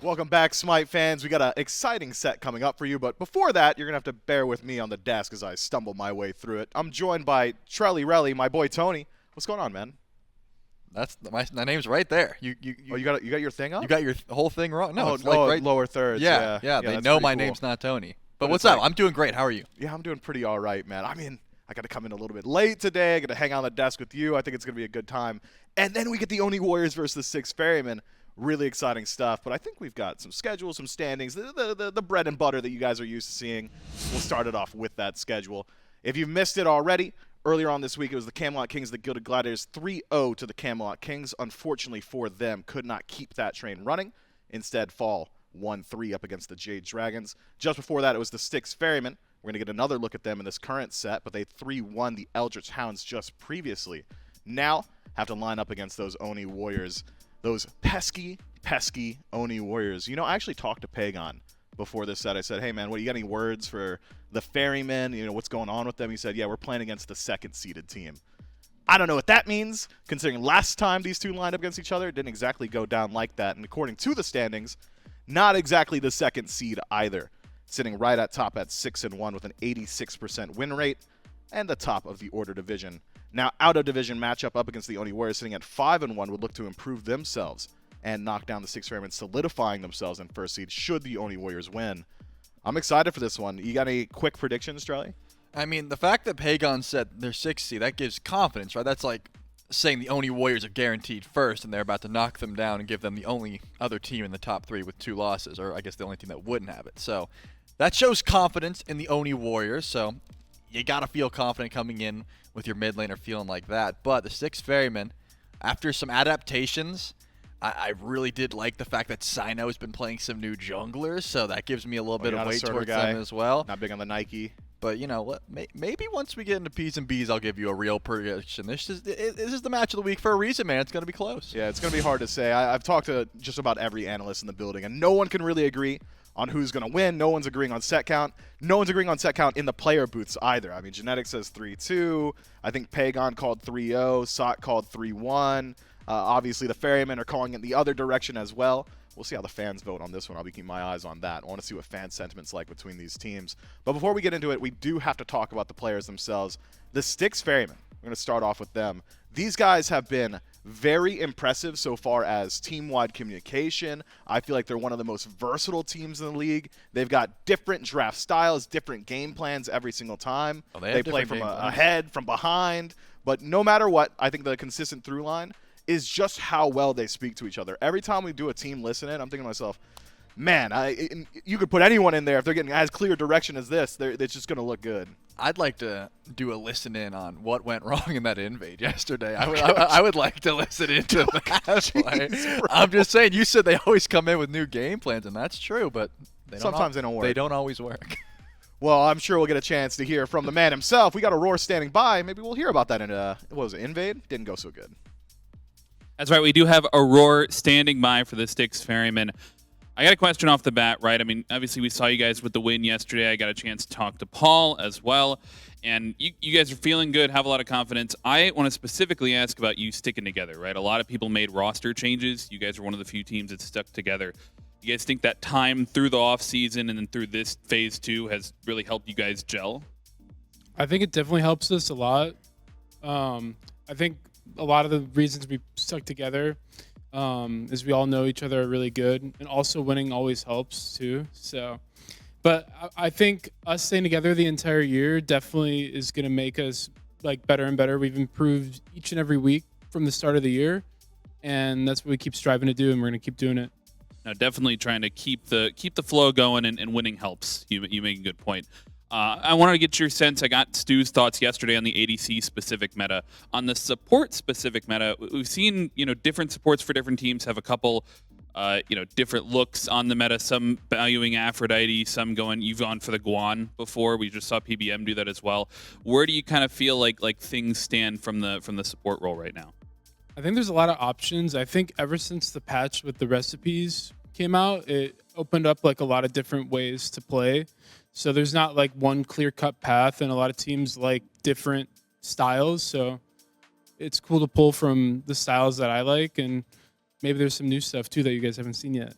Welcome back, SMITE fans. We got an exciting set coming up for you, but before that, you're going to have to bear with me on the desk as I stumble my way through it. I'm joined by Trelly Relly, my boy Tony. What's going on, man? That's my name's right there. You got your thing up? You got your whole thing wrong. No, it's right lower thirds. Yeah. They know my name's not Tony. But what's up? I'm doing great. How are you? Yeah, I'm doing pretty all right, man. I mean, I got to come in a little bit late today. I got to hang out on the desk with you. I think it's going to be a good time. And then we get the Oni Warriors versus the Styx Ferrymen. Really exciting stuff, but I think we've got some schedules, some standings, the bread and butter that you guys are used to seeing. We'll start it off with that schedule. If you've missed it already, earlier on this week, it was the Camelot Kings, the Gilded Gladiators, 3-0 to the Camelot Kings. Unfortunately for them, could not keep that train running. Instead, fall 1-3 up against the Jade Dragons. Just before that, it was the Styx Ferrymen. We're going to get another look at them in this current set, but they 3-1 the Eldritch Hounds just previously. Now, have to line up against those Oni Warriors. Those pesky Oni Warriors. You know, I actually talked to Pegon before this set. I said, hey, man, what, you got any words for the Ferrymen? You know, what's going on with them? He said, yeah, we're playing against the second-seeded team. I don't know what that means, considering last time these two lined up against each other, it didn't exactly go down like that. And according to the standings, not exactly the second seed either. Sitting right at top at 6-1 with an 86% win rate and the top of the Order division. Now, out-of-division matchup up against the Oni Warriors sitting at 5-1 would look to improve themselves and knock down the Styx Ferrymen, solidifying themselves in first seed should the Oni Warriors win. I'm excited for this one. You got any quick predictions, Charlie? I mean, the fact that Pegon said they're 6th seed, that gives confidence, right? That's like saying the Oni Warriors are guaranteed first and they're about to knock them down and give them the only other team in the top 3 with 2 losses, or I guess the only team that wouldn't have it. So that shows confidence in the Oni Warriors, so you got to feel confident coming in with your mid laner feeling like that. But the Styx Ferrymen, after some adaptations, I really did like the fact that Cyno has been playing some new junglers, so that gives me a little bit of weight towards them as well. Not big on the Nike. But, you know, what? Maybe once we get into P's and B's, I'll give you a real prediction. This is the match of the week for a reason, man. It's going to be close. Yeah, it's going to be hard to say. I've talked to just about every analyst in the building, and no one can really agree on who's going to win. No one's agreeing on set count. No one's agreeing on set count in the player booths either. I mean, Genetics says 3-2. I think Pegon called 3-0. Sok called 3-1. Obviously, the Ferrymen are calling it the other direction as well. We'll see how the fans vote on this one. I'll be keeping my eyes on that. I want to see what fan sentiment's like between these teams. But before we get into it, we do have to talk about the players themselves. The Styx Ferrymen, we're going to start off with them. These guys have been very impressive so far as team-wide communication. I feel like they're one of the most versatile teams in the league. They've got different draft styles, different game plans every single time. Oh, they play from ahead, from behind. But no matter what, I think the consistent through line is just how well they speak to each other. Every time we do a team listen in, I'm thinking to myself, man, you could put anyone in there if they're getting as clear direction as this. It's just going to look good. I'd like to do a listen in on what went wrong in that invade yesterday. I would like to listen into that play. I'm just saying, you said they always come in with new game plans, and that's true, but sometimes they don't work. They don't always work. Well, I'm sure we'll get a chance to hear from the man himself. We got Aurora standing by. Maybe we'll hear about that in what was it, invade? Didn't go so good. That's right. We do have Aurora standing by for the Styx Ferrymen. I got a question off the bat, right? I mean, obviously we saw you guys with the win yesterday. I got a chance to talk to Paul as well. And you guys are feeling good, have a lot of confidence. I want to specifically ask about you sticking together, right? A lot of people made roster changes. You guys are one of the few teams that stuck together. You guys think that time through the offseason and then through this phase 2 has really helped you guys gel? I think it definitely helps us a lot. I think a lot of the reasons we stuck together is we all know each other are really good, and also winning always helps too. So, but I think us staying together the entire year definitely is going to make us like better and better. We've improved each and every week from the start of the year, and that's what we keep striving to do, and we're going to keep doing it. Now, definitely trying to keep the flow going, and winning helps. You make a good point. I wanted to get your sense. I got Stu's thoughts yesterday on the ADC specific meta. On the support specific meta, we've seen different supports for different teams have a couple different looks on the meta. Some valuing Aphrodite, some you've gone for the Guan before. We just saw PBM do that as well. Where do you kind of feel like things stand from the support role right now? I think there's a lot of options. I think ever since the patch with the recipes came out, it opened up like a lot of different ways to play. So there's not like one clear-cut path, and a lot of teams like different styles. So it's cool to pull from the styles that I like, and maybe there's some new stuff too that you guys haven't seen yet.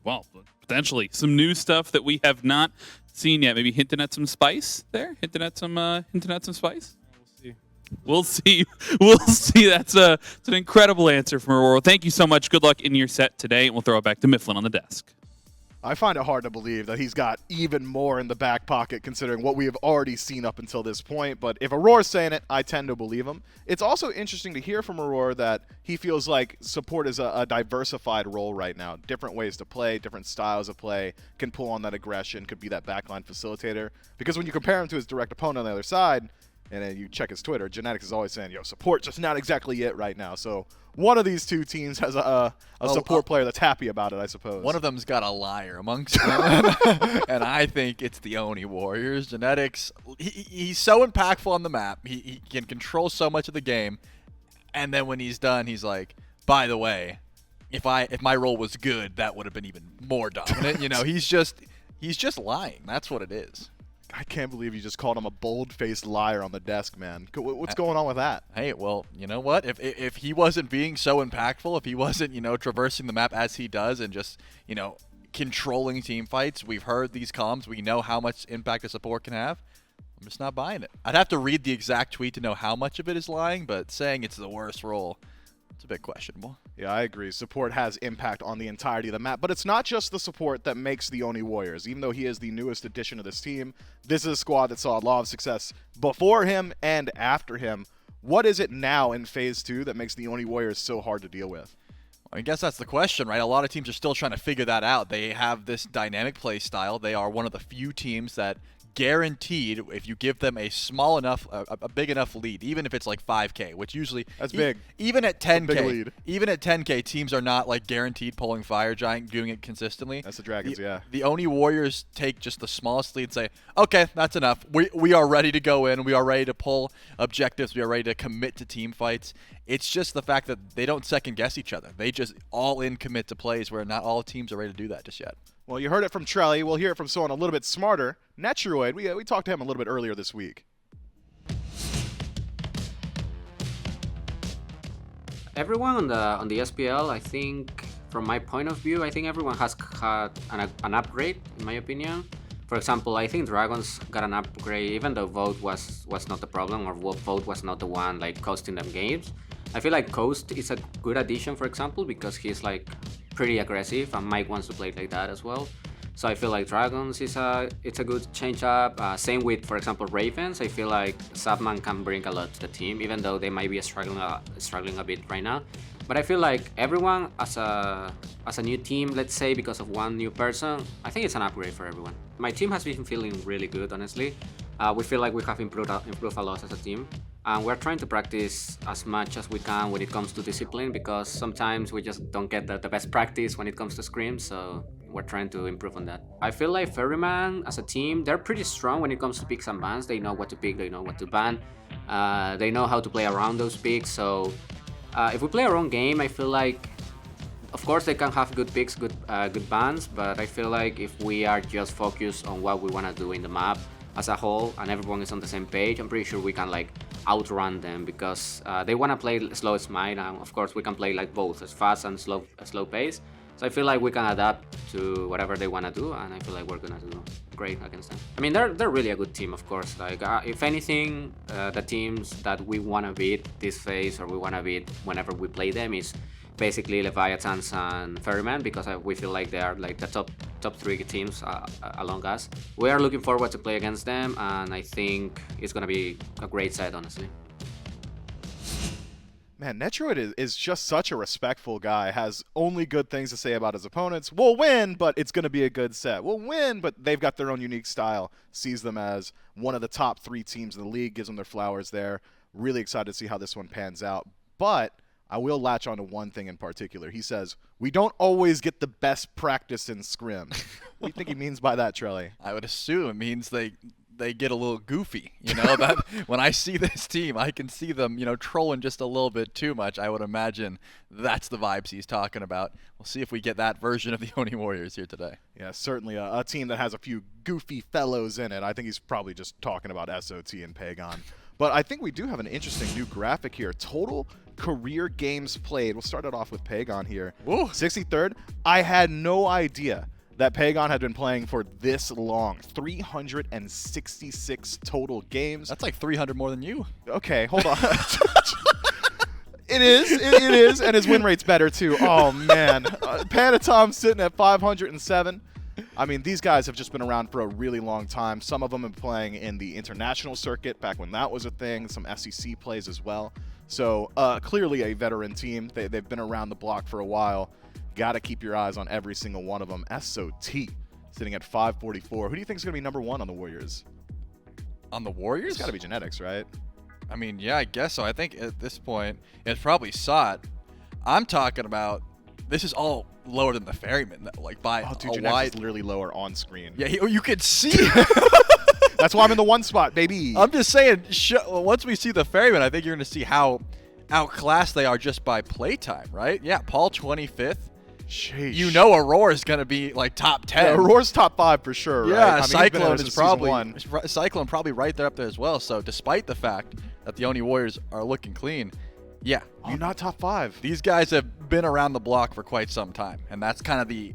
well, potentially some new stuff that we have not seen yet. Maybe hinting at some spice there. Hinting at some spice. We'll see. We'll see. We'll see. That's an incredible answer from Aurora. Thank you so much. Good luck in your set today. And we'll throw it back to Mifflin on the desk. I find it hard to believe that he's got even more in the back pocket considering what we have already seen up until this point, but if Aurora's saying it, I tend to believe him. It's also interesting to hear from Aurora that he feels like support is a diversified role right now. Different ways to play, different styles of play, can pull on that aggression, could be that backline facilitator. Because when you compare him to his direct opponent on the other side, and then you check his Twitter, Genetics is always saying, yo, support just not exactly it right now. So one of these two teams has a support player that's happy about it, I suppose. One of them's got a liar amongst them, and I think it's the Oni Warriors. Genetics, he's so impactful on the map. He can control so much of the game, and then when he's done, he's like, by the way, if my role was good, that would have been even more dominant. You know, he's just lying. That's what it is. I can't believe you just called him a bold-faced liar on the desk, man. What's going on with that? Hey, well, you know what? If he wasn't being so impactful, if he wasn't, traversing the map as he does and just, controlling team fights, we've heard these comms, we know how much impact a support can have. I'm just not buying it. I'd have to read the exact tweet to know how much of it is lying, but saying it's the worst role, it's a bit questionable. Yeah, I agree. Support has impact on the entirety of the map, but it's not just the support that makes the Oni Warriors. Even though he is the newest addition to this team, this is a squad that saw a lot of success before him and after him. What is it now in Phase 2 that makes the Oni Warriors so hard to deal with? I guess that's the question, right? A lot of teams are still trying to figure that out. They have this dynamic play style. They are one of the few teams that guaranteed, if you give them a small enough, a big enough lead, even if it's like 5K, which usually that's big. Even at 10K, big lead. Even at 10K, teams are not like guaranteed pulling Fire Giant, doing it consistently. That's the Dragons, yeah. The Oni Warriors take just the smallest lead and say, okay, that's enough. We are ready to go in. We are ready to pull objectives. We are ready to commit to team fights. It's just the fact that they don't second guess each other. They just all in commit to plays where not all teams are ready to do that just yet. Well, you heard it from Trelly. We'll hear it from someone a little bit smarter. Netrioid, we talked to him a little bit earlier this week. Everyone on the SPL, I think, from my point of view, I think everyone has had an upgrade, in my opinion. For example, I think Dragons got an upgrade, even though Vote was not the problem, or Vote was not the one like costing them games. I feel like Coast is a good addition, for example, because he's like pretty aggressive, and Mike wants to play like that as well. So I feel like Dragons it's a good change up. Same with, for example, Ravens. I feel like Subman can bring a lot to the team, even though they might be struggling a bit right now. But I feel like everyone as a new team, let's say because of one new person, I think it's an upgrade for everyone. My team has been feeling really good, honestly. We feel like we have improved a lot as a team. And we're trying to practice as much as we can when it comes to discipline, because sometimes we just don't get the best practice when it comes to scrims, so we're trying to improve on that. I feel like Ferryman as a team, they're pretty strong when it comes to picks and bans. They know what to pick, they know what to ban. They know how to play around those picks, so if we play our own game, I feel like, of course they can have good picks, good bans, but I feel like if we are just focused on what we want to do in the map as a whole and everyone is on the same page, I'm pretty sure we can like outrun them, because they want to play slow SMITE, and of course we can play like both as fast and slow pace. So I feel like we can adapt to whatever they want to do, and I feel like we're gonna do great against them. I mean, they're really a good team, of course. Like if anything, the teams that we want to beat this phase, or we want to beat whenever we play them, is basically Leviathans and Ferrymen, because we feel like they are like the top three teams along us. We are looking forward to play against them, and I think it's gonna be a great set, honestly. Man, Netrioid is just such a respectful guy, has only good things to say about his opponents. We'll win, but it's going to be a good set. We'll win, but they've got their own unique style, sees them as one of the top 3 teams in the league, gives them their flowers there. Really excited to see how this one pans out. But I will latch on to one thing in particular. He says, we don't always get the best practice in scrim. What do you think he means by that, Trelly? I would assume it means they get a little goofy, that when I see this team, I can see them, trolling just a little bit too much. I would imagine that's the vibes he's talking about. We'll see if we get that version of the Oni Warriors here today. Yeah, certainly a team that has a few goofy fellows in it. I think he's probably just talking about SOT and Pegon. But I think we do have an interesting new graphic here. Total career games played. We'll start it off with Pegon here. Woo. 63rd. I had no idea that Pegon had been playing for this long. 366 total games. That's like 300 more than you. Okay, hold on. It is, and his win rate's better too. Oh man, Panitom sitting at 507. I mean, these guys have just been around for a really long time. Some of them have been playing in the international circuit back when that was a thing. Some SEC plays as well. So clearly a veteran team. They've been around the block for a while. Got to keep your eyes on every single one of them. SOT sitting at 544. Who do you think is going to be number 1 on the Warriors? On the Warriors? It's got to be Genetics, right? I mean, yeah, I guess so. I think at this point, it's probably SOT. I'm talking about, this is all lower than the Ferrymen, like by Oh, dude, a Genetics wide. is literally lower on screen. Yeah, you could see. That's why I'm in the 1 spot, baby. I'm just saying, once we see the Ferrymen, I think you're going to see how outclassed they are just by playtime, right? Yeah, Paul 25th. Sheesh. You know Aurora is going to be like top 10. Yeah, Aurora's top 5 for sure, Yeah, right? I mean, he's been in Cyclone there is since probably season 1. Cyclone probably right there up there as well. So despite the fact that the Oni Warriors are looking clean, yeah, You're not top 5. these guys have been around the block for quite some time, and that's kind of the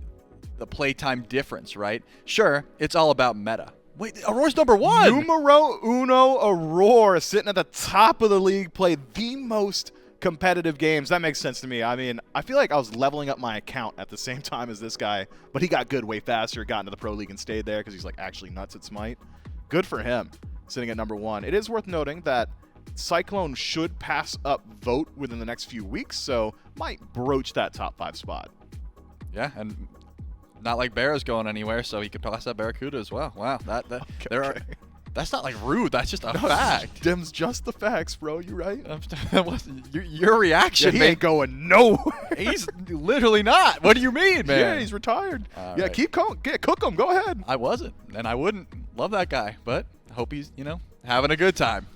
playtime difference, right? Sure, it's all about meta. Wait, Aurora's number 1. Numero uno Aurora sitting at the top of the league, played the most competitive games. That makes sense to me. I mean, I feel like I was leveling up my account at the same time as this guy, but he got good way faster, got into the Pro League and stayed there because he's like actually nuts at Smite. Good for him, sitting at number 1. It is worth noting that Cyclone should pass up Vote within the next few weeks, so might broach that top 5 spot. Yeah, and not like Barrow's going anywhere, so he could pass up Barracuda as well. Wow, Okay. That's not like rude. That's just a fact. Them's just the facts, bro. You right? Your reaction, He man. ain't going nowhere. He's literally not. What do you mean, man? Yeah, he's retired. All Yeah, right. cook him. Go ahead. I wasn't, and I wouldn't. Love that guy, but hope he's, having a good time.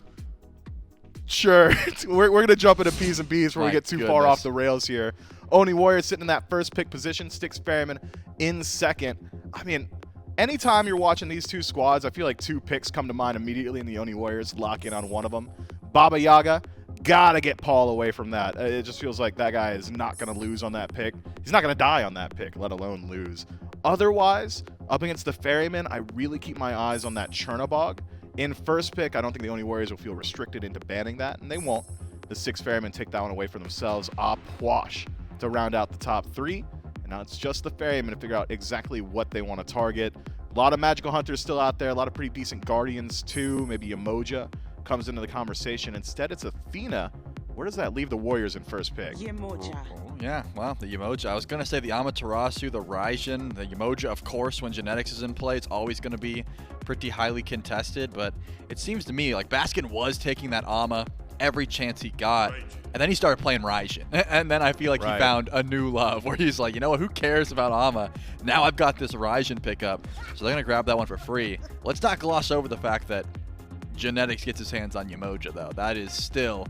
Sure. we're going to jump into P's and B's before we My get too far goodness. off the rails here. Oni Warriors sitting in that first pick position. Styx Ferrymen in second. I mean, anytime you're watching these two squads, I feel like 2 picks come to mind immediately in the Oni Warriors. Lock in on one of them. Baba Yaga. Gotta get Paul away from that. It just feels like that guy is not going to lose on that pick. He's not going to die on that pick, let alone lose. Otherwise, up against the Ferrymen, I really keep my eyes on that Chernobog. In first pick, I don't think the Oni Warriors will feel restricted into banning that, and they won't. The 6 Ferrymen take that one away for themselves. Wash to round out the top 3. And now it's just the Ferrymen to figure out exactly what they want to target. A lot of Magical Hunters still out there. A lot of pretty decent Guardians, too. Maybe Yemoja comes into the conversation. Instead, it's Athena. Where does that leave the Warriors in first pick? Yemoja. Oh, yeah, well, the Yemoja. I was going to say the Amaterasu, the Raijin, the Yemoja, of course, when Genetics is in play, it's always going to be pretty highly contested, but it seems to me like Baskin was taking that Ama every chance he got, and then he started playing Raijin, and then I feel like he found a new love where he's like, you know what, who cares about Ama? Now I've got this Raijin pickup, so they're going to grab that one for free. Let's not gloss over the fact that Genetics gets his hands on Yemoja, though. That is still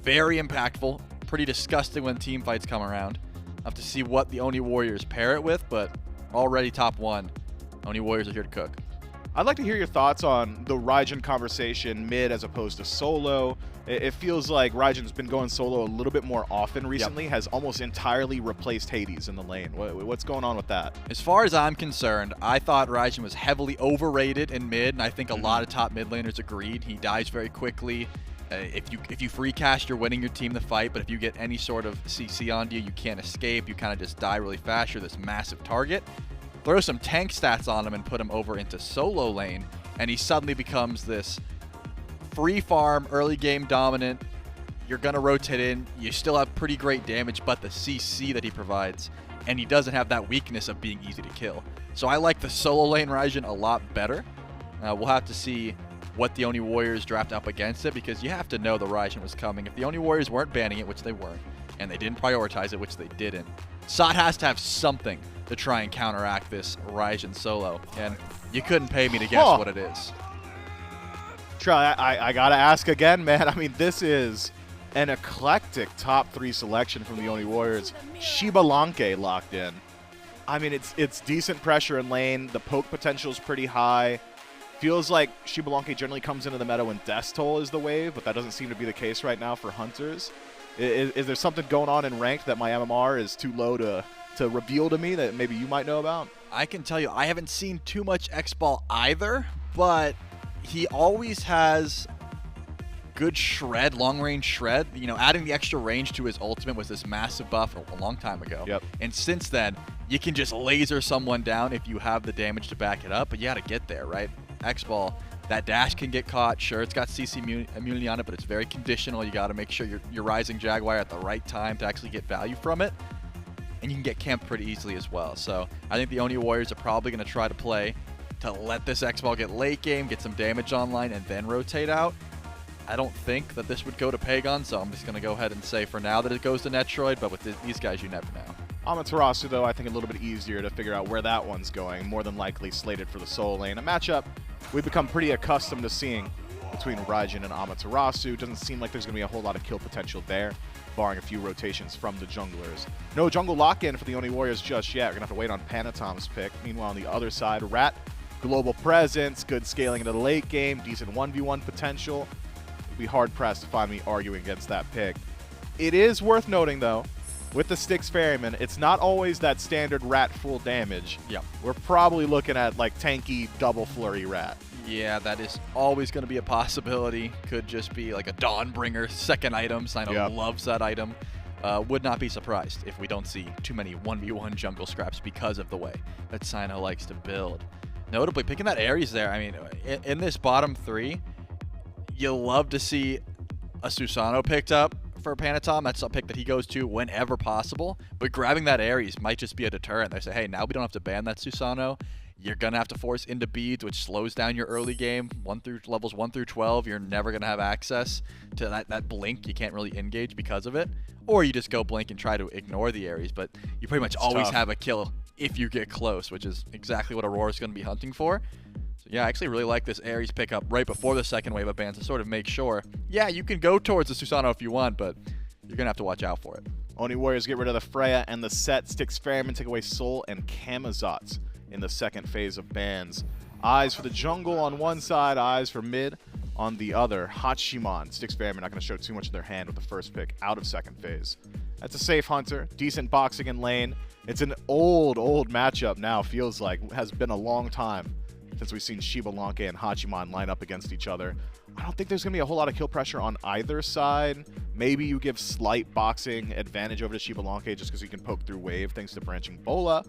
very impactful, pretty disgusting when team fights come around. I'll have to see what the Oni Warriors pair it with, but already top 1. Oni Warriors are here to cook. I'd like to hear your thoughts on the Raijin conversation, mid as opposed to solo. It feels like Raijin's been going solo a little bit more often recently, has almost entirely replaced Hades in the lane. What's going on with that? As far as I'm concerned, I thought Raijin was heavily overrated in mid, and I think a lot of top mid laners agreed. He dies very quickly. If you free cast, you're winning your team the fight, but if you get any sort of CC onto you, you can't escape. You kind of just die really fast. You're this massive target. Throw some tank stats on him and put him over into solo lane, and he suddenly becomes this free farm, early game dominant. You're going to rotate in. You still have pretty great damage, but the CC that he provides, and he doesn't have that weakness of being easy to kill. So I like the solo lane Raijin a lot better. We'll have to see what the Oni Warriors draft up against it, because you have to know the Raijin was coming. If the Oni Warriors weren't banning it, which they weren't, and they didn't prioritize it, which they didn't, SOT has to have something to try and counteract this Raijin solo, and you couldn't pay me to guess what it is. Try. I gotta ask again, man. I mean, this is an eclectic top 3 selection from the Oni Warriors. Xbalanque locked in. I mean, it's decent pressure in lane. The poke potential is pretty high. feels like Xbalanque generally comes into the meta when Death Toll is the wave, but that doesn't seem to be the case right now for Hunters. Is there something going on in Ranked that my MMR is too low to reveal to me that maybe you might know about? I can tell you, I haven't seen too much X-Ball either, but he always has good shred, long-range shred. You know, adding the extra range to his ultimate was this massive buff a long time ago. Yep. And since then, you can just laser someone down if you have the damage to back it up, but you got to get there, right? X-Ball, that dash can get caught. Sure, it's got CC immunity on it, but it's very conditional. You got to make sure you're Rising Jaguar at the right time to actually get value from it. And you can get camped pretty easily as well. So I think the Oni Warriors are probably going to try to play to let this X-Ball get late game, get some damage online, and then rotate out. I don't think that this would go to Pegon, so I'm just going to go ahead and say for now that it goes to Netrioid, but with these guys, you never know. Amaterasu, though, I think a little bit easier to figure out where that one's going. More than likely slated for the solo lane. A matchup we've become pretty accustomed to seeing between Raijin and Amaterasu. Doesn't seem like there's going to be a whole lot of kill potential there, barring a few rotations from the junglers. No jungle lock-in for the Oni Warriors just yet. We're going to have to wait on Panitom's pick. Meanwhile, on the other side, Rat, global presence, good scaling into the late game, decent 1v1 potential. It'd be hard-pressed to find me arguing against that pick. It is worth noting, though, with the Styx Ferrymen, it's not always that standard Rat full damage. Yep. We're probably looking at, like, tanky double flurry Rat. Yeah, that is always going to be a possibility. Could just be like a Dawnbringer second item. Cyno loves that item. Would not be surprised if we don't see too many 1v1 jungle scraps because of the way that Cyno likes to build. Notably, picking that Ares there, I mean, in this bottom three, you love to see a Susano picked up for Panitom. That's a pick that he goes to whenever possible. But grabbing that Ares might just be a deterrent. They say, hey, now we don't have to ban that Susano. You're going to have to force into beads, which slows down your early game. Levels 1 through 12, you're never going to have access to that blink. You can't really engage because of it. Or you just go blink and try to ignore the Ares, but you pretty much always have a kill if you get close, which is exactly what Aurora is going to be hunting for. So yeah, I actually really like this Ares pickup right before the second wave of bans to sort of make sure, yeah, you can go towards the Susano if you want, but you're going to have to watch out for it. Oni Warriors get rid of the Freya and the set. Styx Ferrymen take away Soul and Camazotz in the second phase of bans. Eyes for the jungle on one side, eyes for mid on the other. Hachiman, Styx Ferrymen not going to show too much of their hand with the first pick out of second phase. That's a safe hunter, decent boxing in lane. It's an old matchup now, feels like. Has been a long time since we've seen Xbalanque and Hachiman line up against each other. I don't think there's going to be a whole lot of kill pressure on either side. Maybe you give slight boxing advantage over to Xbalanque just because he can poke through wave thanks to branching Bola.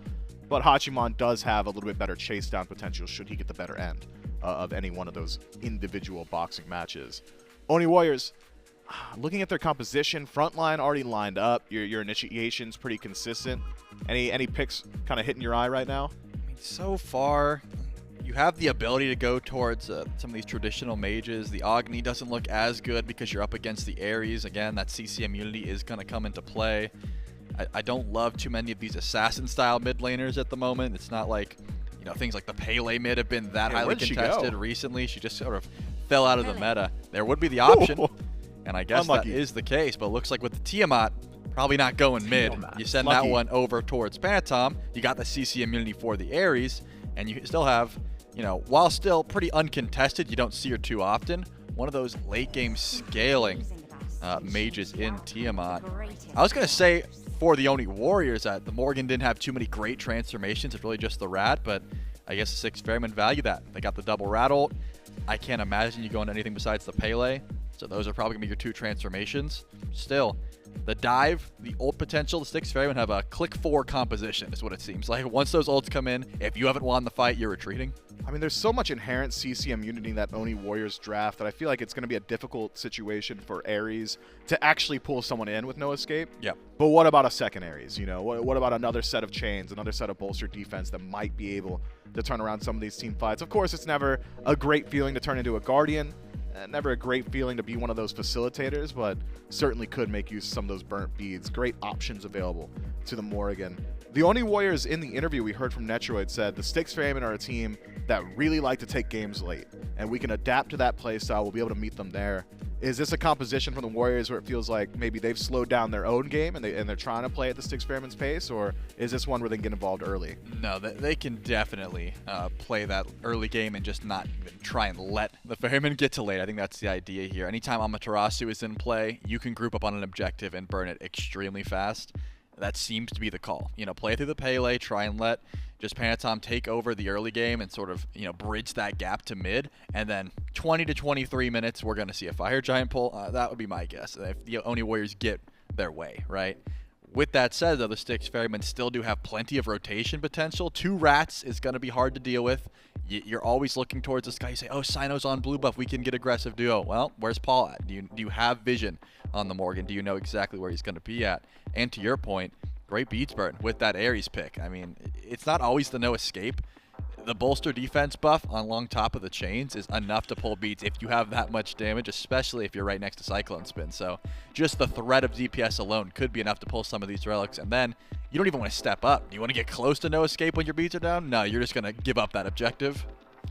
But Hachiman does have a little bit better chase down potential should he get the better end of any one of those individual boxing matches. Oni Warriors, looking at their composition, frontline already lined up. Your initiation's pretty consistent. Any picks kind of hitting your eye right now? I mean, so far, you have the ability to go towards some of these traditional mages. The Agni doesn't look as good because you're up against the Ares. Again, that CC immunity is going to come into play. I don't love too many of these assassin-style mid laners at the moment. It's not like, you know, things like the Pele mid have been that highly contested recently. She just sort of fell out of the meta. There would be the option, and I guess that is the case. But it looks like with the Tiamat, probably not going mid. You send that one over towards Panitom. You got the CC immunity for the Ares, and you still have, you know, while still pretty uncontested, you don't see her too often. One of those late-game scaling mages in Tiamat. I was going to say, for the Oni Warriors, that the Morrigan didn't have too many great transformations. It's really just the Rat, but I guess the Styx Ferrymen value that. They got the double Rat ult. I can't imagine you go into anything besides the Pele, so those are probably going to be your two transformations. Still, the dive, the ult potential, the Styx Ferrymen have a click 4 composition is what it seems like. Once those ults come in, if you haven't won the fight, you're retreating. I mean, there's so much inherent CC immunity in that Oni Warriors draft that I feel like it's going to be a difficult situation for Ares to actually pull someone in with no escape. Yep. But what about a second Ares? You know, what about another set of chains, another set of bolster defense that might be able to turn around some of these team fights? Of course, it's never a great feeling to turn into a Guardian. Never a great feeling to be one of those facilitators, but certainly could make use of some of those burnt beads. Great options available to the Morrigan. The Oni Warriors, in the interview we heard from Netrioid, said the Styx Ferrymen are a team that really like to take games late, and we can adapt to that play style. We'll be able to meet them there. Is this a composition from the Warriors where it feels like maybe they've slowed down their own game and they're trying to play at the Styx Ferrymen's pace, or is this one where they can get involved early? No, they can definitely play that early game and just not even try and let the Ferrymen get to late. I think that's the idea here. Anytime Amaterasu is in play, you can group up on an objective and burn it extremely fast. That seems to be the call. Play through the Pele, try and let just Panitom take over the early game and sort of, bridge that gap to mid. And then 20 to 23 minutes, we're going to see a Fire Giant pull. That would be my guess, if the Oni Warriors get their way, right? With that said, though, the Styx Ferrymen still do have plenty of rotation potential. 2 rats is going to be hard to deal with. You're always looking towards this guy. You say, oh, Cyno's on blue buff. We can get aggressive duo. Well, where's Paul at? Do you have vision on the Morrigan? Do you know exactly where he's going to be at? And to your point, great beats burn with that Ares pick. I mean, it's not always the no escape. The bolster defense buff on long top of the chains is enough to pull beats if you have that much damage, especially if you're right next to CycloneSpin. So just the threat of DPS alone could be enough to pull some of these relics. And then you don't even want to step up. Do you want to get close to no escape when your beats are down? No, you're just going to give up that objective.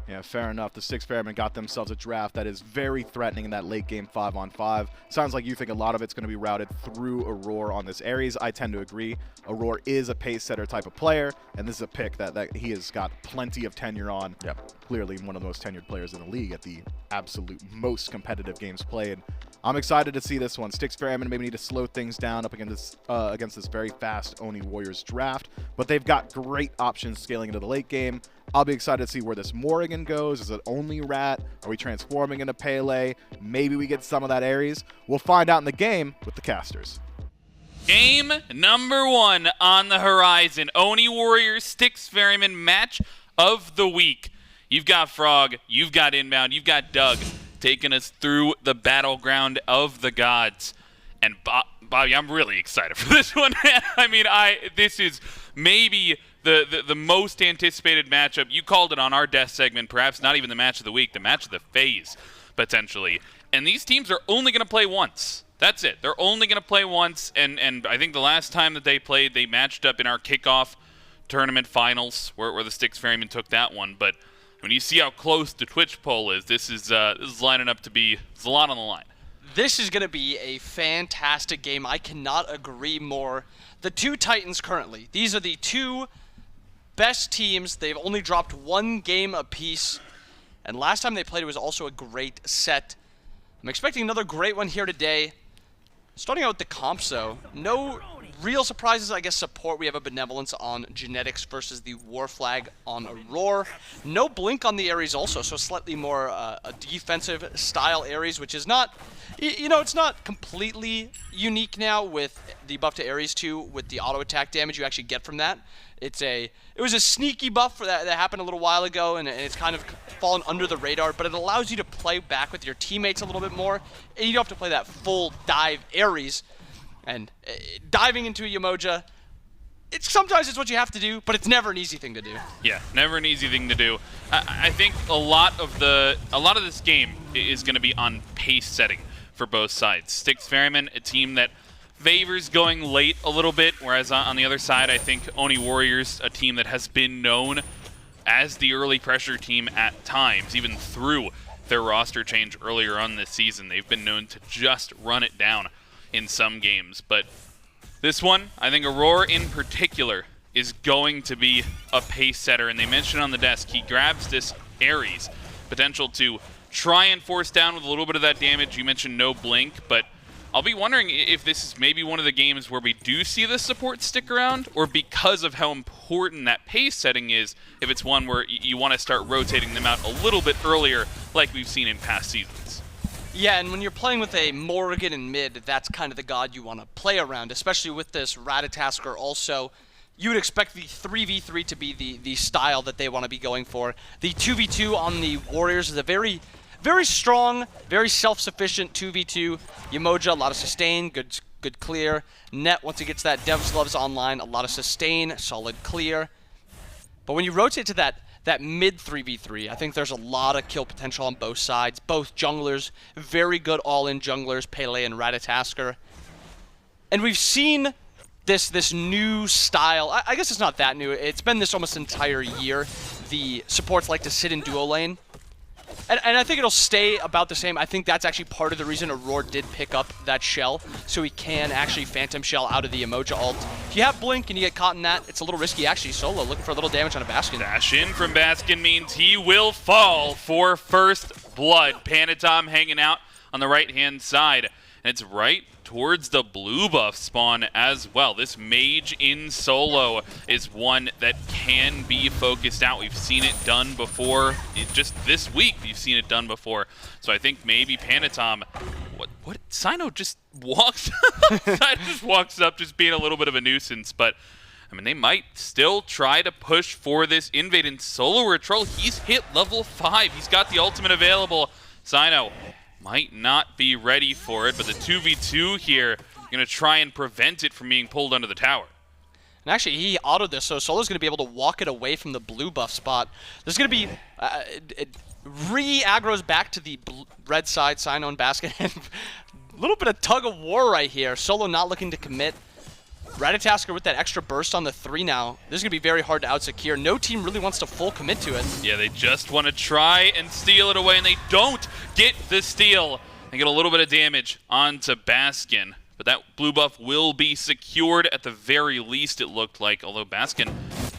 Yeah, fair enough. The Styx Ferrymen got themselves a draft that is very threatening in that late game 5-on-5. Sounds like you think a lot of it's going to be routed through Aror on this Ares. I tend to agree. Aror is a pace setter type of player, and this is a pick that he has got plenty of tenure on. Yep. Clearly one of the most tenured players in the league at the absolute most competitive games played. I'm excited to see this one. Styx Ferrymen maybe need to slow things down up against this very fast Oni Warriors draft, but they've got great options scaling into the late game. I'll be excited to see where this Morrigan goes. Is it only Rat? Are we transforming into Pele? Maybe we get some of that Ares. We'll find out in the game with the casters. Game number 1 on the horizon. Oni Warriors, Styx Ferrymen match of the week. You've got Frog, you've got Inbound, you've got Doug taking us through the battleground of the gods. And Bobby, I'm really excited for this one. I mean, this is maybe the most anticipated matchup. You called it on our death segment, perhaps not even the match of the week, the match of the phase, potentially. And these teams are only going to play once. That's it. They're only going to play once, and I think the last time that they played, they matched up in our kickoff tournament finals, where the Styx Ferrymen took that one. But when you see how close the Twitch poll is, this is lining up to be, there's a lot on the line. This is going to be a fantastic game. I cannot agree more. The 2 Titans currently, these are the 2 best teams. They've only dropped 1 game apiece, and last time they played it was also a great set. I'm expecting another great one here today. Starting out with the comps, though, no real surprises. I guess support, we have a Benevolence on Genetics versus the War Flag on Aror. No Blink on the Ares also, so slightly more a defensive style Ares, which is not, it's not completely unique now with the buff to Ares 2 with the auto attack damage you actually get from that. It was a sneaky buff that happened a little while ago, and it's kind of fallen under the radar, but it allows you to play back with your teammates a little bit more, and you don't have to play that full dive Ares. And diving into a Yemoja, sometimes it's what you have to do, but it's never an easy thing to do. Yeah, never an easy thing to do. I think a lot of this game is going to be on pace setting for both sides. Styx Ferrymen, a team that favors going late a little bit, whereas on the other side, I think Oni Warriors, a team that has been known as the early pressure team at times, even through their roster change earlier on this season. They've been known to just run it down in some games. But this one, I think Aror in particular is going to be a pace setter, and they mentioned on the desk, he grabs this Ares, potential to try and force down with a little bit of that damage. You mentioned no Blink, but I'll be wondering if this is maybe one of the games where we do see the support stick around, or because of how important that pace setting is, if it's one where you want to start rotating them out a little bit earlier like we've seen in past seasons. Yeah, and when you're playing with a Morrigan in mid, that's kind of the god you want to play around, especially with this Ratatoskr also. You would expect the 3v3 to be the style that they want to be going for. The 2v2 on the Warriors is a very strong, very self-sufficient 2v2. Yemoja, a lot of sustain, good clear. Net, once he gets that Dev's Gloves online, a lot of sustain, solid clear. But when you rotate to that mid 3v3, I think there's a lot of kill potential on both sides. Both junglers, very good all-in junglers, Pele and Ratatoskr. And we've seen this new style. I guess it's not that new. It's been this almost entire year. The supports like to sit in duo lane. And I think it'll stay about the same. I think that's actually part of the reason Aror did pick up that shell, so he can actually Phantom Shell out of the Yemoja ult. If you have Blink and you get caught in that, it's a little risky actually. Solo looking for a little damage on a Baskin. Dash in from Baskin means he will fall for first blood. Panitom hanging out on the right-hand side. And it's right towards the blue buff spawn as well. This mage in solo is one that can be focused out. We've seen it done before. Just this week, we've seen it done before. So I think maybe Panitom, what? Cyno just walks Cyno just walks up, just being a little bit of a nuisance. But I mean, they might still try to push for this invade. And SoloOrTroll, he's hit level 5. He's got the ultimate available. Cyno might not be ready for it, but the 2v2 here, going to try and prevent it from being pulled under the tower. And actually, he autoed this, so Solo's going to be able to walk it away from the blue buff spot. There's going to be... it re-aggroes back to the red side, Cyno and Baskin. And a little bit of tug of war right here. Solo not looking to commit. Ratatoskr with that extra burst on the 3 now. This is going to be very hard to out-secure. No team really wants to full commit to it. Yeah, they just want to try and steal it away, and they don't get the steal. They get a little bit of damage onto Baskin, but that blue buff will be secured at the very least, it looked like, although Baskin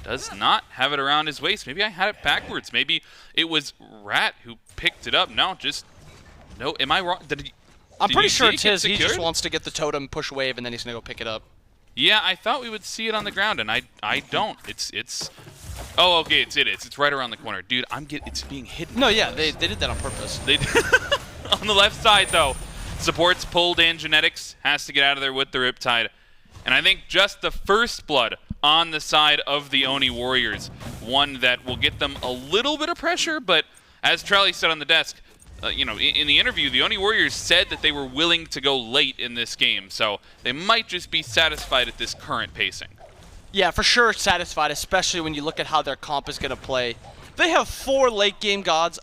does not have it around his waist. Maybe I had it backwards. Maybe it was Rat who picked it up. No, just... No, am I wrong? I'm pretty sure it's his. He just wants to get the totem, push wave, and then he's going to go pick it up. Yeah, I thought we would see it on the ground, and I don't. It's. Oh, okay, it's right around the corner, dude. It's being hidden. No, yeah, they did that on purpose. They on the left side though, supports pulled in. Genetics has to get out of there with the Riptide, and I think just the first blood on the side of the Oni Warriors, one that will get them a little bit of pressure, but as Charlie said on the desk. You know, in the interview, the Oni Warriors said that they were willing to go late in this game, so they might just be satisfied at this current pacing. Yeah, for sure satisfied, especially when you look at how their comp is going to play. They have 4 late game gods.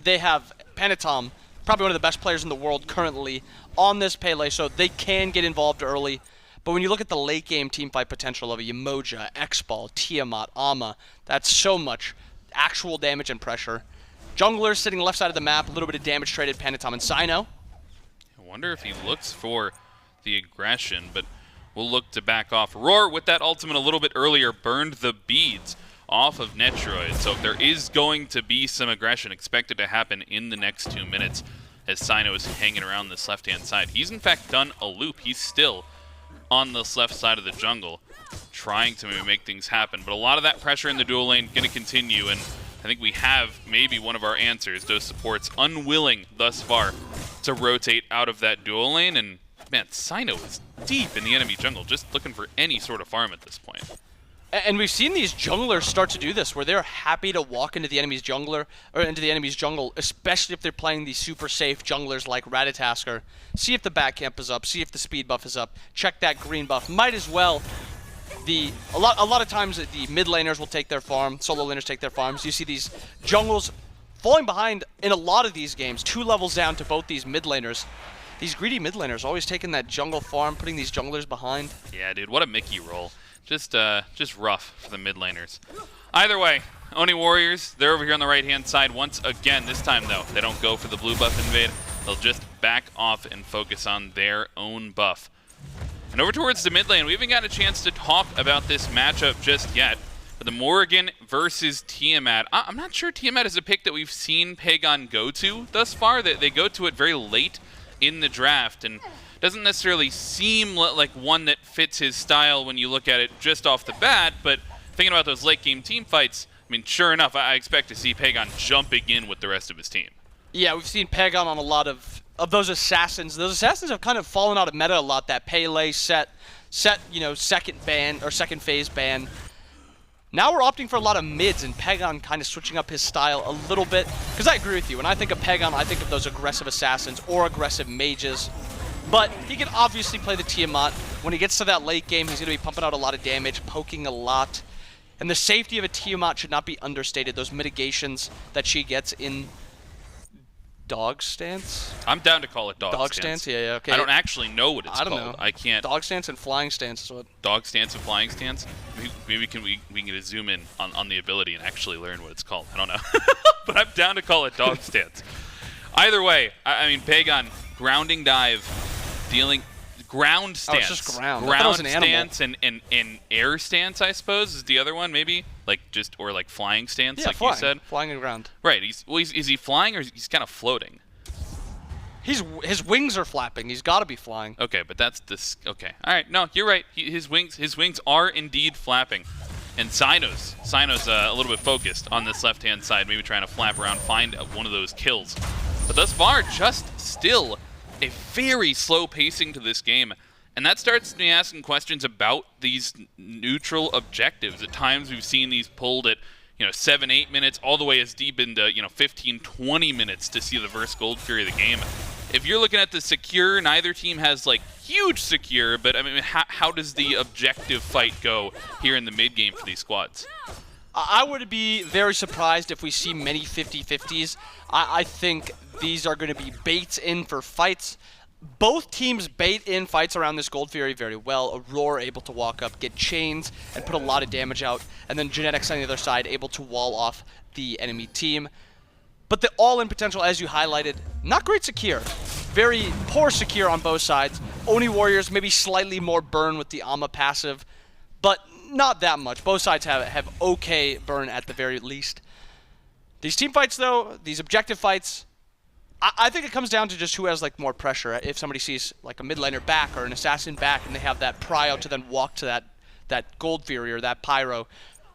They have Panitom, probably one of the best players in the world currently, on this Pele, so they can get involved early. But when you look at the late game teamfight potential of a Yemoja, Xbal, Tiamat, Ama, that's so much actual damage and pressure. Jungler sitting left side of the map, a little bit of damage traded, Panitom and Cyno. I wonder if he looks for the aggression, but we'll look to back off. Aror, with that ultimate a little bit earlier, burned the beads off of Netrioid. So there is going to be some aggression expected to happen in the next 2 minutes as Cyno is hanging around this left-hand side. He's in fact done a loop. He's still on this left side of the jungle, trying to make things happen. But a lot of that pressure in the dual lane going to continue, and I think we have maybe one of our answers. Those supports unwilling thus far to rotate out of that dual lane. And man, Cyno is deep in the enemy jungle, just looking for any sort of farm at this point. And we've seen these junglers start to do this, where they're happy to walk into the enemy's jungler, or into the enemy's jungle, especially if they're playing these super safe junglers like Ratatoskr. See if the back camp is up, see if the speed buff is up, check that green buff. Might as well. A lot of times the mid laners will take their farm, solo laners take their farms. You see these jungles falling behind in a lot of these games, 2 levels down to both these mid laners. These greedy mid laners always taking that jungle farm, putting these junglers behind. Yeah, dude, what a Mickey roll. Just rough for the mid laners. Either way, Oni Warriors, they're over here on the right-hand side once again. This time, though, they don't go for the blue buff invade. They'll just back off and focus on their own buff. And over towards the mid lane, we haven't got a chance to talk about this matchup just yet. But the Morrigan versus Tiamat. I'm not sure Tiamat is a pick that we've seen Pegon go to thus far. They go to it very late in the draft, and doesn't necessarily seem like one that fits his style when you look at it just off the bat. But thinking about those late game team fights, I mean, sure enough, I expect to see Pegon jumping in with the rest of his team. Yeah, we've seen Pegon on a lot of those assassins. Those assassins have kind of fallen out of meta a lot. That Pele set, you know, second phase ban. Now we're opting for a lot of mids, and Pegon kind of switching up his style a little bit. Because I agree with you. When I think of Pegon, I think of those aggressive assassins or aggressive mages. But he can obviously play the Tiamat. When he gets to that late game, he's going to be pumping out a lot of damage, poking a lot. And the safety of a Tiamat should not be understated. Those mitigations that she gets in dog stance? I'm down to call it dog stance? Yeah, okay. I don't actually know what it's called. I don't know. I can't. Dog stance and flying stance is what. Dog stance and flying stance? Maybe we can zoom in on the ability and actually learn what it's called. I don't know. but I'm down to call it dog stance. Either way, I mean, Pegon, grounding dive, dealing ground stance. Oh, it's just ground. I thought it was an animal. Stance and air stance, I suppose, is the other one, maybe? Like or like flying stance, Yeah, like flying. you said? Flying on ground. Right. Is he flying or he's kind of floating? His wings are flapping. He's got to be flying. Okay, but that's this. Okay, all right. No, you're right. His wings are indeed flapping, and Cyno's a little bit focused on this left-hand side, maybe trying to flap around, find one of those kills. But thus far, just still a very slow pacing to this game, and that starts me asking questions about these neutral objectives. At times, we've seen these pulled at 7-8 minutes, all the way as deep into 15-20 minutes to see the verse Gold Fury of the game. If you're looking at the secure, neither team has like huge secure, but I mean, how does the objective fight go here in the mid game for these squads? I would be very surprised if we see many 50-50s. I think these are going to be baits in for fights. Both teams bait in fights around this Gold Fury very well. Aror able to walk up, get chains, and put a lot of damage out. And then Genetics on the other side able to wall off the enemy team. But the all-in potential, as you highlighted, not great secure. Very poor secure on both sides. Oni Warriors maybe slightly more burn with the Ama passive, but not that much. Both sides have okay burn at the very least. These team fights, though, these objective fights, I think it comes down to just who has like more pressure. If somebody sees like a mid laner back or an assassin back and they have that prio to then walk to that Gold Fury or that Pyro,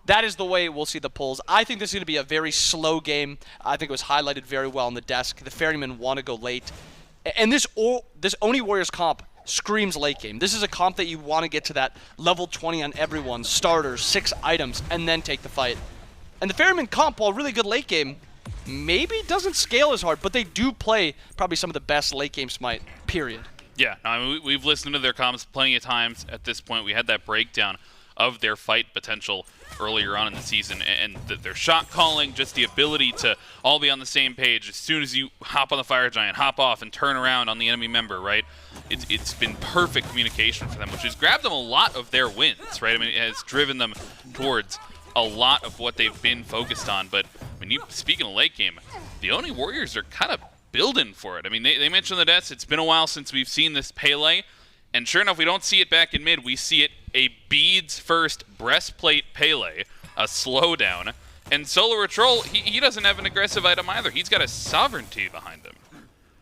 that is the way we'll see the pulls. I think this is going to be a very slow game. I think it was highlighted very well on the desk. The Ferrymen want to go late. And this Oni Warriors comp screams late game. This is a comp that you want to get to that level 20 on everyone, starters, 6 items, and then take the fight. And the Ferrymen comp, while really good late game, maybe doesn't scale as hard, but they do play probably some of the best late game Smite, period. Yeah, I mean, we've listened to their comps plenty of times at this point. We had that breakdown of their fight potential earlier on in the season, and their shot calling, just the ability to all be on the same page as soon as you hop on the Fire Giant, hop off and turn around on the enemy member, right? It's been perfect communication for them, which has grabbed them a lot of their wins, right? I mean, it has driven them towards a lot of what they've been focused on. But when you speaking of late game, the Oni Warriors are kind of building for it. I mean, they mentioned the deaths. It's been a while since we've seen this Pele. And sure enough, we don't see it back in mid. We see it a beads first breastplate Pele, a slowdown. And SoloOrTroll, he doesn't have an aggressive item either. He's got a sovereignty behind him.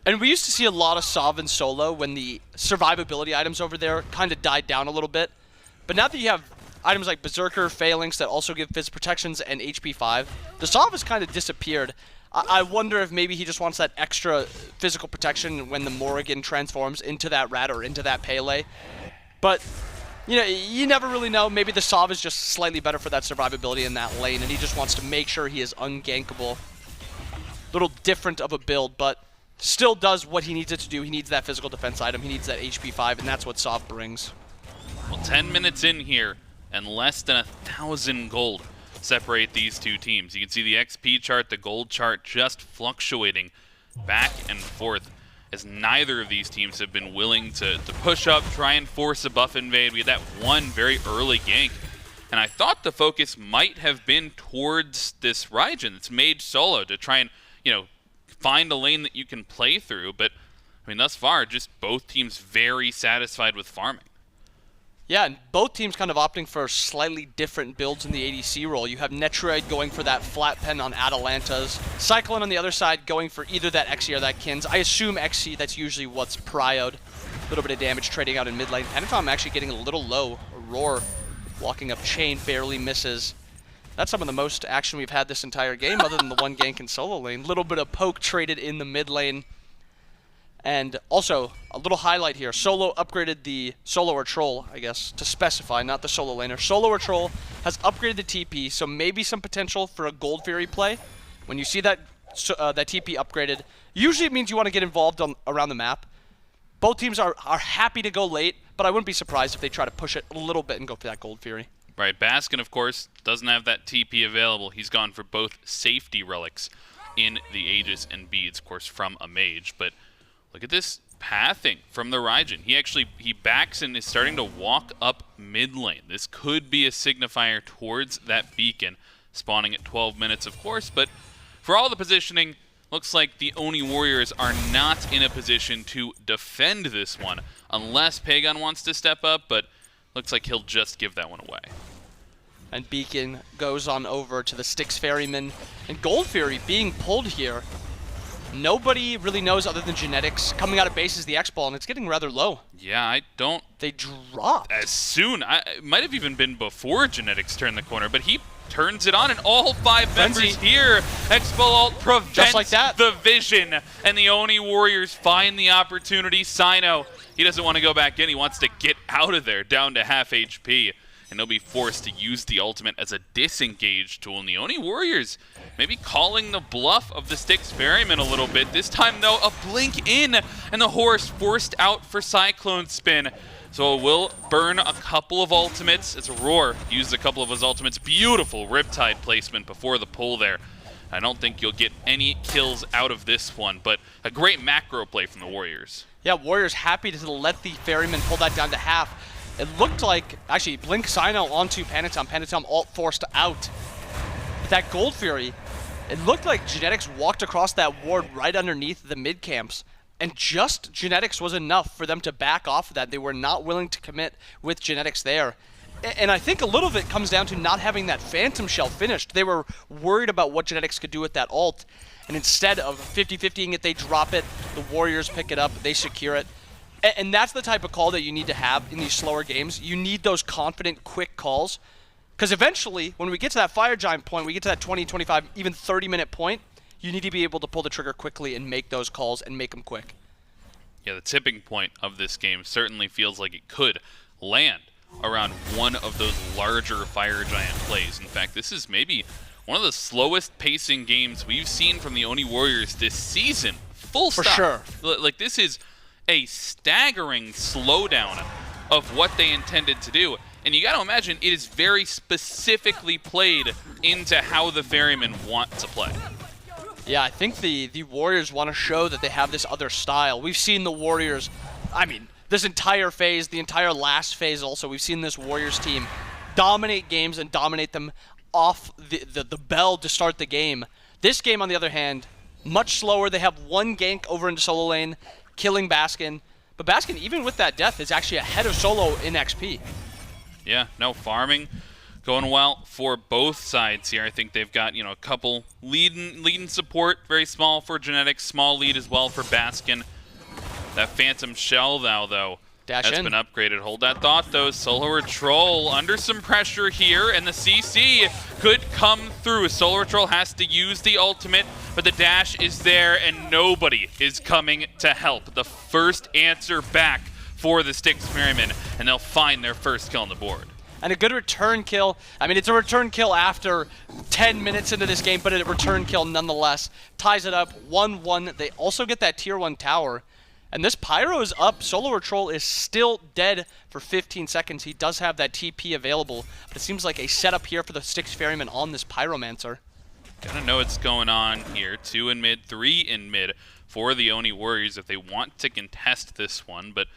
And we used to see a lot of Sov and Solo when the survivability items over there kind of died down a little bit. But now that you have items like Berserker, Phalanx that also give Fizz protections and HP 5, the Sov has kind of disappeared. I wonder if maybe he just wants that extra physical protection when the Morrigan transforms into that Rat or into that Pele. But, you know, you never really know. Maybe the Sov is just slightly better for that survivability in that lane, and he just wants to make sure he is ungankable. Little different of a build, but still does what he needs it to do. He needs that physical defense item. He needs that HP 5, and that's what Sov brings. Well, 10 minutes in here, and less than 1,000 gold separate these two teams. You can see the XP chart, the gold chart just fluctuating back and forth as neither of these teams have been willing to push up, try and force a buff invade. We had that one very early gank, and I thought the focus might have been towards this Raijin that's made solo to try and, you know, find a lane that you can play through, but I mean, thus far, just both teams very satisfied with farming. Yeah, and both teams kind of opting for slightly different builds in the ADC role. You have Netrioid going for that flat pen on Atalantas. Cyclone on the other side going for either that Xe or that Kins. I assume Xe, that's usually what's prioed. A little bit of damage trading out in mid lane. Panitom actually getting a little low. Aror walking up chain, barely misses. That's some of the most action we've had this entire game other than the one gank in solo lane. Little bit of poke traded in the mid lane. And also, a little highlight here. Solo upgraded the SoloOrTroll, I guess, to specify, not the solo laner. SoloOrTroll has upgraded the TP, so maybe some potential for a Gold Fury play. When you see that that TP upgraded, usually it means you want to get involved around the map. Both teams are happy to go late, but I wouldn't be surprised if they try to push it a little bit and go for that Gold Fury. Right, Baskin, of course, doesn't have that TP available. He's gone for both safety relics in the Aegis and Beads, of course, from a mage, but look at this pathing from the Raijin. He backs and is starting to walk up mid lane. This could be a signifier towards that beacon, spawning at 12 minutes, of course, but for all the positioning, looks like the Oni Warriors are not in a position to defend this one, unless Pegon wants to step up, but looks like he'll just give that one away. And Beacon goes on over to the Styx Ferrymen. And Gold Fury being pulled here. Nobody really knows other than Genetics. Coming out of base is the X-Ball, and it's getting rather low. Yeah, I don't... They dropped. As soon... It might have even been before Genetics turned the corner, but he turns it on, and all 5 members here. Xbalanque prevents just like that. The vision, and the Oni Warriors find the opportunity. Cyno, he doesn't want to go back in. He wants to get out of there, down to half HP. And he'll be forced to use the ultimate as a disengage tool. And the Oni Warriors maybe calling the bluff of the Styx Ferrymen a little bit. This time, though, a blink in, and the horse forced out for CycloneSpin. So it will burn a couple of ultimates as Aror used a couple of his ultimates. Beautiful Riptide placement before the pull there. I don't think you'll get any kills out of this one, but a great macro play from the Warriors. Yeah, Warriors happy to let the Ferrymen pull that down to half. It looked like, actually, Blink Cyno onto Panitom. Panitom ult forced out. But that Gold Fury, it looked like Genetics walked across that ward right underneath the mid camps. And just Genetics was enough for them to back off of that. They were not willing to commit with Genetics there. And I think a little of it comes down to not having that Phantom Shell finished. They were worried about what Genetics could do with that ult. And instead of 50-50ing it, they drop it. The Warriors pick it up. They secure it. And that's the type of call that you need to have in these slower games. You need those confident, quick calls. Because eventually, when we get to that Fire Giant point, we get to that 20, 25, even 30-minute point, you need to be able to pull the trigger quickly and make those calls and make them quick. Yeah, the tipping point of this game certainly feels like it could land around one of those larger Fire Giant plays. In fact, this is maybe one of the slowest pacing games we've seen from the Oni Warriors this season. Full stop. For sure. Like, this is a staggering slowdown of what they intended to do. And you got to imagine it is very specifically played into how the Ferrymen want to play. Yeah, I think the Warriors want to show that they have this other style. We've seen the Warriors, I mean, this entire phase, the entire last phase also, we've seen this Warriors team dominate games and dominate them off the bell to start the game. This game, on the other hand, much slower. They have one gank over into solo lane, killing Baskin. But Baskin, even with that death, is actually ahead of Solo in XP. Yeah, no, farming going well for both sides here. I think they've got, a couple lead and support, very small for Genetics, small lead as well for Baskin. That Phantom Shell now, though, that's been upgraded. Hold that thought, though. SoloOrTroll under some pressure here, and the CC could come through. SoloOrTroll has to use the ultimate, but the dash is there, and nobody is coming to help. The first answer back for the Styx Ferrymen, and they'll find their first kill on the board. And a good return kill. I mean, it's a return kill after 10 minutes into this game, but a return kill nonetheless. Ties it up 1-1. They also get that tier 1 tower. And this Pyro is up. SoloOrTroll is still dead for 15 seconds. He does have that TP available, but it seems like a setup here for the Styx Ferrymen on this Pyromancer. Gotta know what's going on here. 2 in mid, 3 in mid for the Oni Warriors if they want to contest this one. But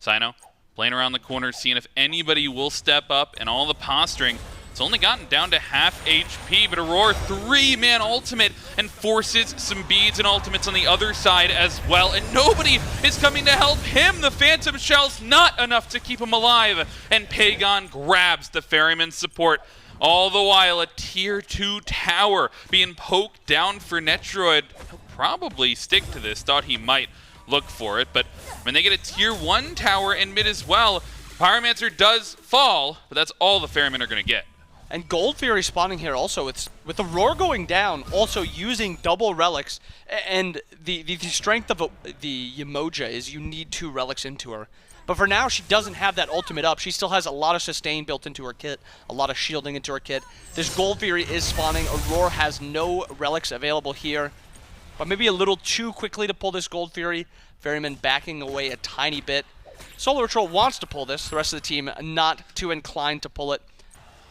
Cyno playing around the corner, seeing if anybody will step up, and all the posturing. It's only gotten down to half HP, but Aror 3-man ultimate and forces some beads and ultimates on the other side as well. And nobody is coming to help him. The Phantom Shell's not enough to keep him alive. And Pegon grabs the Ferryman support. All the while, a tier 2 tower being poked down for Netrioid. He'll probably stick to this. Thought he might look for it, but when they get a tier 1 tower in mid as well, Pyromancer does fall, but that's all the Ferrymen are going to get. And Gold Fury spawning here also. It's with the roar going down, also using double relics, and the strength of the Yemoja is you need 2 relics into her. But for now, she doesn't have that ultimate up. She still has a lot of sustain built into her kit, a lot of shielding into her kit. This Gold Fury is spawning. Aror has no relics available here, but maybe a little too quickly to pull this Gold Fury. Ferryman backing away a tiny bit. SoloOrTroll wants to pull this. The rest of the team not too inclined to pull it.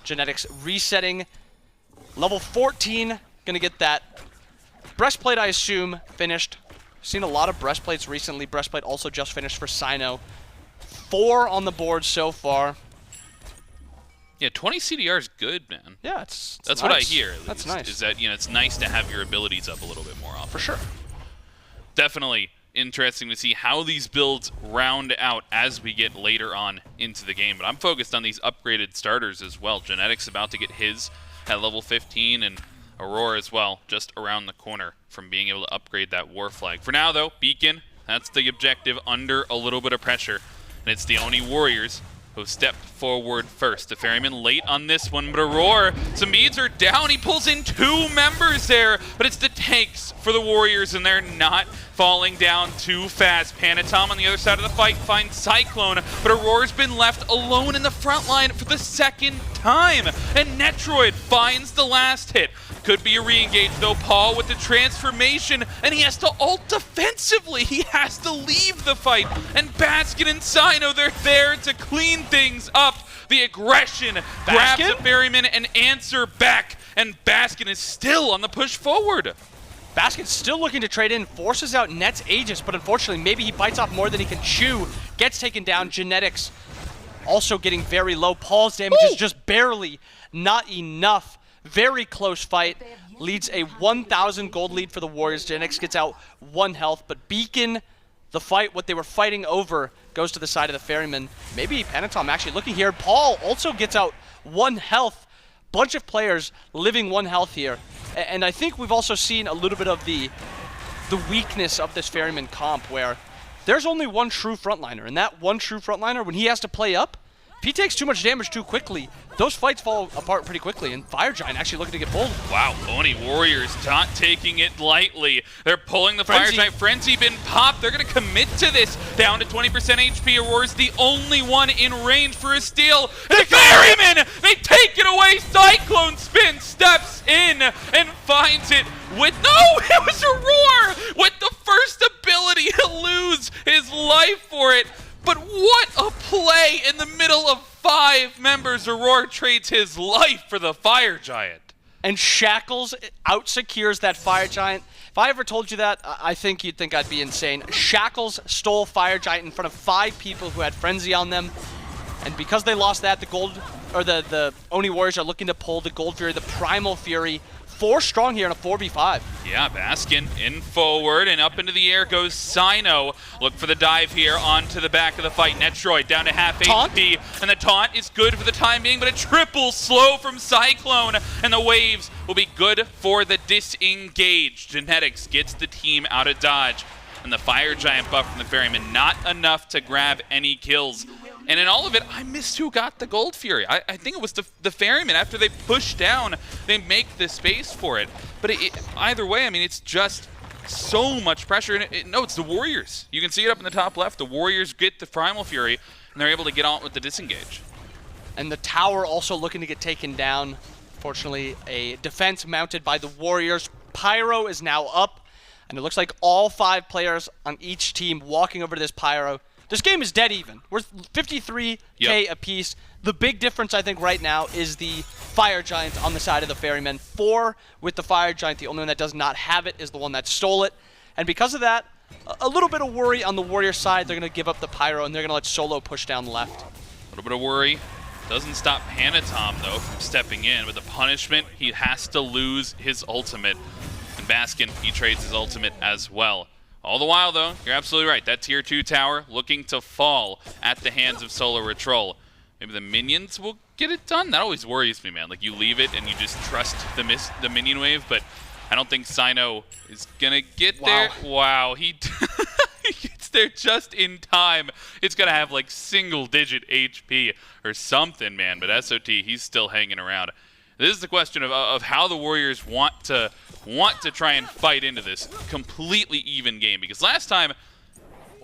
Genetics resetting. Level 14, gonna get that breastplate, I assume, finished. Seen a lot of breastplates recently. Breastplate also just finished for Cyno. 4 on the board so far. Yeah, 20 CDR is good, man. Yeah, it's That's nice. what I hear. At That's least, nice. Is that it's nice to have your abilities up a little bit more often. For sure. Definitely interesting to see how these builds round out as we get later on into the game. But I'm focused on these upgraded starters as well. Genetics about to get his at level 15, and Aror as well, just around the corner from being able to upgrade that war flag. For now, though, Beacon, that's the objective under a little bit of pressure. And it's the Oni Warriors who step forward first. The Ferryman late on this one, but Aror, some beads are down. He pulls in 2 members there, but it's the tanks for the Warriors, and they're not falling down too fast. Panitom on the other side of the fight finds Cyclone, but Auror's been left alone in the front line for the 2nd time, and Netrioid finds the last hit. Could be a re-engage though. Paul with the transformation, and he has to ult defensively. He has to leave the fight, and Baskin and Cyno, they're there to clean things up. The aggression grabs the Ferryman and answer back, and Baskin is still on the push forward. Baskin's still looking to trade in, forces out Net's Aegis, but unfortunately maybe he bites off more than he can chew. Gets taken down. Genetics also getting very low. Paul's damage is just barely not enough. Very close fight. Leads a 1,000 gold lead for the Warriors. Genetics gets out 1 health, but Beacon, the fight, what they were fighting over, goes to the side of the Ferryman. Maybe Panitom actually looking here. Paul also gets out 1 health. Bunch of players living 1 health here. And I think we've also seen a little bit of the weakness of this Ferryman comp, where there's only one true frontliner, and that one true frontliner, when he has to play up, if he takes too much damage too quickly, those fights fall apart pretty quickly, and Fire Giant actually looking to get pulled. Wow, Oni Warriors not taking it lightly. They're pulling the Fire Giant. Frenzy been popped. They're going to commit to this. Down to 20% HP. Auror's the only one in range for a steal. The Ferrymen! They take it away. CycloneSpin steps in and finds it with... No! It was Aror! With the first ability, he'll lose his life for it. But what a play in the middle of 5 members. Aror trades his life for the Fire Giant. And Shackles out-secures that Fire Giant. If I ever told you that, I think you'd think I'd be insane. Shackles stole Fire Giant in front of 5 people who had Frenzy on them. And because they lost that, the Oni Warriors are looking to pull the Gold Fury, the Primal Fury. 4 strong here in a 4v5. Yeah, Baskin in forward, and up into the air goes Cyno. Look for the dive here onto the back of the fight. Netrioid down to half Taunt? HP, and the taunt is good for the time being, but a triple slow from Cyclone, and the waves will be good for the disengage. Genetics gets the team out of dodge, and the Fire Giant buff from the Ferryman, not enough to grab any kills. And in all of it, I missed who got the Gold Fury. I think it was the Ferryman. After they push down, they make the space for it. But either way, I mean, it's just so much pressure. And no, it's the Warriors. You can see it up in the top left. The Warriors get the Primal Fury, and they're able to get on with the disengage. And the tower also looking to get taken down. Fortunately, a defense mounted by the Warriors. Pyro is now up, and it looks like all 5 players on each team walking over to this Pyro. This game is dead even. We're 53k apiece. The big difference, I think, right now is the Fire Giant on the side of the Ferrymen. 4 with the Fire Giant. The only one that does not have it is the one that stole it. And because of that, a little bit of worry on the Warrior side. They're going to give up the Pyro, and they're going to let Solo push down left. A little bit of worry. Doesn't stop Panitom, though, from stepping in. With the punishment, he has to lose his ultimate. And Baskin, he trades his ultimate as well. All the while, though, you're absolutely right. That Tier 2 tower looking to fall at the hands of SoloOrTroll. Maybe the minions will get it done? That always worries me, man. Like, you leave it and you just trust the minion wave, but I don't think Cyno is going to get there. Wow, he gets there just in time. It's going to have, like, single-digit HP or something, man. But SOT, he's still hanging around. This is the question of how the Warriors want to try and fight into this completely even game, because last time,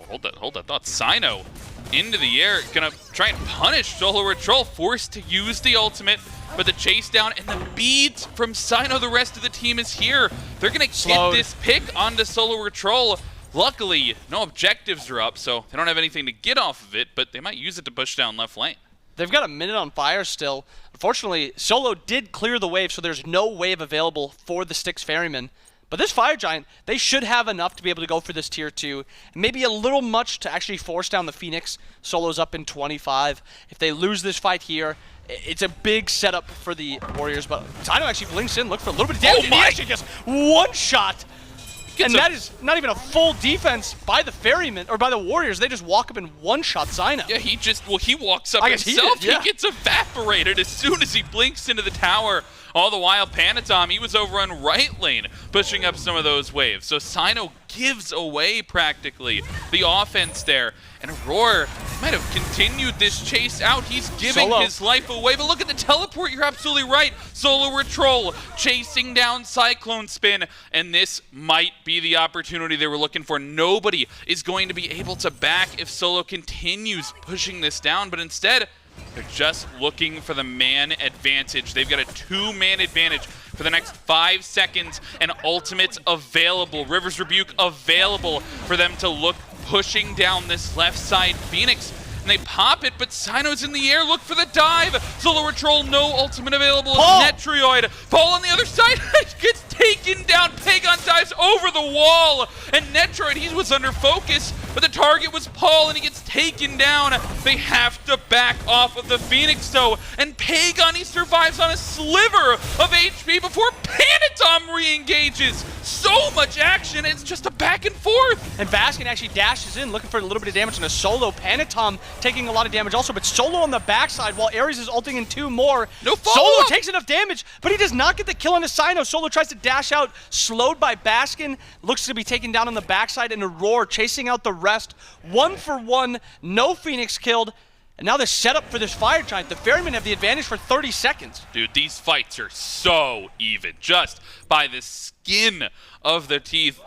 hold that thought, Cyno into the air, gonna try and punish SoloOrTroll, forced to use the ultimate, but the chase down and the beads from Cyno, the rest of the team is here. They're gonna get this pick onto SoloOrTroll. Luckily, no objectives are up, so they don't have anything to get off of it, but they might use it to push down left lane. They've got a minute on fire still. Unfortunately, Solo did clear the wave, so there's no wave available for the Styx Ferrymen. But this Fire Giant, they should have enough to be able to go for this tier 2. Maybe a little much to actually force down the Phoenix. Solo's up in 25. If they lose this fight here, it's a big setup for the Warriors. But Cyno actually blinks in, look for a little bit of damage. And he actually gets one shot. And that is not even a full defense by the Ferrymen, or by the Warriors. They just walk up and one-shot Cyno. Yeah, he walks up himself. He gets evaporated as soon as he blinks into the tower. All the while, Panitom, he was over on right lane, pushing up some of those waves. So Cyno gives away practically the offense there. And Aror might have continued this chase out. He's giving his life away. But look at the teleport. You're absolutely right. SoloOrTroll chasing down CycloneSpin. And this might be the opportunity they were looking for. Nobody is going to be able to back if Solo continues pushing this down. But instead, they're just looking for the man advantage. They've got a 2-man advantage for the next 5 seconds, and ultimates available. River's Rebuke available for them to look pushing down this left side Phoenix. And they pop it, but Cyno's in the air. Look for the dive. SoloOrTroll, no ultimate available. Netrioid. Paul on the other side gets taken down. Pegon dives over the wall. And Netrioid, he was under focus, but the target was Paul, and he gets taken down. They have to back off of the Phoenix, though. And Pegon, he survives on a sliver of HP before Panitom re-engages. So much action. It's just a back and forth. And Baskin actually dashes in, looking for a little bit of damage on a Solo. Panitom taking a lot of damage also, but Solo on the backside while Ares is ulting in 2 more. No follow-up. Solo takes enough damage, but he does not get the kill on a Cyno. Solo tries to dash out, slowed by Baskin, looks to be taken down on the backside, and Aror chasing out the rest. 1 for 1, no Phoenix killed. And now the setup for this Fire Giant. The Ferrymen have the advantage for 30 seconds. Dude, these fights are so even. Just by the skin of their teeth.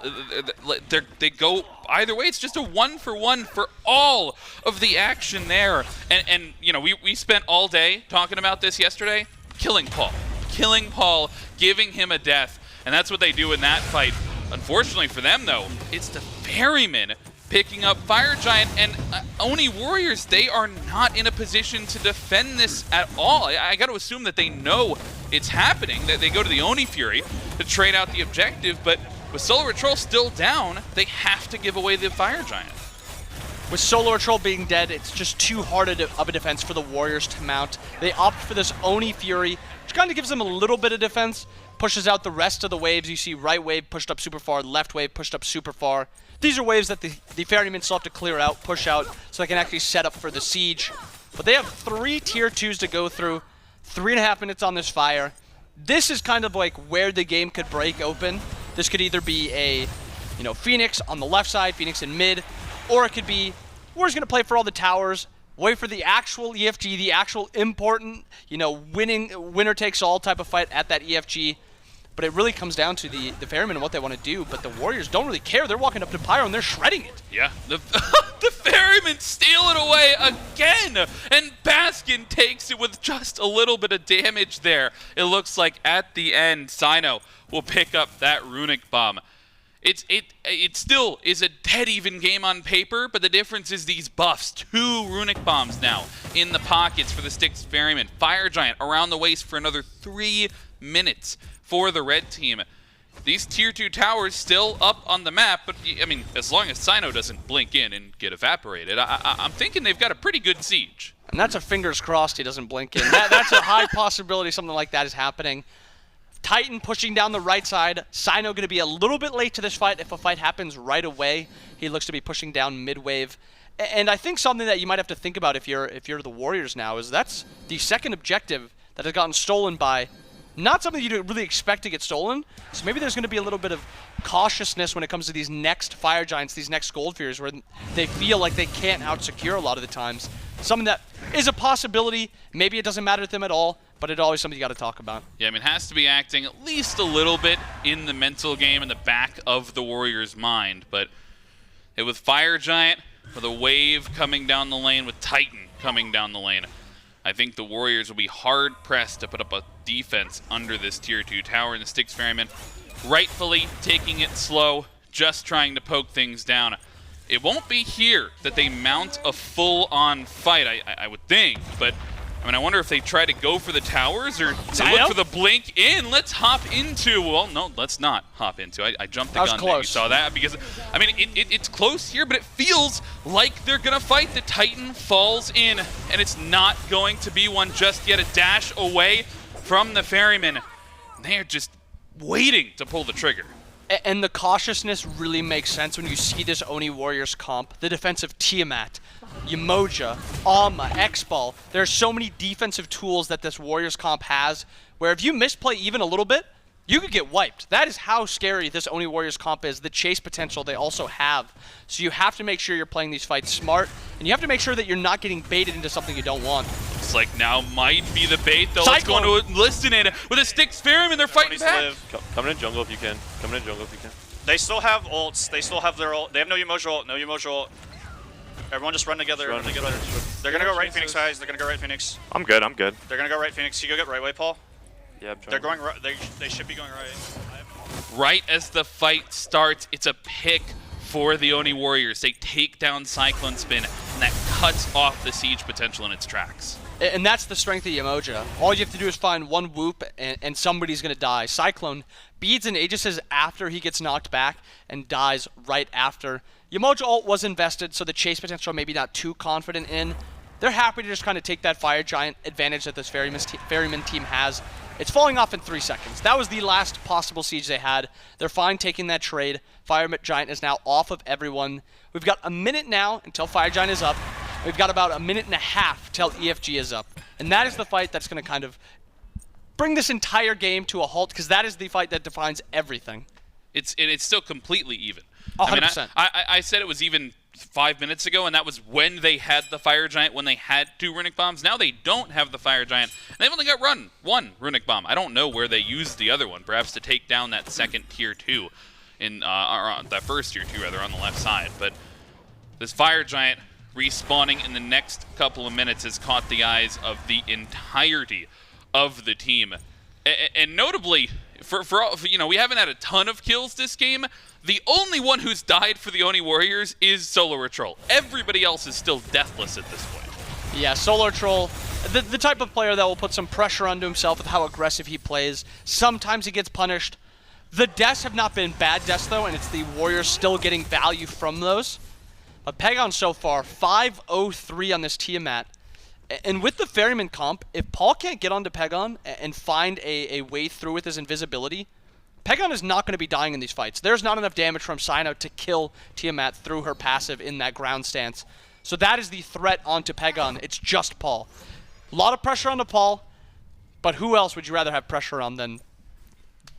They go either way. It's just a 1 for 1 for all of the action there. And you know, we spent all day talking about this yesterday. Killing Paul. Killing Paul, giving him a death. And that's what they do in that fight. Unfortunately for them, though, it's the Ferrymen picking up Fire Giant, and Oni Warriors, they are not in a position to defend this at all. I got to assume that they know it's happening, that they go to the Oni Fury to trade out the objective, but with SoloOrTroll still down, they have to give away the Fire Giant. With SoloOrTroll being dead, it's just too hard of a defense for the Warriors to mount. They opt for this Oni Fury, which kind of gives them a little bit of defense, pushes out the rest of the waves. You see right wave pushed up super far, left wave pushed up super far. These are waves that the Ferrymen still have to clear out, push out, so they can actually set up for the siege. But they have 3 tier 2s to go through, 3.5 minutes on this fire. This is kind of like where the game could break open. This could either be a, Phoenix on the left side, Phoenix in mid, or it could be, we're just going to play for all the towers, wait for the actual EFG, the actual important, winner takes all type of fight at that EFG. But it really comes down to the Ferrymen and what they want to do. But the Warriors don't really care. They're walking up to Pyro and they're shredding it. Yeah, the Ferrymen steal it away again. And Baskin takes it with just a little bit of damage there. It looks like at the end, Cyno will pick up that runic bomb. It still is a dead even game on paper, but the difference is these buffs. 2 runic bombs now in the pockets for the Styx Ferrymen. Fire Giant around the waist for another 3 minutes for the red team. These tier 2 towers still up on the map, but I mean, as long as Cyno doesn't blink in and get evaporated, I'm thinking they've got a pretty good siege. And that's a fingers crossed he doesn't blink in. That's a high possibility something like that is happening. Titan pushing down the right side. Cyno going to be a little bit late to this fight if a fight happens right away. He looks to be pushing down mid-wave. And I think something that you might have to think about if you're the Warriors now is that's the second objective that has gotten stolen by not something you really expect to get stolen. So maybe there's going to be a little bit of cautiousness when it comes to these next Fire Giants, these next Gold Furies, where they feel like they can't out-secure a lot of the times. Something that is a possibility. Maybe it doesn't matter to them at all, but it's always something you got to talk about. Yeah, I mean, it has to be acting at least a little bit in the mental game, in the back of the Warriors' mind. But with Fire Giant, with a wave coming down the lane, with Titan coming down the lane, I think the Warriors will be hard-pressed to put up a defense under this tier 2 tower, and the Styx Ferrymen rightfully taking it slow, just trying to poke things down. It won't be here that they mount a full-on fight, I would think, but I mean, I wonder if they try to go for the towers or they Cyno? look for the blink in. Let's hop into. Well, no, let's not hop into. I jumped the That was gun there. You close. saw that because, I mean, it's close here, but it feels like they're going to fight. The Titan falls in, and it's not going to be one just yet. A dash away from the Ferrymen. They're just waiting to pull the trigger. And the cautiousness really makes sense when you see this Oni Warriors comp. The defensive Tiamat, Yemoja, Xbal. There are so many defensive tools that this Warriors comp has where if you misplay even a little bit, you could get wiped. That is how scary this Oni Warriors comp is, the chase potential they also have. So you have to make sure you're playing these fights smart, and you have to make sure that you're not getting baited into something you don't want. Looks like now might be the bait, though. Cyclone. Let's go to listen in with a Styx Ferrymen. They're fighting back. Coming in jungle if you can. Coming in jungle if you can. They still have ults. They still have their ult. They have no Yemoja ult. No Yemoja ult. Everyone just run together. Run together. They're gonna go right Phoenix guys. They're gonna go right Phoenix. I'm good. I'm good. They're gonna go right Phoenix. You go get right way, Paul. Yeah, I'm trying. They're going right. They should be going right. Right as the fight starts, it's a pick for the Oni Warriors. They take down CycloneSpin, and that cuts off the siege potential in its tracks. And that's the strength of Yemoja. All you have to do is find one whoop, and somebody's going to die. Cyclone beads and Aegises after he gets knocked back and dies right after. Yemoja ult was invested, so the chase potential maybe not too confident in. They're happy to just kind of take that Fire Giant advantage that this Ferryman team has. It's falling off in 3 seconds. That was the last possible siege they had. They're fine taking that trade. Fire Giant is now off of everyone. We've got a minute now until Fire Giant is up. We've got about a minute and a half till EFG is up. And that is the fight that's going to kind of bring this entire game to a halt, because that is the fight that defines everything. It's still completely even. 100%. I said it was even 5 minutes ago, and that was when they had the Fire Giant, when they had 2 Runic Bombs. Now they don't have the Fire Giant, and they've only got one Runic Bomb. I don't know where they used the other one, perhaps to take down that second tier 2, or that first tier 2 rather, on the left side. But this Fire Giant respawning in the next couple of minutes has caught the eyes of the entirety of the team. And notably, for we haven't had a ton of kills this game. The only one who's died for the Oni Warriors is SoloOrTroll. Everybody else is still deathless at this point. Yeah, SoloOrTroll, the type of player that will put some pressure onto himself with how aggressive he plays. Sometimes he gets punished. The deaths have not been bad deaths, though, and it's the Warriors still getting value from those. But Pegon so far, 5-0-3 on this Tiamat. And with the Ferryman comp, if Paul can't get onto Pegon and find a way through with his invisibility, Pegon is not going to be dying in these fights. There's not enough damage from Cyno to kill Tiamat through her passive in that ground stance. So that is the threat onto Pegon. It's just Paul. A lot of pressure onto Paul, but who else would you rather have pressure on than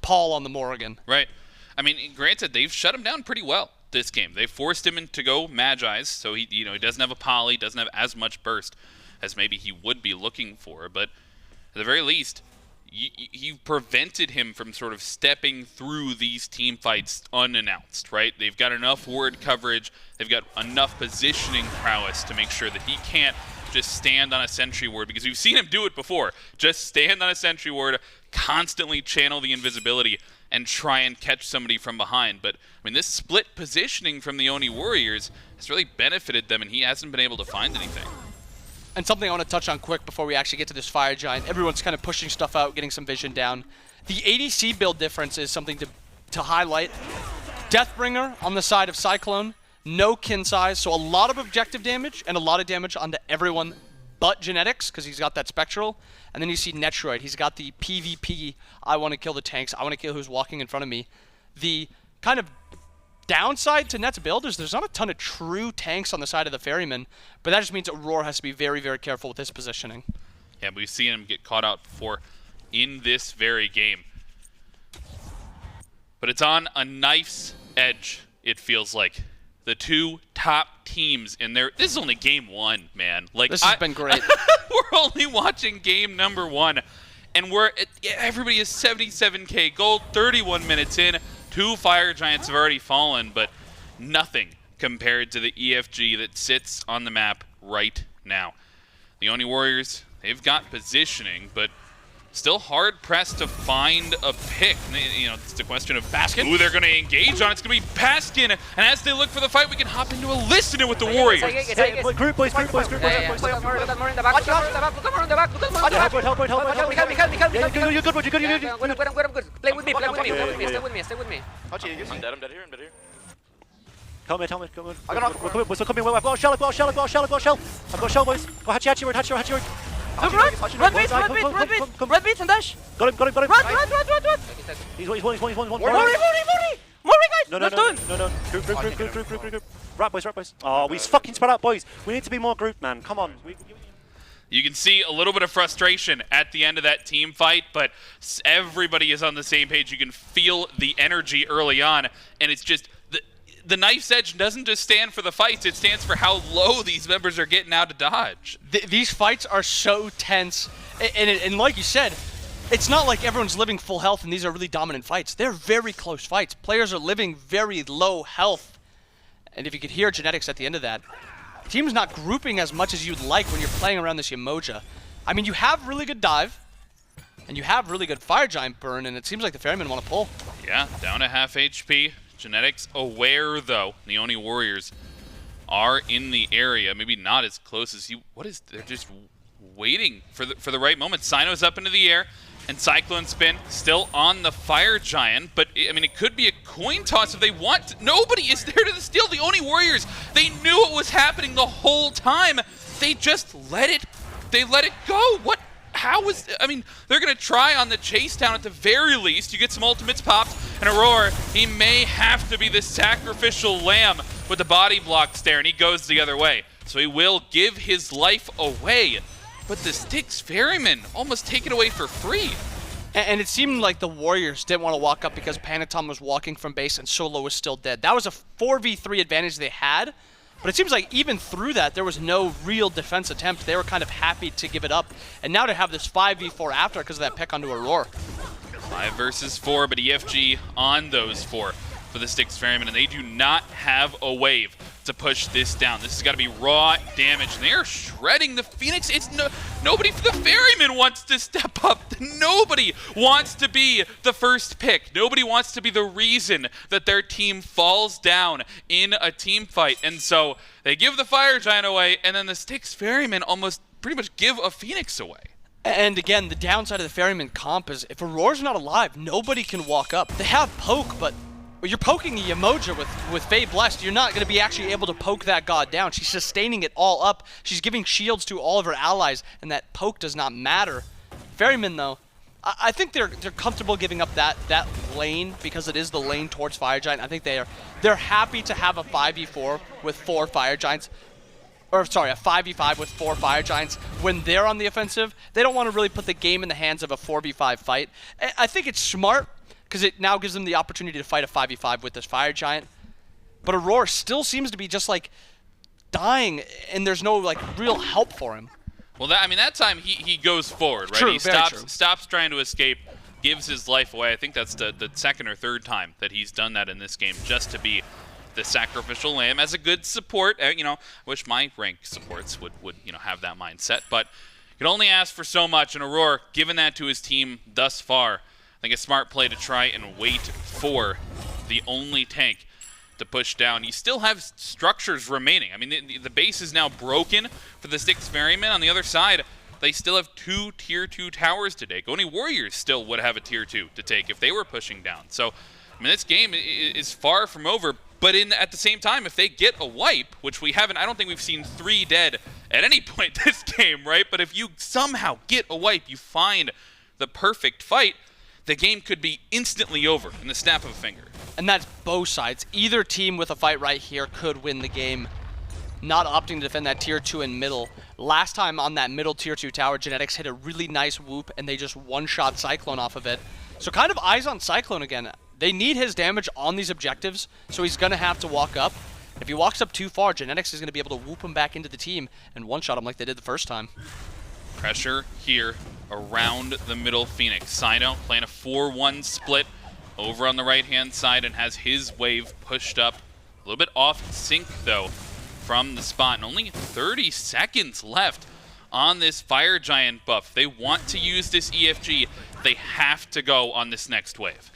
Paul on the Morrigan? Right. I mean, granted, they've shut him down pretty well this game. They forced him to go Magi's, so he doesn't have a poly, doesn't have as much burst as maybe he would be looking for, but at the very least, you prevented him from sort of stepping through these team fights unannounced, right? They've got enough ward coverage, they've got enough positioning prowess to make sure that he can't just stand on a sentry ward, because we've seen him do it before. Just stand on a sentry ward, constantly channel the invisibility, and try and catch somebody from behind. But, I mean, this split positioning from the Oni Warriors has really benefited them, and he hasn't been able to find anything. And something I want to touch on quick before we actually get to this Fire Giant. Everyone's kind of pushing stuff out, getting some vision down. The ADC build difference is something to highlight. Deathbringer on the side of Cyclone, no kin size, so a lot of objective damage and a lot of damage onto everyone but Genetics, because he's got that Spectral. And then you see Netrioid. He's got the PvP, I want to kill the tanks, I want to kill who's walking in front of me. The kind of downside to Net's build is there's not a ton of true tanks on the side of the Ferryman, but that just means Aurora has to be very, very careful with his positioning. Yeah, but we've seen him get caught out before in this very game. But it's on a knife's edge, it feels like. The 2 top teams in there. This is only game 1, man. Like, this has been great. We're only watching game number 1, and everybody is 77k gold, 31 minutes in. 2 Fire Giants have already fallen, but nothing compared to the EFG that sits on the map right now. The Oni Warriors, they've got positioning, but still hard pressed to find a pick. You know, it's a question of Baskin, who they're going to engage on. It's going to be Baskin, and as they look for the fight, we can hop into a listening with the Warriors. Group boys. Look at more in the back. Look at more in the back. Help. You're good. Play with me. Stay with me. I'm dead here. Come on. We're still coming. I've got a shell. I've got a shell, boys. Go Hachi. Red beats and dash. Got him. Run. He's one. Morrigan, guys. No. Group. Right, boys. Oh, we fucking spread out, boys. We need to be more group, man. Come on. You can see a little bit of frustration at the end of that team fight, but everybody is on the same page. You can feel the energy early on, and it's just the knife's edge doesn't just stand for the fights, it stands for how low these members are getting out of dodge. These fights are so tense, and like you said, it's not like everyone's living full health and these are really dominant fights. They're very close fights. Players are living very low health, and if you could hear Genetics at the end of that, the team's not grouping as much as you'd like when you're playing around this Yemoja. I mean, you have really good dive, and you have really good Fire Giant burn, and it seems like the Ferrymen want to pull. Yeah, down to half HP. Genetics aware, though. The Oni Warriors are in the area. Maybe not as close as you. They're just waiting for the right moment. Cyno's up into the air, and CycloneSpin still on the Fire Giant. But, I mean, it could be a coin toss if they want to. Nobody is there to steal. The Oni Warriors, they knew what was happening the whole time. They just let it go. I mean, they're going to try on the chase down at the very least. You get some ultimates popped, and Aror, he may have to be the sacrificial lamb with the body blocks there, and he goes the other way. So he will give his life away. But the Styx Ferrymen almost take it away for free. And it seemed like the Warriors didn't want to walk up because Panitom was walking from base and Solo was still dead. That was a 4v3 advantage they had. But it seems like even through that, there was no real defense attempt. They were kind of happy to give it up. And now to have this 5v4 after because of that pick onto Aror. 5 versus 4, but EFG on those 4 for the Styx Ferrymen, and they do not have a wave to push this down. This has got to be raw damage, and they are shredding the Phoenix. Nobody for the Ferrymen wants to step up. Nobody wants to be the first pick. Nobody wants to be the reason that their team falls down in a team fight. And so they give the Fire Giant away, and then the Styx Ferrymen almost pretty much give a Phoenix away. And again, the downside of the Ferryman comp is if Auror's not alive, nobody can walk up. They have poke, but you're poking a Yemoja with Faye Blessed. You're not going to be actually able to poke that god down. She's sustaining it all up. She's giving shields to all of her allies, and that poke does not matter. Ferryman, though, I think they're comfortable giving up that lane because it is the lane towards Fire Giant. I think they're happy to have a 5v4 with 4 Fire Giants. Or sorry, a 5v5 with 4 Fire Giants when they're on the offensive. They don't want to really put the game in the hands of a 4v5 fight. I think it's smart because it now gives them the opportunity to fight a 5v5 with this Fire Giant. But Aror still seems to be just like dying, and there's no like real help for him. Well, that time he goes forward, right? True, He stops trying to escape, gives his life away. I think that's the second or third time that he's done that in this game, just to be the sacrificial lamb as a good support. You know, I wish my rank supports would have that mindset, but you can only ask for so much. And Aror, given that to his team thus far, I think a smart play to try and wait for the only tank to push down. You still have structures remaining. I mean, the base is now broken for the Styx Ferrymen. On the other side, they still have 2 tier 2 towers to take. Oni Warriors still would have a tier 2 to take if they were pushing down. So, I mean, this game is far from over. But at the same time, if they get a wipe, which we haven't, I don't think we've seen 3 dead at any point this game, right? But if you somehow get a wipe, you find the perfect fight, the game could be instantly over in the snap of a finger. And that's both sides. Either team with a fight right here could win the game, not opting to defend that tier 2 in middle. Last time on that middle tier 2 tower, Genetics hit a really nice whoop, and they just one-shot Cyclone off of it. So kind of eyes on Cyclone again. They need his damage on these objectives, so he's going to have to walk up. If he walks up too far, Genetics is going to be able to whoop him back into the team and one-shot him like they did the first time. Pressure here around the middle Phoenix. Cyno playing a 4-1 split over on the right-hand side and has his wave pushed up. A little bit off sync, though, from the spot. And only 30 seconds left on this Fire Giant buff. They want to use this EFG. They have to go on this next wave.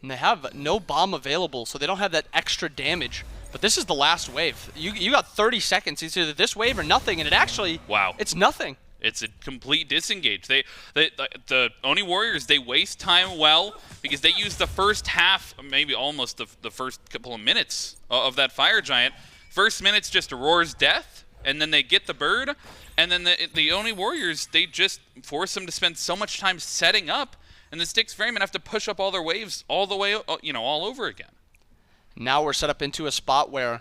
And they have no bomb available, so they don't have that extra damage. But this is the last wave. You got 30 seconds. It's either this wave or nothing, and it actually, wow, it's nothing. It's a complete disengage. The Oni Warriors, they waste time well because they use the first half, maybe almost the first couple of minutes of that Fire Giant. First minute's just Auror's death, and then they get the bird, and then the Oni Warriors, they just force them to spend so much time setting up, and the Styx Ferrymen have to push up all their waves all the way, all over again. Now we're set up into a spot where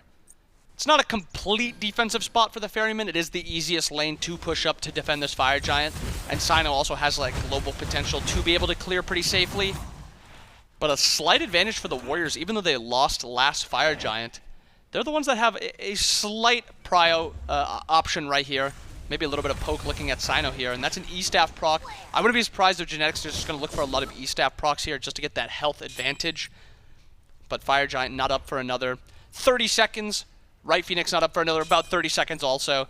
it's not a complete defensive spot for the Ferrymen. It is the easiest lane to push up to defend this Fire Giant, and Cyno also has like global potential to be able to clear pretty safely. But a slight advantage for the Warriors, even though they lost last Fire Giant. They're the ones that have a slight prio option right here. Maybe a little bit of poke looking at Cyno here, and that's an E-Staff proc. I wouldn't be surprised if Genetics is just going to look for a lot of E-Staff procs here just to get that health advantage. But Fire Giant not up for another 30 seconds. Right Phoenix not up for another about 30 seconds also.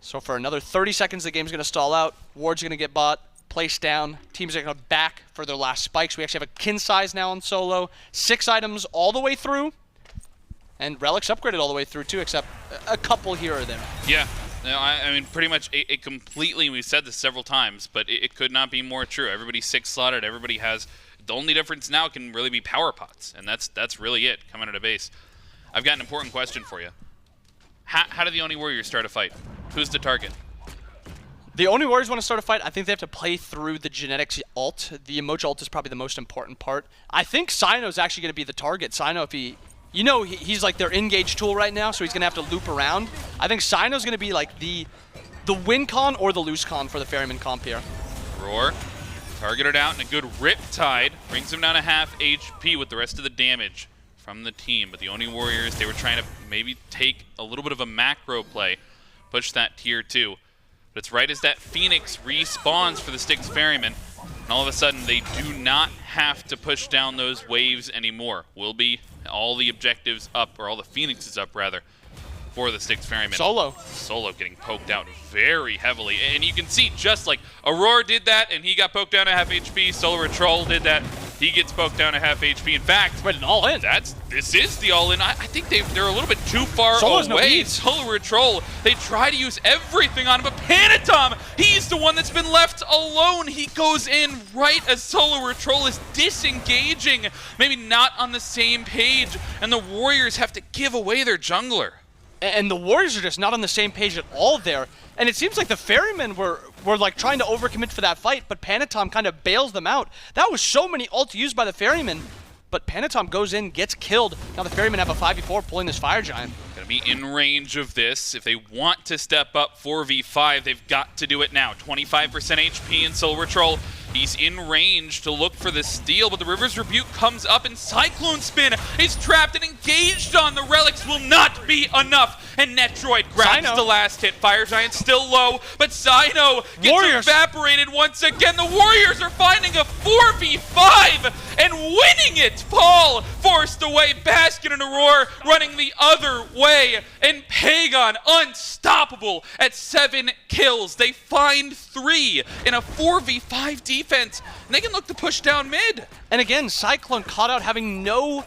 So for another 30 seconds, the game's going to stall out. Ward's going to get bought, placed down. Teams are going to back for their last spikes. We actually have a kin size now on solo. 6 items all the way through. And Relic's upgraded all the way through too, except a couple here or there. Yeah. No, I mean, pretty much it completely, we've said this several times, but it could not be more true. Everybody's 6-slotted. Everybody has, the only difference now can really be power pots, and that's really it coming out of base. I've got an important question for you. How do the Oni Warriors start a fight? Who's the target? The Oni Warriors want to start a fight. I think they have to play through the Genetics ult. The Yemoja ult is probably the most important part. I think Cyno's actually going to be the target. Cyno, if he... he's like their engage tool right now, so he's going to have to loop around. I think Cyno's going to be like the win con or the lose con for the Ferryman comp here. Roar, targeted out, and a good Riptide brings him down to half HP with the rest of the damage from the team. But the Oni Warriors, they were trying to maybe take a little bit of a macro play, push that tier 2. But it's right as that Phoenix respawns for the Styx Ferrymen, and all of a sudden they do not have to push down those waves anymore. Will be all the objectives up, or all the Phoenixes up rather, for the Styx Ferrymen. Solo getting poked out very heavily. And you can see just like Aror did that and he got poked down to half HP, SoloOrTroll did that, he gets poked down to half HP. In fact, but an all-in. This is the all-in. I think they're a little bit too far Solo's away. No SoloOrTroll, they try to use everything on him, but Panitom, he's the one that's been left alone. He goes in right as SoloOrTroll is disengaging, maybe not on the same page, and the Warriors have to give away their jungler. And the Warriors are just not on the same page at all there. And it seems like the Ferrymen were like trying to overcommit for that fight, but Panitom kind of bails them out. That was so many ults used by the Ferrymen, but Panitom goes in, gets killed. Now the Ferrymen have a 5v4 pulling this Fire Giant. Gonna be in range of this. If they want to step up 4v5, they've got to do it now. 25% HP in SoloOrTroll. He's in range to look for the steal, but the River's Rebuke comes up and CycloneSpin is trapped and engaged on. The Relics will not be enough, and Netrioid grabs Cyno. the last hit. Fire Giant still low, but Cyno gets evaporated once again. The Warriors are finding a 4v5 and winning it. Paul forced away. Baskin and Aror running the other way, and Pegon unstoppable at 7 kills. They find 3 in a 4v5 defense, and they can look to push down mid. And again, Cyclone caught out having no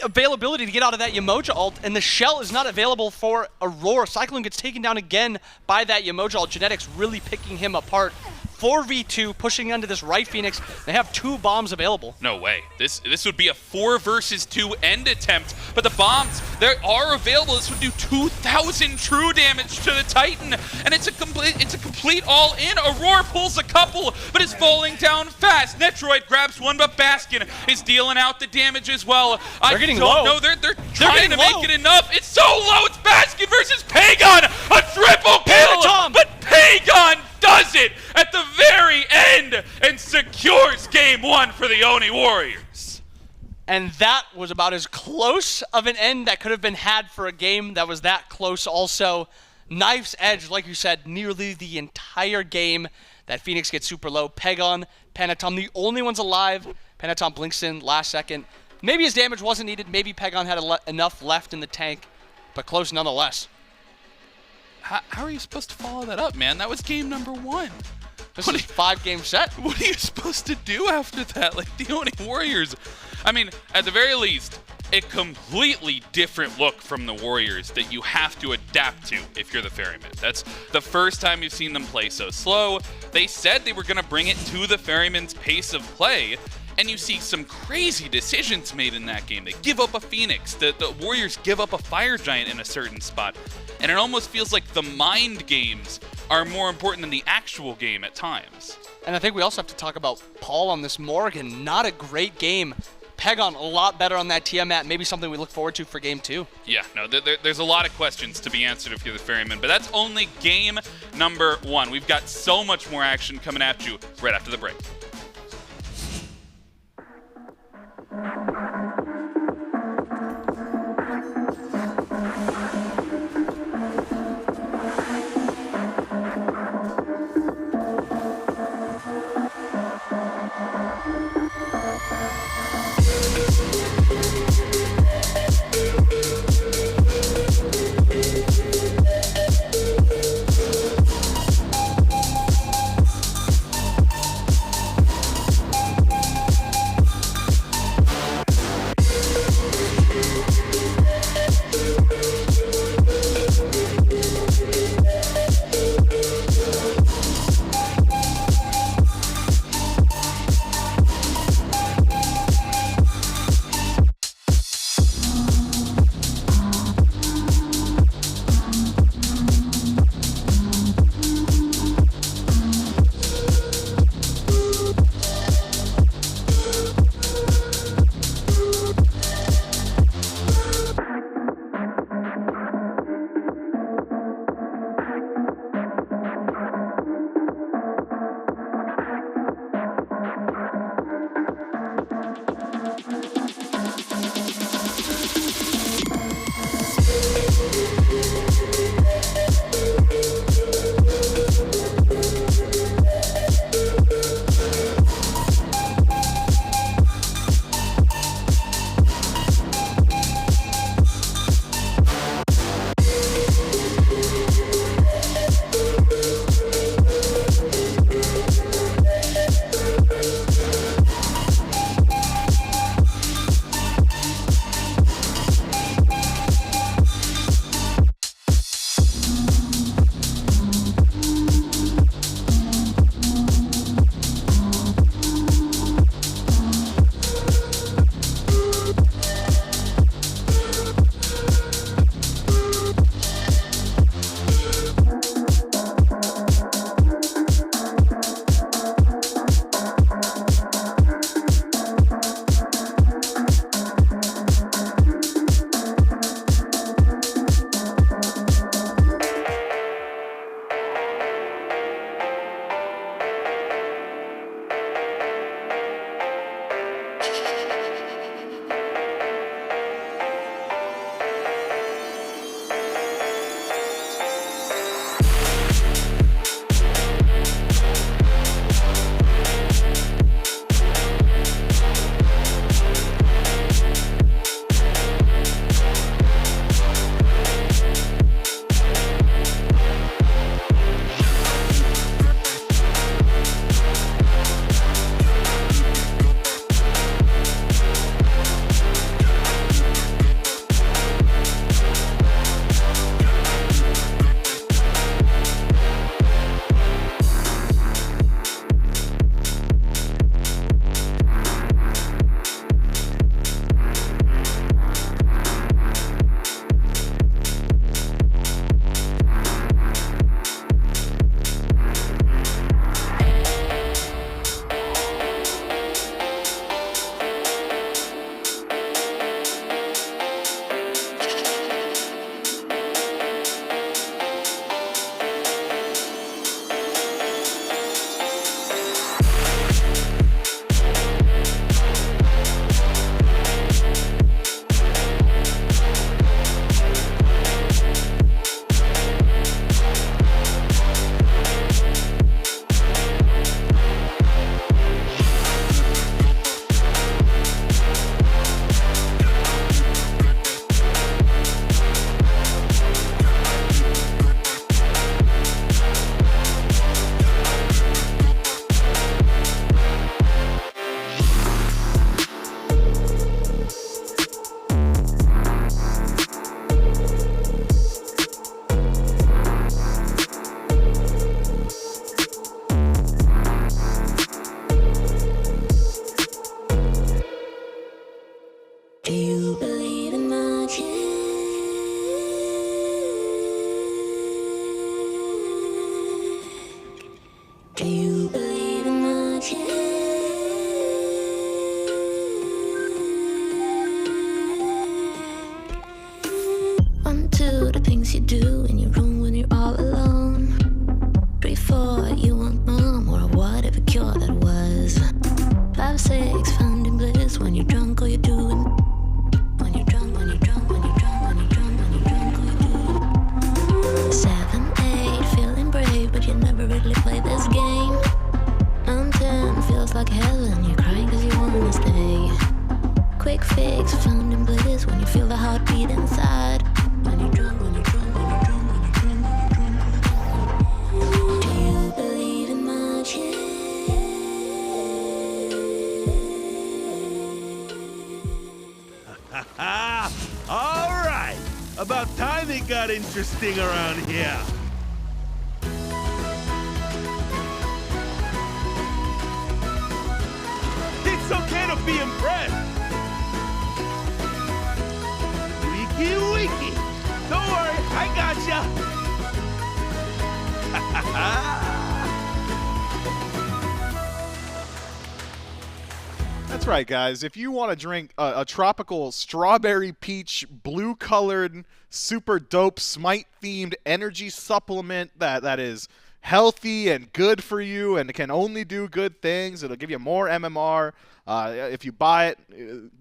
availability to get out of that Yemoja ult, and the shell is not available for Aror. Cyclone gets taken down again by that Yemoja ult. Genetics really picking him apart. 4v2, pushing onto this right Phoenix. They have 2 bombs available. No way. This would be a 4 versus 2 end attempt, but the bombs, they are available. This would do 2,000 true damage to the Titan, and it's a complete all-in. Aror pulls a couple, but is falling down fast. Netrioid grabs one, but Baskin is dealing out the damage as well. They're getting low. low. They're trying to make it enough. It's so low. It's Baskin versus Pegon. A triple kill, Panitom. but Pegon does it at the very end and secures game 1 for the Oni Warriors. And that was about as close of an end that could have been had for a game that was that close also. Knife's edge, like you said, nearly the entire game. That Phoenix gets super low. Pegon, Panitom, the only ones alive. Panitom blinks in last second. Maybe his damage wasn't needed. Maybe Pegon had enough left in the tank, but close nonetheless. how are you supposed to follow that up, man? That was game number 1. This is 5-game set. What are you supposed to do after that? Like, the Oni Warriors, I mean, at the very least, a completely different look from the Warriors that you have to adapt to if you're the Ferrymen. That's the first time you've seen them play so slow. They said they were going to bring it to the Ferrymen's pace of play, and you see some crazy decisions made in that game. They give up a Phoenix. The Warriors give up a Fire Giant in a certain spot. And it almost feels like the mind games are more important than the actual game at times. And I think we also have to talk about Paul on this Morrigan. Not a great game. Pegon a lot better on that Tiamat. Maybe something we look forward to for game 2. Yeah, no, there's a lot of questions to be answered if you're the Ferryman, but that's only game number 1. We've got so much more action coming at you right after the break. Do you believe in magic? One, two, the things you do in your room when you're all alone. 3, 4, you want mom or whatever cure that was. 5, 6, found in bliss when you're drunk or you're doing. When you're drunk, when you're drunk, when you're drunk, when you're drunk, when you're drunk, or you're doing. 7, 8, feeling brave, but you never really play this game. 9, 10, feels like heaven, you're crying cause you wanna stay. Quick fix, found in bliss when you feel the heartbeat inside. When you're drunk, when you're drunk, when you're drunk, when you're drunk, when you're drunk. Do you believe in magic? All right. About time it got interesting around here. It's okay to be impressed. Wiki wiki. Don't worry, I gotcha. That's right, guys. If you want to drink a tropical strawberry peach blue-colored super dope SMITE-themed energy supplement that is healthy and good for you and can only do good things, it'll give you more MMR. If you buy it,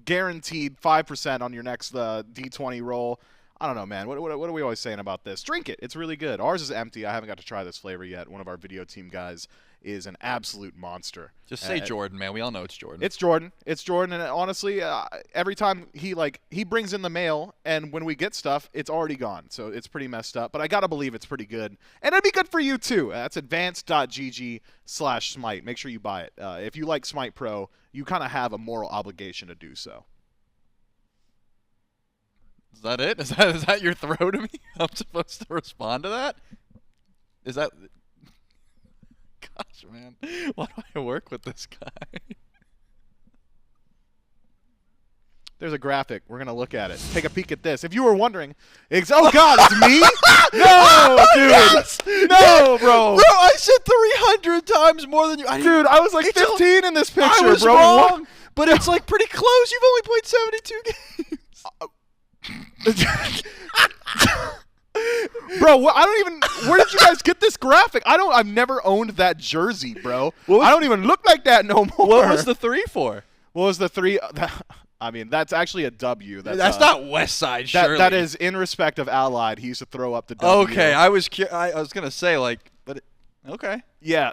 guaranteed 5% on your next D20 roll. I don't know, man. What are we always saying about this? Drink it. It's really good. Ours is empty. I haven't got to try this flavor yet. One of our video team guys is an absolute monster. Just say Jordan, man. We all know it's Jordan. It's Jordan. It's Jordan. And honestly, every time he brings in the mail, and when we get stuff, it's already gone. So it's pretty messed up. But I got to believe it's pretty good. And it'd be good for you, too. That's advanced.gg/SMITE. Make sure you buy it. If you like SMITE Pro, you kind of have a moral obligation to do so. Is that it? Is that your throw to me? I'm supposed to respond to that? Is that... Gosh, man. Why do I work with this guy? There's a graphic. We're going to look at it. Take a peek at this. If you were wondering, oh, God, it's me? No, dude. Yes! No, bro. Bro, I said 300 times more than you. Dude, I was like 15 in this picture, I was bro. wrong, but it's like pretty close. You've only played 72 games. Bro, I don't even. Where did you guys get this graphic? I've never owned that jersey, bro. I don't even look like that no more. What was the 3 for? What was the 3? I mean, that's actually a W. That's not West Side, surely. That is in respect of Allied. He used to throw up the W. Okay, I was gonna say okay. Yeah,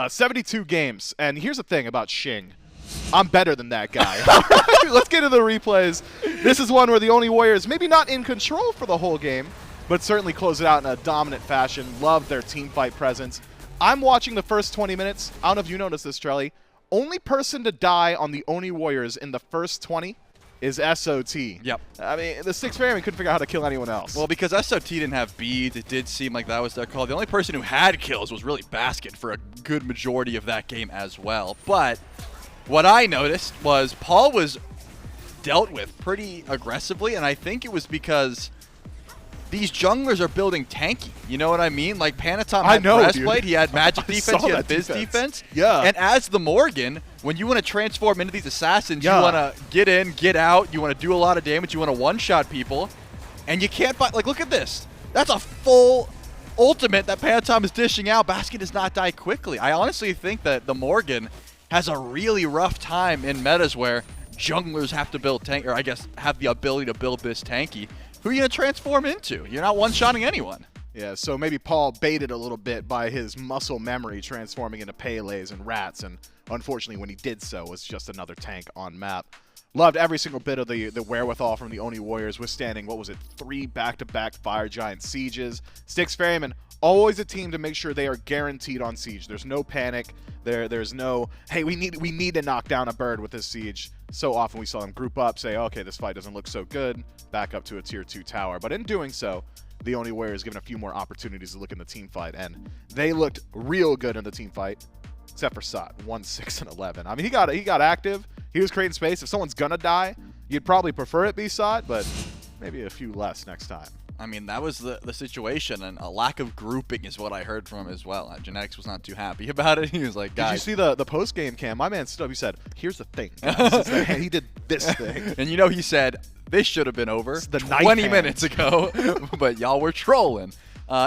72 games, and here's the thing about Xing. I'm better than that guy. Let's get to the replays. This is one where the Oni Warriors, maybe not in control for the whole game, but certainly close it out in a dominant fashion. Love their team fight presence. I'm watching the first 20 minutes. I don't know if you noticed this, Trelly. Only person to die on the Oni Warriors in the first 20 is SOT. Yep. I mean, the Styx Ferrymen couldn't figure out how to kill anyone else. Well, because SOT didn't have beads, it did seem like that was their call. The only person who had kills was really Baskin for a good majority of that game as well. But what I noticed was Paul was dealt with pretty aggressively, and I think it was because these junglers are building tanky. You know what I mean? Like Panitom had breastplate, he had magic defense, he had biz defense. Yeah. And as the Morrigan, when you want to transform into these assassins, you want to get in, get out, you want to do a lot of damage, you want to one-shot people, and you can't fight. Like, look at this. That's a full ultimate that Panitom is dishing out. Baskin does not die quickly. I honestly think that the Morrigan has a really rough time in metas where junglers have to build tank, or I guess have the ability to build this tanky. Who are you going to transform into? You're not one-shotting anyone. Yeah, so maybe Paul baited a little bit by his muscle memory transforming into Peles and Rats, and unfortunately when he did so, it was just another tank on map. Loved every single bit of the wherewithal from the Oni Warriors, withstanding, what was it, 3 back-to-back Fire Giant sieges. Styx Ferrymen, always a team to make sure they are guaranteed on siege. There's no panic. There's no, hey, we need to knock down a bird with this siege. So often we saw them group up, say, okay, this fight doesn't look so good, back up to a tier 2 tower. But in doing so, the Oni Warriors given a few more opportunities to look in the team fight, and they looked real good in the team fight, except for Sot, 1-6-11. I mean, he got active. He was creating space. If someone's gonna die, you'd probably prefer it be Sot, but maybe a few less next time. I mean, that was the situation, and a lack of grouping is what I heard from him as well. Genetics was not too happy about it. He was like, guys. Did you see the post-game cam? My man stood up. He said, here's the thing, guys. He did this thing. And he said, this should have been over the 20 minutes ago, but y'all were trolling.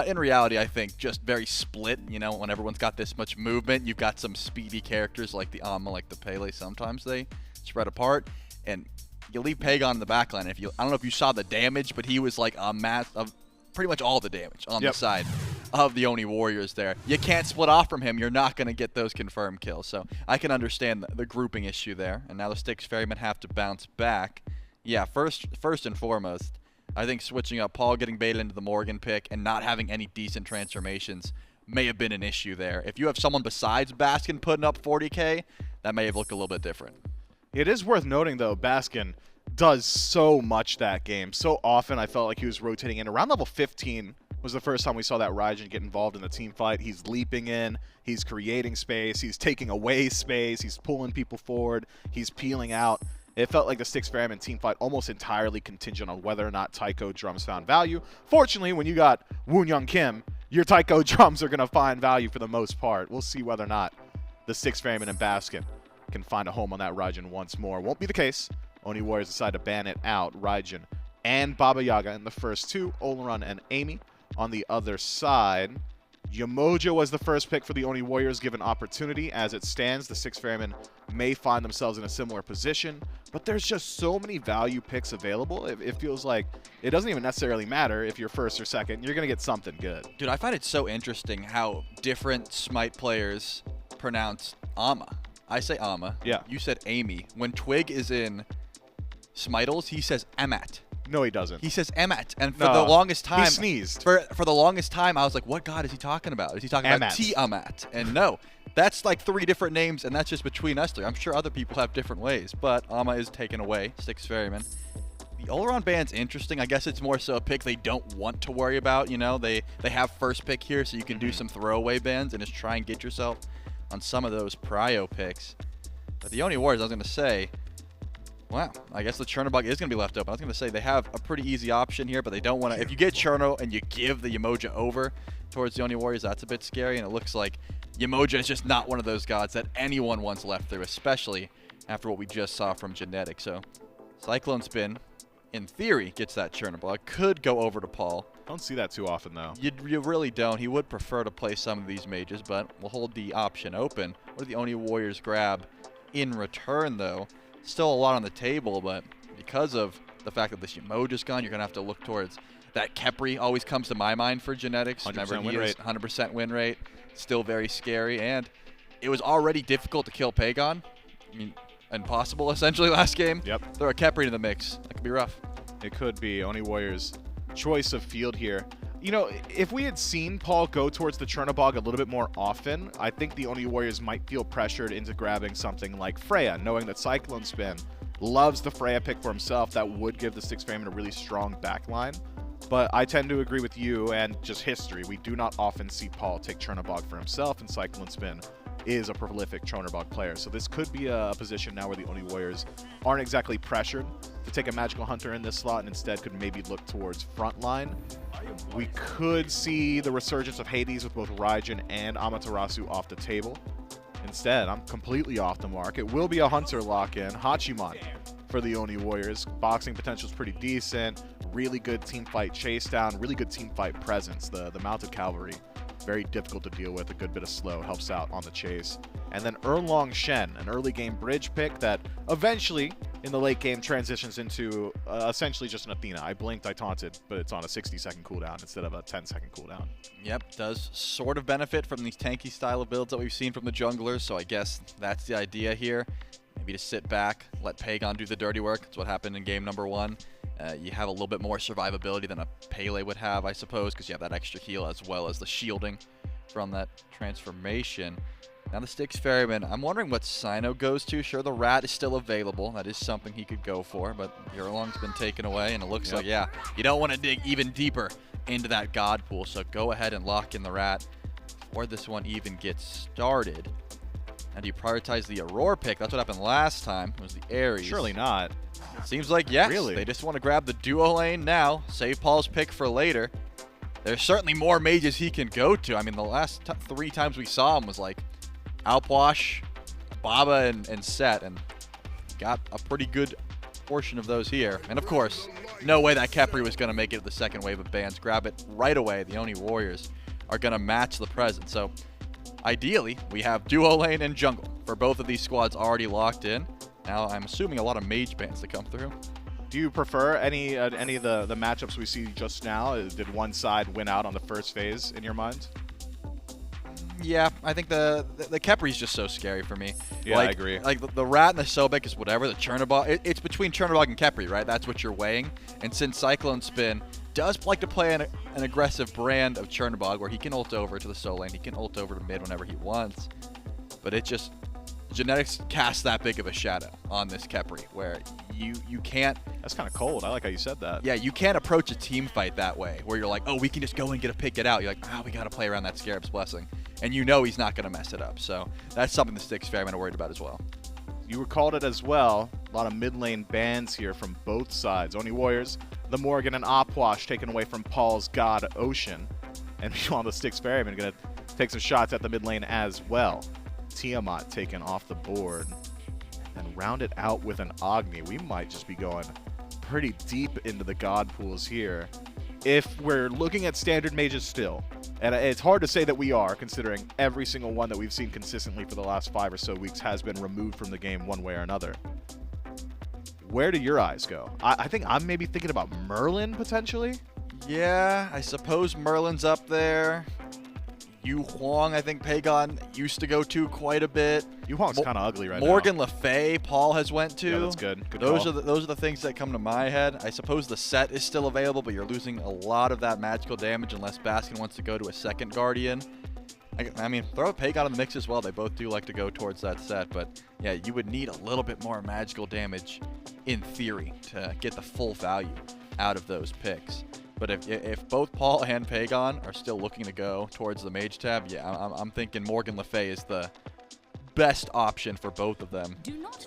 In reality, I think just very split. When everyone's got this much movement, you've got some speedy characters like the like the Pele. Sometimes they spread apart, and you leave Pegon in the backline. I don't know if you saw the damage, but he was like a mass of pretty much all the damage on the side of the Oni Warriors there. You can't split off from him. You're not going to get those confirmed kills. So I can understand the grouping issue there. And now the Styx Ferrymen have to bounce back. Yeah, first and foremost, I think switching up Paul getting baited into the Morrigan pick and not having any decent transformations may have been an issue there. If you have someone besides Baskin putting up 40k, that may have looked a little bit different. It is worth noting, though, Baskin does so much that game. So often I felt like he was rotating in. Around level 15 was the first time we saw that Raijin get involved in the team fight. He's leaping in. He's creating space. He's taking away space. He's pulling people forward. He's peeling out. It felt like the Styx Ferrymen team fight almost entirely contingent on whether or not Taiko drums found value. Fortunately, when you got Woon Young Kim, your Taiko drums are going to find value for the most part. We'll see whether or not the Styx Ferrymen and Baskin can find a home on that Raijin once more. Won't be the case. Oni Warriors decide to ban it out. Raijin and Baba Yaga in the first two. Olaran and Amy on the other side. Yemoja was the first pick for the Oni Warriors given opportunity. As it stands, the Styx Ferrymen may find themselves in a similar position, but there's just so many value picks available. It feels like it doesn't even necessarily matter if you're first or second. You're going to get something good. Dude, I find it so interesting how different SMITE players pronounce Ama. I say Ama. Yeah. You said Amy. When Twig is in Smitles, he says Amat. No, he doesn't. He says Amat, and for the longest time, he sneezed. For the longest time, I was like, "What god is he talking about? Is he talking about Tiamat?" And no, that's like 3 different names, and that's just between us 3. I'm sure other people have different ways, but Ama is taken away. Styx Ferrymen. The Olaran ban's interesting. I guess it's more so a pick they don't want to worry about. They have first pick here, so you can do some throwaway bans and just try and get yourself on some of those prio picks. But the Oni Warriors, I was going to say, wow, I guess the Chernobog is going to be left open. I was going to say they have a pretty easy option here, but they don't want to. If you get Cherno and you give the Yemoja over towards the Oni Warriors, that's a bit scary, and it looks like Yemoja is just not one of those gods that anyone wants left through, especially after what we just saw from Genetic. So CycloneSpin, in theory, gets that Chernobog. Could go over to Paul. Don't see that too often, though. You really don't. He would prefer to play some of these mages, but we'll hold the option open. What do the Oni Warriors grab in return, though? Still a lot on the table, but because of the fact that this Yemoja's gone, you're going to have to look towards that Khepri. Always comes to my mind for Genetics. 100% win rate. 100% win rate. Still very scary, and it was already difficult to kill Pegon. I mean, impossible, essentially, last game. Yep. Throw a Khepri in the mix. That could be rough. It could be. Oni Warriors' choice of field here. If we had seen Paul go towards the Chernobog a little bit more often, I think the Oni Warriors might feel pressured into grabbing something like Freya, knowing that CycloneSpin loves the Freya pick for himself. That would give the Styx Ferrymen a really strong backline. But I tend to agree with you and just history. We do not often see Paul take Chernobog for himself, and CycloneSpin is a prolific Chernobog player. So this could be a position now where the Oni Warriors aren't exactly pressured to take a Magical Hunter in this slot and instead could maybe look towards frontline. We could see the resurgence of Hades with both Raijin and Amaterasu off the table. Instead, I'm completely off the mark. It will be a Hunter lock-in. Hachiman for the Oni Warriors. Boxing potential is pretty decent. Really good team fight chase down. Really good team fight presence. The mounted cavalry, very difficult to deal with. A good bit of slow helps out on the chase. And then Erlang Shen, an early game bridge pick that eventually in the late game transitions into essentially just an Athena. I blinked, I taunted, but it's on a 60-second cooldown instead of a 10-second cooldown. Yep, does sort of benefit from these tanky style of builds that we've seen from the junglers, so I guess that's the idea here. Maybe to sit back, let Pegon do the dirty work. That's what happened in game number 1. You have a little bit more survivability than a Pele would have, I suppose, because you have that extra heal as well as the shielding from that transformation. Now the Styx Ferrymen, I'm wondering what Cyno goes to. Sure, the Rat is still available. That is something he could go for, but Erlang's been taken away, and it looks like, yeah, you don't want to dig even deeper into that God pool, so go ahead and lock in the Rat before this one even gets started. And do you prioritize the Aror pick? That's what happened last time. It was the Ares. Surely not. Seems like yes. Really? They just want to grab the duo lane now, save Paul's pick for later. There's certainly more mages he can go to. I mean, the last 3 times we saw him was like Alpwash, Baba, and Set, and got a pretty good portion of those here. And of course, no way that Khepri was going to make it to the second wave of bans. Grab it right away. The Oni Warriors are going to match the present. So ideally, we have duo lane and jungle for both of these squads already locked in. Now, I'm assuming a lot of mage bans to come through. Do you prefer any of the matchups we see just now? Did one side win out on the first phase in your mind? Yeah, I think the Khepri's just so scary for me. Yeah, like, I agree. Like the Rat and the Sobek is whatever. The Chernobog, it's between Chernobog and Khepri, right? That's what you're weighing. And since CycloneSpin does like to play an aggressive brand of Chernobog, where he can ult over to the solo lane, he can ult over to mid whenever he wants. But it just genetics cast that big of a shadow on this Khepri, where you can't. That's kind of cold. I like how you said that. Yeah, you can't approach a team fight that way, where you're like, oh, we can just go and get a pick it out. You're like, we got to play around that Scarab's Blessing. And you know he's not going to mess it up. So that's something the Styx Ferrymen are worried about as well. You recalled it as well. A lot of mid lane bans here from both sides. Oni Warriors, the Morrigan and Opwash taken away from Paul's God Ocean. And meanwhile, the Styx Ferrymen are going to take some shots at the mid lane as well. Tiamat taken off the board. And round it out with an Agni. We might just be going pretty deep into the God pools here. If we're looking at standard mages still, and it's hard to say that we are, considering every single one that we've seen consistently for the last 5 or so weeks has been removed from the game one way or another. Where do your eyes go? I think I'm maybe thinking about Merlin, potentially. Yeah, I suppose Merlin's up there. Yu Huang, I think Pegon used to go to quite a bit. Yu Huang's kind of ugly right Morrigan now. Le Fay, Paul has went to. Yeah, that's good. Good those call. are the things that come to my head. I suppose the set is still available, but you're losing a lot of that magical damage unless Baskin wants to go to a second Guardian. I mean, throw a Pegon in the mix as well. They both do like to go towards that set, but yeah, you would need a little bit more magical damage in theory to get the full value out of those picks. But if both Paul and Pegon are still looking to go towards the Mage tab, yeah, I'm thinking Morrigan Le Fay is the best option for both of them.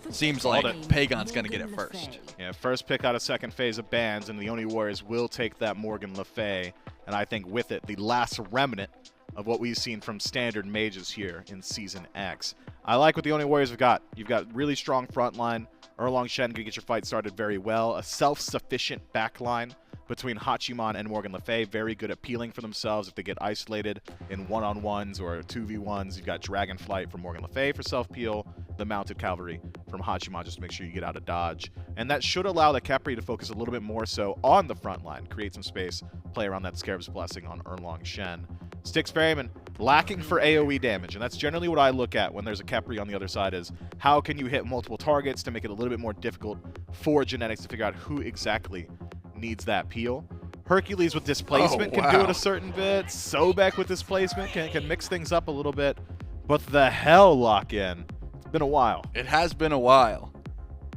Seems like Pegon's going to get it first. Yeah, first pick out of second phase of bans, and the Oni Warriors will take that Morrigan Le Fay. And I think with it, the last remnant of what we've seen from standard mages here in Season X. I like what the Oni Warriors have got. You've got really strong front line. Erlang Shen can get your fight started very well. A self-sufficient back line between Hachiman and Morrigan Le Fay, very good at peeling for themselves if they get isolated in one-on-ones or 2v1s. You've got Dragonflight from Morrigan Le Fay for self-peel, the Mounted Cavalry from Hachiman just to make sure you get out of dodge. And that should allow the Khepri to focus a little bit more so on the front line, create some space, play around that Scarab's Blessing on Erlang Shen. Styx Ferrymen lacking for AoE damage, and that's generally what I look at when there's a Khepri on the other side is how can you hit multiple targets to make it a little bit more difficult for genetics to figure out who exactly needs that peel. Hercules with displacement can do it a certain bit. Sobek with displacement can mix things up a little bit. But the Hell lock-in, it's been a while. It has been a while.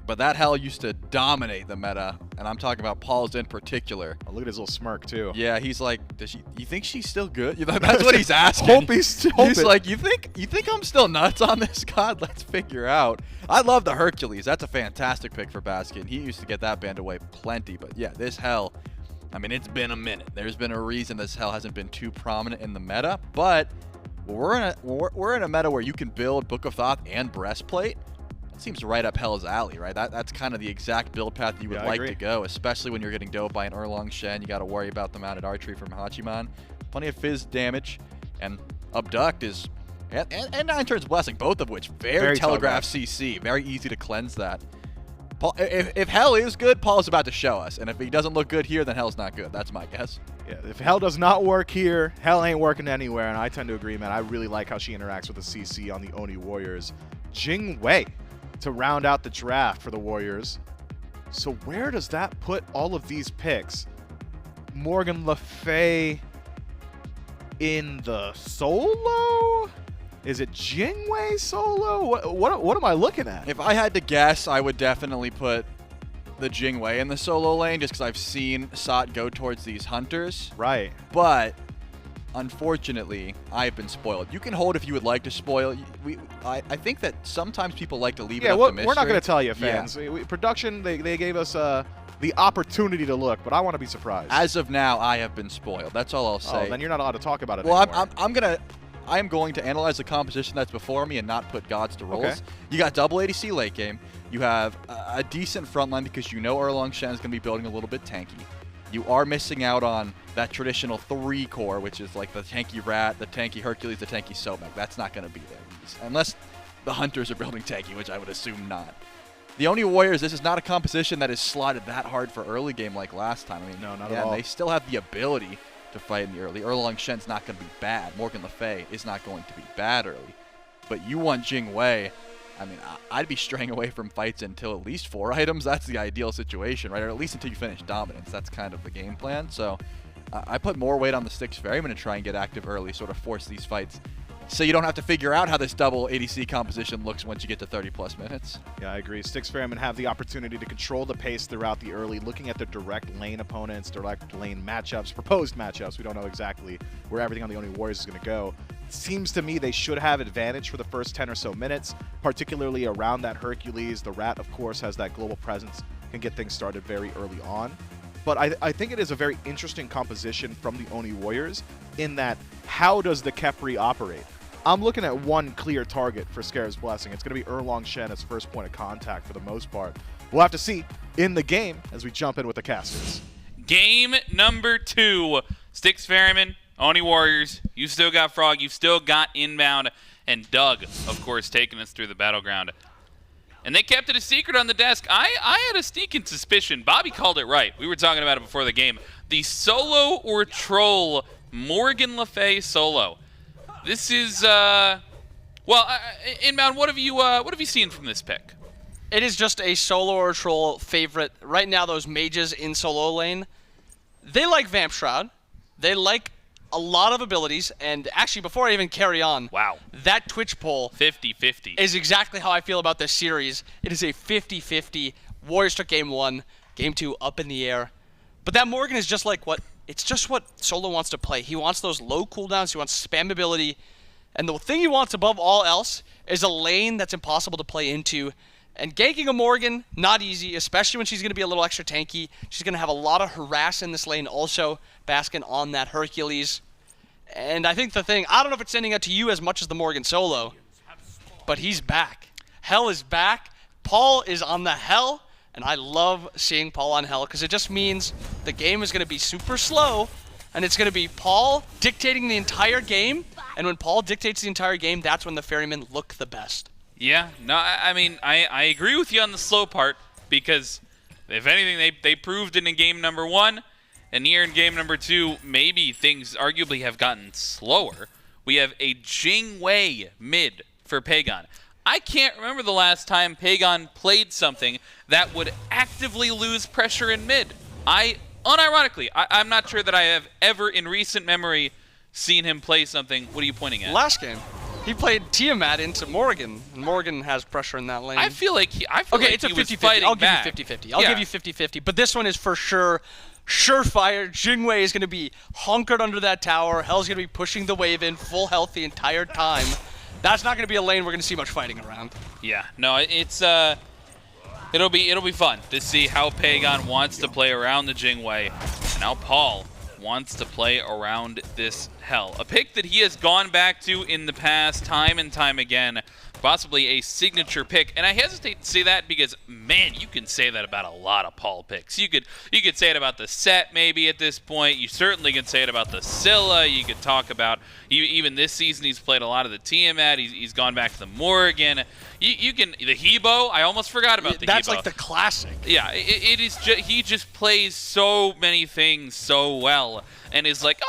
But that Hell used to dominate the meta, and I'm talking about Paul's in particular. Oh, look at his little smirk, too. Yeah, he's like, you think she's still good? That's what he's asking. Hope he's still He's like, you think I'm still nuts on this god? Let's figure out. I love the Hercules. That's a fantastic pick for Baskin. He used to get that banned away plenty, but yeah, this Hell, I mean, it's been a minute. There's been a reason this Hell hasn't been too prominent in the meta, but we're in a meta where you can build Book of Thoth and Breastplate. That seems right up Hell's alley, right? That's kind of the exact build path you would like to go, especially when you're getting doped by an Erlang Shen. You got to worry about the mounted archery from Hachiman. Plenty of fizz damage, and Abduct is, and Nine Turns Blessing, both of which very telegraph CC, very easy to cleanse that. Paul, if Hell is good, Paul's about to show us, and if he doesn't look good here, then Hell's not good. That's my guess. Yeah, if Hell does not work here, Hell ain't working anywhere, and I tend to agree, man. I really like how she interacts with the CC on the Oni Warriors. Jing Wei to round out the draft for the Warriors. So where does that put all of these picks? Morrigan Le Fay in the solo? Is it Jing Wei solo? What am I looking at? If I had to guess, I would definitely put the Jing Wei in the solo lane just because I've seen Sot go towards these hunters. Right. But unfortunately, I've been spoiled. You can hold if you would like to spoil. I think that sometimes people like to leave it up to mystery. We're not going to tell you, fans. Yeah. Production, they gave us the opportunity to look, but I want to be surprised. As of now, I have been spoiled. That's all I'll say. Oh, then you're not allowed to talk about it well, anymore. I am going to analyze the composition that's before me and not put gods to rolls. Okay. You got double ADC late game. You have a decent front line because you know Erlang Shen is going to be building a little bit tanky. You are missing out on that traditional 3 core, which is like the tanky Rat, the tanky Hercules, the tanky Sobek. That's not going to be there. Unless the Hunters are building tanky, which I would assume not. The Oni Warriors, this is not a composition that is slotted that hard for early game like last time. I mean, no, not at all. They still have the ability to fight in the early. Erlang Shen's not going to be bad. Morgan Le Fay is not going to be bad early. But you want Jing Wei. I mean, I'd be straying away from fights until at least 4 items. That's the ideal situation, right? Or at least until you finish dominance. That's kind of the game plan. So I put more weight on the Styx Ferrymen to try and get active early, sort of force these fights, so you don't have to figure out how this double ADC composition looks once you get to 30+ minutes. Yeah, I agree. Styx Ferrymen have the opportunity to control the pace throughout the early, looking at their direct lane opponents, direct lane matchups, proposed matchups. We don't know exactly where everything on the Oni Warriors is going to go. It seems to me they should have advantage for the first 10 or so minutes, particularly around that Hercules. The Rat, of course, has that global presence, can get things started very early on. But I think it is a very interesting composition from the Oni Warriors in that how does the Khepri operate? I'm looking at one clear target for Scarab's Blessing. It's going to be Erlang Shen as first point of contact for the most part. We'll have to see in the game as we jump in with the casters. Game number 2, Styx Ferrymen, Oni Warriors. You still got Frog, you've still got Inbound, and Doug, of course, taking us through the battleground. And they kept it a secret on the desk. I had a sneaking suspicion. Bobby called it right. We were talking about it before the game. The SoloOrTroll Morgan Le Fay solo. This is, Inbound, what have you seen from this pick? It is just a SoloOrTroll favorite. Right now, those mages in solo lane, they like Vamp Shroud. They like a lot of abilities, and actually, before I even carry on, wow, that Twitch poll 50-50 is exactly how I feel about this series. It is a 50-50. Warriors took game 1, game 2 up in the air. But that Morgan is just like what Solo wants to play. He wants those low cooldowns, he wants spammability, and the thing he wants above all else is a lane that's impossible to play into. And ganking a Morgan, not easy, especially when she's going to be a little extra tanky. She's going to have a lot of harass in this lane also, Baskin on that Hercules. And I think the thing, I don't know if it's sending out to you as much as the Morgan solo, but he's back. Hell is back. Paul is on the Hell, and I love seeing Paul on Hell because it just means the game is going to be super slow, and it's going to be Paul dictating the entire game, and when Paul dictates the entire game, that's when the Ferrymen look the best. Yeah, no, I mean, I agree with you on the slow part because, if anything, they proved it in game number 1, and here in game number 2, maybe things arguably have gotten slower. We have a Jing Wei mid for Pegon. I can't remember the last time Pegon played something that would actively lose pressure in mid. Unironically, I'm not sure that I have ever in recent memory seen him play something. What are you pointing at? Last game. He played Tiamat into Morrigan, and Morrigan has pressure in that lane. I feel like he it's a 50-50. I'll give you 50-50. I'll give you 50-50. But this one is for sure, surefire. Jing Wei is going to be hunkered under that tower. Hell's going to be pushing the wave in full health the entire time. That's not going to be a lane we're going to see much fighting around. Yeah, no, it's it'll be fun to see how Pegon wants to play around the Jing Wei, and how Paul wants to play around this Hell. A pick that he has gone back to in the past time and time again, possibly a signature pick. And I hesitate to say that because, man, you can say that about a lot of Paul picks. You could say it about the set maybe at this point. You certainly can say it about the Scylla. You could talk about, even this season, he's played a lot of the Tiamat. He's gone back to the Morrigan. You can, the Hebo, I almost forgot about the Hebo. That's like the classic. Yeah, it is he just plays so many things so well. And is like,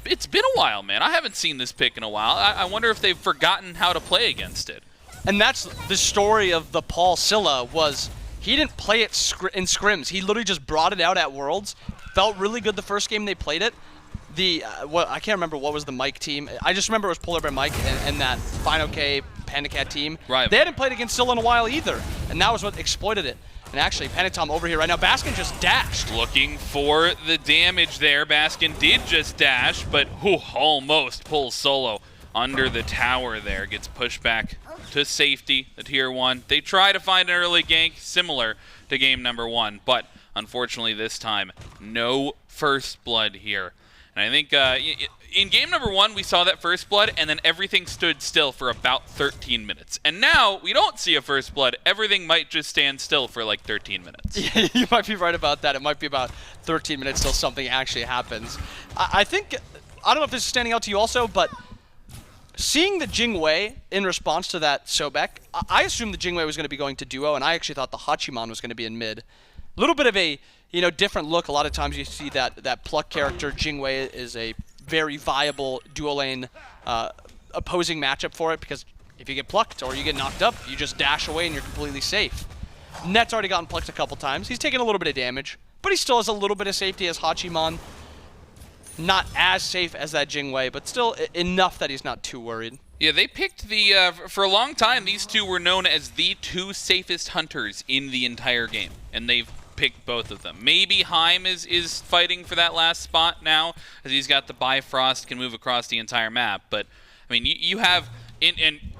it's been a while, man. I haven't seen this pick in a while. I wonder if they've forgotten how to play against it. And that's the story of the Paul Scylla, was he didn't play it in scrims. He literally just brought it out at Worlds. Felt really good the first game they played it. I can't remember what was the Mike team. I just remember it was Polar Bear Mike and that Final K Panda Cat team. Right. They hadn't played against Syl in a while either, and that was what exploited it. And actually, Panitom over here right now. Baskin just dashed. Looking for the damage there. Baskin did just dash, but almost pulls Solo under the tower there. Gets pushed back to safety, the tier 1. They try to find an early gank similar to game number 1, but unfortunately this time, no first blood here. And I think in game number 1, we saw that first blood, and then everything stood still for about 13 minutes. And now, we don't see a first blood. Everything might just stand still for like 13 minutes. Yeah, you might be right about that. It might be about 13 minutes till something actually happens. I think, I don't know if this is standing out to you also, but seeing the Jing Wei in response to that Sobek, I assumed the Jing Wei was going to be going to duo, and I actually thought the Hachiman was going to be in mid. A little bit of a, you know, different look. A lot of times you see that pluck character. Jing Wei is a very viable duo lane opposing matchup for it, because if you get plucked or you get knocked up, you just dash away and you're completely safe. Net's already gotten plucked a couple times. He's taken a little bit of damage, but he still has a little bit of safety as Hachiman. Not as safe as that Jing Wei, but still enough that he's not too worried. Yeah, they picked the, for a long time, these two were known as the 2 safest hunters in the entire game, and they've picked both of them. Maybe Heim is fighting for that last spot now, as he's got the Bifrost, can move across the entire map, but, I mean, you have,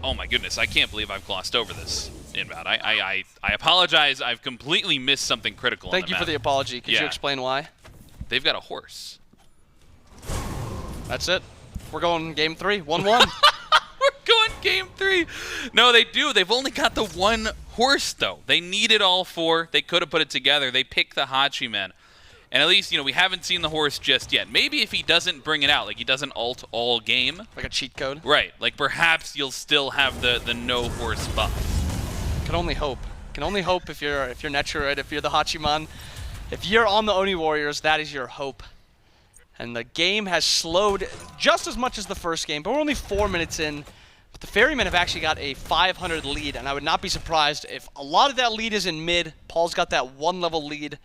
oh my goodness, I can't believe I've glossed over this, Inbound. I apologize, I've completely missed something critical. Thank you for the apology. Could you explain why? They've got a horse. That's it. We're going game 3, 1-1. We're going game 3. No, they do. They've only got the 1 horse, though. They needed all 4. They could have put it together. They picked the Hachiman. And at least, you know, we haven't seen the horse just yet. Maybe if he doesn't bring it out, like he doesn't ult all game. Like a cheat code? Right. Like perhaps you'll still have the no horse buff. Can only hope. Can only hope if you're Netrioid, if you're the Hachiman. If you're on the Oni Warriors, that is your hope. And the game has slowed just as much as the first game, but we're only 4 minutes in. But the Ferrymen have actually got a 500 lead, and I would not be surprised if a lot of that lead is in mid. Paul's got that 1-level lead.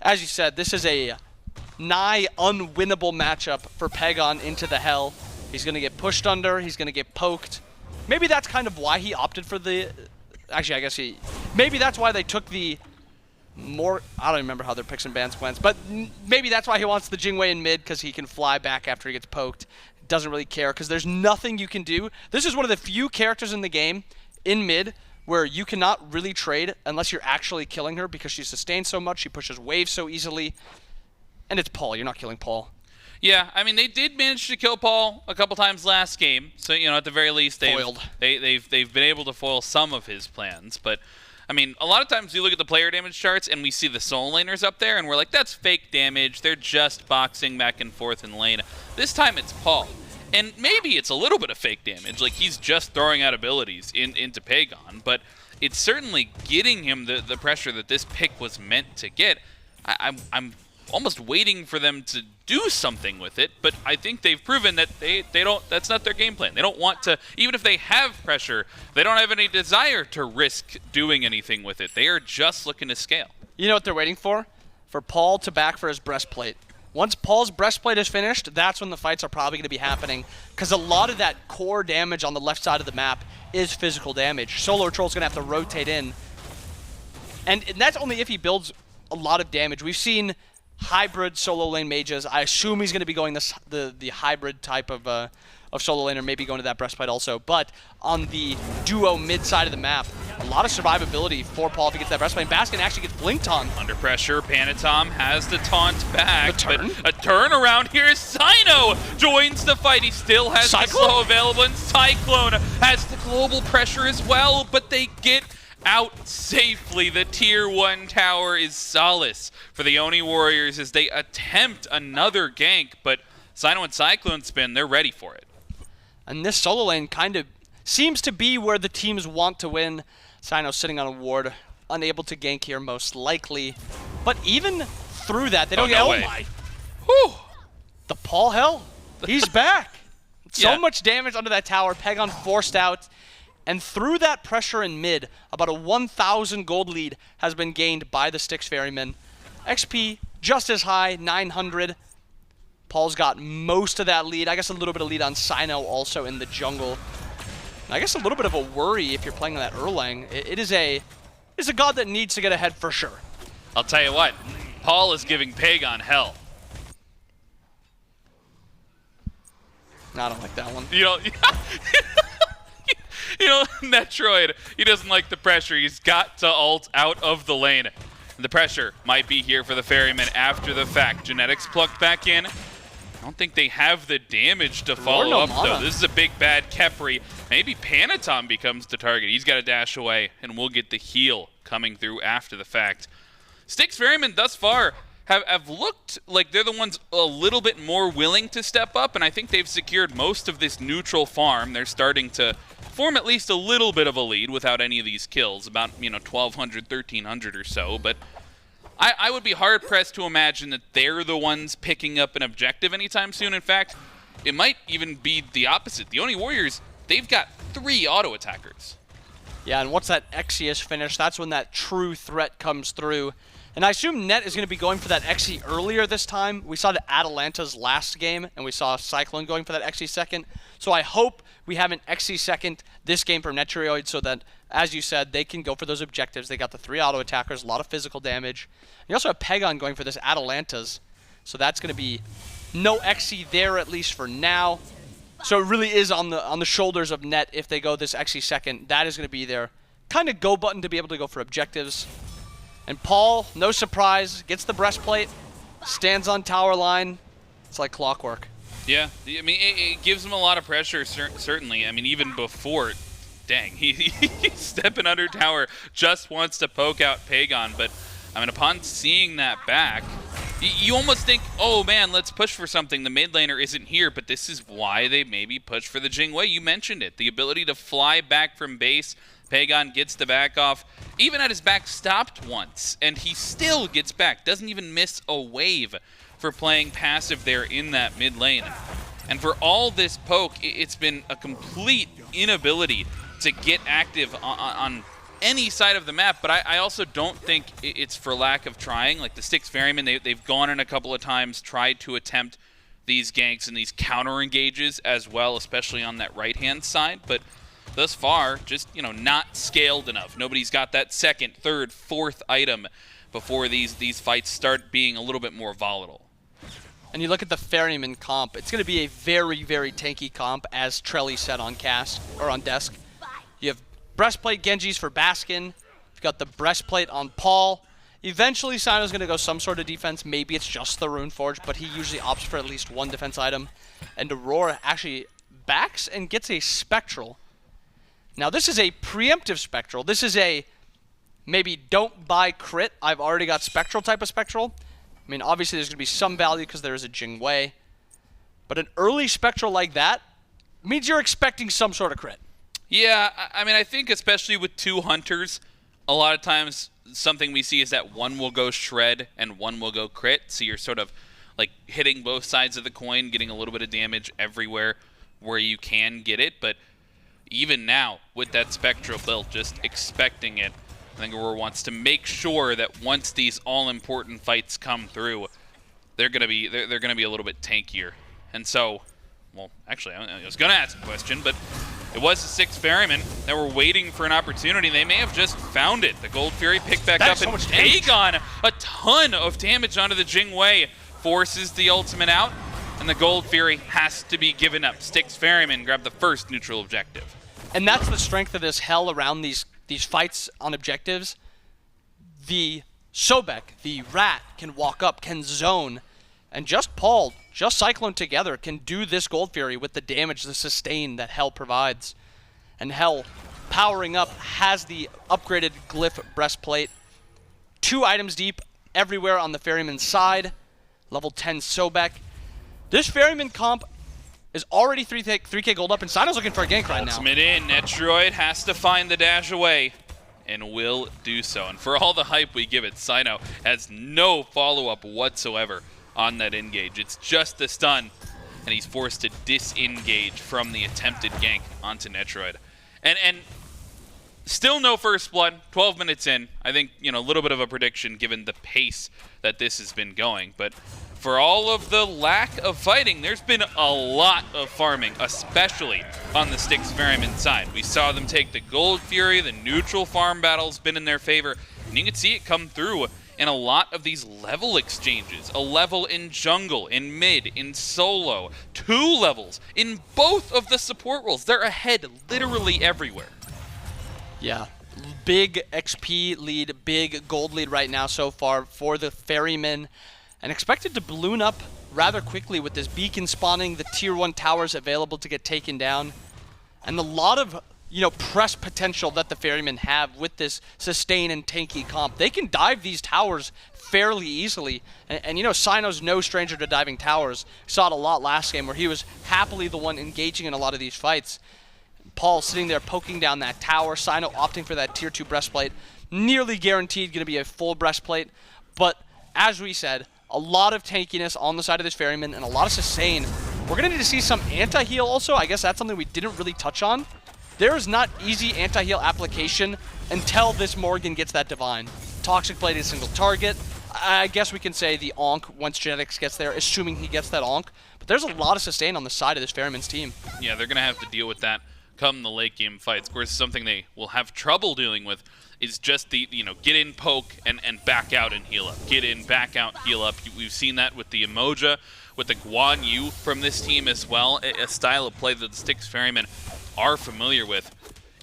As you said, this is a nigh unwinnable matchup for Pegon into the hell. He's going to get pushed under. He's going to get poked. Maybe that's kind of why he opted for the... Actually, I guess maybe that's why they took the... I don't remember how their picks and bans went, but maybe that's why he wants the Jing Wei in mid, because he can fly back after he gets poked. Doesn't really care, because there's nothing you can do. This is one of the few characters in the game, in mid, where you cannot really trade unless you're actually killing her, because she sustains so much, she pushes waves so easily. And it's Paul, you're not killing Paul. Yeah, I mean, they did manage to kill Paul a couple times last game, so, you know, at the very least, they've been able to foil some of his plans, but... I mean, a lot of times we look at the player damage charts and we see the solo laners up there and we're like, that's fake damage. They're just boxing back and forth in lane. This time it's Paul. And maybe it's a little bit of fake damage, like he's just throwing out abilities into Pegon, but it's certainly getting him the pressure that this pick was meant to get. I'm almost waiting for them to do something with it, but I think they've proven that they don't, that's not their game plan. They don't want to, even if they have pressure, they don't have any desire to risk doing anything with it. They are just looking to scale. You know what they're waiting for? For Paul to back for his breastplate. Once Paul's breastplate is finished, that's when the fights are probably going to be happening, because a lot of that core damage on the left side of the map is physical damage. SoloOrTroll's going to have to rotate in, and that's only if he builds a lot of damage. We've seen hybrid solo lane mages. I assume he's going to be going the hybrid type of solo laner, maybe going to that breastplate also. But on the duo mid side of the map, a lot of survivability for Paul if he gets that breastplate. And Baskin actually gets blinked on. Under pressure, Panitom has the taunt back. But a turn around here. Cyno joins the fight. He still has the slow available, and Cyclone has the global pressure as well, but they get out safely. The tier 1 tower is solace for the Oni Warriors as they attempt another gank, but Cyno and CycloneSpin, they're ready for it. And this solo lane kind of seems to be where the teams want to win. Cyno sitting on a ward, unable to gank here most likely. But even through that, they don't get... Oh my! Whew! The Paul hell? He's back! So much damage under that tower. Pegon forced out. And through that pressure in mid, about a 1,000 gold lead has been gained by the Styx Ferrymen. XP just as high, 900. Paul's got most of that lead. I guess a little bit of lead on Cyno also in the jungle. And I guess a little bit of a worry if you're playing on that Erlang. It is a god that needs to get ahead for sure. I'll tell you what, Paul is giving Pegon hell. I don't like that one. You know, Netrioid, he doesn't like the pressure. He's got to ult out of the lane. The pressure might be here for the Ferrymen after the fact. Genetics plucked back in. I don't think they have the damage to follow up, though. This is a big bad Khepri. Maybe Panitom becomes the target. He's got to dash away, and we'll get the heal coming through after the fact. Styx Ferrymen thus far have looked like they're the ones a little bit more willing to step up, and I think they've secured most of this neutral farm. They're starting to form at least a little bit of a lead without any of these kills, about 1,200, 1,300 or so, but I would be hard-pressed to imagine that they're the ones picking up an objective anytime soon. In fact, it might even be the opposite. The Oni Warriors, they've got 3 auto-attackers. Yeah, and once that Exi finished, that's when that true threat comes through. And I assume Net is going to be going for that Exi earlier this time. We saw the Atalanta's last game, and we saw Cyclone going for that Exi second. So I hope we have an Exi second this game from Netrioid so that, as you said, they can go for those objectives. They got the 3 auto-attackers, a lot of physical damage. And you also have Pegon going for this Atalanta's. So that's going to be no Exi there, at least for now. So it really is on the shoulders of Net if they go this Exi second. That is going to be their kind of go button to be able to go for objectives. And Paul, no surprise, gets the breastplate, stands on tower line. It's like clockwork. Yeah, I mean, it gives him a lot of pressure, certainly. I mean, even before, dang, he's stepping under tower, just wants to poke out Pegon. But, I mean, upon seeing that back, you almost think, oh, man, let's push for something. The mid laner isn't here, but this is why they maybe push for the Jing Wei. You mentioned it, the ability to fly back from base. Pegon gets the back off. Even had his back stopped once, and he still gets back. Doesn't even miss a wave for playing passive there in that mid lane. And for all this poke, it's been a complete inability to get active on any side of the map, but I also don't think it's for lack of trying. Like the Styx Ferrymen, they've gone in a couple of times, tried to attempt these ganks and these counter engages as well, especially on that right-hand side, but thus far, just, not scaled enough. Nobody's got that second, third, fourth item before these fights start being a little bit more volatile. And you look at the Ferryman comp, it's going to be a very, very tanky comp, as Trelly said on cast, or on desk. You have breastplate Genjis for Baskin. You've got the breastplate on Paul. Eventually, Cyno's going to go some sort of defense. Maybe it's just the Runeforge, but he usually opts for at least one defense item. And Aror actually backs and gets a Spectral. Now, this is a preemptive Spectral. This is a maybe don't buy crit. I've already got Spectral type of Spectral. I mean, obviously, there's going to be some value because there is a Jing Wei. But an early Spectral like that means you're expecting some sort of crit. Yeah, I mean, I think especially with 2 hunters, a lot of times something we see is that one will go shred and one will go crit. So you're sort of like hitting both sides of the coin, getting a little bit of damage everywhere where you can get it. But even now, with that Spectral build, just expecting it, I think Aurora wants to make sure that once these all-important fights come through, they're gonna be a little bit tankier. And so, well, actually, I was gonna ask a question, but it was the Styx Ferrymen that were waiting for an opportunity. They may have just found it. The Gold Fury picked back up, and Pegon, a ton of damage onto the Jing Wei, forces the ultimate out, and the Gold Fury has to be given up. Styx Ferrymen grab the first neutral objective. And that's the strength of this hell around these fights on objectives. The Sobek, the Rat, can walk up, can zone, and just Paul, just Cyclone together can do this Gold Fury with the damage, the sustain that Hell provides. And Hell, powering up, has the upgraded Glyph breastplate. 2 items deep everywhere on the Ferryman's side. Level 10 Sobek. This Ferryman comp is already 3k gold up, and Cyno's looking for a gank right now. Ultimate in. Netrioid has to find the dash away, and will do so. And for all the hype we give it, Cyno has no follow-up whatsoever on that engage. It's just the stun, and he's forced to disengage from the attempted gank onto Netrioid. And still no first blood, 12 minutes in. I think, a little bit of a prediction given the pace that this has been going. But for all of the lack of fighting, there's been a lot of farming, especially on the Styx Ferrymen side. We saw them take the Gold Fury, the neutral farm battle's been in their favor, and you can see it come through in a lot of these level exchanges. A level in jungle, in mid, in solo, 2 levels in both of the support roles. They're ahead literally everywhere. Yeah, big XP lead, big gold lead right now so far for the Ferrymen, and expected to balloon up rather quickly with this beacon spawning, the tier 1 towers available to get taken down, and a lot of press potential that the Ferrymen have with this sustain and tanky comp. They can dive these towers fairly easily, and Cyno's no stranger to diving towers. Saw it a lot last game where he was happily the one engaging in a lot of these fights. Paul sitting there poking down that tower, Cyno opting for that tier 2 breastplate, nearly guaranteed going to be a full breastplate, but as we said, a lot of tankiness on the side of this Ferryman and a lot of sustain. We're going to need to see some anti-heal also. I guess that's something we didn't really touch on. There is not easy anti-heal application until this Morrigan gets that Divine. Toxic Blade is a single target. I guess we can say the Onk once Genetics gets there, assuming he gets that Onk. But there's a lot of sustain on the side of this Ferryman's team. Yeah, they're going to have to deal with that come the late game fights. Of course, something they will have trouble dealing with is just the, get in, poke, and back out and heal up. Get in, back out, heal up. We've seen that with the Yemoja, with the Guan Yu from this team as well, a style of play that the Styx Ferrymen are familiar with.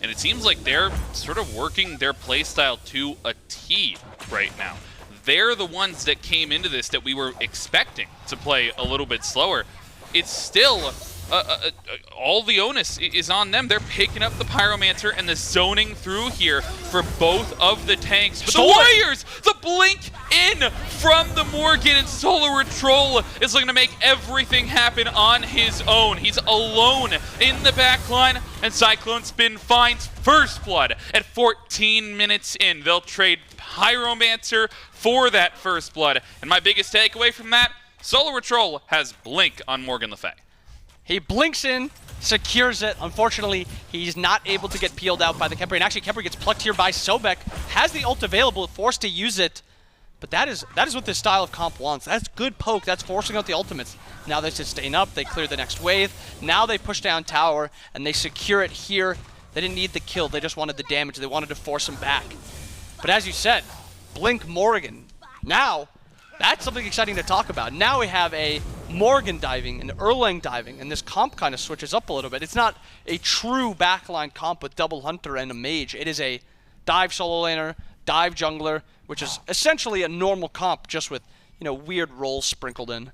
And it seems like they're sort of working their play style to a T right now. They're the ones that came into this that we were expecting to play a little bit slower. It's still all the onus is on them. They're picking up the Pyromancer and the zoning through here for both of the tanks. But the Warriors, the blink in from the Morrigan, and SoloOrTroll is looking to make everything happen on his own. He's alone in the backline, and CycloneSpin finds first blood at 14 minutes in. They'll trade Pyromancer for that first blood. And my biggest takeaway from that, SoloOrTroll has blink on Morgan Le Fay. He blinks in, secures it. Unfortunately, he's not able to get peeled out by the Khepri. And actually, Khepri gets plucked here by Sobek. Has the ult available, forced to use it. But that is what this style of comp wants. That's good poke. That's forcing out the ultimates. Now they sustain up. They clear the next wave. Now they push down tower, and they secure it here. They didn't need the kill. They just wanted the damage. They wanted to force him back. But as you said, blink Morrigan. Now, that's something exciting to talk about. Now we have a Morrigan diving, an Erlang diving, and this comp kind of switches up a little bit. It's not a true backline comp with double hunter and a mage. It is a dive solo laner, dive jungler, which is essentially a normal comp just with, weird roles sprinkled in.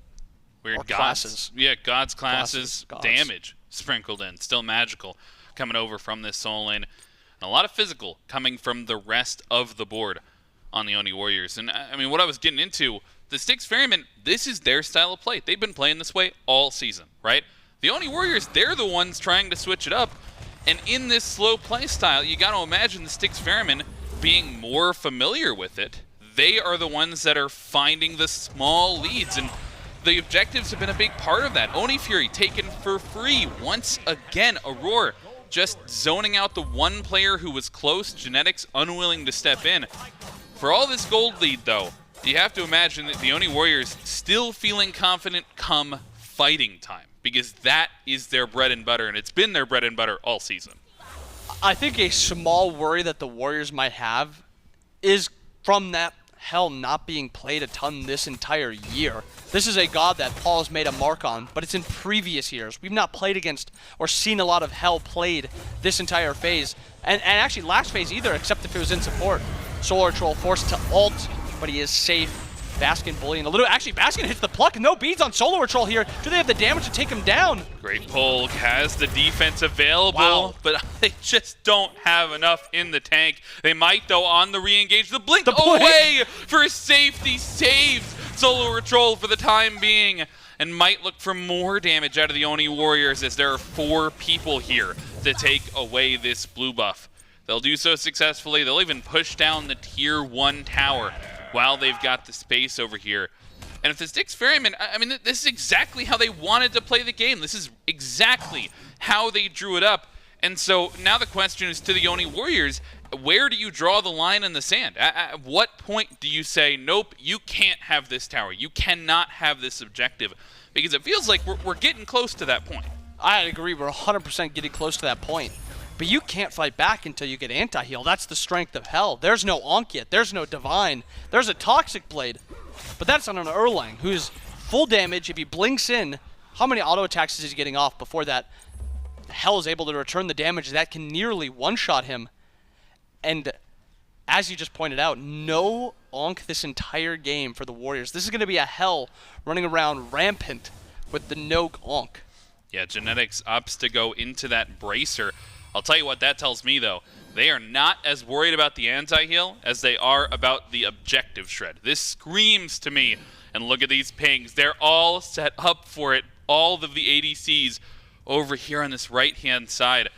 Weird gods. Classes. Yeah, gods, classes, Gods. damage sprinkled in. Still magical coming over from this solo lane. And a lot of physical coming from the rest of the board on the Oni Warriors. And I mean, what I was getting into, the Styx Ferrymen, this is their style of play. They've been playing this way all season, right? The Oni Warriors, they're the ones trying to switch it up. And in this slow play style, you got to imagine the Styx Ferrymen being more familiar with it. They are the ones that are finding the small leads, and the objectives have been a big part of that. Oni Fury taken for free once again. Aror just zoning out the one player who was close, Genetics unwilling to step in. For all this gold lead, though, you have to imagine that the Oni Warriors still feeling confident come fighting time, because that is their bread and butter, and it's been their bread and butter all season. I think a small worry that the Warriors might have is from that Hell not being played a ton this entire year. This is a god that Paul has made a mark on, but it's in previous years. We've not played against or seen a lot of Hell played this entire phase, and actually last phase either, except if it was in support. SoloOrTroll forced to ult, but he is safe. Baskin bullying a little. Actually, Baskin hits the pluck. No beads on SoloOrTroll here. Do they have the damage to take him down? Great pull. Has the defense available, Wow. but they just don't have enough in the tank. They might, though, on the re-engage. The blink away for safety saves SoloOrTroll for the time being, and might look for more damage out of the Oni Warriors as there are 4 people here to take away this blue buff. They'll do so successfully. They'll even push down the tier 1 tower while they've got the space over here. And if the Styx Ferrymen, I mean, this is exactly how they wanted to play the game. This is exactly how they drew it up. And so now the question is to the Oni Warriors, where do you draw the line in the sand? At what point do you say, nope, you can't have this tower. You cannot have this objective? Because it feels like we're getting close to that point. I agree. We're 100% getting close to that point. But you can't fight back until you get anti-heal. That's the strength of hell. There's no Ankh yet. There's no Divine. There's a Toxic Blade. But that's on an Erlang, who's full damage. If he blinks in, how many auto attacks is he getting off before that? Hell is able to return the damage that can nearly one-shot him. And as you just pointed out, no Ankh this entire game for the Warriors. This is going to be a Hell running around rampant with the no Ankh. Yeah, Genetics opts to go into that Bracer. I'll tell you what that tells me, though. They are not as worried about the anti-heal as they are about the objective shred. This screams to me, and look at these pings. They're all set up for it. All of the ADCs over here on this right-hand side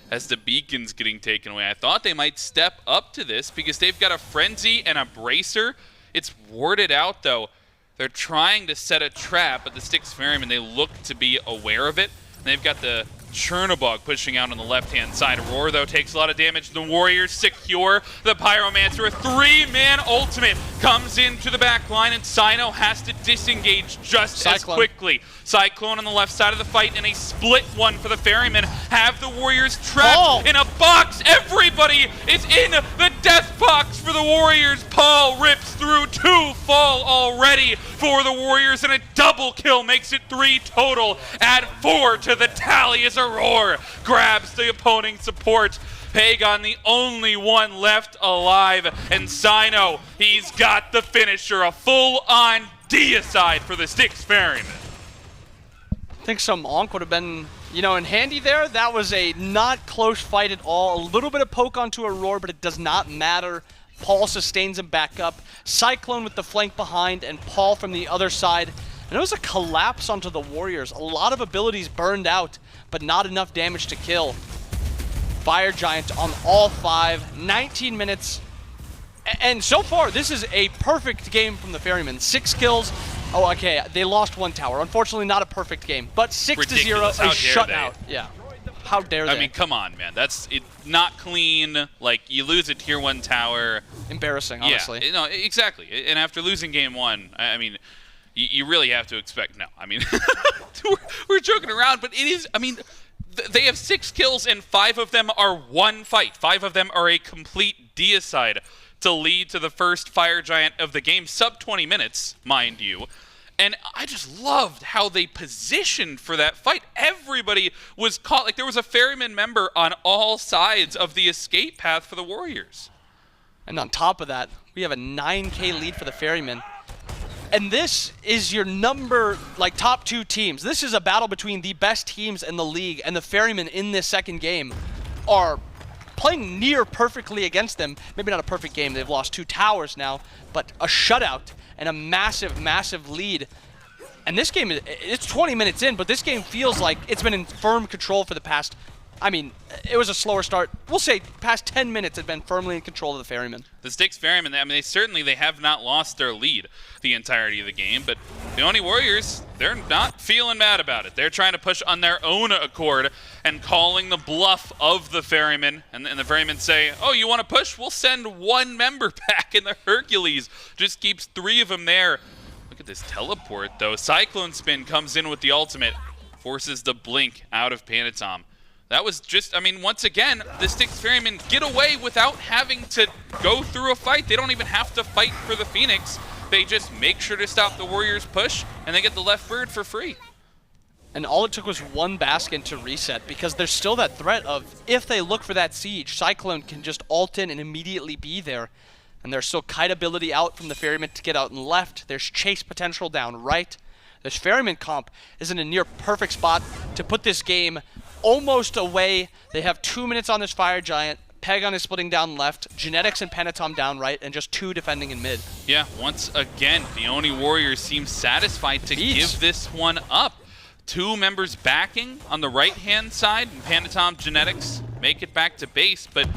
as the beacon's getting taken away. I thought they might step up to this because they've got a Frenzy and a Bracer. It's warded out, though. They're trying to set a trap, but the Styx Ferrymen, they look to be aware of it. And they've got the Chernobog pushing out on the left-hand side. Aror, though, takes a lot of damage. The Warriors secure the Pyromancer. A 3-man ultimate comes into the back line, and Cyno has to disengage just as quickly. Cyclone on the left side of the fight, and a split one for the Ferrymen. Have the Warriors trapped in a box. Everybody is in the death box for the Warriors. Paul rips through 2 fall already for the Warriors, and a double kill makes it 3 total. Add 4 to the tally as Aror grabs the opposing support. Pegon, the only one left alive, and Cyno, he's got the finisher, a full-on deicide for the Styx Ferrymen. I think some Ankh would have been, you know, in handy there. That was a not close fight at all. A little bit of poke onto Aror, but it does not matter. Paul sustains him back up. Cyclone with the flank behind, and Paul from the other side. And it was a collapse onto the Warriors. A lot of abilities burned out, but not enough damage to kill. Fire Giant on all 5, 19 minutes. And so far, this is a perfect game from the Ferrymen. 6 kills. Oh, okay, they lost 1 tower. Unfortunately, not a perfect game, but 6-0, a shutout. Yeah. How dare they? I mean, come on, man. That's not clean. Like, you lose a tier 1 tower. Embarrassing, honestly. Yeah, no, exactly. And after losing game 1, I mean, you really have to expect, no. I mean, we're joking around, but it is, I mean, they have 6 kills and 5 of them are one fight. 5 of them are a complete deicide to lead to the first Fire Giant of the game, sub 20 minutes, mind you. And I just loved how they positioned for that fight. Everybody was caught. Like, there was a Ferryman member on all sides of the escape path for the Warriors. And on top of that, we have a 9K lead for the Ferrymen. And this is your top 2 teams. This is a battle between the best teams in the league, and the Ferrymen in this second game are playing near perfectly against them. Maybe not a perfect game. They've lost 2 towers now, but a shutout and a massive, massive lead. And this game, it's 20 minutes in, but this game feels like it's been in firm control for the past, I mean, it was a slower start. We'll say past 10 minutes have been firmly in control of the Ferrymen. The Styx Ferrymen, I mean, they have not lost their lead the entirety of the game, but the Oni Warriors, they're not feeling bad about it. They're trying to push on their own accord and calling the bluff of the Ferrymen. And the Ferrymen say, oh, you want to push? We'll send 1 member back, and the Hercules just keeps 3 of them there. Look at this teleport, though. CycloneSpin comes in with the ultimate, forces the blink out of Panitom. That was just, I mean, once again, the Styx Ferrymen get away without having to go through a fight. They don't even have to fight for the Phoenix. They just make sure to stop the Warriors' push, and they get the left bird for free. And all it took was 1 Baskin to reset, because there's still that threat of, if they look for that siege, Cyclone can just ult in and immediately be there. And there's still kite ability out from the Ferrymen to get out and left. There's chase potential down right. This Ferryman comp is in a near perfect spot to put this game almost away. They have 2 minutes on this Fire Giant. Pegon is splitting down left, Genetics and Panitom down right, and just 2 defending in mid. Yeah, once again, the Oni Warriors seem satisfied to give this one up. 2 members backing on the right-hand side, and Panitom, Genetics make it back to base, but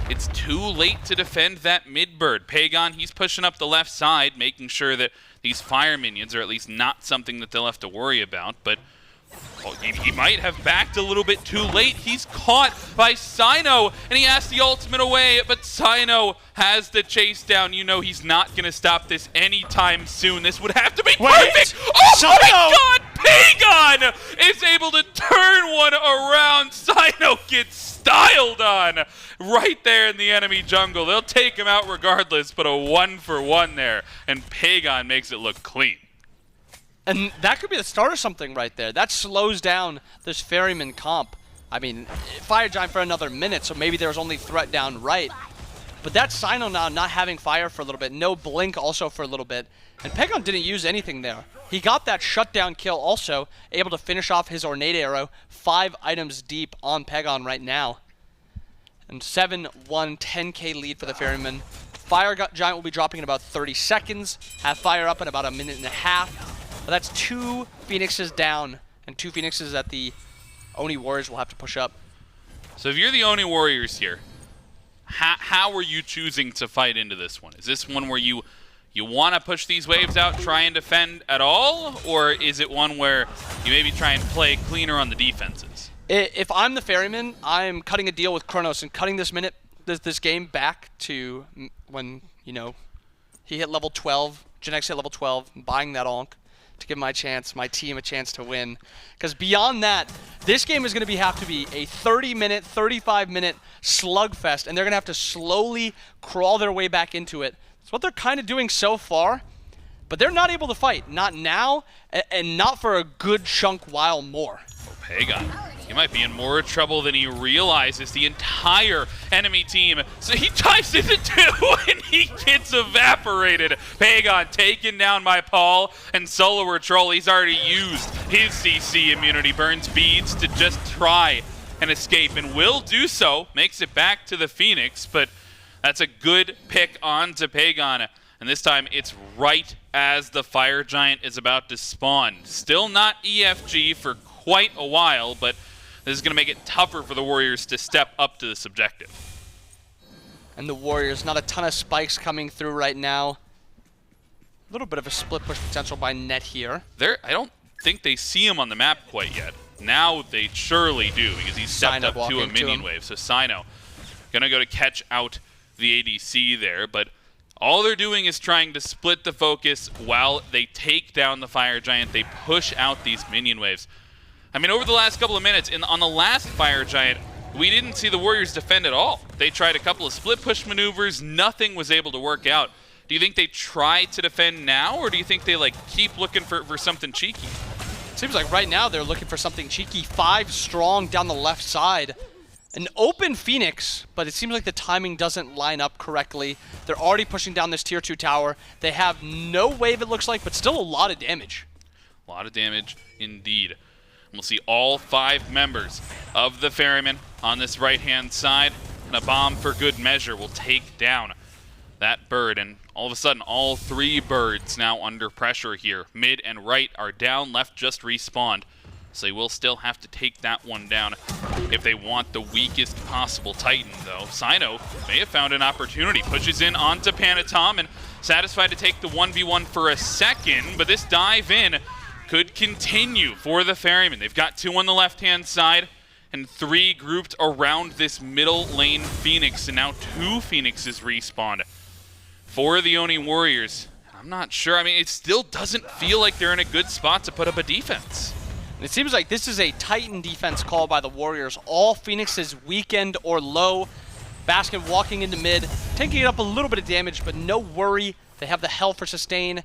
it's too late to defend that mid-bird. Pegon, he's pushing up the left side, making sure that these fire minions are at least not something that they'll have to worry about, but Oh, he might have backed a little bit too late. He's caught by Cyno, and he has the ultimate away, but Cyno has the chase down. You know he's not going to stop this anytime soon. This would have to be perfect. Oh my God! Pegon is able to turn one around. Cyno gets styled on right there in the enemy jungle. They'll take him out regardless, but a 1-for-1 there, and Pegon makes it look clean. And that could be the start of something right there. That slows down this Ferryman comp. I mean, Fire Giant for another minute, so maybe there's only threat down right. But that's Cyno now not having fire for a little bit. No blink also for a little bit. And Pegon didn't use anything there. He got that shutdown kill also, able to finish off his Ornate Arrow. 5 items deep on Pegon right now. And 7-1, 10k lead for the Ferryman. Fire Giant will be dropping in about 30 seconds. Have fire up in about a minute and a half. But that's 2 Phoenixes down, and 2 Phoenixes that the Oni Warriors will have to push up. So if you're the Oni Warriors here, how are you choosing to fight into this one? Is this one where you want to push these waves out, try and defend at all, or is it one where you maybe try and play cleaner on the defenses? If I'm the Ferryman, I'm cutting a deal with Kronos and cutting this game back to when, you know, he hit level 12, Genex hit level 12, buying that Onk to give my team a chance to win. Because beyond that, this game is going to have to be a 30-minute, 35-minute slugfest, and they're going to have to slowly crawl their way back into it. It's what they're kind of doing so far, but they're not able to fight. Not now, and not for a good chunk while more. Oh, Pegon. He might be in more trouble than he realizes. The entire enemy team. So he dives into 2 and he gets evaporated. Pegon taken down by Paul and SoloOrTroll. He's already used his CC immunity. Burns beads to just try and escape and will do so. Makes it back to the Phoenix, but that's a good pick onto Pegon. And this time it's right as the Fire Giant is about to spawn. Still not EFG for quite a while, but this is going to make it tougher for the Warriors to step up to this objective. And the Warriors, not a ton of spikes coming through right now. A little bit of a split push potential by Net here. I don't think they see him on the map quite yet. Now they surely do, because he's stepped up to a minion wave. So Cyno going to go to catch out the ADC there, but all they're doing is trying to split the focus while they take down the Fire Giant. They push out these minion waves. I mean, over the last couple of minutes, on the last Fire Giant, we didn't see the Warriors defend at all. They tried a couple of split push maneuvers. Nothing was able to work out. Do you think they try to defend now, or do you think they keep looking for something cheeky? Seems like right now they're looking for something cheeky. 5 strong down the left side. An open Phoenix, but it seems like the timing doesn't line up correctly. They're already pushing down this tier 2 tower. They have no wave, it looks like, but still a lot of damage. A lot of damage indeed. We'll see all 5 members of the Ferrymen on this right-hand side, and a bomb for good measure will take down that bird. And all of a sudden, all 3 birds now under pressure here. Mid and right are down, left just respawned. So they will still have to take that one down if they want the weakest possible Titan, though. Cyno may have found an opportunity. Pushes in onto Panitom and satisfied to take the 1v1 for a second, but this dive in could continue for the Ferrymen. They've got 2 on the left-hand side and 3 grouped around this middle lane Phoenix, and now 2 Phoenixes respawned for the Oni Warriors. I'm not sure. I mean, it still doesn't feel like they're in a good spot to put up a defense. And it seems like this is a Titan defense call by the Warriors. All Phoenixes weakened or low. Baskin walking into mid, taking up a little bit of damage, but no worry. They have the health for sustain.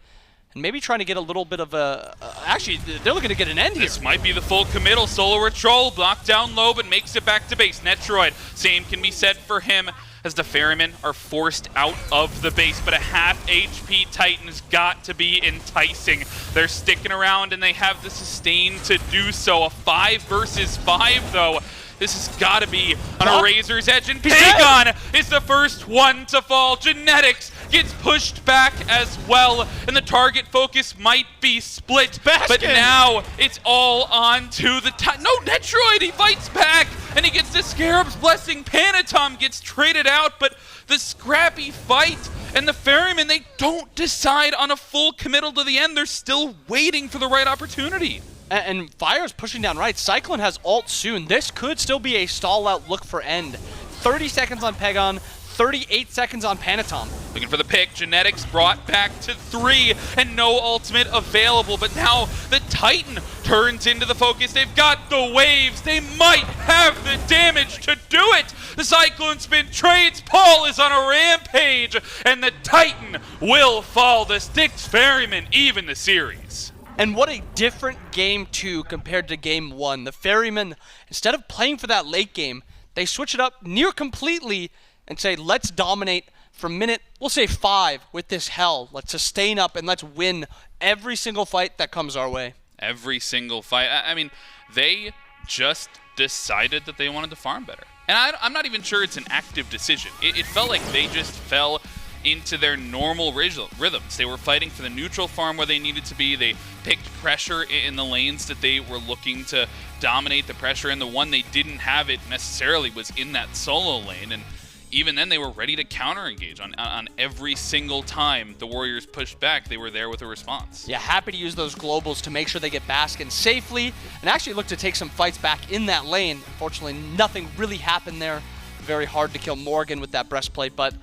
And maybe trying to get a little bit of a... actually, they're looking to get an end here. This might be the full committal. SoloOrTroll blocked down low, but makes it back to base. Netrioid, same can be said for him, as the Ferrymen are forced out of the base. But a half HP Titan's got to be enticing. They're sticking around, and they have the sustain to do so. A 5 versus 5, though. This has got to be on a razor's edge, and Pegon is the first one to fall. Genetics gets pushed back as well, and the target focus might be split. Baskin. But now it's all on to the No, Netrioid, he fights back, and he gets the Scarab's Blessing. Panitom gets traded out, but the scrappy fight, and the Ferrymen, they don't decide on a full committal to the end. They're still waiting for the right opportunity. And Fire's pushing down right. Cyclone has ult soon. This could still be a stall-out look for end. 30 seconds on Pegon, 38 seconds on Panitom. Looking for the pick. Genetics brought back to 3 and no ultimate available. But now the Titan turns into the focus. They've got the waves. They might have the damage to do it. The CycloneSpin trades. Paul is on a rampage. And the Titan will fall. The Styx Ferrymen even the series. And what a different game 2 compared to game 1. The Ferrymen, instead of playing for that late game, they switch it up near completely and say, let's dominate from minute, we'll say 5 with this hell. Let's sustain up and let's win every single fight that comes our way. Every single fight. I mean, they just decided that they wanted to farm better. And I'm not even sure it's an active decision. It felt like they just fell into their normal rhythms. They were fighting for the neutral farm where they needed to be. They picked pressure in the lanes that they were looking to dominate the pressure, and the one they didn't have it necessarily was in that solo lane. And even then, they were ready to counter-engage on every single time the Warriors pushed back. They were there with a response. Yeah, happy to use those globals to make sure they get Baskin safely and actually look to take some fights back in that lane. Unfortunately, nothing really happened there. Very hard to kill Morrigan with that breastplate, but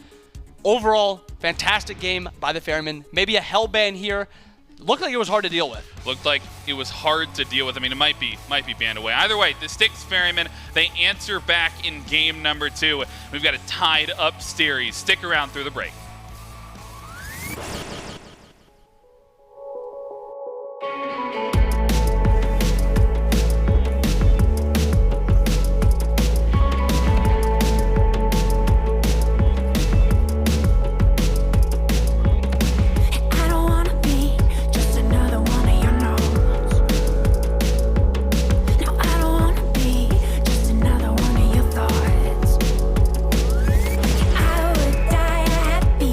overall, fantastic game by the Ferrymen. Maybe a hell ban here. Looked like it was hard to deal with. Looked like it was hard to deal with. I mean, it might be banned away. Either way, the Styx Ferrymen, they answer back in game number 2. We've got a tied up series. Stick around through the break. I would die a happy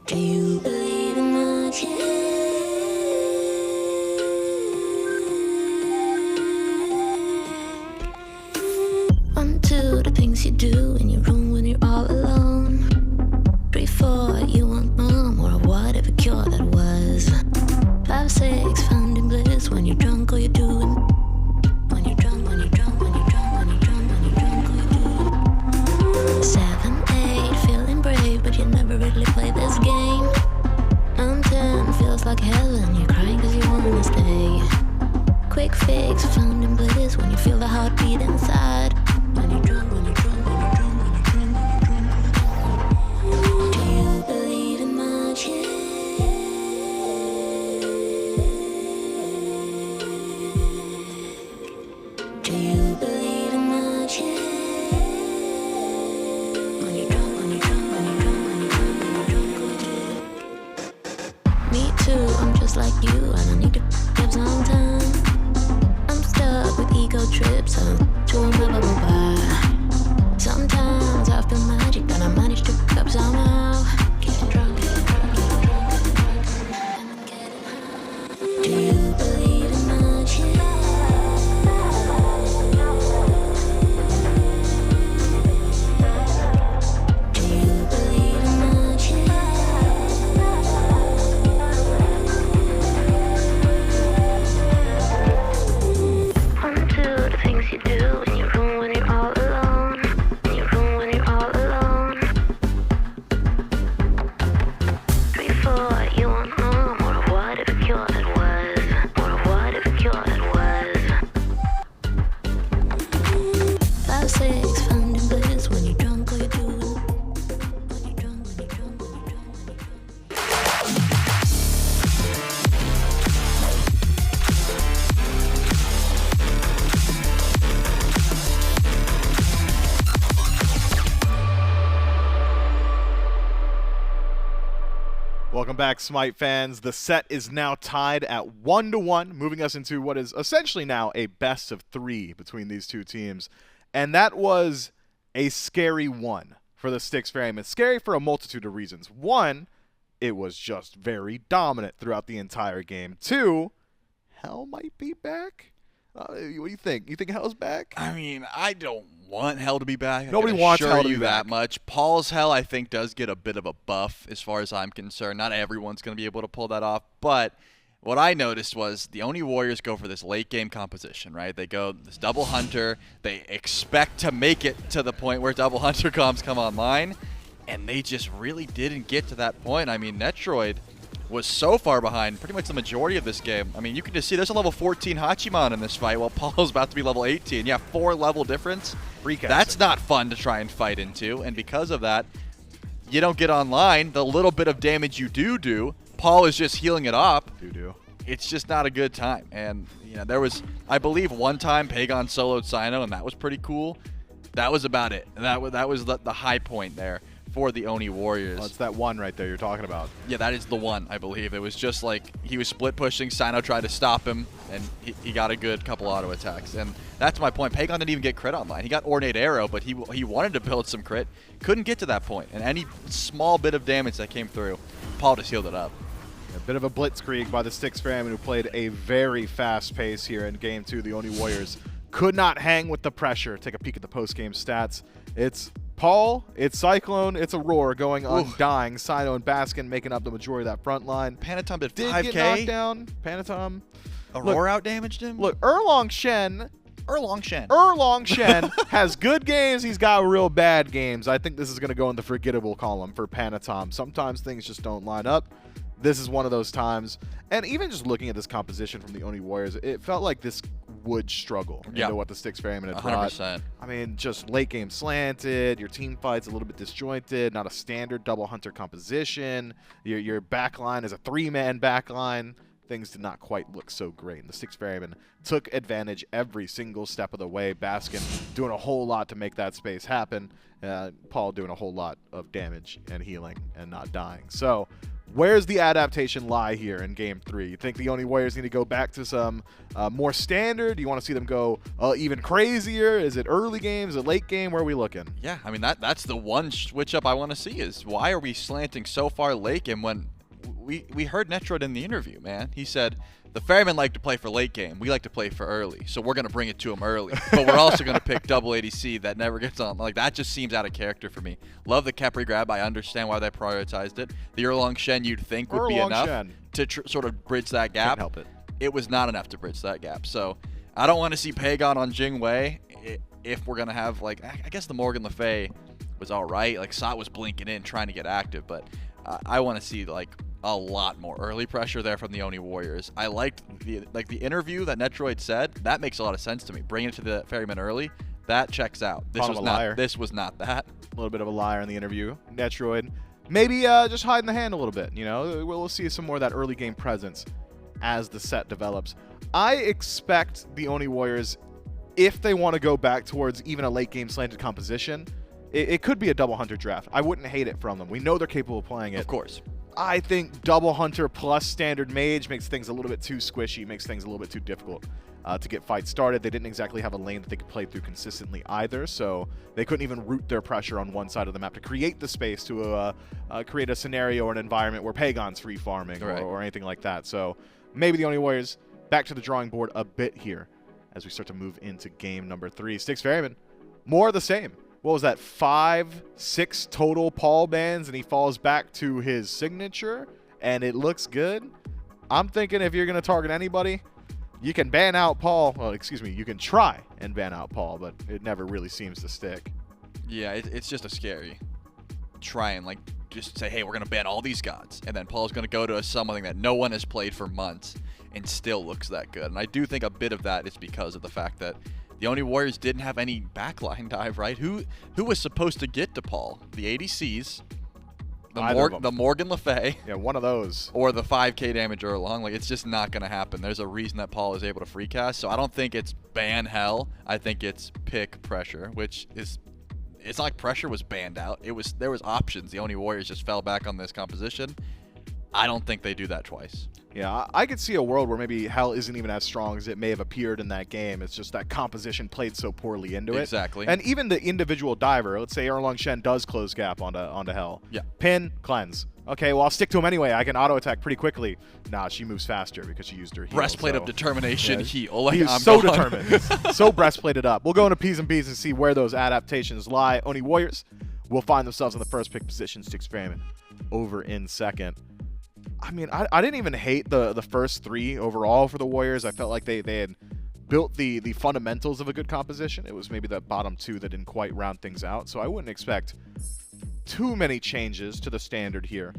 Do you believe in magic? One, two, the things you do in your room when you're all alone. 3, 4, you want mom or whatever cure that was. 5, 6, found in bliss when you're drunk or you're doing. When you're drunk, when you're drunk, when you're drunk, when you're drunk, when you're drunk or you're doing. 7, 8, feeling brave, but you never really play this game. 9, 10, feels like heaven, you're crying cause you wanna stay. Quick fix, found in bliss when you feel the heartbeat inside. When you're drunk, when you're drunk, when you're drunk, when you're drunk, when you're drunk. Do you believe in magic? Do you believe in magic? When you're drunk, when you're drunk, when you're drunk, when you're drunk, when you're drunk. Me too, I'm just like you, I don't need to have some time. I'm stuck with ego trips, to a memorable bar. Sometimes I feel magic, then I manage to pick up somehow. Getting drunk, getting drunk, getting drunk, getting drunk, and I'm getting high. Do you believe in magic? Do you believe in magic? One, two, the things you do in your room when you're all alone. In your room when you're all alone. 3, 4, you want mom or whatever cure that was. Or whatever cure that was. 5, 6, found in bliss when you're drunk or you're doing. When you're drunk, when you're drunk, when you're drunk, when you're drunk. Welcome back, SMITE fans. The set is now tied at 1-1, moving us into what is essentially now a best of 3 between these two teams. And that was a scary one for the Styx Ferrymen. Scary for a multitude of reasons. One, it was just very dominant throughout the entire game. 2, Hell might be back. What do you think? You think Hell's back? I mean, I don't want Hell to be back. Nobody I can wants assure Hell to you be that back. much. Paul's Hell, I think, does get a bit of a buff as far as I'm concerned. Not everyone's going to be able to pull that off, but what I noticed was the Oni Warriors go for this late game composition, right? They go this double hunter. They expect to make it to the point where double hunter comms come online, and they just really didn't get to that point. I mean, Netrioid was so far behind pretty much the majority of this game. I mean, you can just see there's a level 14 Hachiman in this fight while Paul's about to be level 18. Yeah, 4 level difference. That's not fun to try and fight into, and because of that, you don't get online. The little bit of damage you do, Paul is just healing it up. It's just not a good time. And you know, there was, I believe, one time Pegon soloed Cyno, and that was pretty cool. That was about it. That was the high point there for the Oni Warriors. It's that one right there you're talking about. Yeah, that is the one, I believe. It was just like he was split pushing, Cyno tried to stop him, and he got a good couple auto attacks. And that's my point. Pegon didn't even get crit online. He got Ornate Arrow, but he wanted to build some crit. Couldn't get to that point. And any small bit of damage that came through, Paul just healed it up. A bit of a blitzkrieg by the Styx Ferrymen, who played a very fast pace here in Game 2. The Oni Warriors could not hang with the pressure. Take a peek at the post-game stats. It's Paul, it's Cyclone, it's Aror going undying. Cyno and Baskin making up the majority of that front line. Panitom did 5K. Did get knocked down. Panitom. Aror out-damaged him? Look, Erlang Shen has good games. He's got real bad games. I think this is going to go in the forgettable column for Panitom. Sometimes things just don't line up. This is one of those times. And even just looking at this composition from the Oni Warriors, it felt like this would struggle into what the Styx Ferrymen had brought. 100%. I mean, just late game slanted, your team fight's a little bit disjointed, not a standard double hunter composition. Your backline is a 3-man backline. Things did not quite look so great. And the Styx Ferrymen took advantage every single step of the way. Baskin doing a whole lot to make that space happen. Paul doing a whole lot of damage and healing and not dying. So Where's the adaptation lie here in Game 3? You think the Oni Warriors need to go back to some more standard? Do you want to see them go even crazier? Is it early game? Is it late game? Where are we looking? Yeah, I mean, that's the one switch up I want to see is why are we slanting so far late game when we heard Netrioid in the interview, man. He said, the Ferrymen like to play for late game. We like to play for early, so we're going to bring it to them early. But we're also going to pick double ADC that never gets on. Like, that just seems out of character for me. Love the Khepri grab. I understand why they prioritized it. The Erlang Shen you'd think would be enough to sort of bridge that gap. Can't help it. It was not enough to bridge that gap. So I don't want to see Pegon on Jing Wei if we're going to have, like, I guess the Morrigan Le Fay was all right. Like, Sot was blinking in, trying to get active. But I want to see, like, a lot more early pressure there from the Oni Warriors. I liked the interview that Netrioid said. That makes a lot of sense to me. Bringing it to the Ferrymen early, that checks out. This was not that. A little bit of a liar in the interview. Netrioid, maybe just hiding the hand a little bit. You know, we'll see some more of that early game presence as the set develops. I expect the Oni Warriors, if they want to go back towards even a late game slanted composition, it could be a double hunter draft. I wouldn't hate it from them. We know they're capable of playing it. Of course. I think double hunter plus standard mage makes things a little bit too squishy, makes things a little bit too difficult to get fights started. They didn't exactly have a lane that they could play through consistently either, so they couldn't even root their pressure on one side of the map to create the space to create a scenario or an environment where Pegon's free farming or anything like that. So maybe the Oni Warriors back to the drawing board a bit here as we start to move into game number 3. Styx Ferrymen, more of the same. What was that, 5, 6 total Paul bans, and he falls back to his signature, and it looks good? I'm thinking if you're going to target anybody, you can ban out Paul. Well, excuse me, you can try and ban out Paul, but it never really seems to stick. Yeah, it's just a scary try and, like, just say, hey, we're going to ban all these gods, and then Paul's going to go to something that no one has played for months and still looks that good. And I do think a bit of that is because of the fact that the Oni Warriors didn't have any backline dive, right? Who was supposed to get to Paul? The ADCs, the Morrigan Le Fay. Yeah, one of those. Or the 5k damage Erlang. Like, it's just not going to happen. There's a reason that Paul is able to free cast. So I don't think it's ban hell. I think it's pick pressure, which is, it's not like pressure was banned out. There was options. The Oni Warriors just fell back on this composition. I don't think they do that twice. Yeah, I could see a world where maybe Hell isn't even as strong as it may have appeared in that game. It's just that composition played so poorly into it. Exactly. And even the individual diver, let's say Erlang Shen does close gap onto Hell. Yeah. Pin, cleanse. Okay, well, I'll stick to him anyway. I can auto-attack pretty quickly. Nah, she moves faster because she used her heal. Breastplate of determination, heal. Like, he's so determined. He's so breastplated up. We'll go into P's and B's and see where those adaptations lie. Oni Warriors will find themselves in the first pick position. Styx Ferrymen over in second. I mean, I didn't even hate the first 3 overall for the Warriors. I felt like they had built the fundamentals of a good composition. It was maybe the bottom 2 that didn't quite round things out. So I wouldn't expect too many changes to the standard here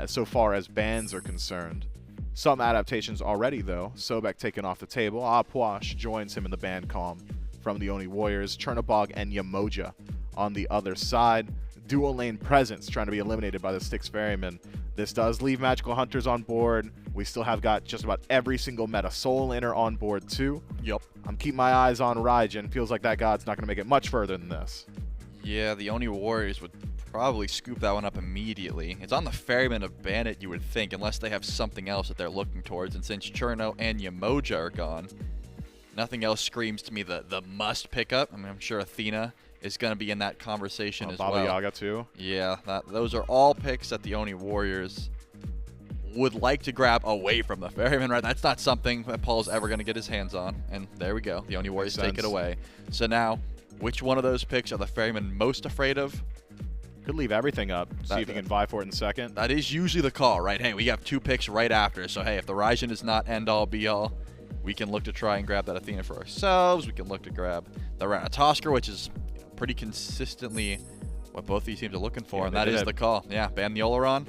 so far as bans are concerned. Some adaptations already, though. Sobek taken off the table. Apuash joins him in the ban calm from the Oni Warriors. Chernobog and Yemoja on the other side. Dual lane presence trying to be eliminated by the Styx Ferrymen. This does leave Magical Hunters on board. We still have got just about every single meta Soul Inner on board too. Yep. I'm keeping my eyes on Raijin. Feels like that god's not going to make it much further than this. Yeah, the Oni Warriors would probably scoop that one up immediately. It's on the Ferrymen to ban it, you would think, unless they have something else that they're looking towards. And since Cherno and Yemoja are gone, nothing else screams to me the must pickup. I mean, I'm sure Athena is going to be in that conversation as Baba well. Yaga too. Yeah, those are all picks that the Oni Warriors would like to grab away from the Ferrymen, right? That's not something that Paul's ever going to get his hands on. And there we go. The Oni Warriors take it away. So now, which one of those picks are the Ferrymen most afraid of? Could leave everything up. See if you can vie for it in second. That is usually the call, right? Hey, we have 2 picks right after. So, hey, if the Raijin is not end-all, be-all, we can look to try and grab that Athena for ourselves. We can look to grab the Ratatoskr, which is pretty consistently what both these teams are looking for, and that is the call. Yeah, ban the Olaron,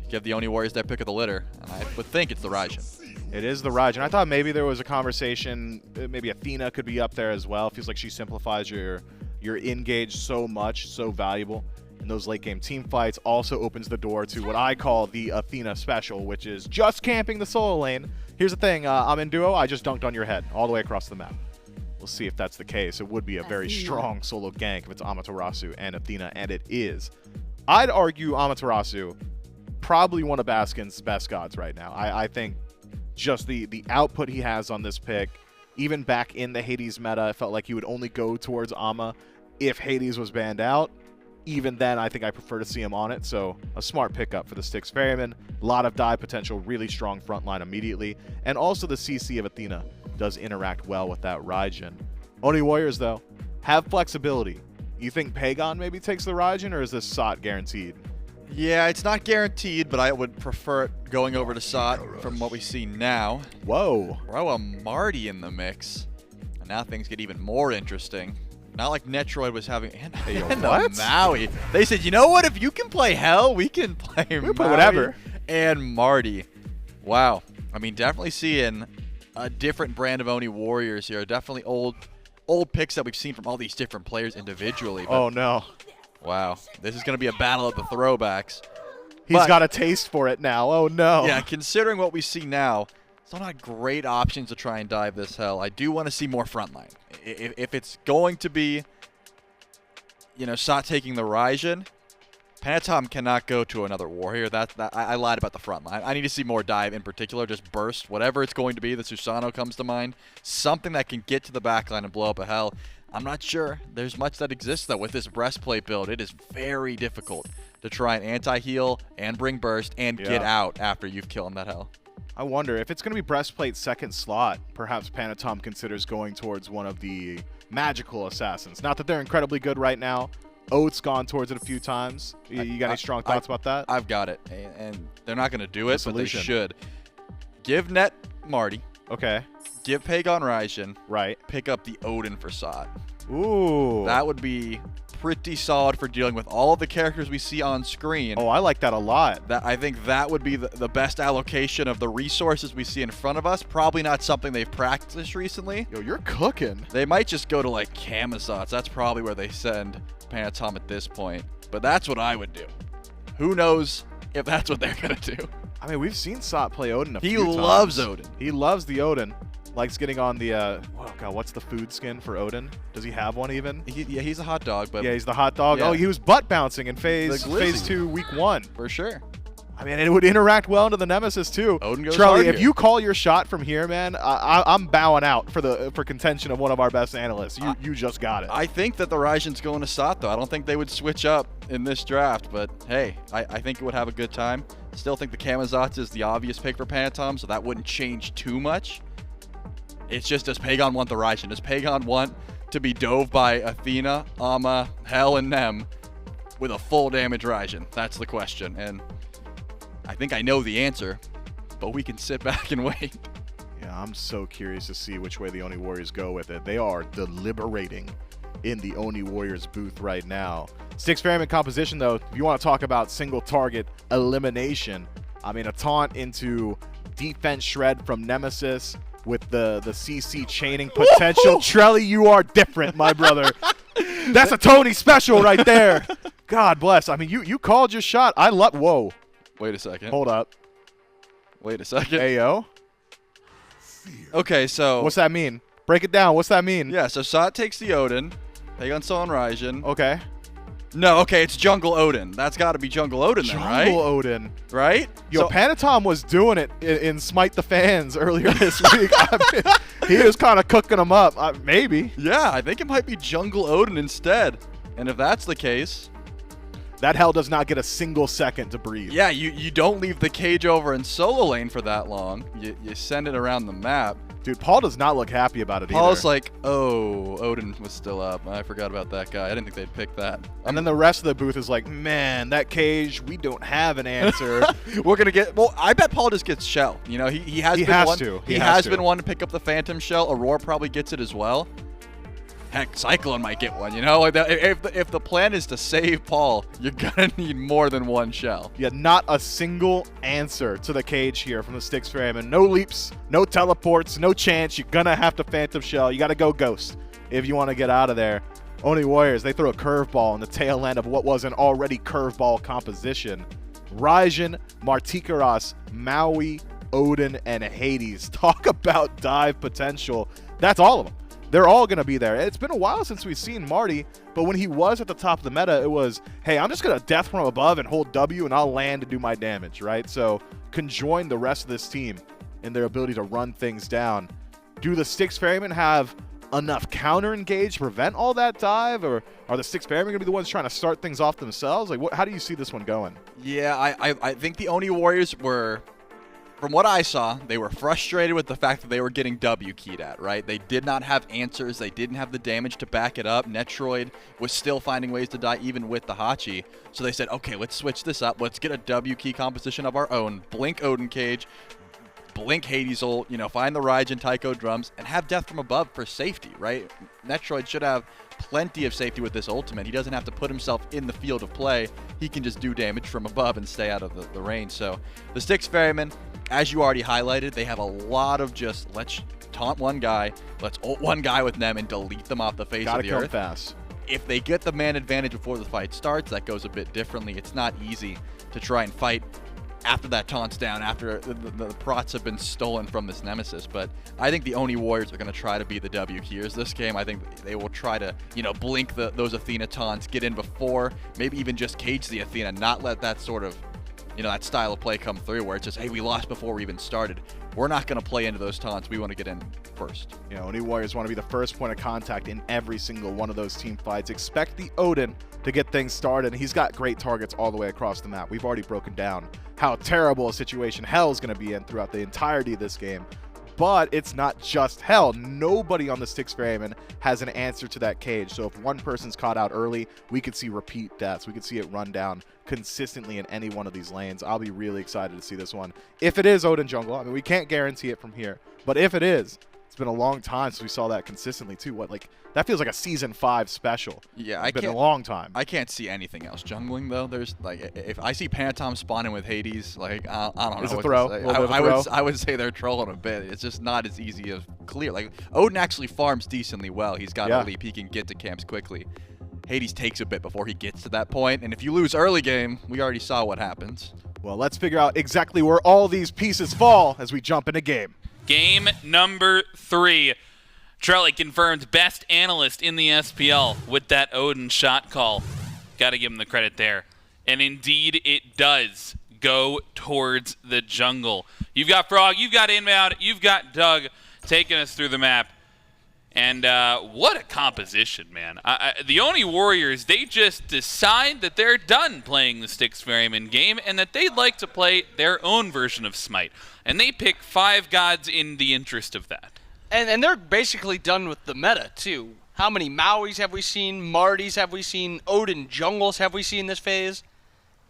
give the Oni Warriors their pick of the litter, and I would think it's the Raijin. It is the Raijin. I thought maybe there was a conversation, maybe Athena could be up there as well. It feels like she simplifies your engage so much, so valuable in those late game team fights. Also opens the door to what I call the Athena special, which is just camping the solo lane. Here's the thing, I'm in duo, I just dunked on your head all the way across the map. We'll see if that's the case. It would be a very strong solo gank if it's Amaterasu and Athena, and it is. I'd argue Amaterasu probably one of Baskin's best gods right now. I think just the output he has on this pick, even back in the Hades meta, I felt like he would only go towards Ama if Hades was banned out. Even then, I think I prefer to see him on it, so a smart pickup for the Styx Ferrymen. A lot of dive potential, really strong front line immediately, and also the CC of Athena does interact well with that Raijin. Oni Warriors, though, have flexibility. You think Pegon maybe takes the Raijin, or is this SOT guaranteed? Yeah, it's not guaranteed, but I would prefer it going over to SOT from what we see now. Whoa. Throw a Marty in the mix, and now things get even more interesting. Not like Netrioid was having and what? Maui. They said, you know what? If you can play Hell, we can play Maui whatever. And Marty. Wow. I mean, definitely seeing a different brand of Oni Warriors here. Definitely old picks that we've seen from all these different players individually. Oh, no. Wow. This is going to be a battle of the throwbacks. He's got a taste for it now. Oh, no. Yeah, considering what we see now, still not great options to try and dive this Hell. I do want to see more frontline. If it's going to be, SOT taking the Raijin, Panitom cannot go to another warrior. I lied about the frontline. I need to see more dive in particular, just burst, whatever it's going to be. The Susanoo comes to mind. Something that can get to the backline and blow up a Hell. I'm not sure there's much that exists, though, with this breastplate build. It is very difficult to try and anti-heal and bring burst and get out after you've killed that Hell. I wonder if it's going to be breastplate second slot, perhaps Panitom considers going towards one of the magical assassins. Not that they're incredibly good right now. Oath's gone towards it a few times. You got any strong thoughts about that? I've got it, and they're not going to do it, but they should. Give Net Marty. Okay. Give Pegon Raijin. Right. Pick up the Odin for SOT. Ooh. That would be pretty solid for dealing with all of the characters we see on screen. Oh, I like that a lot. I think that would be the best allocation of the resources we see in front of us. Probably not something they've practiced recently. Yo, you're cooking. They might just go to like Camisots. That's probably where they send Panitom at this point. But that's what I would do. Who knows if that's what they're going to do. I mean, we've seen SOT play Odin a few times. He loves Odin. He loves the Odin. Likes getting on the, oh God, what's the food skin for Odin? Does he have one even? Yeah, he's a hot dog. But yeah, he's the hot dog. Yeah. Oh, he was butt bouncing in phase 2, week 1. For sure. I mean, it would interact well into the Nemesis too. Odin goes Charlie, hard if here. you call your shot from here, man, I'm bowing out for contention of one of our best analysts. You just got it. I think that the Raijin's going to SOT, though. I don't think they would switch up in this draft, but hey, I think it would have a good time. Still think the Camisots is the obvious pick for Panitom, so that wouldn't change too much. It's just, does Pegon want the Raijin? Does Pegon want to be dove by Athena, Ama, Hell, and Nem with a full damage Raijin? That's the question, and I think I know the answer, but we can sit back and wait. Yeah, I'm so curious to see which way the Oni Warriors go with it. They are deliberating in the Oni Warriors booth right now. Styx Ferrymen composition, though, if you want to talk about single target elimination, I mean, a taunt into defense shred from Nemesis with the CC chaining potential. Trelly, you are different, my brother. That's a Tony special right there. God bless. I mean, you called your shot. I love. Whoa. Wait a second. Hold up. Wait a second. Ayo. Okay, so What's that mean? Break it down. What's that mean? yeah, so SOT takes the Odin. Pegon Sullen Raijin. Okay. No, okay, it's Jungle Odin. That's got to be Jungle Odin then, right? Jungle Odin. Right? Yo, So- Panitom was doing it in Smite the Fans earlier this week. I mean, he was kind of cooking them up. Maybe. Yeah, I think it might be Jungle Odin instead. And if that's the case, That Hell does not get a single second to breathe. yeah, you don't leave the cage over in solo lane for that long. You send it around the map. Dude, Paul does not look happy about it Paul's either. like, oh, Odin was still up. I forgot about that guy. I didn't think they'd pick that. And then the rest of the booth is like, man, that cage, we don't have an answer. We're gonna get. Well, I bet Paul just gets shell. You know, he has. He been has one, to. He He has has to. been one to pick up the Phantom shell. Aurora probably gets it as well. Heck, Cyclone might get one. You know, like that, if the plan is to save Paul, you're gonna need more than one shell. Yeah, not a single answer to the cage here from the Styx Ferrymen. No leaps, no teleports, no chance. You're gonna have to Phantom Shell. You gotta go Ghost if you want to get out of there. Oni Warriors, they throw a curveball in the tail end of what was an already curveball composition. Raijin, Martichoras, Maui, Odin, and Hades. Talk about dive potential. That's all of them. they're all going to be there. It's been a while since we've seen Marty, but when he was at the top of the meta, it was, hey, I'm just going to death from above and hold W, and I'll land and do my damage, right? So conjoin the rest of this team in their ability to run things down. Do the Styx Ferrymen have enough counter engage to prevent all that dive, or are the Styx Ferrymen going to be the ones trying to start things off themselves? Like, how do you see this one going? Yeah, I think the Oni Warriors were, from what I saw, they were frustrated with the fact that they were getting W keyed at, right? They did not have answers. They didn't have the damage to back it up. Netrioid was still finding ways to die even with the Hachi. So they said, okay, let's switch this up. Let's get a W key composition of our own. Blink Odin Cage, blink Hades ult, find the Raijin Taiko drums, and have death from above for safety, right? Netrioid should have plenty of safety with this ultimate. He doesn't have to put himself in the field of play. He can just do damage from above and stay out of the range. So the Styx Ferrymen, as you already highlighted, they have a lot of just, let's taunt one guy, let's ult one guy with them and delete them off the face of the earth. Fast. If they get the man advantage before the fight starts, that goes a bit differently. It's not easy to try and fight after that taunt's down, after the prots have been stolen from this Nemesis. But I think the Oni Warriors are going to try to be the W keyers this game. I think they will try to, blink those Athena taunts, get in before, maybe even just cage the Athena, not let that sort of, that style of play come through where it's just, hey, we lost before we even started. We're not going to play into those taunts. We want to get in first. Oni Warriors want to be the first point of contact in every single one of those team fights. Expect the Odin to get things started. He's got great targets all the way across the map. We've already broken down how terrible a situation Hell is going to be in throughout the entirety of this game. But it's not just Hell. Nobody on the Styx Ferrymen has an answer to that cage. So if one person's caught out early, we could see repeat deaths. We could see it run down consistently in any one of these lanes. I'll be really excited to see this one. If it is Odin jungle, I mean, we can't guarantee it from here. But if it is, it's been a long time since we saw that consistently too. That feels like a season 5 special. Yeah, it's been a long time. I can't see anything else jungling though. There's if I see Panitom spawning with Hades, I don't know. It's a throw. I would say they're trolling a bit. It's just not as easy as clear. Odin actually farms decently well. He's got a leap. He can get to camps quickly. Hades takes a bit before he gets to that point, and if you lose early game, we already saw what happens. Well, let's figure out exactly where all these pieces fall as we jump into game. Game number 3. Trelly confirmed best analyst in the SPL with that Odin shot call. Got to give him the credit there. And indeed, it does go towards the jungle. You've got Frog, you've got Inbound, you've got Doug taking us through the map. And what a composition, man. The Oni Warriors, they just decide that they're done playing the Styx Ferrymen game and that they'd like to play their own version of SMITE. And they pick 5 gods in the interest of that. And they're basically done with the meta, too. How many Mauis have we seen? Martys have we seen? Odin jungles have we seen this phase?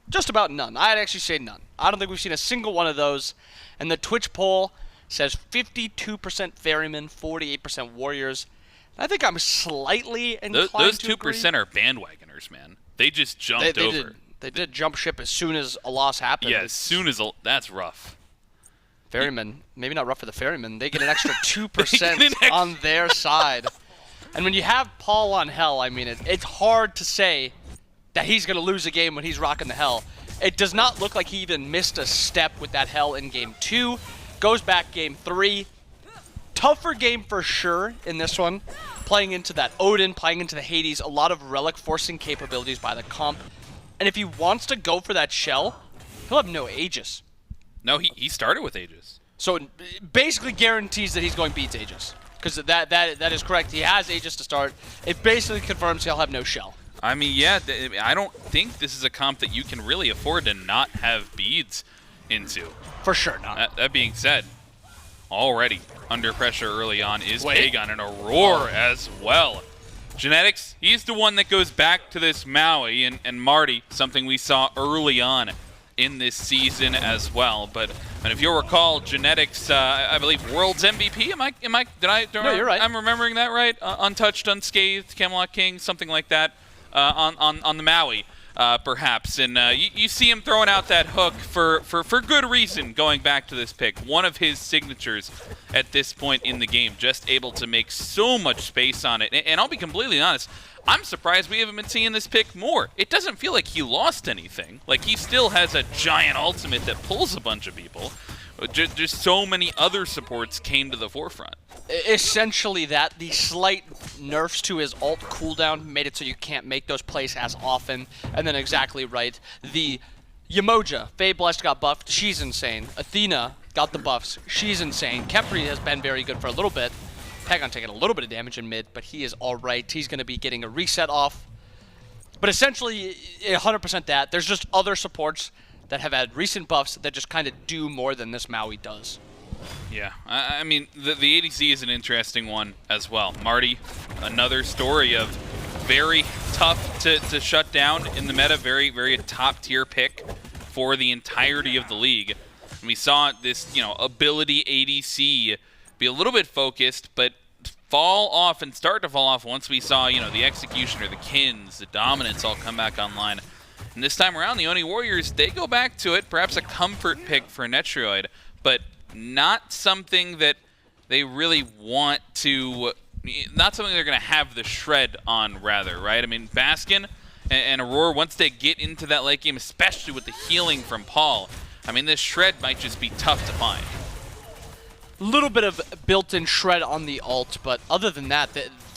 Just about none. I'd actually say none. I don't think we've seen a single one of those. And the Twitch poll says 52% Ferrymen, 48% Warriors. I think I'm slightly inclined those to 2% are bandwagoners, man. They just jumped over. They did jump ship as soon as a loss happened. Yeah, as soon as that's rough. Ferrymen, maybe not rough for the Ferrymen. They get an extra 2% on their side. And when you have Paul on Hell, I mean, it's hard to say that he's going to lose a game when he's rocking the Hell. It does not look like he even missed a step with that Hell in Game 2. Goes back Game 3. Tougher game for sure in this one. Playing into that Odin, playing into the Hades, a lot of relic forcing capabilities by the comp. And if he wants to go for that shell, he'll have no Aegis. No, he started with Aegis. So it basically guarantees that he's going beats Aegis. Because that is correct. He has Aegis to start. It basically confirms he'll have no shell. I mean, yeah, I don't think this is a comp that you can really afford to not have beads into. For sure not. That being said, already under pressure early on is Pegon and Aror as well. Genetics, he's the one that goes back to this Maui and Marty, something we saw early on in this season as well. But and if you'll recall, Genetics, I believe World's MVP. No, you're right. I'm remembering that right. Untouched, unscathed, Camelot King, something like that on the Maui. Perhaps, and you see him throwing out that hook for good reason going back to this pick. One of his signatures at this point in the game, just able to make so much space on it. And I'll be completely honest, I'm surprised we haven't been seeing this pick more. It doesn't feel like he lost anything. Like, he still has a giant ultimate that pulls a bunch of people, just so many other supports came to the forefront. Essentially that. The slight nerfs to his ult cooldown made it so you can't make those plays as often. And then exactly right. The Yemoja, Faye Blessed got buffed. She's insane. Athena got the buffs. She's insane. Khepri has been very good for a little bit. Pegon taking a little bit of damage in mid, but he is alright. He's going to be getting a reset off. But essentially, 100% that. There's just other supports that have had recent buffs that just kind of do more than this Maui does. Yeah, I mean, the ADC is an interesting one as well. Marty, another story of very tough to shut down in the meta, very, very top-tier pick for the entirety of the league. And we saw this, ability ADC be a little bit focused, but fall off and start to fall off once we saw, the Executioner, the Kins, the Dominance all come back online. And this time around, the Oni Warriors, they go back to it, perhaps a comfort pick for Netrioid, but not something that they really want to, not something they're going to have the shred on, rather, right? I mean, Baskin and Aror, once they get into that late game, especially with the healing from Paul, I mean, this shred might just be tough to find. Little bit of built-in shred on the ult, but other than that,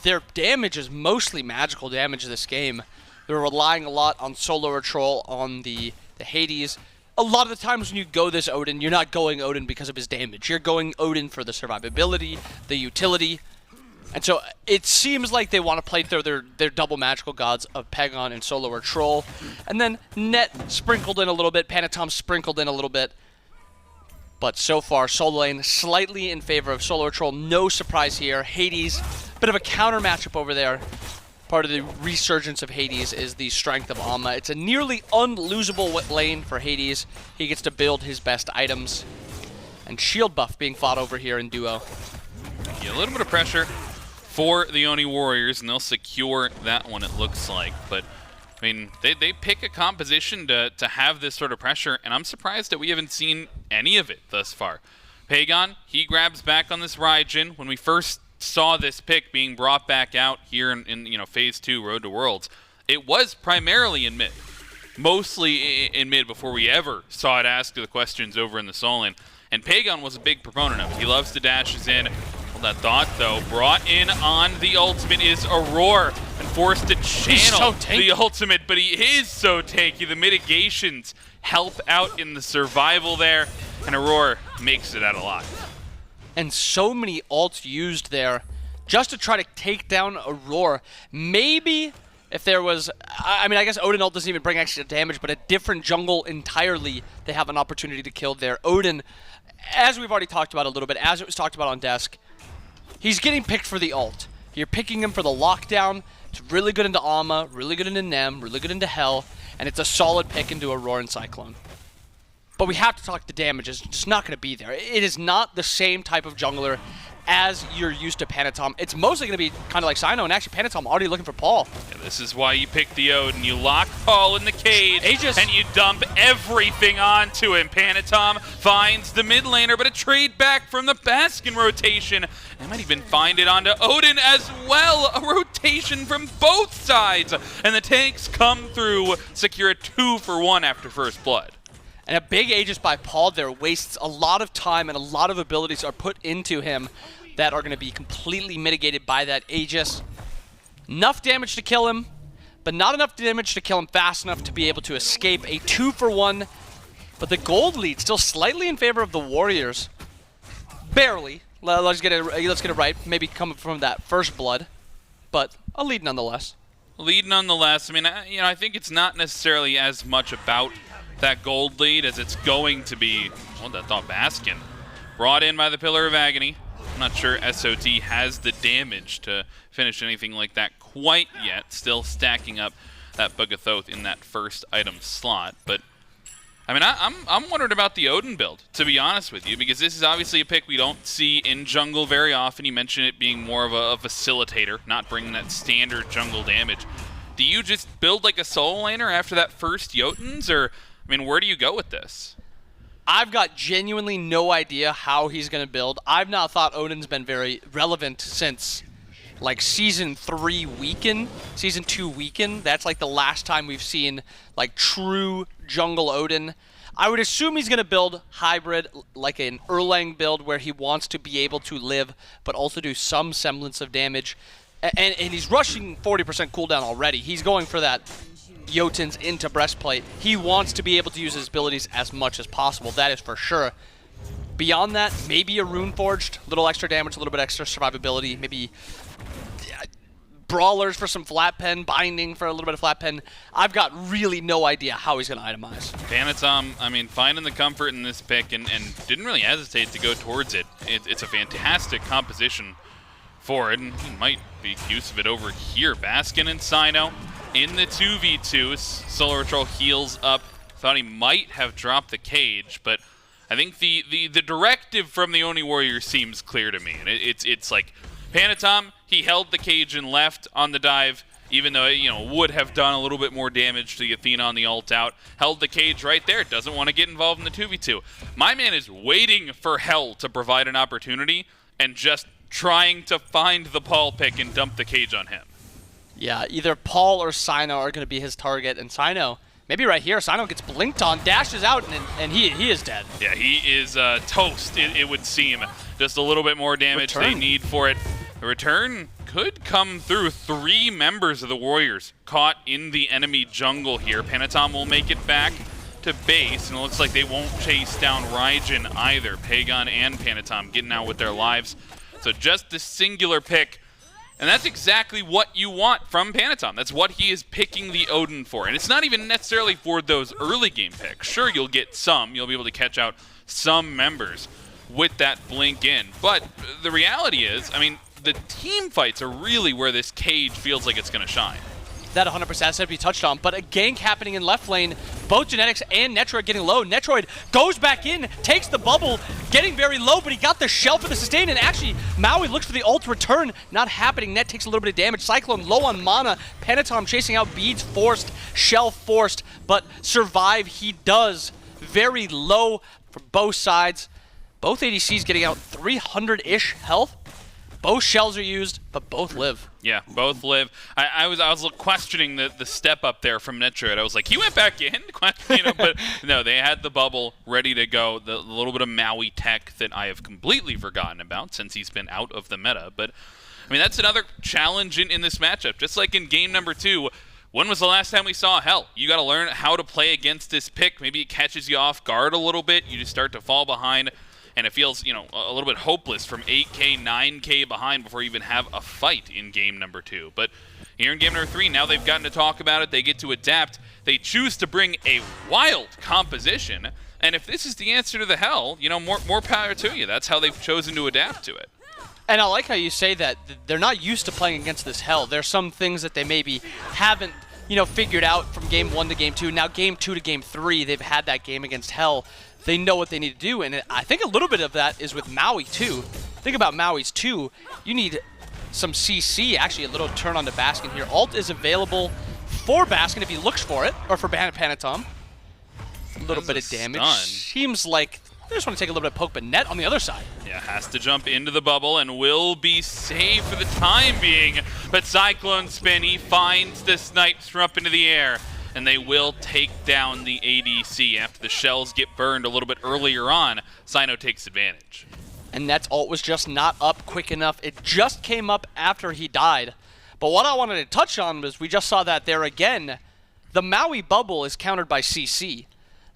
their damage is mostly magical damage this game. They're relying a lot on SoloOrTroll, on the Hades. A lot of the times when you go this Odin, you're not going Odin because of his damage. You're going Odin for the survivability, the utility. And so it seems like they want to play through their double magical gods of Pegon and SoloOrTroll. And then Net sprinkled in a little bit, Panitom sprinkled in a little bit. But so far, solo lane slightly in favor of SoloOrTroll. No surprise here. Hades, bit of a counter matchup over there. Part of the resurgence of Hades is the strength of Amma. It's a nearly unlosable lane for Hades. He gets to build his best items. And shield buff being fought over here in duo. Yeah, a little bit of pressure for the Oni Warriors, and they'll secure that one, it looks like. But, I mean, they pick a composition to have this sort of pressure, and I'm surprised that we haven't seen any of it thus far. Pegon, he grabs back on this Raijin. When we first saw this pick being brought back out here in Phase 2 Road to Worlds, it was primarily in mid. Mostly in mid before we ever saw it ask the questions over in the solo lane. And Pegon was a big proponent of it. He loves the dashes in. Well, that thought, though, brought in on the ultimate is Aror and forced to channel the ultimate, but he is so tanky. The mitigations help out in the survival there, and Aror makes it out alive. And so many ults used there just to try to take down Aror. Maybe if there was, I mean, I guess Odin ult doesn't even bring extra damage, but a different jungle entirely, they have an opportunity to kill there. Odin, as we've already talked about a little bit, as it was talked about on desk, he's getting picked for the ult. You're picking him for the lockdown. It's really good into Amma, really good into Nem, really good into Hell, and it's a solid pick into Aror and Cyclone. But we have to talk the damage. It's just not going to be there. It is not the same type of jungler as you're used to Panitom. It's mostly going to be kind of like Cyno, and actually Panitom already looking for Paul. Yeah, this is why you pick the Odin. You lock Paul in the cage, and you dump everything onto him. Panitom finds the mid laner, but a trade back from the Baskin rotation. They might even find it onto Odin as well. A rotation from both sides. And the tanks come through, secure a 2-for-1 after first blood. And a big Aegis by Paul there wastes a lot of time, and a lot of abilities are put into him that are going to be completely mitigated by that Aegis. Enough damage to kill him, but not enough damage to kill him fast enough to be able to escape a 2-for-1. But the gold lead still slightly in favor of the Warriors. Barely. Let's get it right. Maybe coming from that first blood, but a lead nonetheless. Lead nonetheless. I mean, I think it's not necessarily as much about that gold lead as it's going to be. Oh, that thought Baskin brought in by the Pillar of Agony. I'm not sure SOT has the damage to finish anything like that quite yet. Still stacking up that Bogathoth in that first item slot. But I mean, I'm wondering about the Odin build, to be honest with you, because this is obviously a pick we don't see in jungle very often. You mentioned it being more of a facilitator, not bringing that standard jungle damage. Do you just build like a solo laner after that first Jotuns, or I mean, where do you go with this? I've got genuinely no idea how he's going to build. I've not thought Odin's been very relevant since like Season 3 Weaken, Season 2 Weaken. That's like the last time we've seen like true jungle Odin. I would assume he's going to build hybrid, like an Erlang build where he wants to be able to live, but also do some semblance of damage. And he's rushing 40% cooldown already. He's going for that Jotun's into breastplate. He wants to be able to use his abilities as much as possible. That is for sure. Beyond that, maybe a Rune Forged, a little extra damage, a little bit extra survivability, maybe Brawlers for some flat pen, Binding for a little bit of flat pen. I've got really no idea how he's going to itemize. Panitom, I mean, finding the comfort in this pick and didn't really hesitate to go towards it. It's a fantastic composition for it, and he might make use of it over here. Baskin and Cyno in the 2v2. SoloOrTroll heals up. Thought he might have dropped the cage, but I think the directive from the Oni Warriors seems clear to me. And it's like Panitom, he held the cage and left on the dive, even though it would have done a little bit more damage to the Athena on the ult out. Held the cage right there, doesn't want to get involved in the 2v2. My man is waiting for Hell to provide an opportunity and just trying to find the Paul pick and dump the cage on him. Yeah, either Paul or Cyno are going to be his target, and Cyno, maybe right here, Cyno gets blinked on, dashes out, and he is dead. Yeah, he is toast, it would seem. Just a little bit more damage they need for it. The return could come through. 3 members of the Warriors caught in the enemy jungle here. Panitom will make it back to base, and it looks like they won't chase down Raijin either. Pegon and Panitom getting out with their lives. So just the singular pick. And that's exactly what you want from Panitom. That's what he is picking the Odin for. And it's not even necessarily for those early game picks. Sure, you'll get some. You'll be able to catch out some members with that blink in. But the reality is, I mean, the team fights are really where this cage feels like it's going to shine. That 100% has to be touched on, but a gank happening in left lane, both Genetics and Netrioid getting low. Netrioid goes back in, takes the bubble, getting very low, but he got the shell for the sustain, and actually Maui looks for the ult return, not happening. Net takes a little bit of damage. Cyclone low on mana, Panitom chasing out, beads forced, shell forced, but survive he does. Very low for both sides. Both ADCs getting out 300-ish health. Both shells are used, but both live. Yeah, both live. I was questioning the step up there from Netrioid. I was like, he went back in, but no, they had the bubble ready to go. The little bit of Maui tech that I have completely forgotten about since he's been out of the meta. But I mean, that's another challenge in this matchup. Just like in game number 2, when was the last time we saw Hell? You got to learn how to play against this pick. Maybe it catches you off guard a little bit. You just start to fall behind. And it feels, a little bit hopeless from 8K, 9K behind before you even have a fight in game number 2. But here in game number 3, now they've gotten to talk about it. They get to adapt. They choose to bring a wild composition. And if this is the answer to the Hell, more power to you. That's how they've chosen to adapt to it. And I like how you say that they're not used to playing against this Hell. There's some things that they maybe haven't, figured out from game 1 to game 2. Now game 2 to game 3, they've had that game against Hell. They know what they need to do, and I think a little bit of that is with Maui, too. Think about Maui's, too. You need some CC, actually a little turn on to Baskin here. Ult is available for Baskin if he looks for it, or for Panitom. A little bit of damage. Seems like they just want to take a little bit of poke, but Net on the other side. Yeah, has to jump into the bubble and will be safe for the time being. But CycloneSpin, he finds the snipes from up into the air. And they will take down the ADC after the shells get burned a little bit earlier on. Cyno takes advantage. And Net's ult was just not up quick enough. It just came up after he died. But what I wanted to touch on was we just saw that there again. The Maui bubble is countered by CC.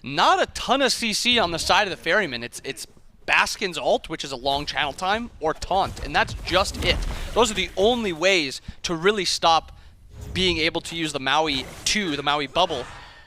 Not a ton of CC on the side of the Ferryman. It's Baskin's ult, which is a long channel time, or taunt. And that's just it. Those are the only ways to really stop being able to use the Maui 2, the Maui bubble.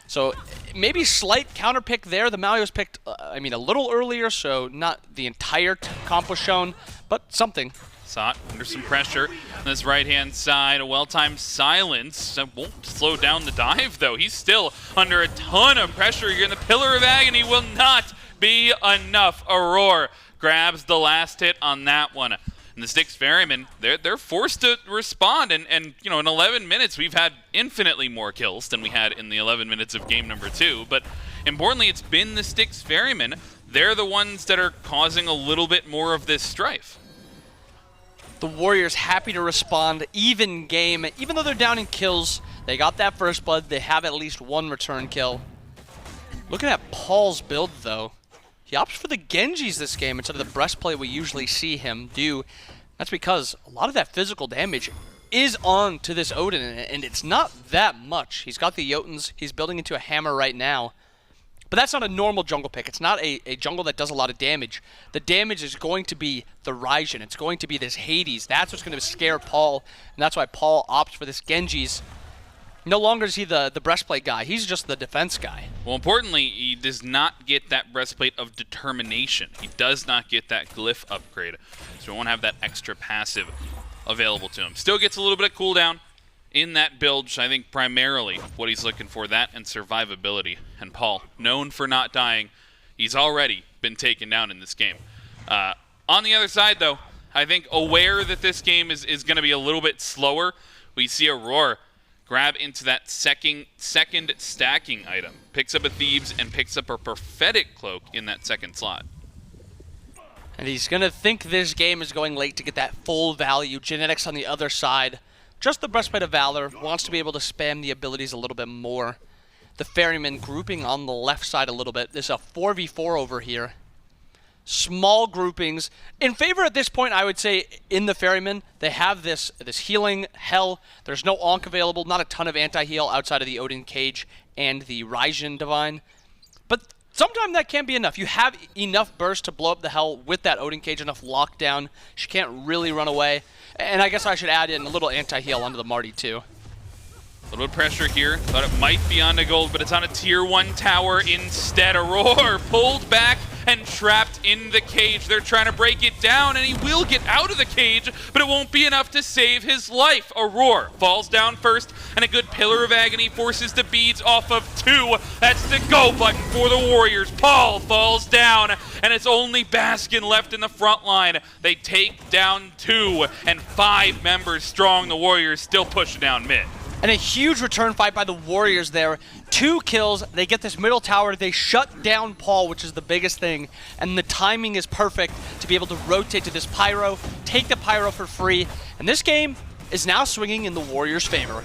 So maybe slight counter pick there. The Maui was picked, a little earlier, so not the entire comp was shown, but something. Sot under some pressure on this right-hand side. A well-timed silence. That won't slow down the dive, though. He's still under a ton of pressure here, and the Pillar of Agony will not be enough. Aror grabs the last hit on that one. And the Styx Ferrymen, they're forced to respond, and in 11 minutes we've had infinitely more kills than we had in the 11 minutes of game number 2. But importantly, it's been the Styx Ferrymen. They're the ones that are causing a little bit more of this strife. The Warriors happy to respond, even game, even though they're down in kills. They got that first blood. They have at least one return kill. Looking at Paul's build, though, he opts for the Genjis this game instead of the breastplate we usually see him do. That's because a lot of that physical damage is on to this Odin, and it's not that much. He's got the Jotuns. He's building into a hammer right now. But that's not a normal jungle pick. It's not a jungle that does a lot of damage. The damage is going to be the Raijin. It's going to be this Hades. That's what's going to scare Paul, and that's why Paul opts for this Genjis. No longer is he the breastplate guy. He's just the defense guy. Well, importantly, he does not get that breastplate of determination. He does not get that glyph upgrade, so he won't have that extra passive available to him. Still gets a little bit of cooldown in that build, which I think primarily what he's looking for, that and survivability. And Paul, known for not dying, he's already been taken down in this game. On the other side, though, I think aware that this game is going to be a little bit slower, we see Aror grab into that second stacking item, picks up a Thebes and picks up a Prophetic Cloak in that second slot. And he's going to think this game is going late to get that full value. Genetics on the other side. Just the Breastplate of Valor, wants to be able to spam the abilities a little bit more. The Ferrymen grouping on the left side a little bit. There's a 4v4 over here. Small groupings. In favor at this point, I would say, in the Ferrymen, they have this healing hell. There's no Ankh available, not a ton of anti-heal outside of the Odin Cage and the Raijin Divine. But sometimes that can be enough. You have enough burst to blow up the hell with that Odin Cage, enough lockdown. She can't really run away. And I guess I should add in a little anti-heal onto the Marty, too. A little bit of pressure here. Thought it might be on the gold, but it's on a tier 1 tower instead. Aror pulled back and trapped in the cage. They're trying to break it down, and he will get out of the cage, but it won't be enough to save his life. Aror falls down first, and a good Pillar of Agony forces the beads off of 2. That's the go button for the Warriors. Paul falls down, and it's only Baskin left in the front line. They take down 2, and 5 members strong. The Warriors still pushing down mid. And a huge return fight by the Warriors there. 2 kills, they get this middle tower, they shut down Paul, which is the biggest thing, and the timing is perfect to be able to rotate to this Pyro, take the Pyro for free, and this game is now swinging in the Warriors' favor.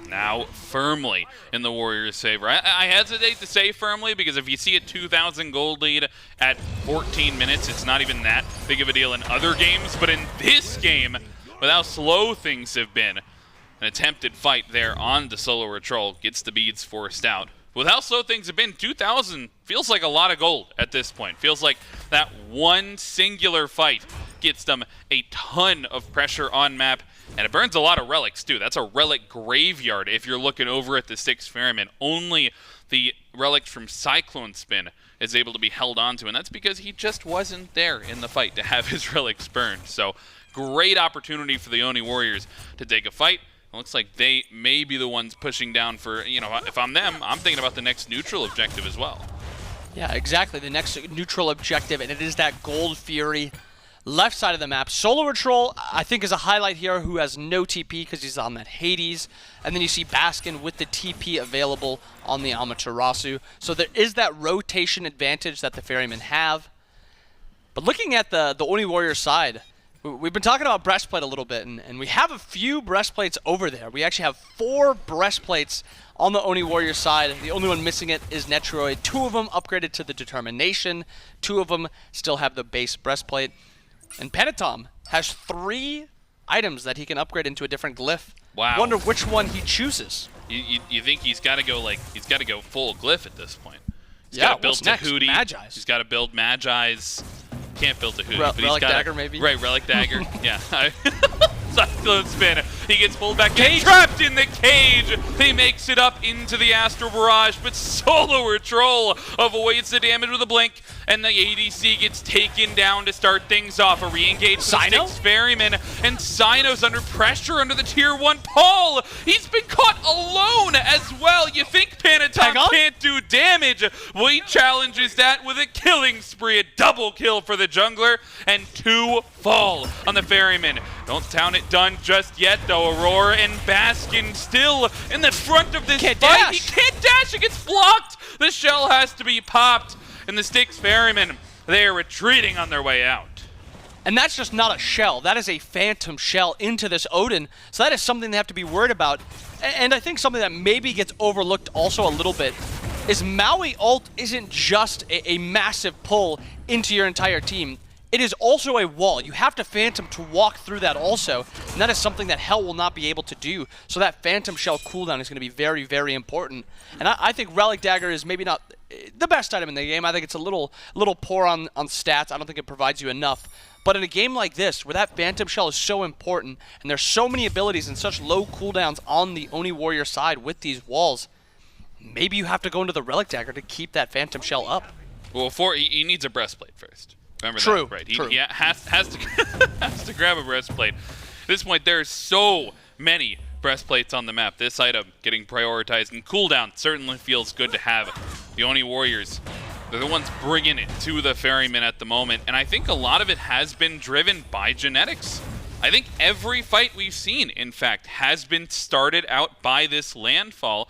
Now firmly in the Warriors' favor. I hesitate to say firmly because if you see a 2,000 gold lead at 14 minutes, it's not even that big of a deal in other games, but in this game, with how slow things have been, an attempted fight there on the SoloOrTroll gets the beads forced out. With how slow things have been, 2,000 feels like a lot of gold at this point. Feels like that one singular fight gets them a ton of pressure on map, and it burns a lot of relics too. That's a relic graveyard if you're looking over at the Styx Ferrymen. Only the relic from CycloneSpin is able to be held onto, and that's because he just wasn't there in the fight to have his relics burned. So great opportunity for the Oni Warriors to take a fight. It looks like they may be the ones pushing down for, you know, if I'm them, I'm thinking about the next neutral objective as well. Yeah, exactly. The next neutral objective, and it is that Gold Fury left side of the map. SoloOrTroll, I think, is a highlight here who has no TP because he's on that Hades. And then you see Baskin with the TP available on the Amaterasu. So there is that rotation advantage that the Ferrymen have. But looking at the Oni Warriors side, we've been talking about breastplate a little bit, and we have a few breastplates over there. We actually have 4 breastplates on the Oni Warriors side. The only one missing it is Netrioid. 2 of them upgraded to the Determination. 2 of them still have the base breastplate. And Panitom has 3 items that he can upgrade into a different glyph. Wow. Wonder which one he chooses. You think he's got to go full glyph at this point? He's Yeah, got to build what's next? Tahuti. Magi's. He's got to build Magi's. Can't build Tahuti, but he's Relic got Dagger, maybe? Right, Relic Dagger. Yeah. CycloneSpin. He gets pulled back in, Cage. trapped in the cage. He makes it up into the Astral Barrage, but SoloOrTroll avoids the damage with a blink, and the ADC gets taken down to start things off. A re-engage for the Cyno? Styx Ferrymen, and Cyno's under pressure under the tier 1 Paul. He's been caught alone as well. You think Panitom Pegon? can't do damage? Well, he challenges that with a killing spree, a double kill for the jungler, and 2 fall on the Ferrymen. Don't count it done just yet, though. Aurora and Baskin still in the front of this Can't fight. dash. He can't dash. It gets blocked. The shell has to be popped, and the Styx Ferrymen, they are retreating on their way out. And that's just not a shell. That is a phantom shell into this Odin. So that is something they have to be worried about. And I think something that maybe gets overlooked also a little bit is Maui ult isn't just a massive pull into your entire team. It is also a wall. You have to Phantom to walk through that also, and that is something that Hell will not be able to do. So that Phantom Shell cooldown is going to be very, very important. And I think Relic Dagger is maybe not the best item in the game. I think it's a little poor on stats. I don't think it provides you enough. But in a game like this, where that Phantom Shell is so important, and there's so many abilities and such low cooldowns on the Oni Warrior side with these walls, maybe you have to go into the Relic Dagger to keep that Phantom Shell up. Well, he needs a breastplate first. Remember True, that, right? true. He has to has to grab a breastplate. At this point, there's so many breastplates on the map. This item getting prioritized, and cooldown certainly feels good to have. The Oni Warriors, they're the ones bringing it to the Ferrymen at the moment, and I think a lot of it has been driven by genetics. I think every fight we've seen, in fact, has been started out by this landfall,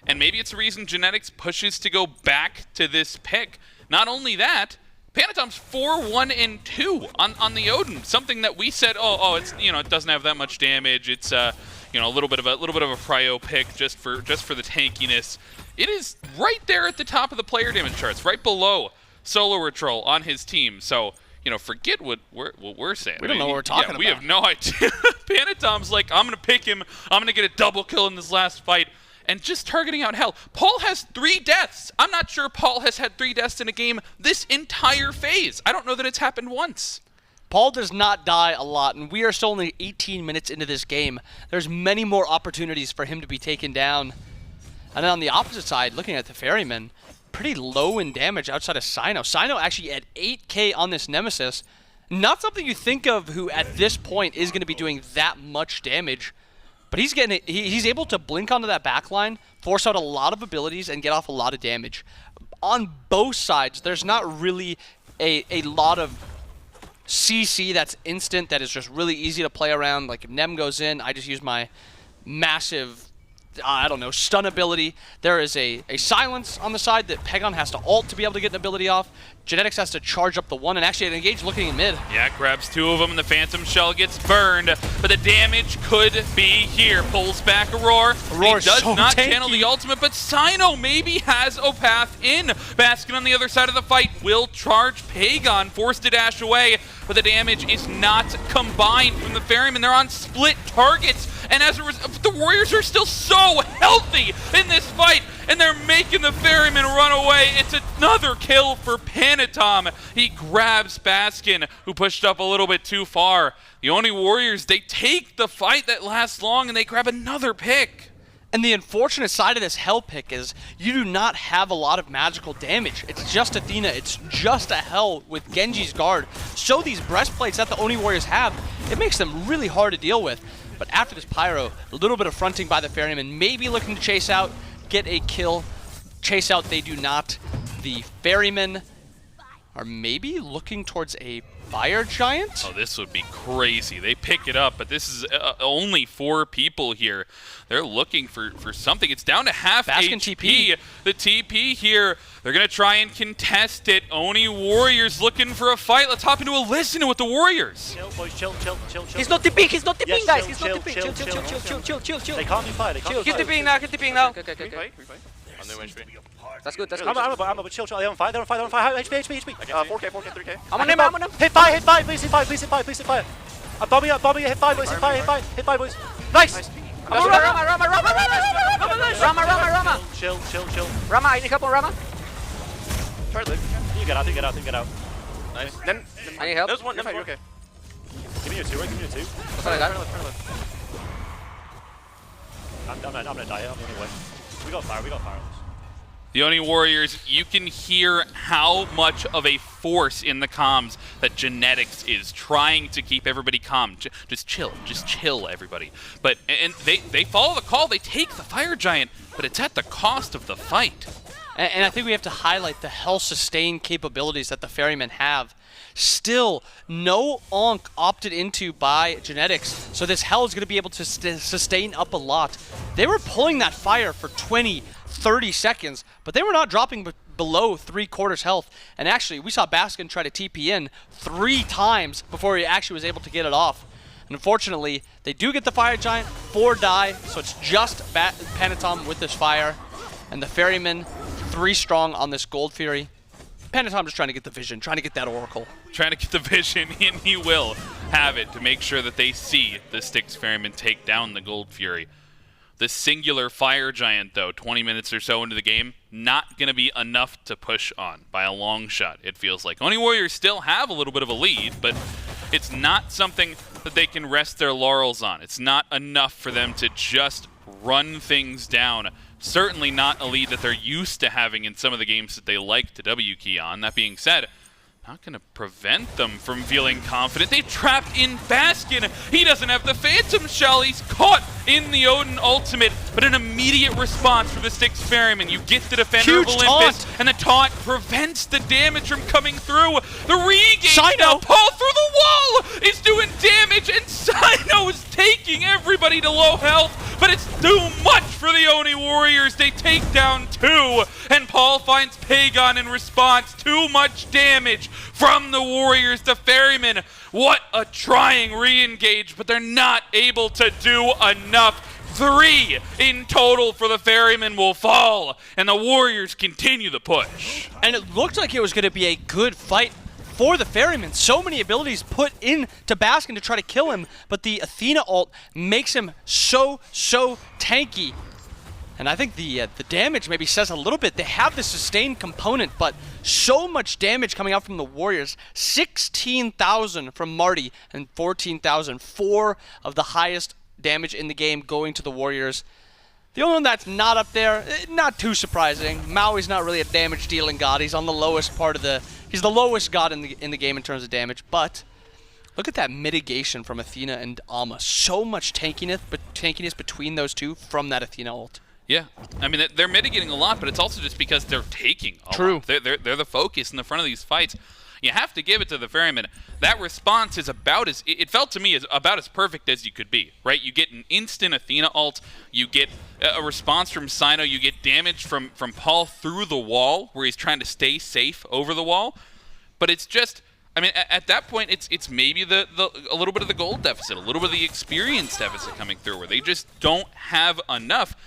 and maybe it's the reason genetics pushes to go back to this pick. Not only that, Panitom's 4-1-2 on the Odin, something that we said, oh, it's, you know, it doesn't have that much damage. It's you know, a little bit of a prio pick just for the tankiness. It is right there at the top of the player damage charts, right below SoloOrTroll on his team. So, you know, forget what we're saying. We don't know what we're talking We about. have no idea. Panitom's like, I'm gonna pick him. I'm gonna get a double kill in this last fight. And just targeting out Hell. Paul has 3 deaths. I'm not sure Paul has had 3 deaths in a game this entire phase. I don't know that it's happened once. Paul does not die a lot, and we are still only 18 minutes into this game. There's many more opportunities for him to be taken down. And then on the opposite side, looking at the Ferrymen, pretty low in damage outside of Cyno. Cyno actually at 8k on this Nemesis. Not something you think of who at this point is going to be doing that much damage. But he's able to blink onto that backline, force out a lot of abilities, and get off a lot of damage. On both sides, there's not really a lot of CC that's instant, that is just really easy to play around. Like if Nem goes in, I just use my massive, I don't know, stun ability. There is a silence on the side that Pegon has to ult to be able to get an ability off. Genetics has to charge up the one, and actually engage looking in mid. Yeah, grabs 2 of them, and the Phantom Shell gets burned. But the damage could be here. Pulls back Aror. He does so not tanky. channel the ultimate, but Cyno maybe has a path in. Baskin on the other side of the fight will charge Pegon, forced to dash away, but the damage is not combined from the Ferrymen. They're on split targets, and as a result, the Warriors are still so healthy in this fight, and they're making the Ferrymen run away. It's another kill for Panitom. He grabs Baskin, who pushed up a little bit too far. The Oni Warriors, they take the fight that lasts long, and they grab another pick. And the unfortunate side of this Hell pick is you do not have a lot of magical damage. It's just Athena. It's just a Hell with Genji's guard. So these breastplates that the Oni Warriors have, it makes them really hard to deal with. But after this Pyro, a little bit of fronting by the Ferrymen, maybe looking to chase out, get a kill. Chase out, they do not. The Ferrymen are maybe looking towards a Fire Giant? Oh, this would be crazy. They pick it up, but this is only 4 people here. They're looking for something. It's down to half Baskin HP. TP. The TP here, they're going to try and contest it. Oni Warriors looking for a fight. Let's hop into a listen with the Warriors. Chill, boys, chill. He's not tipping, guys. Yes, He's chill, not tipping. Chill. They can't do fire, they can't do Keep fire. tipping now, Okay. On the HP. That's good. I'm but chill, they're on fire, they're on fire. HP. 4k, 3k. I'm on him. Hit fire, please hit fire. I'm bombing, hit fire, boys, hit fire, boys. Nice! Rama. Chill. Rama, I need help on Rama. Try to live. You get out. Nice. Then I need help. there's one. You're okay. Give me your 2, right? That's what I got. I'm gonna die here, I'm the only way. We got fire. The Oni Warriors, you can hear how much of a force in the comms that genetics is trying to keep everybody calm. Just chill, everybody. But and they follow the call, they take the Fire Giant, but it's at the cost of the fight. And I think we have to highlight the Hell sustain capabilities that the Ferrymen have. Still, no Onk opted into by genetics, so this Hell is going to be able to sustain up a lot. They were pulling that fire for 20, 30 seconds, but they were not dropping below 3/4 health. And actually, we saw Baskin try to TP in 3 times before he actually was able to get it off. And unfortunately, they do get the Fire Giant, 4 die, so it's just Panitom with this fire. And the Ferrymen 3 strong on this Gold Fury. Panitom just trying to get the vision, trying to get that Oracle. Trying to get the vision, and he will have it to make sure that they see the Styx Ferrymen take down the Gold Fury. The singular Fire Giant, though, 20 minutes or so into the game, not going to be enough to push on by a long shot, it feels like. Oni Warriors still have a little bit of a lead, but it's not something that they can rest their laurels on. It's not enough for them to just run things down. Certainly not a lead that they're used to having in some of the games that they like to W key on. That being said, not going to prevent them from feeling confident. They've trapped in Baskin. He doesn't have the Phantom Shell. He's caught in the Odin ultimate, but an immediate response from the Styx Ferrymen. You get the Defender Huge of Olympus, taunt. and the taunt prevents the damage from coming through. The re-engage Cyno. now, Paul through the wall is doing damage, and Cyno is taking everybody to low health, but it's too much for the Oni Warriors. They take down 2, and Paul finds Pegon in response. Too much damage from the Warriors. The Ferrymen, what a trying re-engage, but they're not able to do enough. 3 in total for the Ferrymen will fall, and the Warriors continue the push. And it looked like it was going to be a good fight for the Ferrymen. So many abilities put into Baskin to try to kill him, but the Athena ult makes him so tanky. And I think the damage maybe says a little bit. They have the sustained component, but so much damage coming out from the Warriors. 16,000 from Marty and 14,000. 4 of the highest damage in the game going to the Warriors. The only one that's not up there, not too surprising. Maui's not really a damage-dealing god. He's on the lowest part of the... He's the lowest god in the game in terms of damage, but look at that mitigation from Athena and Amma. So much tankiness between those two from that Athena ult. Yeah, I mean, they're mitigating a lot, but it's also just because they're taking a True. lot. They're the focus in the front of these fights. You have to give it to the Ferrymen. That response is about as, it felt to me, as about as perfect as you could be, right? You get an instant Athena ult, you get a response from Cyno, you get damage from Paul through the wall, where he's trying to stay safe over the wall. But it's just, I mean, at that point, it's maybe a little bit of the gold deficit, a little bit of the experience deficit coming through, where they just don't have enough.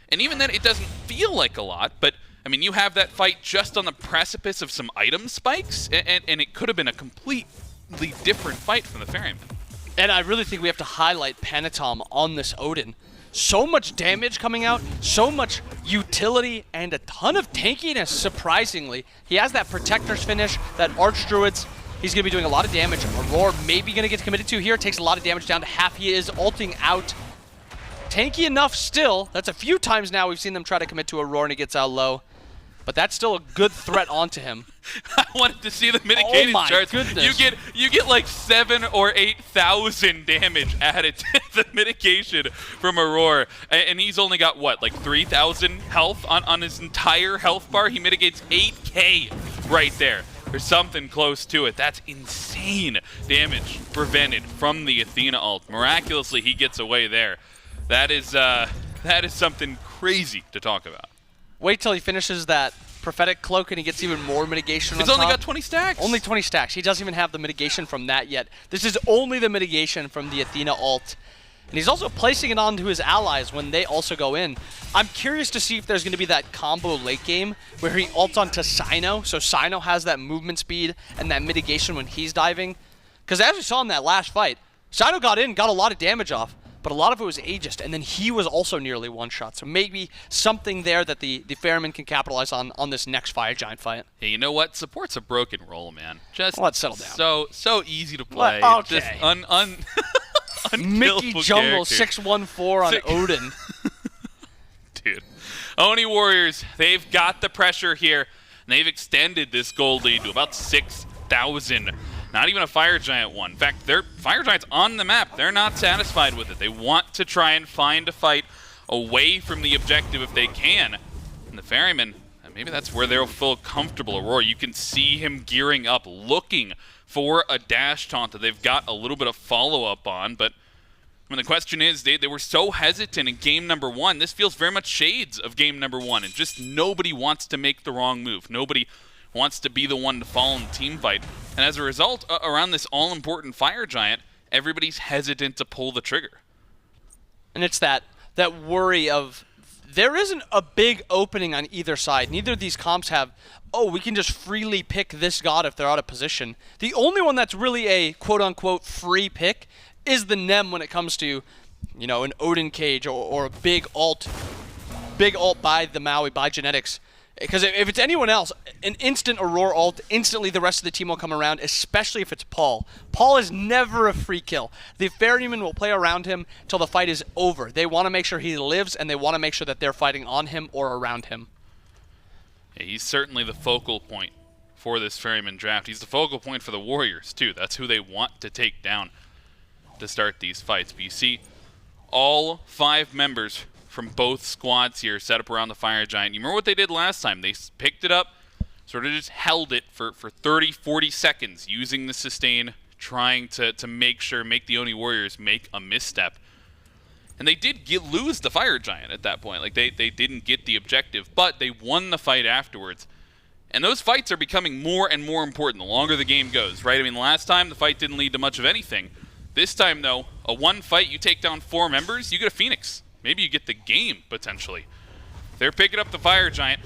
And even then, it doesn't feel like a lot, but I mean, you have that fight just on the precipice of some item spikes, and it could have been a completely different fight from the Ferrymen. And I really think we have to highlight Panitom on this Odin. So much damage coming out, so much utility, and a ton of tankiness, surprisingly. He has that Protector's finish, that Archdruids. He's going to be doing a lot of damage. Aurora maybe going to get committed to here. Takes a lot of damage down to half. He is ulting out. Tanky enough still. That's a few times now we've seen them try to commit to Aurora and he gets out low. But that's still a good threat onto him. I wanted to see the mitigated charts. Goodness. You get like 7,000 or 8,000 damage added to the mitigation from Aurora, and he's only got what, like 3,000 health on his entire health bar. He mitigates 8K right there. There's something close to it. That's insane damage prevented from the Athena ult. Miraculously, he gets away there. That is something crazy to talk about. Wait till he finishes that prophetic cloak and he gets even more mitigation on It's only top. got 20 stacks. Only 20 stacks. He doesn't even have the mitigation from that yet. This is only the mitigation from the Athena ult. And he's also placing it onto his allies when they also go in. I'm curious to see if there's going to be that combo late game where he ults onto Cyno, so Cyno has that movement speed and that mitigation when he's diving. Because as we saw in that last fight, Cyno got in, got a lot of damage off, but a lot of it was Aegis, and then he was also nearly one-shot. So maybe something there that the Ferrymen can capitalize on this next Fire Giant fight. Hey, you know what? Support's a broken role, man. Just let's settle down. So easy to play. Okay. Just Mickey Jungle character. 614 on Odin. Dude. Oni Warriors, they've got the pressure here, and they've extended this gold lead to about 6,000. Not even a Fire Giant one. In fact, their Fire Giant's on the map. They're not satisfied with it. They want to try and find a fight away from the objective if they can. And the Ferrymen, maybe that's where they'll feel comfortable. Aurora, you can see him gearing up, looking for a dash taunt that they've got a little bit of follow-up on. But I mean, the question is, they were so hesitant in game number 1. This feels very much shades of game number 1. And just nobody wants to make the wrong move. Nobody wants to be the one to fall in the team fight. And as a result, around this all-important Fire Giant, everybody's hesitant to pull the trigger. And it's that worry of there isn't a big opening on either side. Neither of these comps have, oh, we can just freely pick this god if they're out of position. The only one that's really a quote-unquote free pick is the Nem when it comes to, you know, an Odin Cage or a big ult by the Maui, by Genetics. Because if it's anyone else, an instant Aurora ult, instantly the rest of the team will come around, especially if it's Paul. Paul is never a free kill. The Ferrymen will play around him till the fight is over. They want to make sure he lives, and they want to make sure that they're fighting on him or around him. Yeah, he's certainly the focal point for this Ferryman draft. He's the focal point for the Warriors, too. That's who they want to take down to start these fights. But you see all 5 members from both squads here set up around the Fire Giant. You remember what they did last time? They picked it up, sort of just held it for 30, 40 seconds, using the sustain, trying to make the Oni Warriors make a misstep. And they did lose the Fire Giant at that point. Like, they didn't get the objective, but they won the fight afterwards. And those fights are becoming more and more important the longer the game goes, right? I mean, last time the fight didn't lead to much of anything. This time, though, a one fight, you take down 4 members, you get a Phoenix. Maybe you get the game, potentially. They're picking up the Fire Giant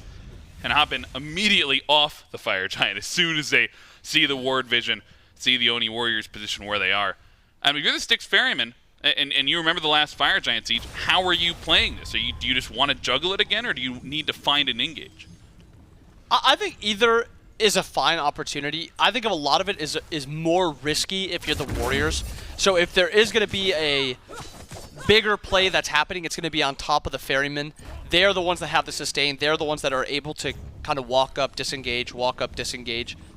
and hopping immediately off the Fire Giant as soon as they see the Ward Vision, see the Oni Warriors position where they are. I mean, if you're the Styx Ferrymen, and you remember the last Fire Giant siege, how are you playing this? Do you just want to juggle it again, or do you need to find an engage? I think either is a fine opportunity. I think a lot of it is more risky if you're the Warriors. So if there is going to be a bigger play that's happening, it's going to be on top of the Ferrymen. They're the ones that have the sustain. They're the ones that are able to kind of walk up, disengage.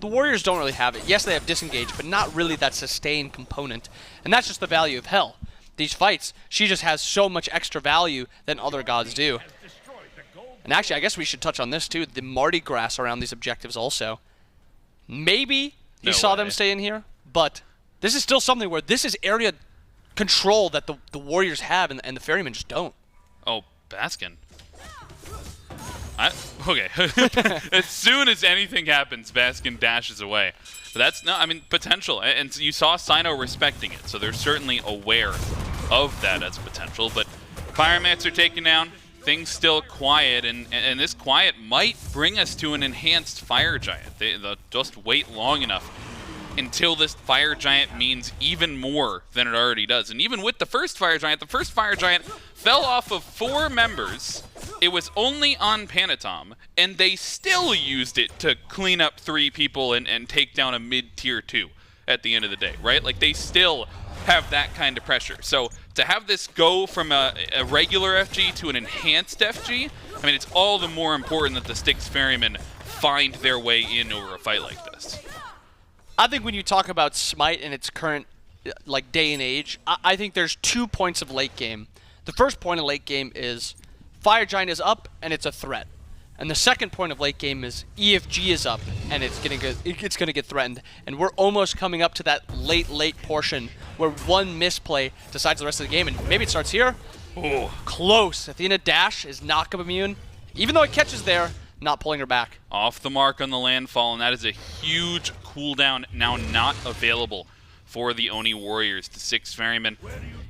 The Warriors don't really have it. Yes, they have disengage, but not really that sustain component. And that's just the value of Hell. These fights, she just has so much extra value than other gods do. And actually, I guess we should touch on this too. The Martichoras around these objectives also. Maybe he saw them stay in here, but this is still something where this is area control that the Warriors have, and the Ferrymen just don't. Oh, Baskin. Okay. As soon as anything happens, Baskin dashes away. But that's not, I mean, potential. And you saw Cyno respecting it, so they're certainly aware of that as potential. But Firemats are taken down. Things still quiet, and this quiet might bring us to an enhanced Fire Giant. They'll just wait long enough until this Fire Giant means even more than it already does. And even with the first Fire Giant fell off of 4 members. It was only on Panitom, and they still used it to clean up 3 people and take down a mid-tier 2 at the end of the day, right? Like, they still have that kind of pressure. So to have this go from a regular FG to an enhanced FG, I mean, it's all the more important that the Styx Ferrymen find their way in over a fight like this. I think when you talk about SMITE in its current day and age, I think there's 2 points of late game. The first point of late game is Fire Giant is up and it's a threat. And the second point of late game is EFG is up and it's gonna get threatened. And we're almost coming up to that late portion where one misplay decides the rest of the game. And maybe it starts here. Ooh, close. Athena dash is knock-up immune. Even though it catches there, not pulling her back. Off the mark on the landfall, and that is a huge cooldown now not available for the Oni Warriors. The 6 Ferrymen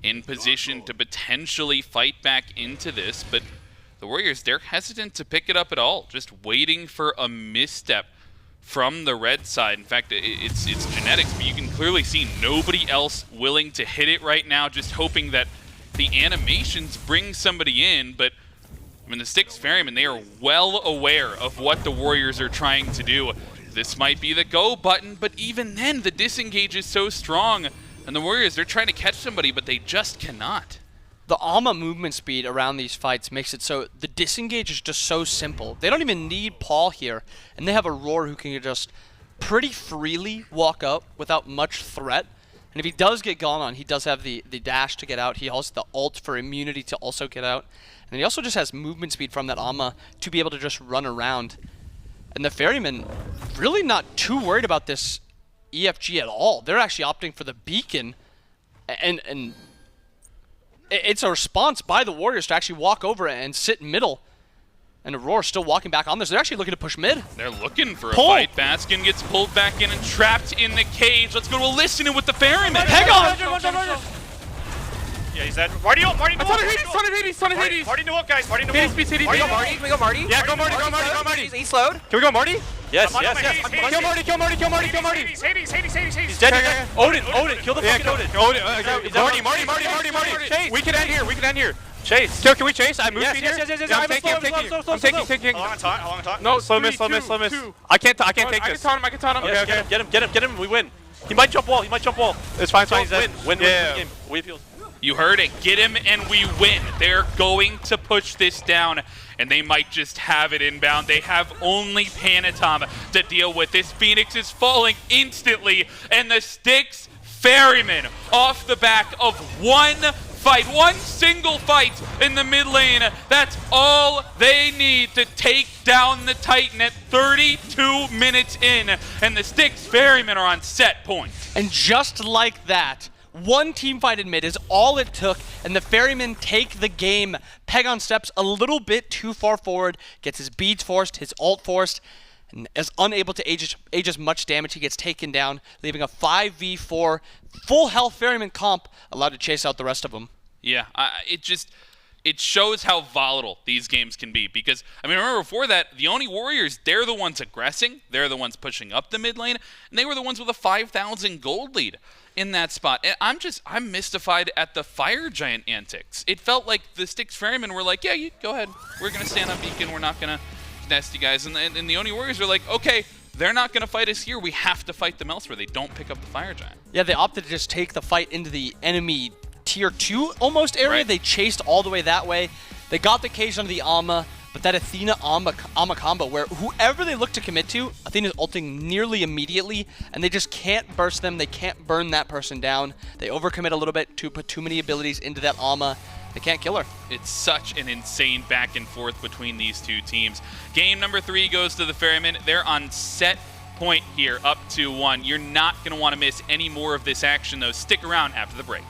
in position to potentially fight back into this, but the Warriors, they're hesitant to pick it up at all, just waiting for a misstep from the red side. In fact, it's genetics, but you can clearly see nobody else willing to hit it right now, just hoping that the animations bring somebody in. But I mean, the Styx Ferrymen, they are well aware of what the Warriors are trying to do. This might be the go button, but even then, the disengage is so strong. And the Warriors, they're trying to catch somebody, but they just cannot. The Alma movement speed around these fights makes it so the disengage is just so simple. They don't even need Paul here, and they have a Roar who can just pretty freely walk up without much threat. And if he does get gone on, he does have the dash to get out. He also has the ult for immunity to also get out. And he also just has movement speed from that Alma to be able to just run around. And the Ferrymen really not too worried about this EFG at all. They're actually opting for the beacon, and it's a response by the Warriors to actually walk over and sit middle. And Aurora still walking back on this. They're actually looking to push mid. They're looking for a fight. Baskin gets pulled back in and trapped in the cage. Let's go to a listening with the Ferrymen. Pegon! Yeah, he's dead. Marty ult, Marty Ton of Hades. Marty new ult, guys. Marty new ult. Hades, please, Hades. Can we go Marty? Yeah, go Marty. He's slowed. Can we go Marty? Yes. Kill Marty. Hades. He's dead. Odin, kill the fucking Odin. Marty. We can end here. Chase. Can we chase? I moved in here. Yes. I'm taking. How long time? No, Slow miss. I can't take this. I can taunt him. Yes, get him. We win. He might jump wall. It's fine. He's dead. Win game. We feel. You heard it. Get him and we win. They're going to push this down, and they might just have it inbound. They have only Panitom to deal with. This Phoenix is falling instantly, and the Styx Ferrymen off the back of one single fight in the mid lane. That's all they need to take down the Titan at 32 minutes in, and the Styx Ferrymen are on set point. And just like that, one team fight in mid is all it took, and the Ferrymen take the game. Pegon steps a little bit too far forward, gets his beads forced, his ult forced, and is unable to age as much damage. He gets taken down, leaving a 5v4 full health Ferryman comp allowed to chase out the rest of them. Yeah, it shows how volatile these games can be, because, I mean, remember before that, the Oni Warriors, they're the ones aggressing, they're the ones pushing up the mid lane, and they were the ones with a 5,000 gold lead in that spot. And I'm mystified at the Fire Giant antics. It felt like the Styx Ferrymen were like, yeah, you go ahead, we're going to stand on beacon, we're not going to nest you guys, and the Oni Warriors are like, okay, they're not going to fight us here, we have to fight them elsewhere. They don't pick up the Fire Giant. Yeah, they opted to just take the fight into the enemy tier 2 almost area. Right. They chased all the way that way. They got the cage onto the Amma, but that Athena Amma combo where whoever they look to commit to, Athena's ulting nearly immediately, and they just can't burst them. They can't burn that person down. They overcommit a little bit to put too many abilities into that Amma. They can't kill her. It's such an insane back and forth between these two teams. Game number 3 goes to the Ferrymen. They're on set point here, up 2-1. You're not going to want to miss any more of this action, though. Stick around after the break.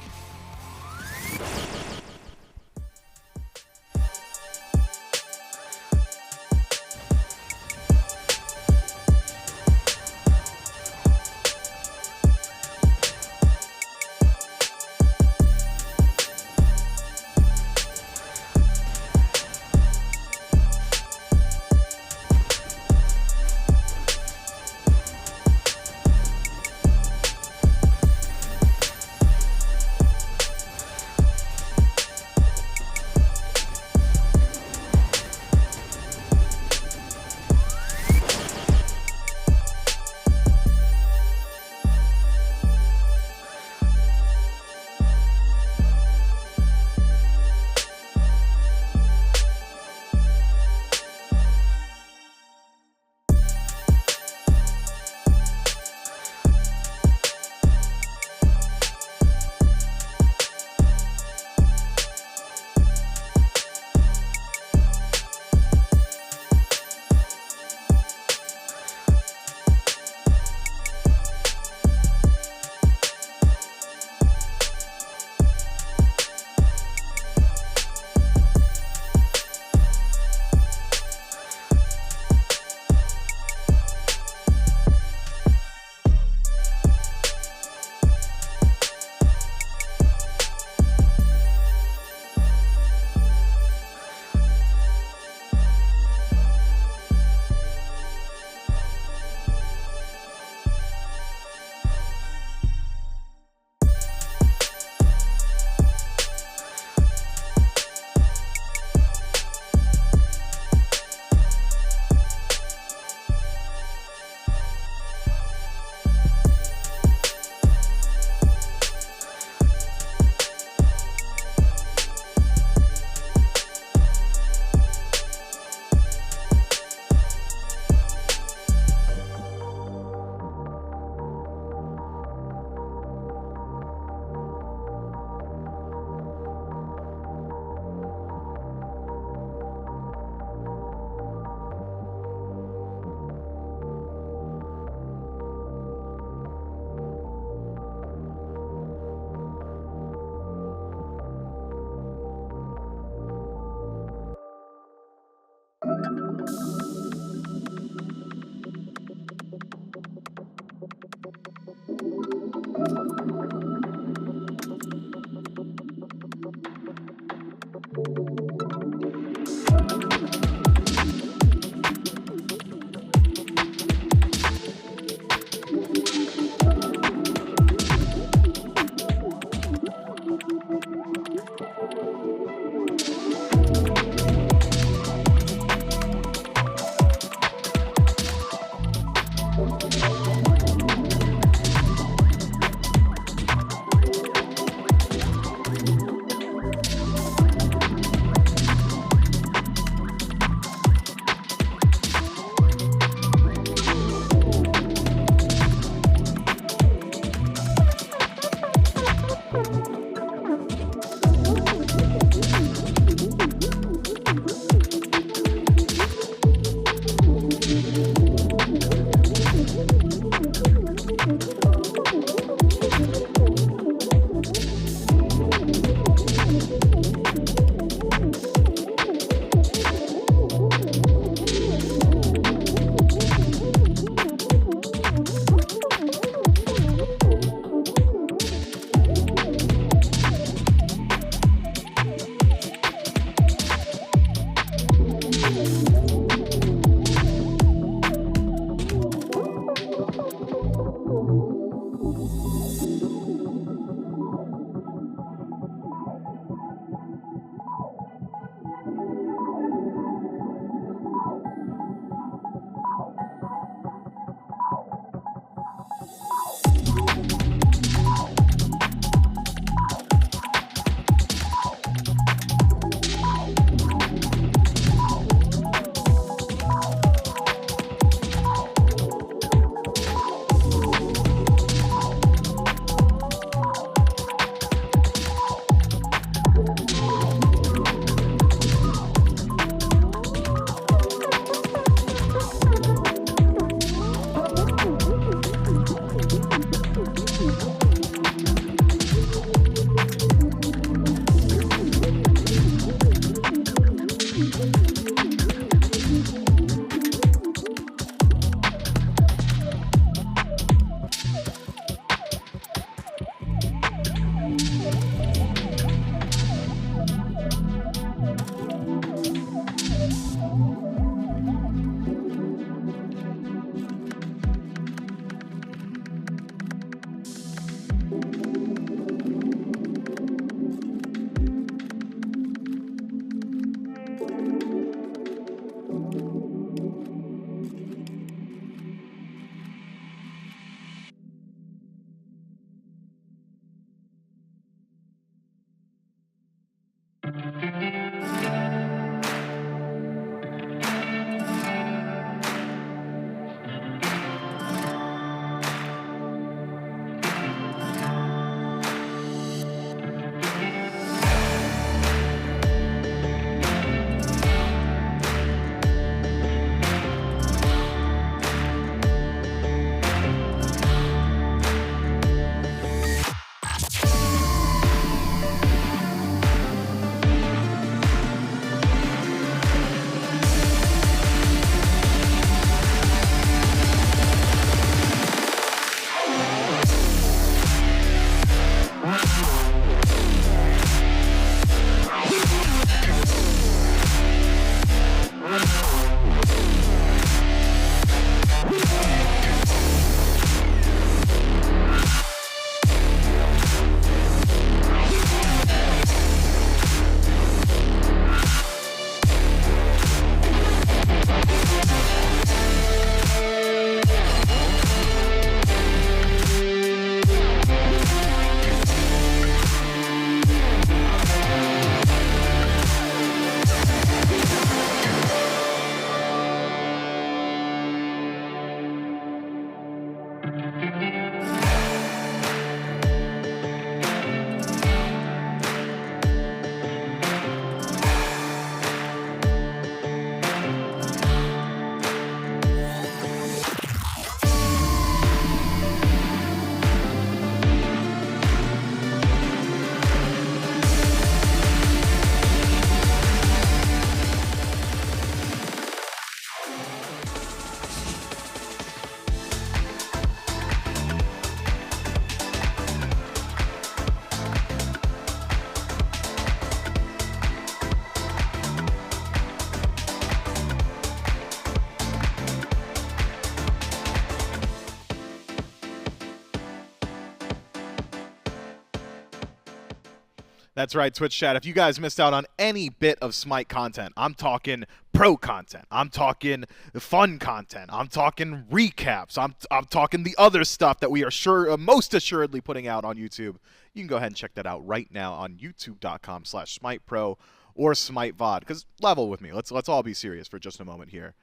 That's right, Twitch chat. If you guys missed out on any bit of SMITE content, I'm talking pro content, I'm talking fun content, I'm talking recaps, I'm talking the other stuff that we are most assuredly putting out on YouTube. You can go ahead and check that out right now on youtube.com/SMITEPro or SMITEVOD. Because level with me, let's all be serious for just a moment here.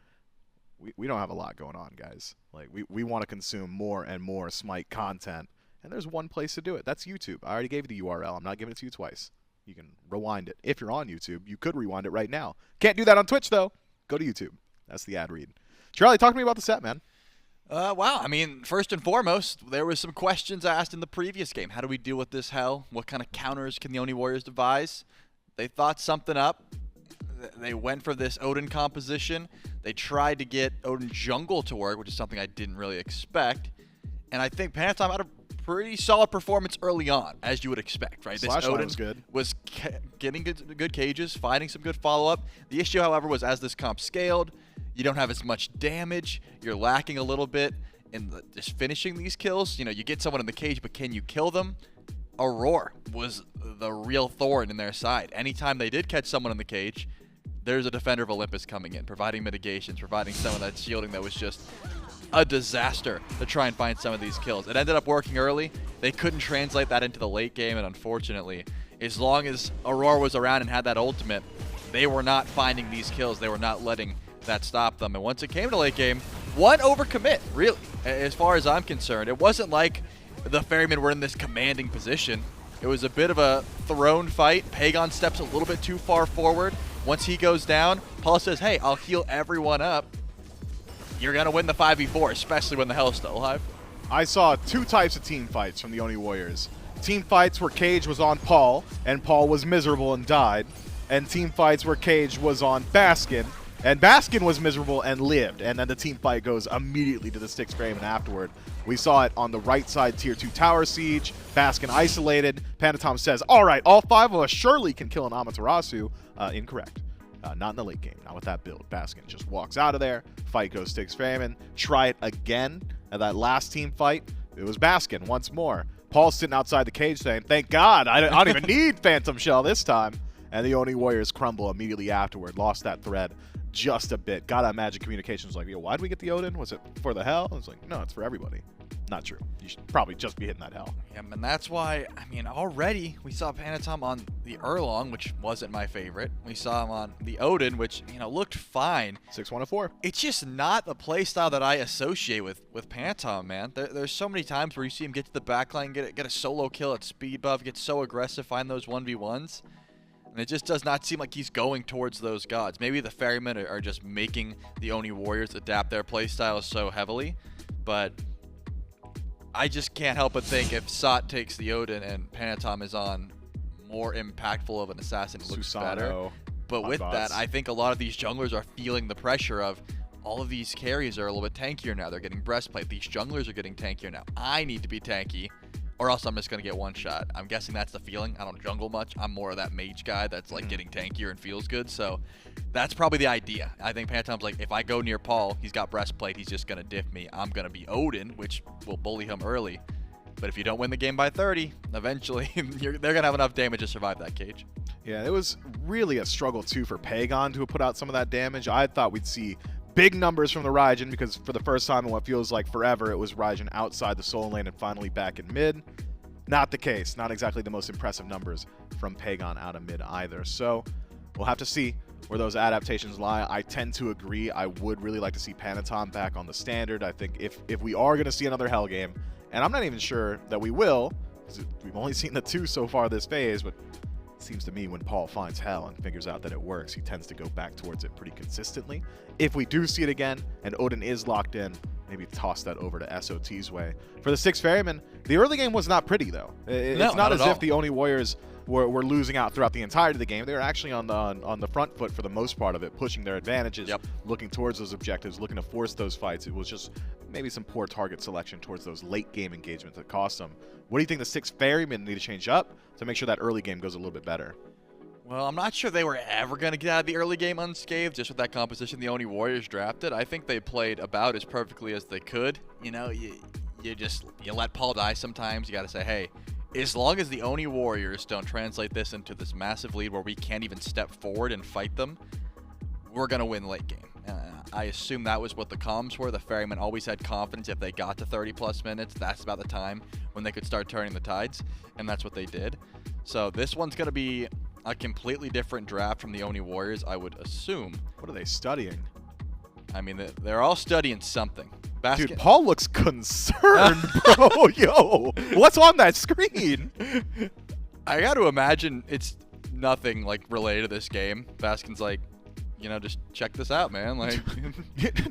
We don't have a lot going on, guys. Like we want to consume more and more SMITE content. And there's one place to do it. That's YouTube. I already gave you the URL. I'm not giving it to you twice. You can rewind it. If you're on YouTube, you could rewind it right now. Can't do that on Twitch, though. Go to YouTube. That's the ad read. Charlie, talk to me about the set, man. Wow. I mean, first and foremost, there was some questions asked in the previous game. How do we deal with this hell? What kind of counters can the Oni Warriors devise? They thought something up. They went for this Odin composition. They tried to get Odin jungle to work, which is something I didn't really expect. And I think Panitom had a pretty solid performance early on, as you would expect, right? Slash this Odin was good. Was getting good cages, finding some good follow-up. The issue, however, was as this comp scaled, you don't have as much damage. You're lacking a little bit in just finishing these kills. You know, you get someone in the cage, but can you kill them? Aror was the real thorn in their side. Anytime they did catch someone in the cage, there's a Defender of Olympus coming in, providing mitigations, providing some of that shielding that was just a disaster to try and find some of these kills. It ended up working early. They couldn't translate that into the late game, and unfortunately, as long as Aror was around and had that ultimate, they were not finding these kills. They were not letting that stop them. And once it came to late game, one overcommit, really, as far as I'm concerned. It wasn't like the Ferrymen were in this commanding position. It was a bit of a thrown fight. Pegon steps a little bit too far forward. Once he goes down, Paul says, hey, I'll heal everyone up. You're going to win the 5v4, especially when the hell's still alive. I saw two types of team fights from the Oni Warriors. Team fights where Cage was on Paul, and Paul was miserable and died. And team fights where Cage was on Baskin, and Baskin was miserable and lived. And then the team fight goes immediately to the Styx Ferrymen afterward. We saw it on the right side, tier 2 tower siege. Baskin isolated. Panitom says, all right, all 5 of us surely can kill an Amaterasu. Incorrect. Not in the late game, not with that build. Baskin just walks out of there. Fight goes Styx Ferrymen. Try it again at that last team fight. It was Baskin once more. Paul's sitting outside the cage saying, thank God, I don't even need Phantom Shell this time. And the Oni Warriors crumble immediately afterward. Lost that thread just a bit. Gotta imagine communications like, yo, why'd we get the Odin? Was it for the hell? I was like, no, it's for everybody. Not true. You should probably just be hitting that hell. Yeah, and that's why, I mean, already we saw Panitom on the Erlang, which wasn't my favorite. We saw him on the Odin, which, you know, looked fine. 6-1-4. It's just not the playstyle that I associate with Panitom, man. There's so many times where you see him get to the backline, get a solo kill at speed buff, get so aggressive, find those 1v1s. And it just does not seem like he's going towards those gods. Maybe the Ferrymen are just making the Oni Warriors adapt their playstyle so heavily, but I just can't help but think if Sot takes the Odin and Panitom is on, more impactful of an assassin looks better. But with that, I think a lot of these junglers are feeling the pressure of all of these carries are a little bit tankier now. They're getting breastplate. These junglers are getting tankier now. I need to be tanky, or else I'm just going to get one shot. I'm guessing that's the feeling. I don't jungle much. I'm more of that mage guy that's like getting tankier and feels good. So that's probably the idea. I think Panitom's like, if I go near Paul, he's got breastplate, he's just going to diff me. I'm going to be Odin, which will bully him early. But if you don't win the game by 30, eventually they're going to have enough damage to survive that cage. Yeah, it was really a struggle, too, for Pegon to put out some of that damage. I thought we'd see big numbers from the Raijin because for the first time in what feels like forever, it was Raijin outside the solo lane and finally back in mid. Not the case. Not exactly the most impressive numbers from Pegon out of mid either. So we'll have to see where those adaptations lie. I tend to agree. I would really like to see Panitom back on the standard. I think if we are going to see another Hell game, and I'm not even sure that we will, because we've only seen the 2 so far this phase, but it seems to me when Paul finds Hell and figures out that it works, he tends to go back towards it pretty consistently. If we do see it again and Odin is locked in, maybe toss that over to SOT's way. For the Styx Ferrymen, the early game was not pretty, though. It's not as if the Oni Warriors were losing out throughout the entirety of the game. They were actually on the front foot for the most part of it, pushing their advantages, looking towards those objectives, looking to force those fights. It was just maybe some poor target selection towards those late game engagements that cost them. What do you think the Styx Ferrymen need to change up to make sure that early game goes a little bit better? Well, I'm not sure they were ever going to get out of the early game unscathed just with that composition the Oni Warriors drafted. I think they played about as perfectly as they could. You know, you let Paul die sometimes. You got to say, hey, as long as the Oni Warriors don't translate this into this massive lead where we can't even step forward and fight them, we're going to win late game. I assume that was what the comms were. The Ferrymen always had confidence if they got to 30-plus minutes, that's about the time when they could start turning the tides, and that's what they did. So this one's going to be a completely different draft from the Oni Warriors, I would assume. What are they studying? I mean, they're all studying something. Baskin. Dude, Paul looks concerned, bro. Yo, what's on that screen? I got to imagine it's nothing like related to this game. Baskin's like, you know, just check this out, man. Like,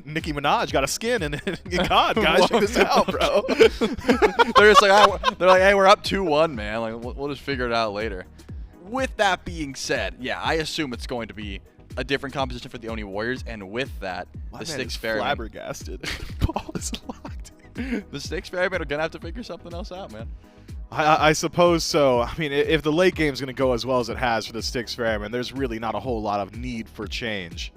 Nicki Minaj got a skin, and God, guys, check this out, bro. they're just like, they're like, hey, we're up 2-1, man. Like, we'll just figure it out later. With that being said, yeah, I assume it's going to be a different composition for the Oni Warriors, and with that, the Styx Ferrymen. Flabbergasted. Paul is locked. The Styx Ferrymen are gonna have to figure something else out, man. I suppose so. I mean, if the late game's going to go as well as it has for the Styx Ferrymen, there's really not a whole lot of need for change.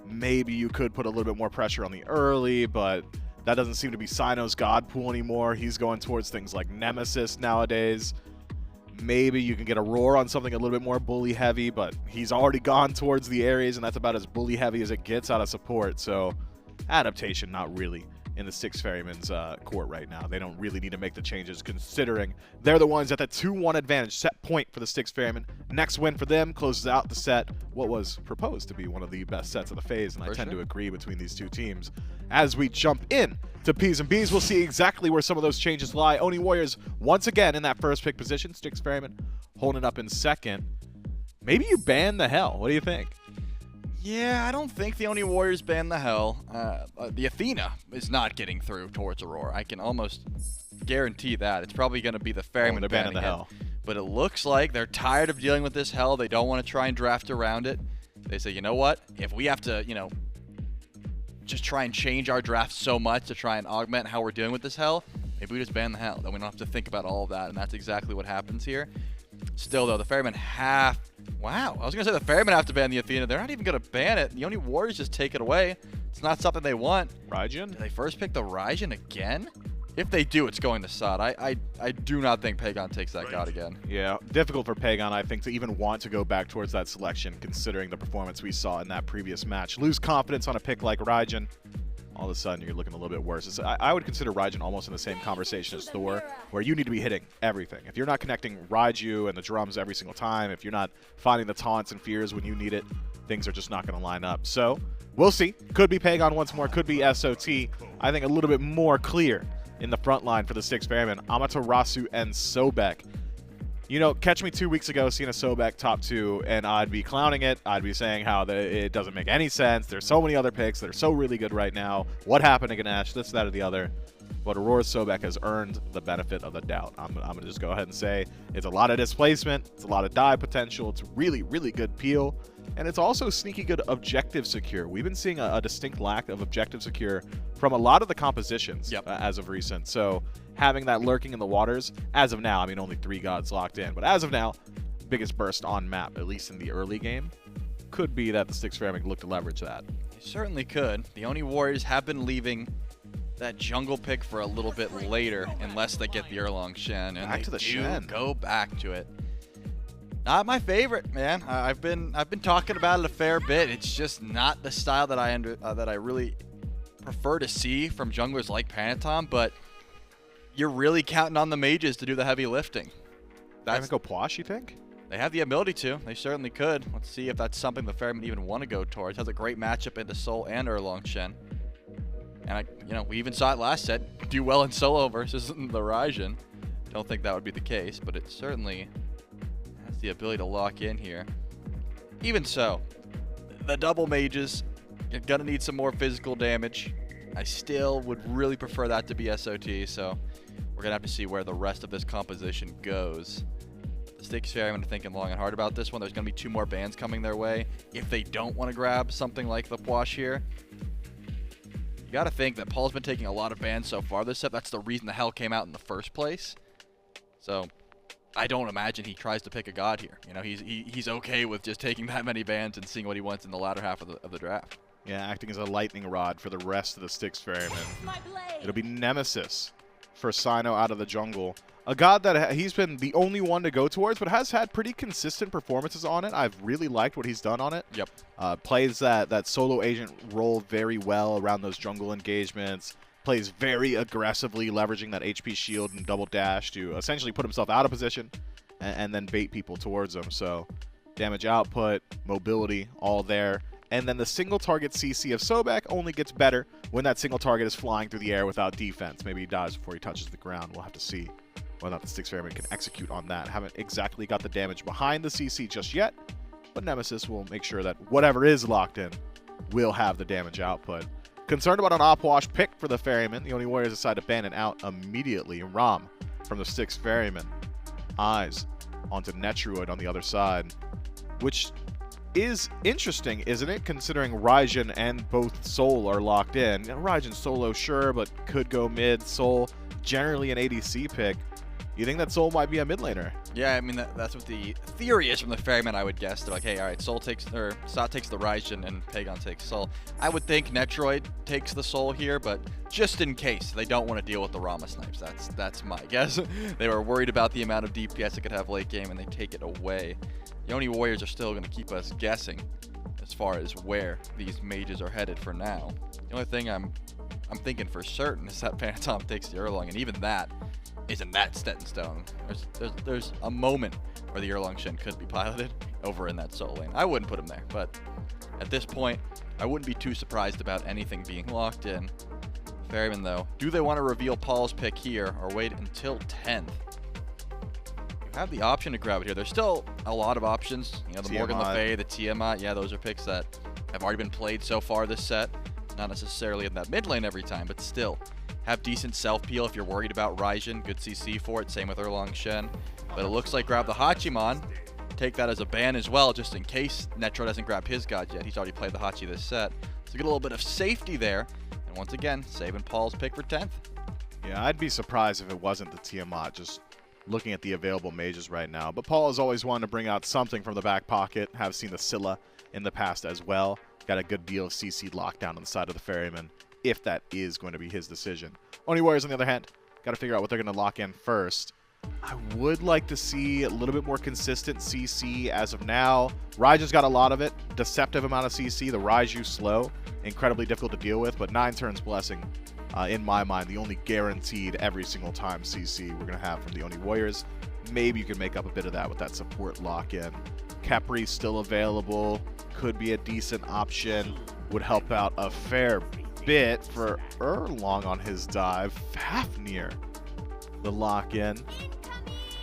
Maybe you could put a little bit more pressure on the early, but that doesn't seem to be Cyno's god pool anymore. He's going towards things like Nemesis nowadays. Maybe you can get a roar on something a little bit more bully heavy, but he's already gone towards the areas, and that's about as bully heavy as it gets out of support. So adaptation, not really in the Styx Ferrymen's court right now. They don't really need to make the changes, considering they're the ones at the 2-1 advantage. Set point for the Styx Ferrymen. Next win for them closes out the set, what was proposed to be one of the best sets of the phase, and I tend to agree between these two teams. As we jump in to P's and B's, we'll see exactly where some of those changes lie. Oni Warriors once again in that first pick position. Styx Ferrymen holding it up in second. Maybe you ban the hell. What do you think? Yeah, I don't think the Oni Warriors ban the hell. The Athena is not getting through towards Aror. I can almost guarantee that. It's probably going to be the Ferrymen they're banning the hell. But it looks like they're tired of dealing with this hell. They don't want to try and draft around it. They say, you know what? If we have to, you know, just try and change our draft so much to try and augment how we're dealing with this hell, maybe we just ban the hell. Then we don't have to think about all of that, and that's exactly what happens here. Still, though, the Ferrymen have... Wow, I was going to say the Ferrymen have to ban the Athena. They're not even going to ban it. The Oni Warriors just take it away. It's not something they want. Raijin? Do they first pick the Raijin again? If they do, it's going to Sod. I do not think Pegon takes that god again. Yeah, difficult for Pegon, I think, to even want to go back towards that selection, considering the performance we saw in that previous match. Lose confidence on a pick like Raijin, all of a sudden you're looking a little bit worse. I would consider Raijin almost in the same conversation as Thor, where you need to be hitting everything. If you're not connecting Raiju and the drums every single time, if you're not finding the taunts and fears when you need it, things are just not going to line up. So, we'll see. Could be Pegon once more, could be SOT. I think a little bit more clear in the front line for the Styx Ferrymen, Amaterasu and Sobek. You know, catch me 2 weeks ago seeing a Sobek top 2, and I'd be clowning it. I'd be saying how it doesn't make any sense. There's so many other picks that are so really good right now. What happened to Ganesh? This, that, or the other. But Aurora Sobek has earned the benefit of the doubt. I'm going to just go ahead and say it's a lot of displacement. It's a lot of die potential. It's really, really good peel. And it's also sneaky good objective secure. We've been seeing a distinct lack of objective secure from a lot of the compositions as of recent. So having that lurking in the waters, as of now, I mean, only 3 gods locked in. But as of now, biggest burst on map, at least in the early game, could be that the Styx Ferrymen look to leverage that. They certainly could. The Oni Warriors have been leaving that jungle pick for a little bit later, unless they get the Erlang Shen. And back to the Shen. Go back to it. Not my favorite, man. I've been talking about it a fair bit. It's just not the style that I really prefer to see from junglers like Panitom. But you're really counting on the mages to do the heavy lifting. That's go Pwash, you think? They have the ability to. They certainly could. Let's see if that's something the Ferrymen even want to go towards. Has a great matchup in the Sol and Erlang Shen. And we even saw it last set. Do well in solo versus the Raijin. Don't think that would be the case, but it certainly has the ability to lock in here. Even so, the double mages, you're gonna need some more physical damage. I still would really prefer that to be SOT, so we're gonna have to see where the rest of this composition goes. The Styx Ferrymen are thinking long and hard about this one. There's gonna be 2 more bans coming their way. If they don't want to grab something like the Pwash here, you got to think that Paul's been taking a lot of bans so far this set. That's the reason the hell came out in the first place. So I don't imagine he tries to pick a god here. You know, he's okay with just taking that many bans and seeing what he wants in the latter half of the draft. Yeah, acting as a lightning rod for the rest of the Styx Ferrymen. It'll be Nemesis for Cyno out of the jungle. A god that he's been the only one to go towards, but has had pretty consistent performances on it. I've really liked what he's done on it. Yep. Plays that solo agent role very well around those jungle engagements. Plays very aggressively, leveraging that HP shield and double dash to essentially put himself out of position and then bait people towards him. So damage output, mobility, all there. And then the single target CC of Sobek only gets better when that single target is flying through the air without defense. Maybe he dies before he touches the ground. We'll have to see whether or not the Styx Ferrymen can execute on that. Haven't exactly got the damage behind the CC just yet, but Nemesis will make sure that whatever is locked in will have the damage output. Concerned about an op-wash pick for the Ferryman. The Oni Warriors decide to ban it out immediately. Ram from the Styx Ferrymen. Eyes onto Netrioid on the other side, which is interesting, isn't it? Considering Raijin and both Sol are locked in. Raijin solo, sure, but could go mid. Sol, generally an ADC pick. You think that Sol might be a mid laner? Yeah, I mean, that's what the theory is from the Ferryman, I would guess. They're like, hey, all right, Sot takes the Raijin and Pegon takes Sol. I would think Netrioid takes the Sol here, but just in case, they don't want to deal with the Rama snipes. That's my guess. They were worried about the amount of DPS it could have late game, and they take it away. The Oni Warriors are still going to keep us guessing as far as where these mages are headed for now. The only thing I'm thinking for certain is that Panitom takes the Erlang, and even that isn't that set in stone. There's a moment where the Erlang Shen could be piloted over in that Sol lane. I wouldn't put him there, but at this point, I wouldn't be too surprised about anything being locked in. Ferryman, though, do they want to reveal Paul's pick here or wait until 10th? You have the option to grab it here. There's still a lot of options. You know, the Morrigan Le Fay, the Tiamat. Yeah, those are picks that have already been played so far this set. Not necessarily in that mid lane every time, but still have decent self-peel if you're worried about Raijin. Good CC for it. Same with Erlang Shen. But it looks like grab the Hachiman. Take that as a ban as well, just in case Netrioid doesn't grab his god yet. He's already played the Hachi this set. So get a little bit of safety there. And once again, saving Paul's pick for 10th. Yeah, I'd be surprised if it wasn't the Tiamat, just looking at the available mages right now. But Paul has always wanted to bring out something from the back pocket. Have seen the Scylla in the past as well. Got a good deal of CC lockdown on the side of the Ferryman, if that is going to be his decision. Oni Warriors, on the other hand, got to figure out what they're going to lock in first. I would like to see a little bit more consistent CC as of now. Raijin's got a lot of it. Deceptive amount of CC. The Raiju slow. Incredibly difficult to deal with, but 9 turns Blessing, in my mind, the only guaranteed every single time CC we're going to have from the Oni Warriors. Maybe you can make up a bit of that with that support lock-in. Khepri still available. Could be a decent option. Would help out a fair bit for Erlang on his dive. Fafnir, the lock-in.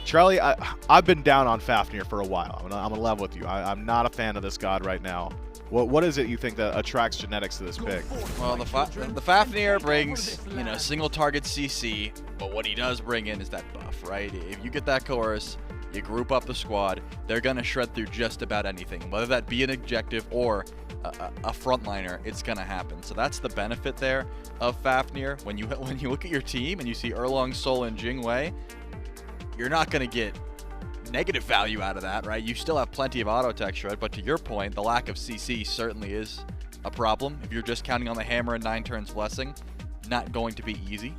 Charlie, I've been down on Fafnir for a while. I'm gonna level with you. I'm not a fan of this god right now. What is it you think that attracts genetics to this pick? Well, the Fafnir brings, you know, single target CC, but what he does bring in is that buff, right? If you get that chorus, you group up the squad, they're gonna shred through just about anything, whether that be an objective or a frontliner, it's gonna happen. So that's the benefit there of Fafnir. When you look at your team and you see Erlang, Sol, and Jing Wei, you're not gonna get negative value out of that, right? You still have plenty of auto tech shred, but to your point, the lack of CC certainly is a problem. If you're just counting on the hammer and 9 turns Blessing, not going to be easy.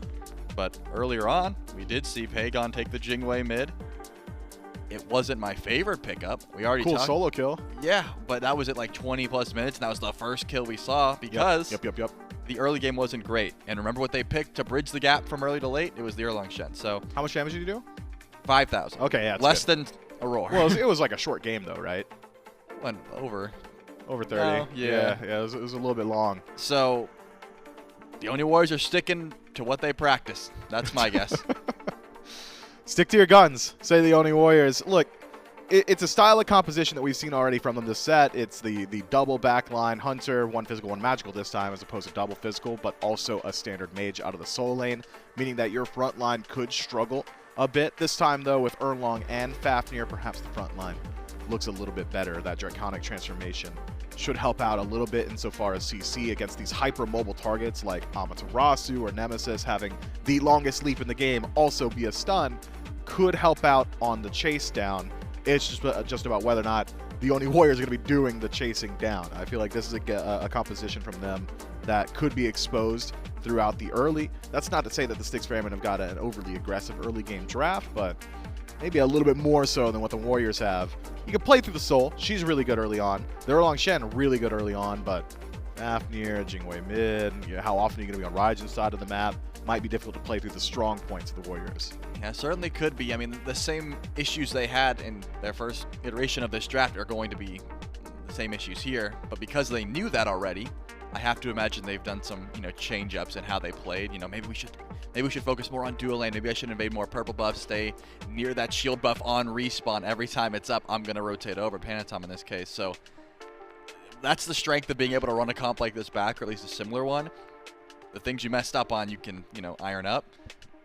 But earlier on, we did see Pegon take the Jing Wei mid. It wasn't my favorite pickup. We already cool solo kill. Yeah, but that was at like 20 plus minutes, and that was the first kill we saw because Yep. the early game wasn't great. And remember what they picked to bridge the gap from early to late? It was the Erlang Shen. So how much damage did you do? 5,000. Okay, yeah. Less than Aror. Well, it was like a short game though, right? Went over 30. Oh, yeah. It was a little bit long. So the Oni Warriors are sticking to what they practice. That's my guess. Stick to your guns, say the Oni Warriors. Look, it's a style of composition that we've seen already from them this set. It's the double backline Hunter, 1 physical, 1 magical this time, as opposed to double physical, but also a standard mage out of the Sol lane, meaning that your front line could struggle a bit. This time, though, with Erlang and Fafnir, perhaps the front line looks a little bit better. That Draconic transformation should help out a little bit insofar as CC against these hyper-mobile targets like Amaterasu or Nemesis. Having the longest leap in the game also be a stun could help out on the chase down. It's just about whether or not the Oni Warriors are going to be doing the chasing down. I feel like this is a composition from them that could be exposed throughout the early. That's not to say that the Styx Ferrymen have got an overly aggressive early game draft, but maybe a little bit more so than what the Warriors have. You can play through the Sol. She's really good early on. The Erlang Shen, really good early on, but Fafnir, Jing Wei mid, how often are you going to be on Raijin's side of the map? Might be difficult to play through the strong points of the Warriors. Yeah, certainly could be. I mean, the same issues they had in their first iteration of this draft are going to be the same issues here, but because they knew that already, I have to imagine they've done some, change-ups in how they played. Maybe we should focus more on dual lane. Maybe I should invade more purple buff, stay near that shield buff on respawn. Every time it's up, I'm going to rotate over, Panitom in this case. So that's the strength of being able to run a comp like this back, or at least a similar one. The things you messed up on, you can, iron up.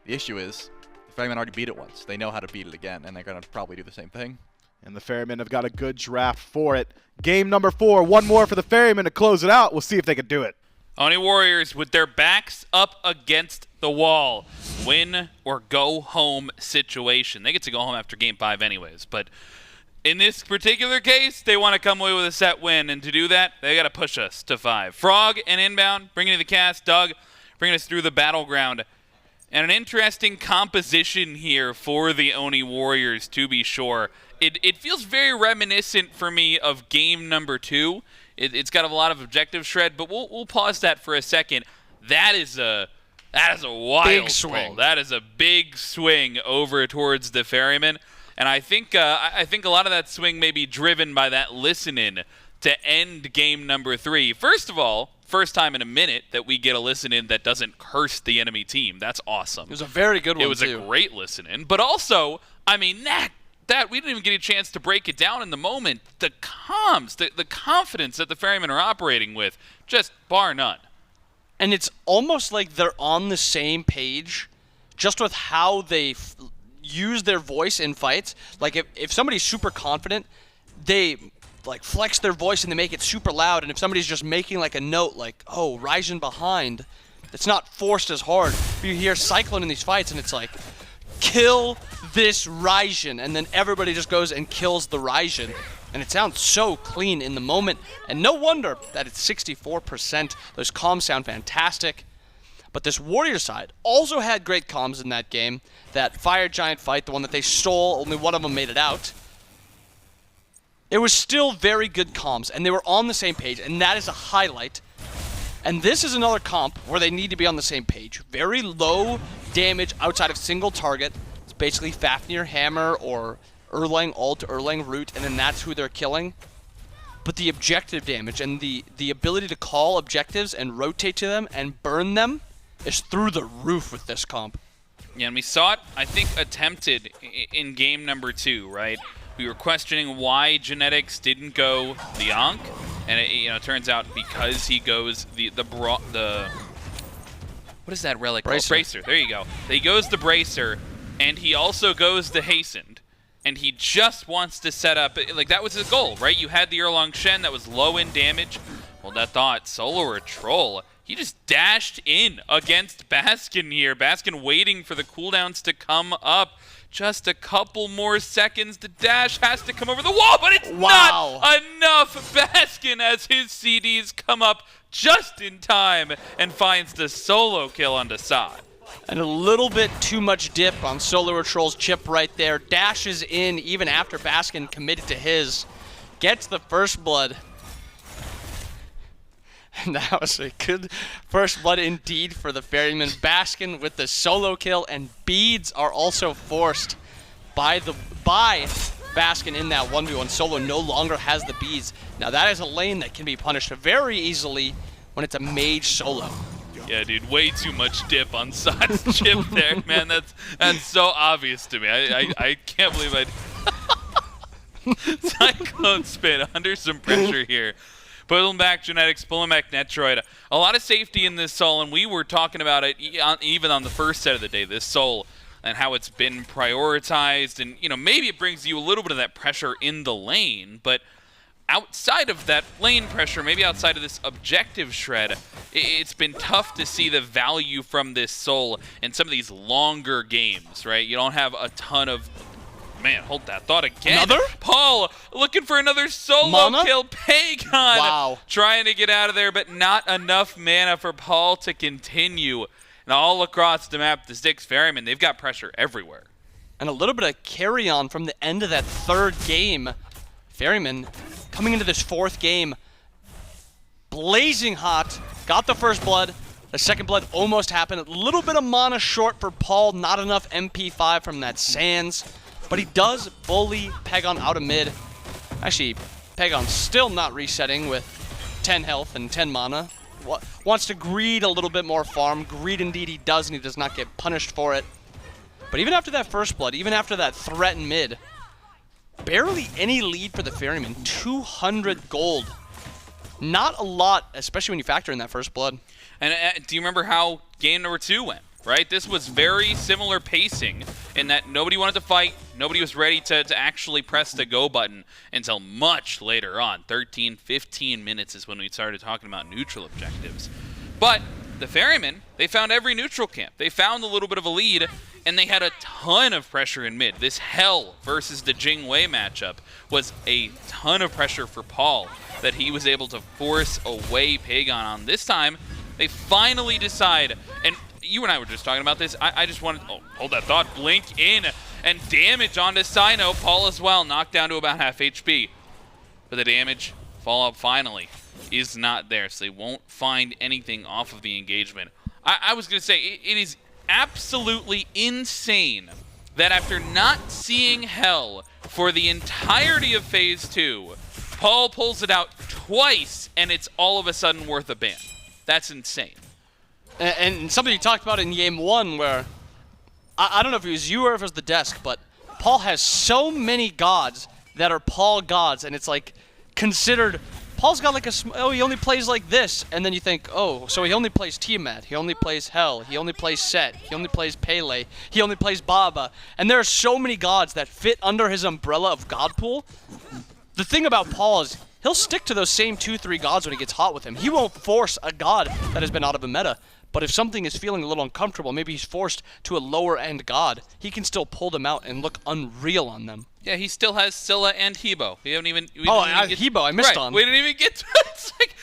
The issue is, the Ferrymen already beat it once. They know how to beat it again, and they're going to probably do the same thing. And the Ferrymen have got a good draft for it. Game number 4, one more for the Ferrymen to close it out. We'll see if they can do it. Oni Warriors with their backs up against the wall. Win or go home situation. They get to go home after Game 5 anyways, but in this particular case, they want to come away with a set win, and to do that, they got to push us to 5. Frog and Inbound, bringing to the cast. Doug, bringing us through the battleground. And an interesting composition here for the Oni Warriors, to be sure. It feels very reminiscent for me of game number 2. It's got a lot of objective shred, but we'll pause that for a second. That is a wild big swing. That is a big swing over towards the Ferrymen. And I think a lot of that swing may be driven by that listen-in to end game number 3. First of all, first time in a minute that we get a listen-in that doesn't curse the enemy team. That's awesome. It was a very good one, It was too. a great listen-in. But also, I mean, that we didn't even get a chance to break it down in the moment. The comms, the confidence that the Ferrymen are operating with, just bar none. And it's almost like they're on the same page just with how they use their voice in fights. Like, if somebody's super confident, they flex their voice and they make it super loud. And if somebody's just making a note like, oh, Raijin behind, it's not forced as hard. But you hear Cyclone in these fights and it's like, kill this Raijin. And then everybody just goes and kills the Raijin. And it sounds so clean in the moment. And no wonder that it's 64%. Those comms sound fantastic. But this Warrior side also had great comms in that game. That Fire Giant fight, the one that they stole, only one of them made it out. It was still very good comms, and they were on the same page, and that is a highlight. And this is another comp where they need to be on the same page. Very low damage outside of single target. It's basically Fafnir Hammer or Erlang ult, Erlang root, and then that's who they're killing. But the objective damage and the ability to call objectives and rotate to them and burn them is through the roof with this comp. Yeah, and we saw it, I think, attempted in game number 2, right? We were questioning why Genetics didn't go the Ankh, and it turns out because he goes the what is that relic? Bracer. Bracer. There you go. He goes the Bracer, and he also goes the Hastened, and he just wants to set up that was his goal, right? You had the Erlang Shen that was low in damage. Well, that thought SoloOrTroll. He just dashed in against Baskin here. Baskin waiting for the cooldowns to come up. Just a couple more seconds. The dash has to come over the wall, but it's not enough. Baskin, as his CDs come up just in time and finds the solo kill on Desad. And a little bit too much dip on SoloOrTroll's chip right there. Dashes in even after Baskin committed to his. Gets the first blood. And that was a good first blood indeed for the Ferrymen. Baskin with the solo kill, and beads are also forced by Baskin in that 1v1. Solo no longer has the beads. Now that is a lane that can be punished very easily when it's a mage solo. Yeah, dude, way too much dip on Sad's chip there, man. That's so obvious to me. I can't believe CycloneSpin under some pressure here. Pulling back Genetics, pulling back Netrioid. A lot of safety in this Soul, and we were talking about it even on the first set of the day, this Soul, and how it's been prioritized. And, maybe it brings you a little bit of that pressure in the lane, but outside of that lane pressure, maybe outside of this objective shred, it's been tough to see the value from this Soul in some of these longer games, right? You don't have a ton of... Man, hold that thought again. Another? Paul looking for another solo Mana? kill. Pegon trying to get out of there, but not enough mana for Paul to continue. And all across the map, the Styx Ferrymen, they've got pressure everywhere. And a little bit of carry on from the end of that third game. Ferrymen coming into this fourth game, blazing hot. Got the first blood. The second blood almost happened. A little bit of mana short for Paul. Not enough MP5 from that Sands. But he does bully Pegon out of mid. Actually, Pegon's still not resetting with 10 health and 10 mana. wants to greed a little bit more farm. Greed indeed he does, and he does not get punished for it. But even after that first blood, even after that threat in mid, barely any lead for the Ferrymen. 200 gold. Not a lot, especially when you factor in that first blood. And do you remember how game number 2 went? Right? This was very similar pacing in that nobody wanted to fight, nobody was ready to actually press the go button until much later on. 13, 15 minutes is when we started talking about neutral objectives. But the Ferrymen, they found every neutral camp. They found a little bit of a lead, and they had a ton of pressure in mid. This Hell versus the Jing Wei matchup was a ton of pressure for Paul that he was able to force away Pegon on. This time, they finally decide, and you and I were just talking about this. I just wanted, hold that thought, blink in and damage onto Cyno. Paul as well, knocked down to about half HP. But the damage, fallout finally, is not there, so they won't find anything off of the engagement. I was going to say, it is absolutely insane that after not seeing Hell for the entirety of Phase 2, Paul pulls it out twice, and it's all of a sudden worth a ban. That's insane. And something you talked about in game 1 where, I don't know if it was you or if it was the desk, but Paul has so many gods that are Paul gods, and it's like considered, Paul's got like he only plays like this, and then you think, oh, so he only plays Tiamat, he only plays Hell, he only plays Set, he only plays Pele, he only plays Baba, and there are so many gods that fit under his umbrella of god pool. The thing about Paul is, he'll stick to those same 2-3 gods when he gets hot with him. He won't force a god that has been out of a meta. But if something is feeling a little uncomfortable, maybe he's forced to a lower-end god, he can still pull them out and look unreal on them. Yeah, he still has Scylla and Hebo. We haven't even... Hebo, I missed on. We didn't even get to it. It's like,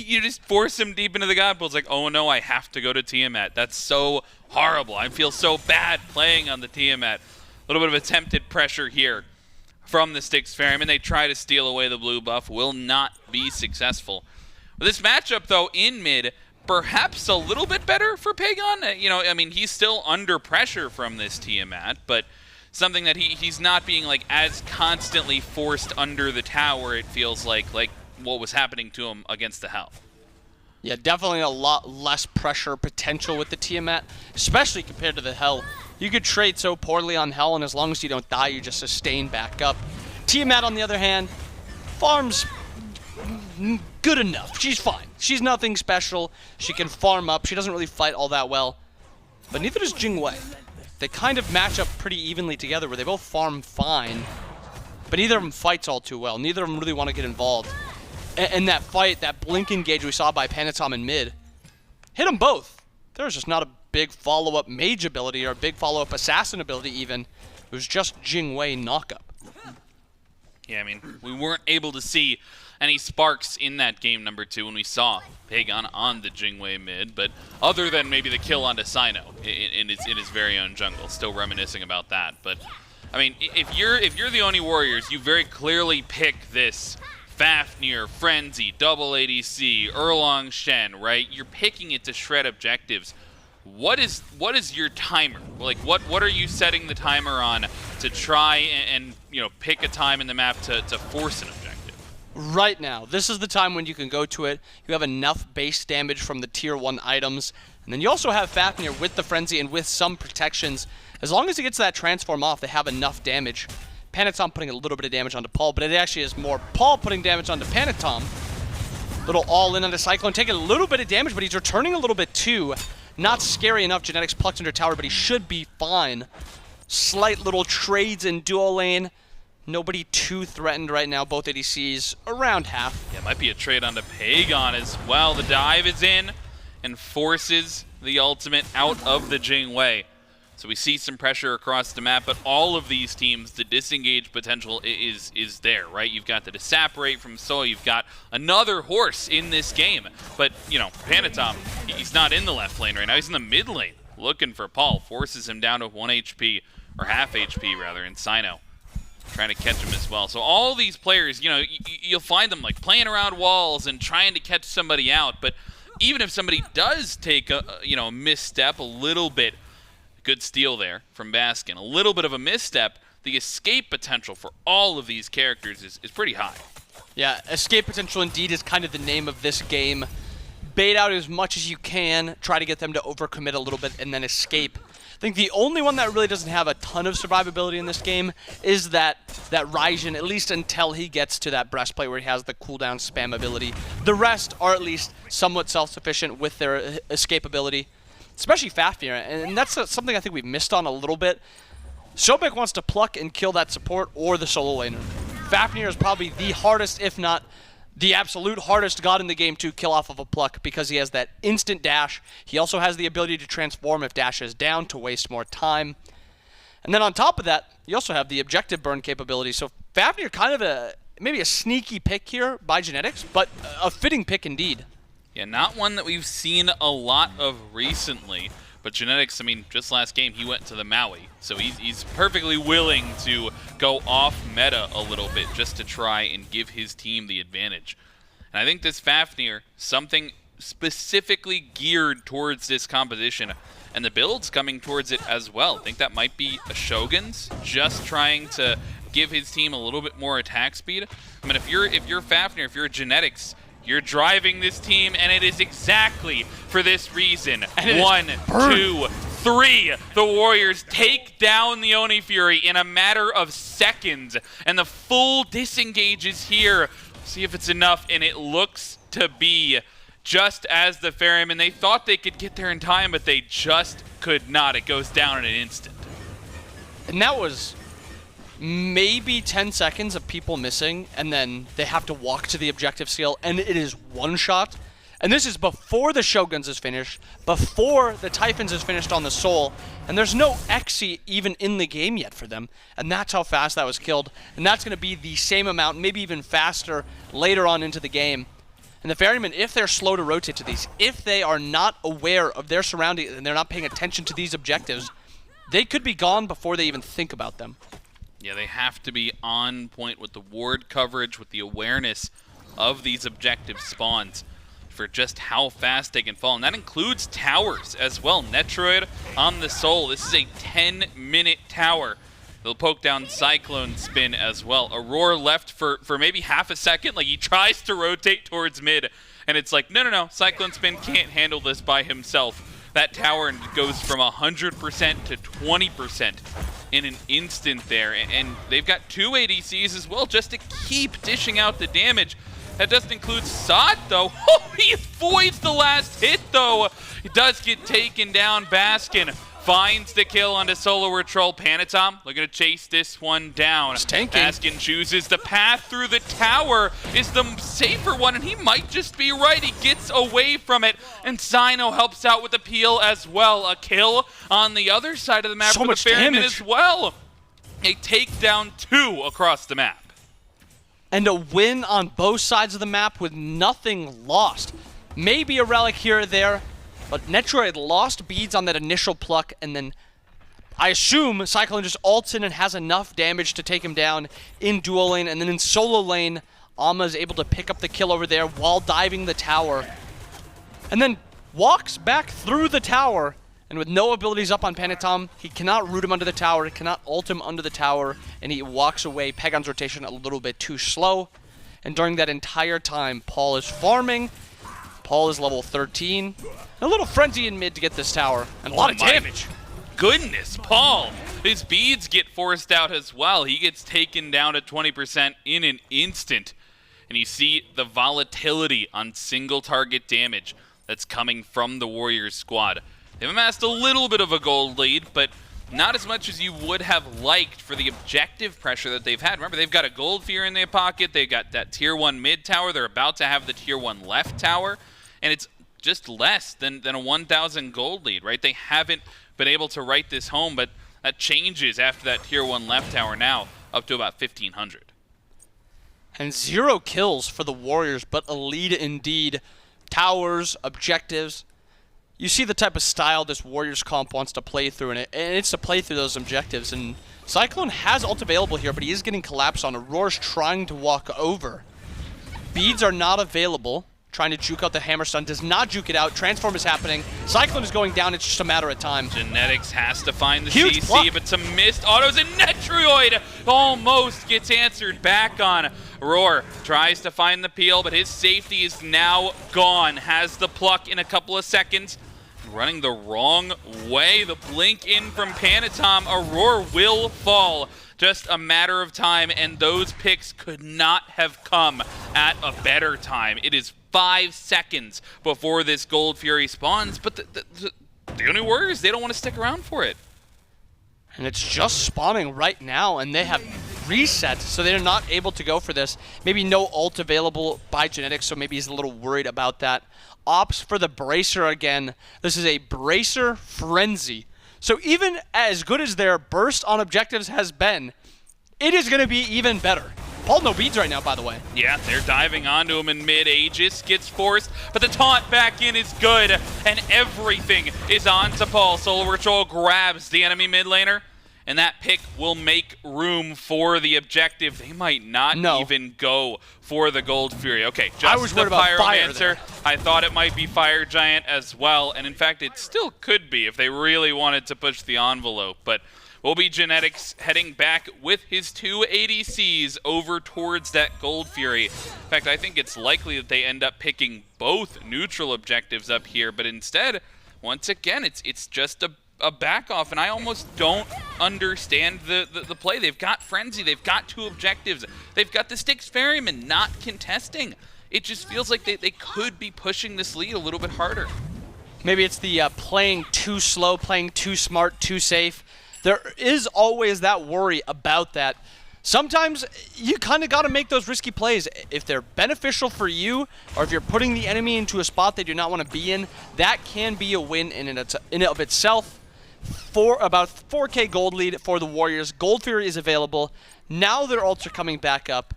you just force him deep into the god pool. It's like, oh no, I have to go to Tiamat. That's so horrible. I feel so bad playing on the Tiamat. A little bit of attempted pressure here from the Styx Ferrymen. They try to steal away the blue buff. Will not be successful. But this matchup, though, in mid, perhaps a little bit better for Pegon. You know, I mean, he's still under pressure from this Tiamat, but something that he's not being like as constantly forced under the tower, it feels like what was happening to him against the Hell. Yeah, definitely a lot less pressure potential with the Tiamat, especially compared to the Hell. You could trade so poorly on Hell, and as long as you don't die, you just sustain back up. Tiamat, on the other hand, farms good enough. She's fine. She's nothing special. She can farm up. She doesn't really fight all that well. But neither does Jing Wei. They kind of match up pretty evenly together where they both farm fine, but neither of them fights all too well. Neither of them really want to get involved. And that fight, that blink engage we saw by Panitom in mid, hit them both. There was just not a big follow-up mage ability or a big follow-up assassin ability even. It was just Jing Wei knock-up. Yeah, I mean, we weren't able to see any sparks in that game number 2 when we saw Pegon on the Jing Wei mid, but other than maybe the kill onto Cyno in his very own jungle, still reminiscing about that. But I mean, if you're the Oni Warriors, you very clearly pick this Fafnir, Frenzy, Double ADC, Erlang, Shen, right? You're picking it to shred objectives. What is your timer? Like, what are you setting the timer on to try and you know, pick a time in the map to force an objective? Right now, this is the time when you can go to it. You have enough base damage from the tier 1 items, and then you also have Fafnir with the Frenzy and with some protections. As long as he gets that transform off, they have enough damage. Panitom putting a little bit of damage onto Paul, but it actually is more Paul putting damage onto Panitom. Little all-in onto Cyclone, taking a little bit of damage, but he's returning a little bit too. Not scary enough, Genetics plucked under tower, but he should be fine. Slight little trades in dual lane. Nobody too threatened right now, both ADCs around half. Yeah, might be a trade onto Pegon as well. The dive is in and forces the ultimate out of the Jing Wei. So we see some pressure across the map, but all of these teams, the disengage potential is there, right? You've got the disapparate from Soy, you've got another horse in this game. But, you know, Panitom, he's not in the left lane right now, he's in the mid lane, looking for Paul, forces him down to 1 HP, or half HP rather, and Cyno trying to catch him as well. So all these players, you know, you'll find them like playing around walls and trying to catch somebody out, but even if somebody does take a misstep a little bit, good steal there from Baskin, a little bit of a misstep, the escape potential for all of these characters is pretty high. Yeah, escape potential indeed is kind of the name of this game. bait out as much as you can, try to get them to overcommit a little bit, and then escape. I think the only one that really doesn't have a ton of survivability in this game is that Raijin, at least until he gets to that breastplate where he has the cooldown spam ability. The rest are at least somewhat self-sufficient with their escapability, especially Fafnir, and that's something I think we've missed on a little bit. Sobek wants to pluck and kill that support or the solo laner. Fafnir is probably the hardest, if not the absolute hardest god in the game to kill off of a pluck because he has that instant dash. He also has the ability to transform if dash is down to waste more time. And then on top of that, you also have the objective burn capability. So Fafnir kind of maybe a sneaky pick here by Genetics, but a fitting pick indeed. Yeah, not one that we've seen a lot of recently. But Genetics, I mean, just last game, he went to the Maui. So he's perfectly willing to go off meta a little bit just to try and give his team the advantage. And I think this Fafnir, something specifically geared towards this composition, and the build's coming towards it as well. I think that might be a Shogun's, just trying to give his team a little bit more attack speed. I mean, if you're Fafnir, if you're Genetics, you're driving this team, and it is exactly for this reason. 1, 2, 3. The Warriors take down the Oni Fury in a matter of seconds, and the full disengage is here. See if it's enough, and it looks to be just as the Ferrymen. They thought they could get there in time, but they just could not. It goes down in an instant. And that was maybe 10 seconds of people missing, and then they have to walk to the objective seal, and it is one shot. And this is before the Shoguns is finished, before the Typhons is finished on the Soul, and there's no Xe even in the game yet for them, and that's how fast that was killed. And that's going to be the same amount, maybe even faster, later on into the game. And the Ferrymen, if they're slow to rotate to these, if they are not aware of their surroundings and they're not paying attention to these objectives, they could be gone before they even think about them. Yeah, they have to be on point with the ward coverage, with the awareness of these objective spawns for just how fast they can fall. And that includes towers as well. Netrioid on the Soul. This is a 10-minute tower. They'll poke down CycloneSpin as well. Aror left for maybe half a second. Like, he tries to rotate towards mid, and it's like, no. CycloneSpin can't handle this by himself. That tower goes from 100% to 20% in an instant there. And they've got 2 ADCs as well just to keep dishing out the damage. That doesn't include Sot, though. Oh, he avoids the last hit, though. He does get taken down. Baskin finds the kill onto SoloOrTroll. Panitom looking to chase this one down. Baskin chooses the path through the tower is the safer one, and he might just be right. He gets away from it, and Cyno helps out with the peel as well. A kill on the other side of the map for the Ferrymen as well. They take down 2 across the map. And a win on both sides of the map with nothing lost. Maybe a relic here or there, but Netrioid lost beads on that initial pluck, and then I assume Cyclone just ults in and has enough damage to take him down in duo lane, and then in solo lane, Amma is able to pick up the kill over there while diving the tower. And then walks back through the tower, and with no abilities up on Panitom, he cannot root him under the tower, he cannot ult him under the tower, and he walks away. Pegon's rotation a little bit too slow, and during that entire time, Paul is farming. Paul is level 13. A little frenzy in mid to get this tower, and a lot of damage. Goodness, Paul. His beads get forced out as well. He gets taken down to 20% in an instant. And you see the volatility on single target damage that's coming from the Warriors squad. They've amassed a little bit of a gold lead, but not as much as you would have liked for the objective pressure that they've had. Remember, they've got a gold fear in their pocket. They've got that tier 1 mid tower. They're about to have the tier 1 left tower. And it's just less than a 1,000 gold lead, right? They haven't been able to write this home, but that changes after that tier 1 left tower now, up to about 1,500. And 0 kills for the Warriors, but a lead indeed. Towers, objectives. You see the type of style this Warriors comp wants to play through, and it's to play through those objectives. And Cyclone has ult available here, but he is getting collapsed on. Auror's trying to walk over. Beads are not available. trying to juke out the Hammer Stun, does not juke it out. Transform is happening. Cyclone is going down. It's just a matter of time. Genetics has to find the Huge CC, block. but some missed autos, and Netrioid almost gets answered back on. Roar tries to find the peel, but his safety is now gone. Has the pluck in a couple of seconds. Running the wrong way. The blink in from Panitom. Aror will fall. Just a matter of time, and those picks could not have come at a better time. It is 5 seconds before this Gold Fury spawns, but the Oni Warriors, they don't want to stick around for it. And it's just spawning right now, and they have reset, so they're not able to go for this. Maybe no ult available by Genetics, so maybe he's a little worried about that. Opts for the Bracer again. This is a Bracer Frenzy. So even as good as their burst on objectives has been, it is going to be even better. Paul no beads right now, by the way. Yeah, they're diving onto him in mid. Aegis gets forced, but the taunt back in is good, and everything is on to Paul. SoloOrTroll grabs the enemy mid laner, and that pick will make room for the objective. They might not even go for the Gold Fury. Okay, just the Pyromancer. I thought it might be Fire Giant as well, and in fact, it still could be if they really wanted to push the envelope, but will be Genetics heading back with his 2 ADCs over towards that Gold Fury. In fact, I think it's likely that they end up picking both neutral objectives up here, but instead, once again, it's just a back off, and I almost don't understand the play. They've got Frenzy, they've got 2 objectives, they've got the Styx Ferrymen not contesting. It just feels like they could be pushing this lead a little bit harder. Maybe it's the playing too slow, playing too smart, too safe. There is always that worry about that. Sometimes you kind of got to make those risky plays. If they're beneficial for you, or if you're putting the enemy into a spot they do not want to be in, that can be a win in and of itself. For about 4K gold lead for the Warriors. Gold Fury is available. Now their ults are coming back up.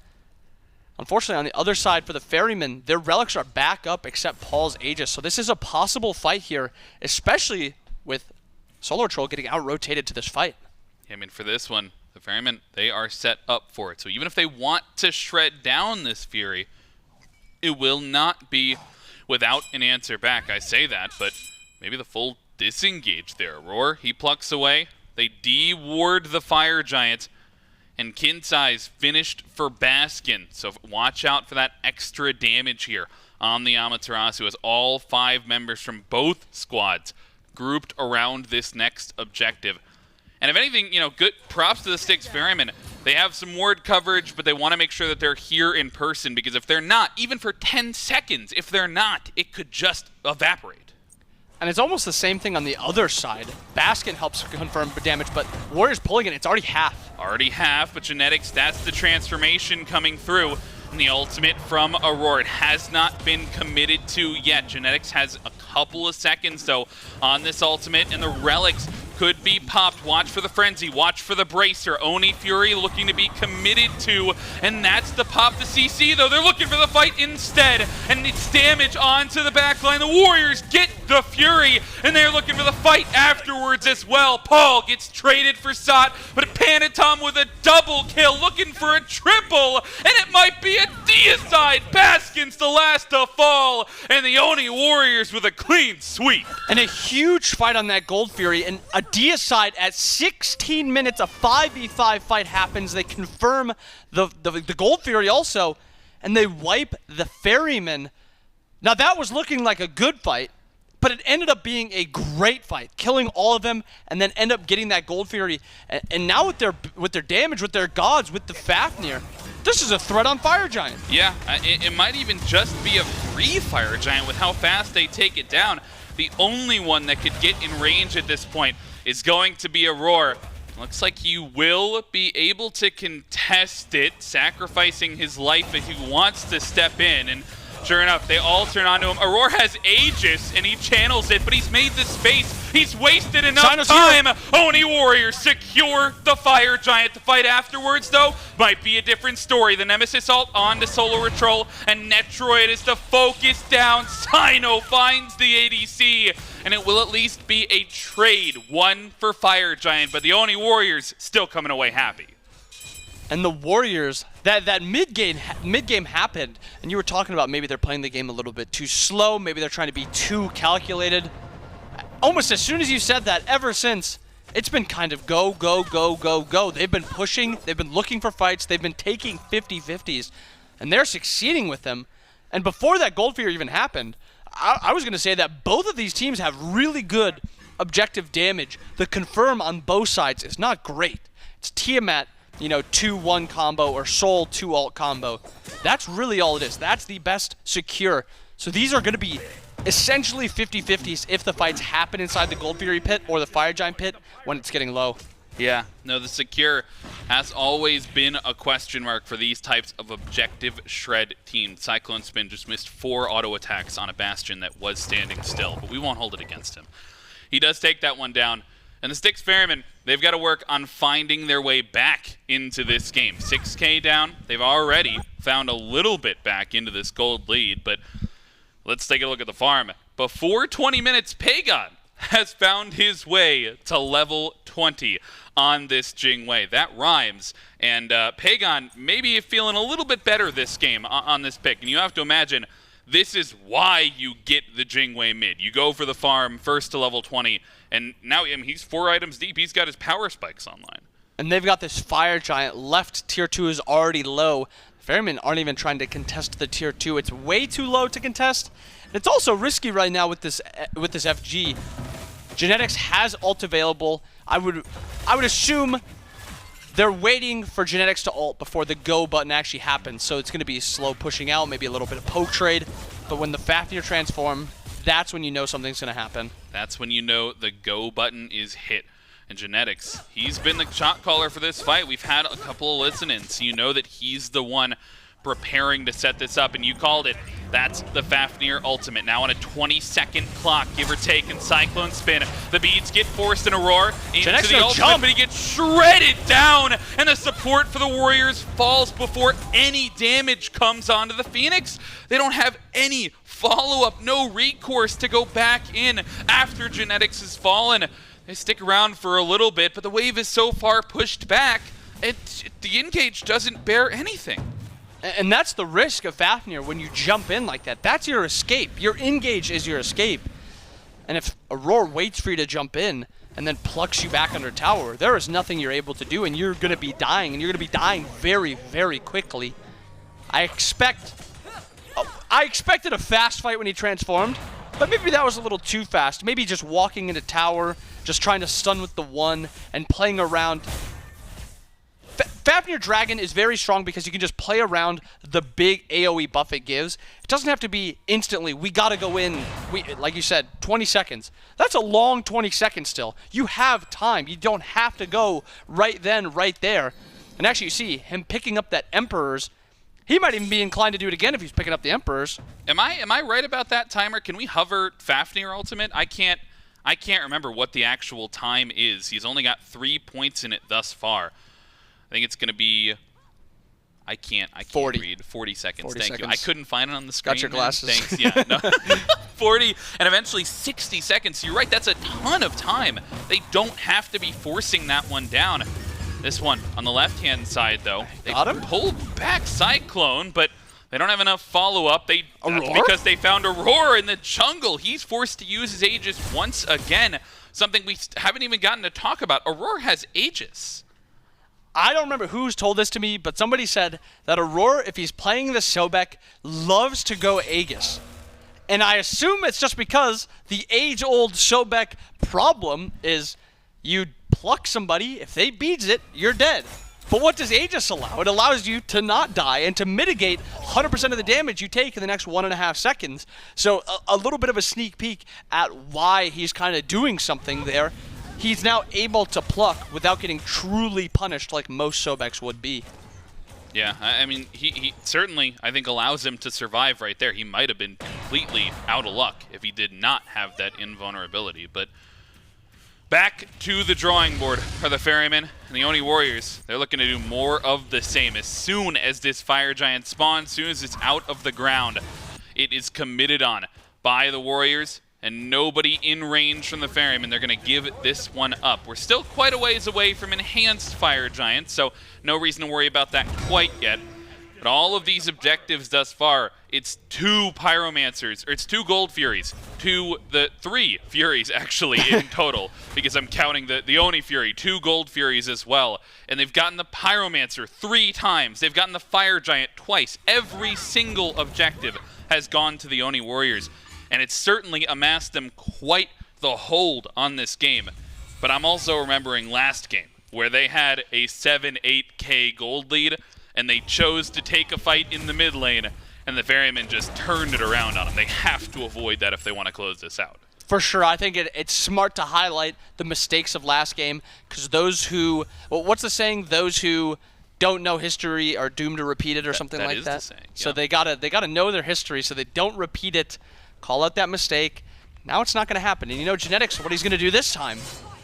Unfortunately, on the other side for the Ferrymen, their relics are back up except Paul's Aegis. So this is a possible fight here, especially with SoloOrTroll getting out-rotated to this fight. Yeah, I mean, for this one, the Ferrymen, they are set up for it. So even if they want to shred down this Fury, it will not be without an answer back. I say that, but maybe the full disengage there. Roar, he plucks away. They de-ward the Fire Giant, and Kinsai's finished for Baskin. So watch out for that extra damage here on the Amaterasu as all 5 members from both squads grouped around this next objective. And if anything, you know, good props to the Styx Ferrymen. They have some ward coverage, but they want to make sure that they're here in person, because if they're not, even for 10 seconds, if they're not, it could just evaporate. And it's almost the same thing on the other side. Baskin helps confirm damage, but Warriors pulling it, it's already half. Already half, but Genetics, that's the transformation coming through. And the ultimate from Aror, it has not been committed to yet. Genetics has a couple of seconds, though, on this ultimate, and the relics could be popped. Watch for the Frenzy, watch for the Bracer. Oni Fury looking to be committed to, and that's the pop the CC, though. They're looking for the fight instead, and it's damage onto the backline. The Warriors get the Fury, and they're looking for the fight afterwards as well. Paul gets traded for Sot, but Panitom with a double kill, looking for a triple, and it might be a deicide. Baskin's the last to fall, and the Oni Warriors with a clean sweep. And a huge fight on that Gold Fury, and a deicide at 16 minutes. A 5v5 fight happens. They confirm the Gold Fury also, and they wipe the Ferrymen. Now that was looking like a good fight, but it ended up being a great fight, killing all of them, and then end up getting that Gold Fury. And now with their damage, with their gods, with the Fafnir, this is a threat on Fire Giant. Yeah, it might even just be a free Fire Giant with how fast they take it down. The only one that could get in range at this point is going to be Aror. Looks like he will be able to contest it, sacrificing his life if he wants to step in. And sure enough, they all turn onto him. Aror has Aegis, and he channels it, but he's made the space. He's wasted enough time. Oni Warriors secure the Fire Giant. The fight afterwards, though, might be a different story. The Nemesis ult on to SoloOrTroll, and Netrioid is the focus down. Cyno finds the ADC, and it will at least be a trade. 1 for Fire Giant, but the Oni Warriors still coming away happy. And the Warriors, that mid-game happened, and you were talking about maybe they're playing the game a little bit too slow, maybe they're trying to be too calculated. Almost as soon as you said that, ever since, it's been kind of go, go, go, go, go. They've been pushing, they've been looking for fights, they've been taking 50-50s, and they're succeeding with them. And before that Gold Fear even happened, I was going to say that both of these teams have really good objective damage. The confirm on both sides is not great. It's Tiamat, 2-1 combo or Sol 2-ult combo. That's really all it is. That's the best secure. So these are going to be essentially 50-50s if the fights happen inside the Gold Fury pit or the Fire Giant pit when it's getting low. Yeah, no, the secure has always been a question mark for these types of objective shred teams. CycloneSpin just missed 4 auto attacks on a Bastion that was standing still, but we won't hold it against him. He does take that one down. And the Styx Ferrymen, they've got to work on finding their way back into this game. 6K down. They've already found a little bit back into this gold lead, but let's take a look at the farm. Before 20 minutes, Pegon has found his way to level 20 on this Jing way. That rhymes. And Pegon maybe feeling a little bit better this game on this pick. And you have to imagine, this is why you get the Jing way mid. You go for the farm, first to level 20, and now he's 4 items deep. He's got his power spikes online. And they've got this Fire Giant. Left tier 2 is already low. Ferrymen aren't even trying to contest the tier 2. It's way too low to contest. And it's also risky right now with this FG. Genetics has ult available. I would assume they're waiting for Genetics to ult before the go button actually happens. So it's going to be slow pushing out, maybe a little bit of poke trade. But when the Fafnir transform, that's when you know something's going to happen. That's when you know the go button is hit. And Genetics, he's been the shot caller for this fight. We've had a couple of listen-ins. You know that he's the one preparing to set this up, and you called it. That's the Fafnir ultimate. Now on a 20-second clock, give or take, and CycloneSpin. The beads get forced in Aror into the ultimate, but he gets shredded down, and the support for the Warriors falls before any damage comes onto the Phoenix. They don't have any follow-up, no recourse to go back in after Genetics has fallen. They stick around for a little bit, but the wave is so far pushed back, the engage doesn't bear anything. And that's the risk of Fafnir when you jump in like that. That's your escape. Your engage is your escape. And if Aror waits for you to jump in and then plucks you back under tower, there is nothing you're able to do, and you're going to be dying, and you're going to be dying very, very quickly. I expected a fast fight when he transformed, but maybe that was a little too fast. Maybe just walking into tower, just trying to stun with the 1 and playing around. Fafnir Dragon is very strong because you can just play around the big AoE buff it gives. It doesn't have to be instantly, we gotta go in, like you said, 20 seconds. That's a long 20 seconds still. You have time. You don't have to go right then, right there. And actually you see him picking up that Emperor's. He might even be inclined to do it again if he's picking up the Emperor's. Am I right about that timer? Can we hover Fafnir ultimate? I can't remember what the actual time is. He's only got 3 points in it thus far. I think it's going to be, I can't 40. read. 40 seconds. 40 Thank seconds. you. I couldn't find it on the screen. Got your glasses. Thanks. Yeah. No. 40 and eventually 60 seconds. You're right. That's a ton of time. They don't have to be forcing that one down. This one on the left-hand side, though. They pulled back Cyclone, but they don't have enough follow-up. That's because they found Aror in the jungle. He's forced to use his Aegis once again. Something we haven't even gotten to talk about. Aror has Aegis. I don't remember who's told this to me, but somebody said that Aror, if he's playing the Sobek, loves to go Aegis. And I assume it's just because the age-old Sobek problem is you pluck somebody, if they beats it, you're dead. But what does Aegis allow? It allows you to not die and to mitigate 100% of the damage you take in the next 1.5 seconds. So a little bit of a sneak peek at why he's kind of doing something there. He's now able to pluck without getting truly punished like most Sobeks would be. Yeah, I mean, he certainly, I think, allows him to survive right there. He might have been completely out of luck if he did not have that invulnerability. But back to the drawing board for the Ferrymen and the Oni Warriors. They're looking to do more of the same. As soon as this Fire Giant spawns, as soon as it's out of the ground, it is committed on by the Warriors. and nobody in range from the Ferrymen. They're going to give this one up. We're still quite a ways away from Enhanced Fire Giant, so no reason to worry about that quite yet. But all of these objectives thus far, it's 2 Pyromancers, or it's 2 Gold Furies, 3 Furies actually in total, because I'm counting the Oni Fury, 2 Gold Furies as well. And they've gotten the Pyromancer 3 times. They've gotten the Fire Giant twice. Every single objective has gone to the Oni Warriors, and it's certainly amassed them quite the hold on this game. But I'm also remembering last game, where they had a 7-8K gold lead, and they chose to take a fight in the mid lane, and the Ferrymen just turned it around on them. They have to avoid that if they want to close this out. For sure, I think it's smart to highlight the mistakes of last game, because those who, well, what's the saying? Those who don't know history are doomed to repeat it, or something like that. That is the saying. So yeah. they gotta know their history, so they don't repeat it. Call out that mistake. Now it's not gonna happen. And you know, Genetics, what he's gonna do this time?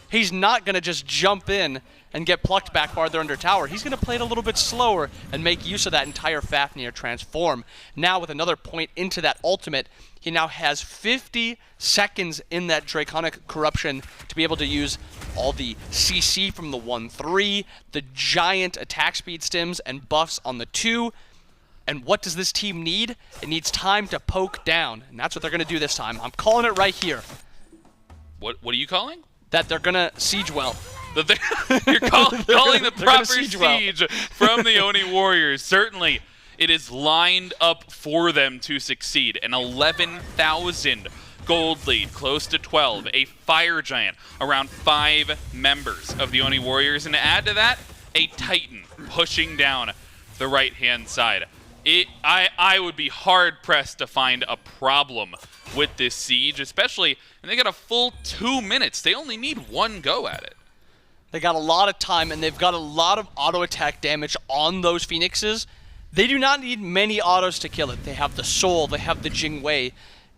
He's not gonna just jump in and get plucked back farther under tower. He's going to play it a little bit slower and make use of that entire Fafnir transform. Now with another point into that ultimate, he now has 50 seconds in that Draconic Corruption to be able to use all the CC from the 1-3, the giant attack speed stims and buffs on the 2. And what does this team need? It needs time to poke down, and that's what they're going to do this time. I'm calling it right here. What are you calling? That they're going to siege well. You're calling the proper siege from the Oni Warriors. Certainly, it is lined up for them to succeed. An 11,000 gold lead, close to 12. A Fire Giant, around 5 members of the Oni Warriors. And to add to that, a Titan pushing down the right-hand side. I would be hard-pressed to find a problem with this siege, especially, and they got a full 2 minutes. They only need 1 go at it. They got a lot of time, and they've got a lot of auto attack damage on those Phoenixes. They do not need many autos to kill it. They have the Soul, they have the Jing Wei.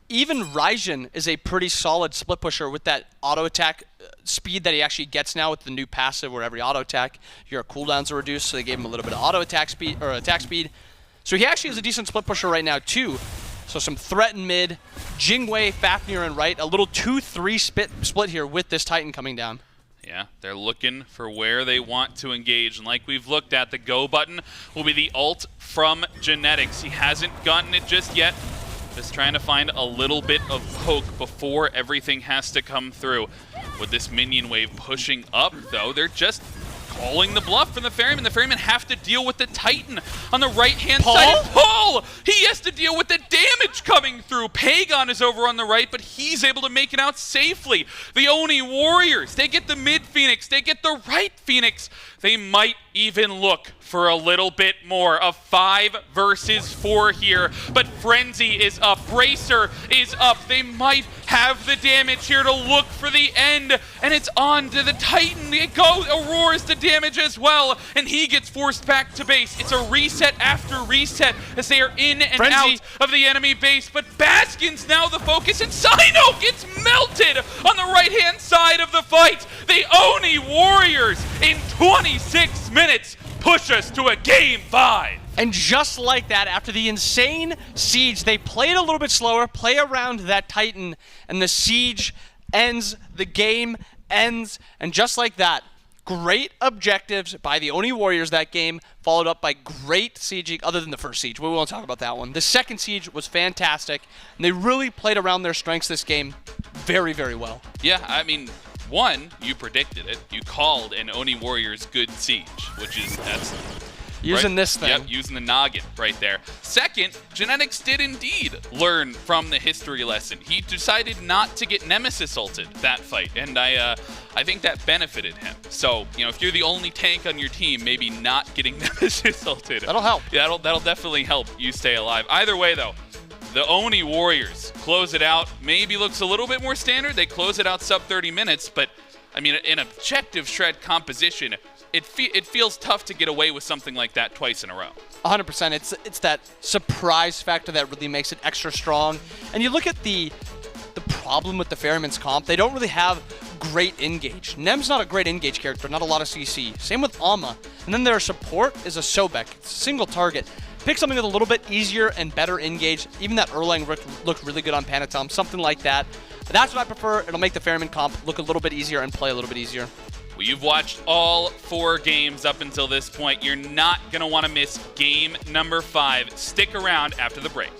Even Raijin is a pretty solid split pusher with that auto attack speed that he actually gets now with the new passive, where every auto attack, your cooldowns are reduced, so they gave him a little bit of auto attack speed, or attack speed. So he actually is a decent split pusher right now too. So some threat in mid, Jing Wei, Fafnir in right, a little 2-3 split here with this Titan coming down. Yeah, they're looking for where they want to engage. And like we've looked at, the go button will be the ult from Genetics. He hasn't gotten it just yet. Just trying to find a little bit of poke before everything has to come through. With this minion wave pushing up, though, they're just calling the bluff from the Ferrymen. The Ferrymen have to deal with the Titan on the right-hand side. And Paul! He has to deal with the damage coming through. Pegon is over on the right, but he's able to make it out safely. The Oni Warriors, they get the mid Phoenix, they get the right Phoenix. They might even look for a little bit more. A 5 versus 4 here, but Frenzy is up, Bracer is up. They might have the damage here to look for the end, and it's on to the Titan. It goes, Auror's the damage as well, and he gets forced back to base. It's a reset after reset as they are in and out of the enemy base, but Baskin's now the focus, and Cyno gets melted on the right-hand side of the fight. The Oni Warriors in 26 minutes push us to a game 5. And just like that, after the insane siege, they play it a little bit slower, play around that Titan, and the siege ends, the game ends, and just like that, great objectives by the Oni Warriors that game, followed up by great sieging, other than the first siege. We won't talk about that one. The second siege was fantastic, and they really played around their strengths this game very, very well. Yeah, I mean, one, you predicted it. You called an Oni Warriors good siege, which is excellent. Using this thing. Yep, using the noggin right there. Second, Genetics did indeed learn from the history lesson. He decided not to get Nemesis ulted that fight, and I think that benefited him. So, you know, if you're the only tank on your team, maybe not getting Nemesis ulted. That'll help. Yeah, that'll definitely help you stay alive. Either way, though, the Oni Warriors close it out. Maybe looks a little bit more standard. They close it out sub 30 minutes, but, I mean, in objective shred composition, it feels tough to get away with something like that twice in a row. 100%. It's that surprise factor that really makes it extra strong. And you look at the problem with the Ferrymen's comp, they don't really have great engage. Nem's not a great engage character, not a lot of CC. Same with Amma. And then their support is a Sobek. It's a single target. Pick something with a little bit easier and better engage. Even that Erlang looked really good on Panitom, something like that. That's what I prefer. It'll make the Ferryman comp look a little bit easier and play a little bit easier. Well, you've watched all 4 games up until this point. You're not going to want to miss game number 5. Stick around after the break.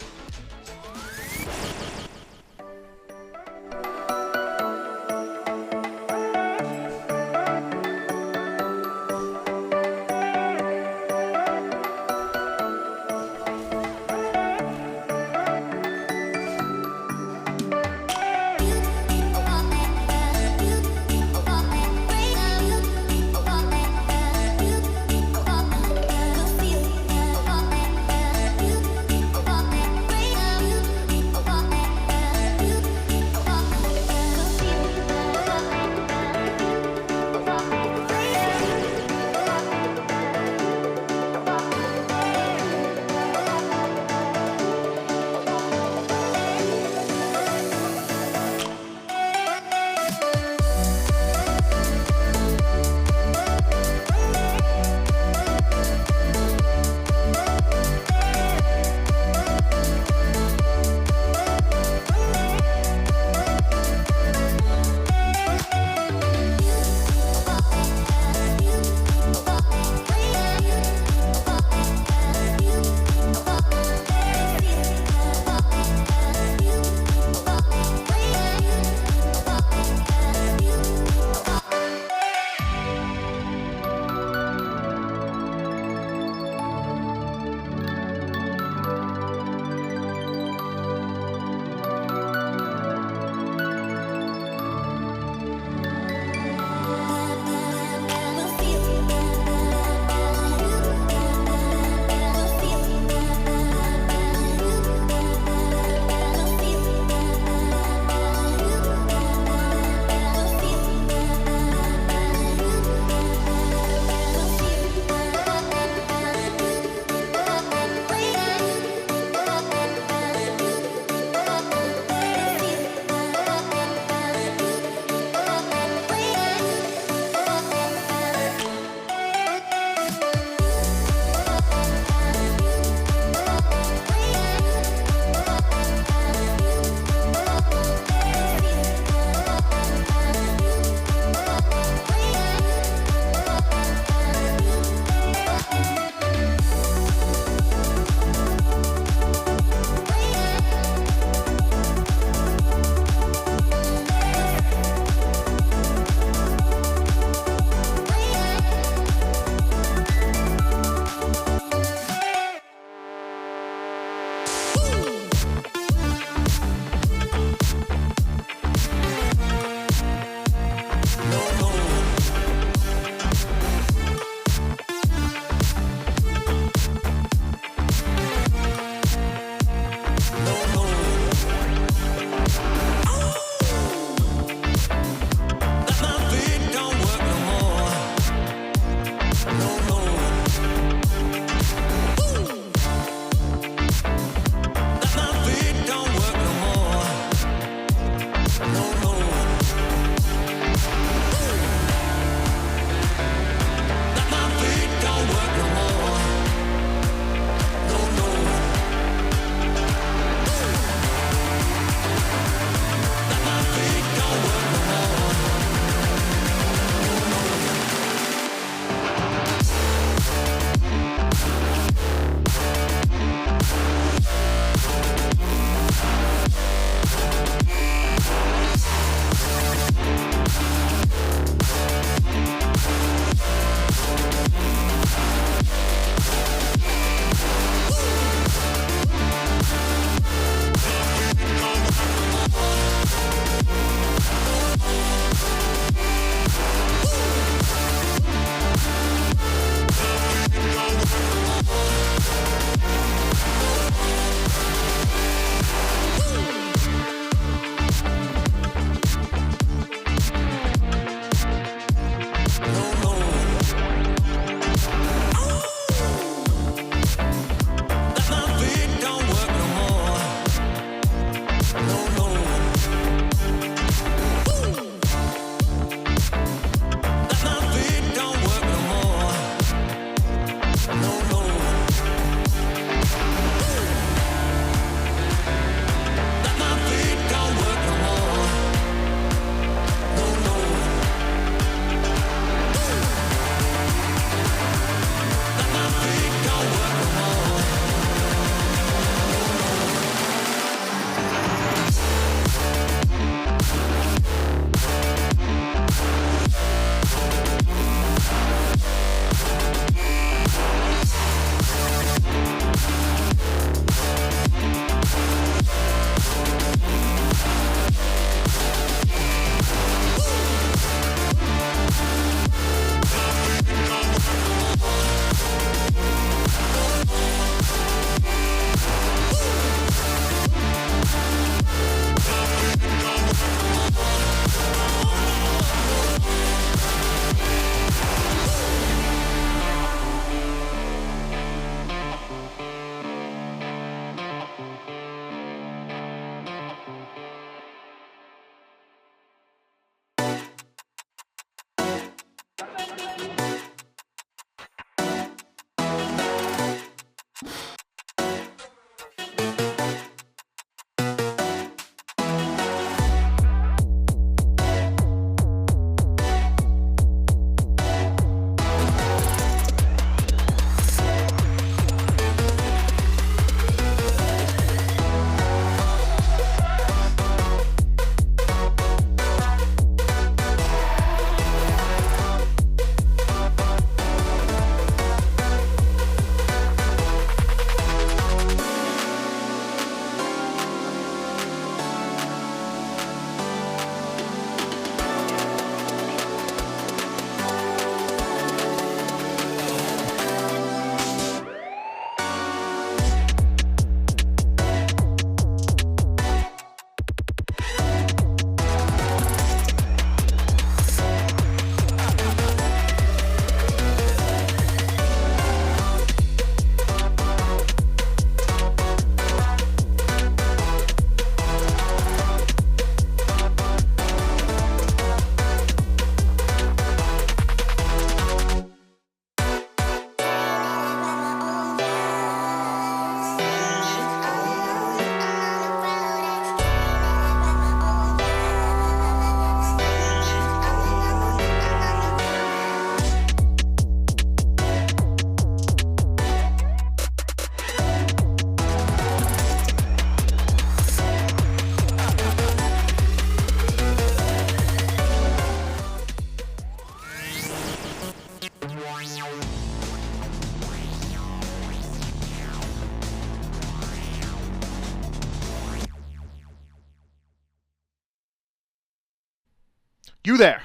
You there.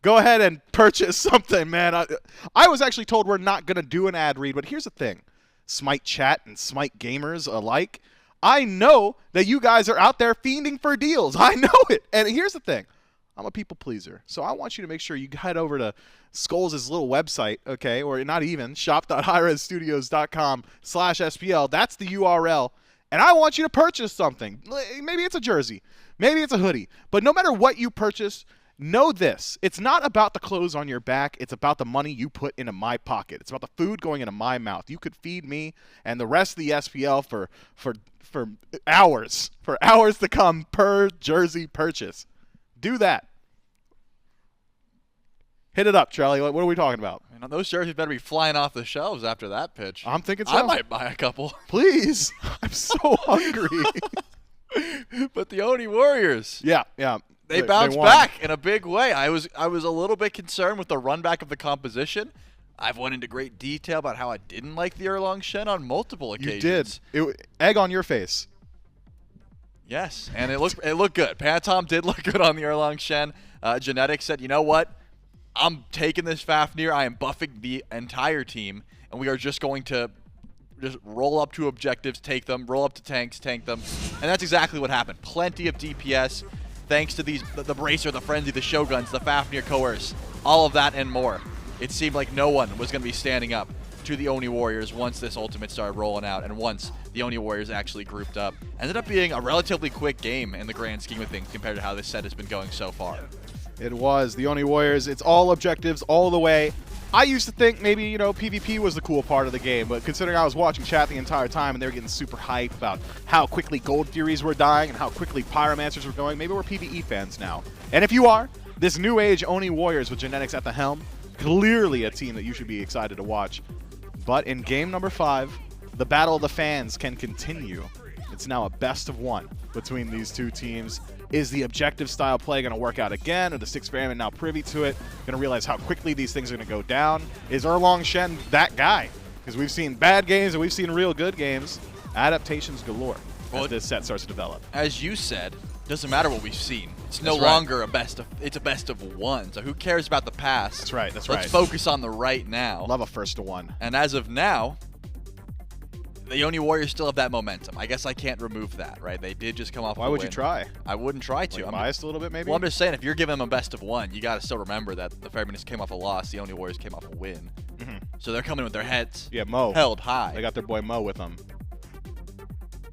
Go ahead and purchase something, man. I was actually told we're not going to do an ad read, but here's the thing. SMITE chat and SMITE gamers alike, I know that you guys are out there fiending for deals. I know it. And here's the thing. I'm a people pleaser, so I want you to make sure you head over to Skulls' little website, okay, or not even, shop.highresstudios.com/SPL. That's the URL. And I want you to purchase something. Maybe it's a jersey. Maybe it's a hoodie. But no matter what you purchase, know this. It's not about the clothes on your back. It's about the money you put into my pocket. It's about the food going into my mouth. You could feed me and the rest of the SPL for hours to come per jersey purchase. Do that. Hit it up, Charlie. What are we talking about? Man, those jerseys better be flying off the shelves after that pitch. I'm thinking so. I might buy a couple. Please. I'm so hungry. But the Oni Warriors. Yeah. They bounced back in a big way. I was a little bit concerned with the run back of the composition. I've went into great detail about how I didn't like the Erlang Shen on multiple occasions. You did. Egg on your face. Yes, and it looked good. Panitom did look good on the Erlang Shen. Genetics said, you know what? I'm taking this Fafnir. I am buffing the entire team, and we are just going to just roll up to objectives, take them, roll up to tanks, tank them. And that's exactly what happened. Plenty of DPS, thanks to the Bracer, the Frenzy, the Shoguns, the Fafnir Coerce, all of that and more. It seemed like no one was going to be standing up to the Oni Warriors once this ultimate started rolling out, and once the Oni Warriors actually grouped up. Ended up being a relatively quick game in the grand scheme of things compared to how this set has been going so far. It was. The Oni Warriors, it's all objectives all the way. I used to think maybe, PvP was the cool part of the game, but considering I was watching chat the entire time and they were getting super hyped about how quickly Gold Theories were dying and how quickly Pyromancers were going, maybe we're PvE fans now. And if you are, this new age Oni Warriors with Genetics at the helm, clearly a team that you should be excited to watch. But in game number 5, the battle of the fans can continue. It's now a best of 1 between these two teams. Is the objective style play going to work out again? Are the Styx Ferrymen now privy to it? Going to realize how quickly these things are going to go down? Is Erlang Shen that guy? Because we've seen bad games and we've seen real good games. Adaptations galore as this set starts to develop. As you said, doesn't matter what we've seen. It's no longer a best of 1. So who cares about the past? That's right. Let's focus on the right now. Love a first to 1. And as of now, the Oni Warriors still have that momentum. I guess I can't remove that, right? They did just come off. Why would you try? I wouldn't try to. I'm biased a little bit, maybe. Well, I'm just saying, if you're giving them a best of 1, you got to still remember that the Ferrymen came off a loss. The Oni Warriors came off a win. So they're coming with their heads held high. They got their boy Mo with them.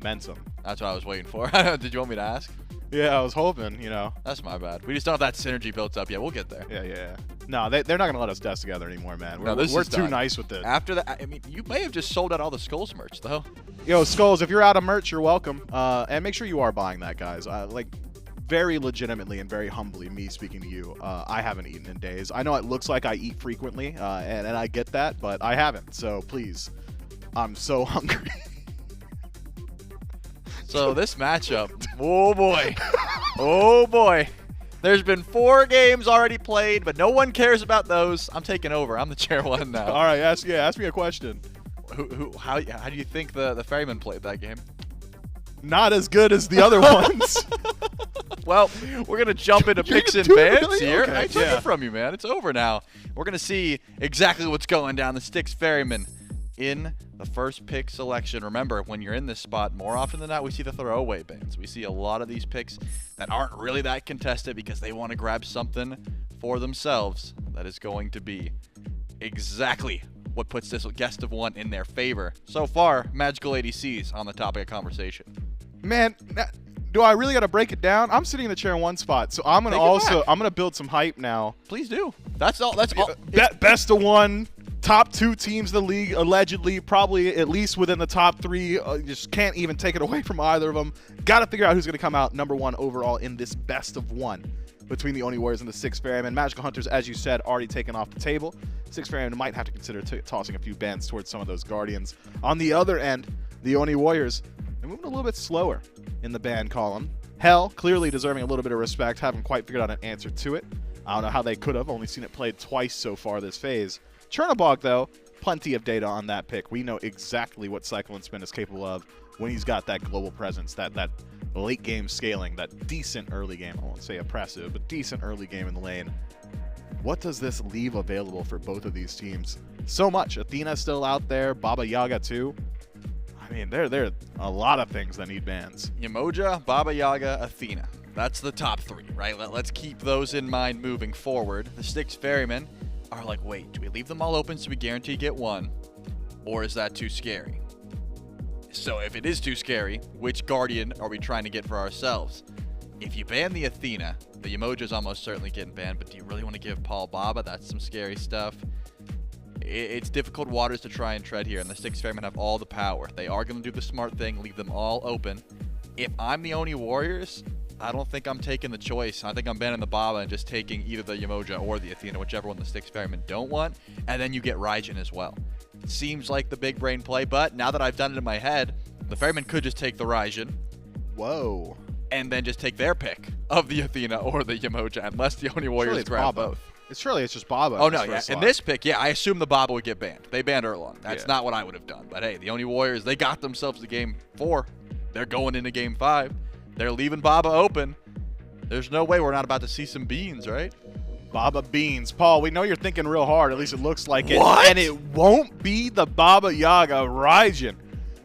Mensum. That's what I was waiting for. Did you want me to ask? Yeah, I was hoping, That's my bad. We just don't have that synergy built up yet. We'll get there. Yeah. No, they're not going to let us desk together anymore, man. We're too nice with this. After that, I mean, you may have just sold out all the Skulls merch, though. Yo, Skulls, if you're out of merch, you're welcome. And make sure you are buying that, guys. Very legitimately and very humbly, me speaking to you, I haven't eaten in days. I know it looks like I eat frequently, and I get that, but I haven't. So please, I'm so hungry. So this matchup, oh boy. There's been 4 games already played, but no one cares about those. I'm taking over. I'm the chair 1 now. All right, ask me a question. How do you think the Ferrymen played that game? Not as good as the other ones. Well, we're going to jump into picks and bans really? here. Okay, I took it from you, man. It's over now. We're going to see exactly what's going down. The Styx Ferrymen in the first pick selection. Remember, when you're in this spot, more often than not, we see the throwaway bans. We see a lot of these picks that aren't really that contested because they want to grab something for themselves that is going to be exactly what puts this guest of 1 in their favor. So far, Magical ADCs on the topic of conversation. Man, do I really got to break it down? I'm sitting in the chair 1 spot, so I'm gonna build some hype now. Please do. That's all. Best of 1. Top 2 teams in the league, allegedly, probably at least within the top 3. Just can't even take it away from either of them. Got to figure out who's going to come out number 1 overall in this best of 1 between the Oni Warriors and the Styx Ferrymen. Magical Hunters, as you said, already taken off the table. Styx Ferrymen might have to consider tossing a few bans towards some of those Guardians. On the other end, the Oni Warriors, they're moving a little bit slower in the ban column. Hell, clearly deserving a little bit of respect. Haven't quite figured out an answer to it. I don't know how they could have. Only seen it played twice so far this phase. Chernobog, though, plenty of data on that pick. We know exactly what CycloneSpin is capable of when he's got that global presence, that late game scaling, that decent early game. I won't say oppressive, but decent early game in the lane. What does this leave available for both of these teams? So much. Athena's still out there. Baba Yaga too. I mean, there are a lot of things that need bans. Yemoja, Baba Yaga, Athena. That's the top 3, right? Let's keep those in mind moving forward. The Styx Ferrymen are like, wait, do we leave them all open so we guarantee get one? Or is that too scary? So if it is too scary, which Guardian are we trying to get for ourselves? If you ban the Athena, the Yemoja's almost certainly getting banned, but do you really want to give Paul Baba? That's some scary stuff. It's difficult waters to try and tread here, and the Styx Ferrymen have all the power. They are going to do the smart thing, leave them all open. If I'm the Oni Warriors, I don't think I'm taking the choice. I think I'm banning the Baba and just taking either the Yemoja or the Athena, whichever one the Styx Ferrymen don't want, and then you get Raijin as well. Seems like the big brain play, but now that I've done it in my head, the Ferrymen could just take the Raijin. Whoa. And then just take their pick of the Athena or the Yemoja, unless the Oni Warriors grab both. Surely it's just Baba. Oh, no, yeah. In this pick, yeah, I assume the Baba would get banned. They banned Erlang. That's not what I would have done. But hey, the Oni Warriors, they got themselves to game 4. They're going into game 5. They're leaving Baba open. There's no way we're not about to see some beans, right? Baba beans. Paul, we know you're thinking real hard. At least it looks like it. What? And it won't be the Baba Yaga Raijin.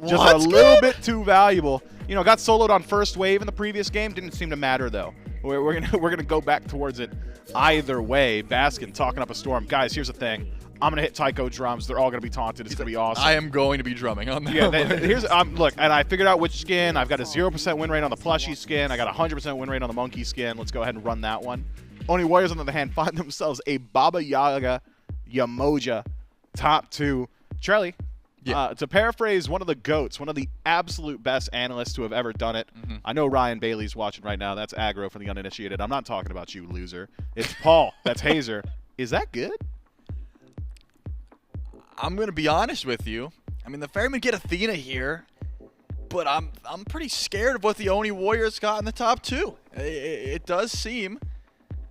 Just a little bit too valuable. You know, got soloed on first wave in the previous game. Didn't seem to matter, though. We're gonna go back towards it either way. Baskin talking up a storm. Guys, here's the thing. I'm going to hit Taiko drums. They're all going to be taunted. It's going to be awesome. I am going to be drumming on that. Yeah, look, and I figured out which skin. I've got a 0% win rate on the plushie skin. I got a 100% win rate on the monkey skin. Let's go ahead and run that one. Oni Warriors, on the other hand, find themselves a Baba Yaga Yemoja top 2. Charlie, to paraphrase one of the GOATs, one of the absolute best analysts to have ever done it. I know Ryan Bailey's watching right now. That's aggro for the uninitiated. I'm not talking about you, loser. It's Paul. That's Hazer. Is that good? I'm going to be honest with you. I mean, the Ferrymen get Athena here, but I'm pretty scared of what the Oni Warriors got in the top 2. It does seem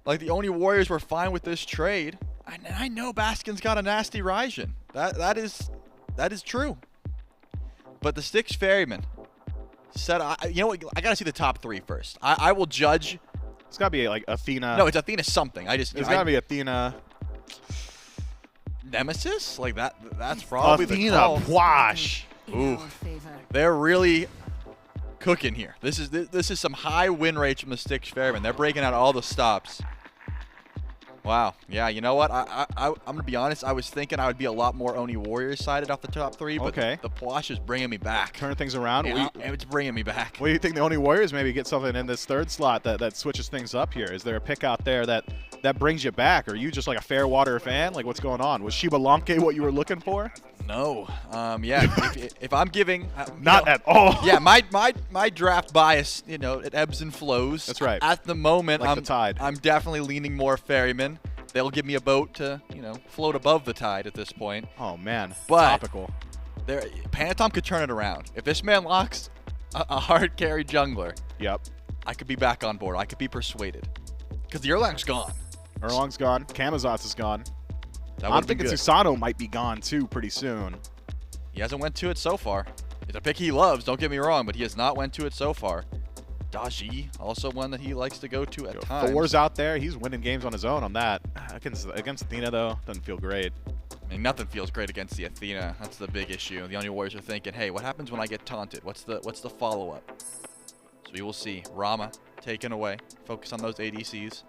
like the Oni Warriors were fine with this trade. And I know Baskin's got a nasty Raijin. That is true. But the Styx Ferrymen said, you know what? I got to see the top 3 first. I will judge. It's got to be like Athena. No, it's Athena something. It's got to be Athena. Nemesis? Like that's probably Athena the call. Wash. Ooh. They're really cooking here. This is some high win rates from the Styx Ferrymen. They're breaking out all the stops. Wow. Yeah, you know what? I'm going to be honest. I was thinking I would be a lot more Oni Warriors sided off the top 3, but the Pwash is bringing me back. Turning things around? Yeah, it's bringing me back. What do you think the Oni Warriors maybe get something in this 3rd slot that switches things up here? Is there a pick out there that brings you back? Are you just like a Fairwater fan? Like, what's going on? Was Xbalanque what you were looking for? No. Yeah, if I'm giving... Not at all. Yeah, my draft bias, it ebbs and flows. That's right. At the moment, like the tide. I'm definitely leaning more Ferryman. They'll give me a boat to, float above the tide at this point. Oh, man. But topical. Panitom could turn it around. If this man locks a hard carry jungler, I could be back on board. I could be persuaded. Because the Erlang's gone. Erlang's gone. Camazotz is gone. I'm thinking Susano might be gone, too, pretty soon. He hasn't went to it so far. It's a pick he loves, don't get me wrong, but he has not went to it so far. Daji, also one that he likes to go to at times. Thor's out there. He's winning games on his own on that. Against Athena, though, doesn't feel great. I mean, nothing feels great against the Athena. That's the big issue. The Oni Warriors are thinking, hey, what happens when I get taunted? What's the follow-up? So we will see. Rama taken away. Focus on those ADCs.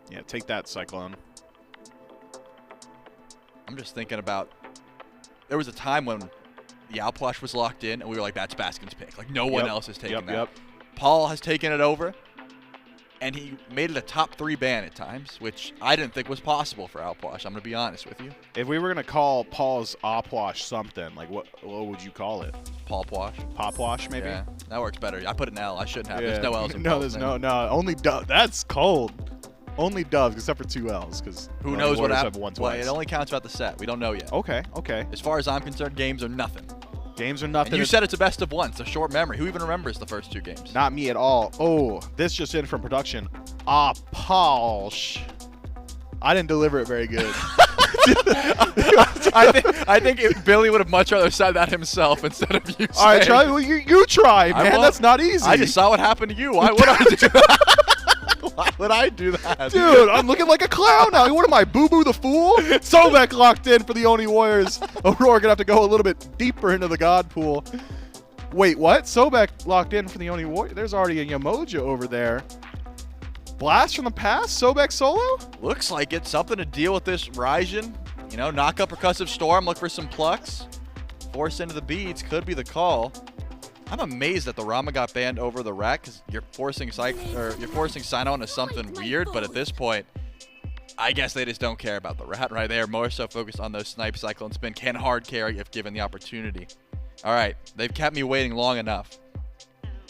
Yeah, take that, Cyclone. I'm just thinking about, there was a time when the Alplash was locked in, and we were like, that's Baskin's pick. Like, no one else is taking that. Paul has taken it over, and he made it a top 3 ban at times, which I didn't think was possible for Alplash. I'm going to be honest with you. If we were going to call Paul's Alplash something, like what would you call it? Paul Pwash. Popwash, maybe? Yeah, that works better. I put an L. I shouldn't have. There's no L's in No, there's no. Only Dove. That's cold. Only Doves, except for 2 L's, because who knows what happened? Well, it only counts about the set. We don't know yet. Okay. As far as I'm concerned, games are nothing. Games are nothing. And you said it's a best of 1. It's a short memory. Who even remembers the first 2 games? Not me at all. Oh, this just in from production. Paul. I didn't deliver it very good. I think Billy would have much rather said that himself instead of you. All right, saying- Charlie. Well, you try, man. That's not easy. I just saw what happened to you. Why would I do that? Why would I do that? Dude, I'm looking like a clown now. What am I, Boo Boo the Fool? Sobek locked in for the Oni Warriors. Aurora gonna have to go a little bit deeper into the God pool. Wait, what? Sobek locked in for the Oni Warriors. There's already a Yemoja over there. Blast from the past? Sobek solo? Looks like it's something to deal with this Raijin. You know, knock up Percussive Storm, look for some plucks. Force into the beads could be the call. I'm amazed that the Rama got banned over the Rat because you're forcing Cyno into something weird, but at this point, I guess they just don't care about the Rat, right? They are more so focused on those snipe, CycloneSpin, can hard carry if given the opportunity. All right, they've kept me waiting long enough.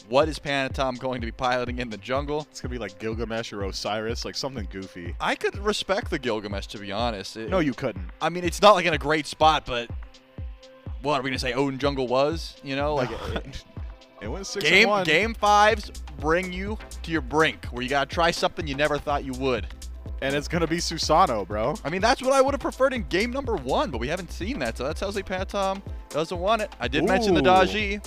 What is Panitom going to be piloting in the jungle? It's going to be like Gilgamesh or Osiris, like something goofy. I could respect the Gilgamesh, to be honest. No, you couldn't. I mean, it's not like in a great spot, but what are we going to say Odin Jungle was? You know, like it went 6-1. Game 5s bring you to your brink where you got to try something you never thought you would. And it's going to be Susano, bro. I mean, that's what I would have preferred in game number 1, but we haven't seen that, so that tells me Panitom doesn't want it. I did mention the Daji.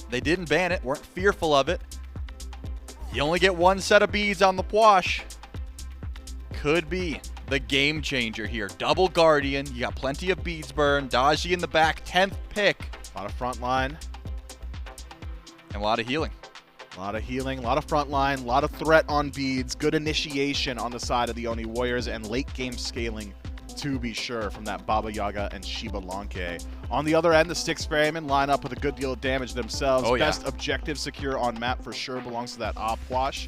They didn't ban it, weren't fearful of it. You only get one set of beads on the Pwash. Could be the game changer here. Double Guardian, you got plenty of beads burn. Daji in the back, 10th pick. A lot of front line. And a lot of healing. A lot of healing, a lot of front line, a lot of threat on beads. Good initiation on the side of the Oni Warriors and late game scaling, to be sure, from that Baba Yaga and Xbalanque. On the other end, the Styx Ferrymen line up with a good deal of damage themselves. Oh, yeah. Best objective secure on map for sure belongs to that Opwash.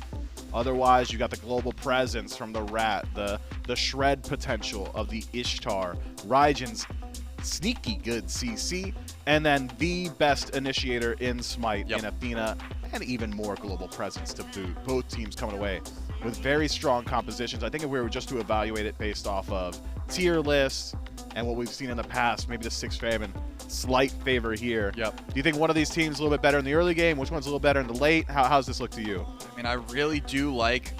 Otherwise, you got the global presence from the Rat, the shred potential of the Ishtar, Raijin's sneaky good CC, and then the best initiator in SMITE in Athena, and even more global presence to boot. Both teams coming away with very strong compositions. I think if we were just to evaluate it based off of tier lists and what we've seen in the past, maybe the Styx Ferrymen slight favor here. Yep. Do you think one of these teams is a little bit better in the early game? Which one's a little better in the late? How's this look to you? I mean, I really do like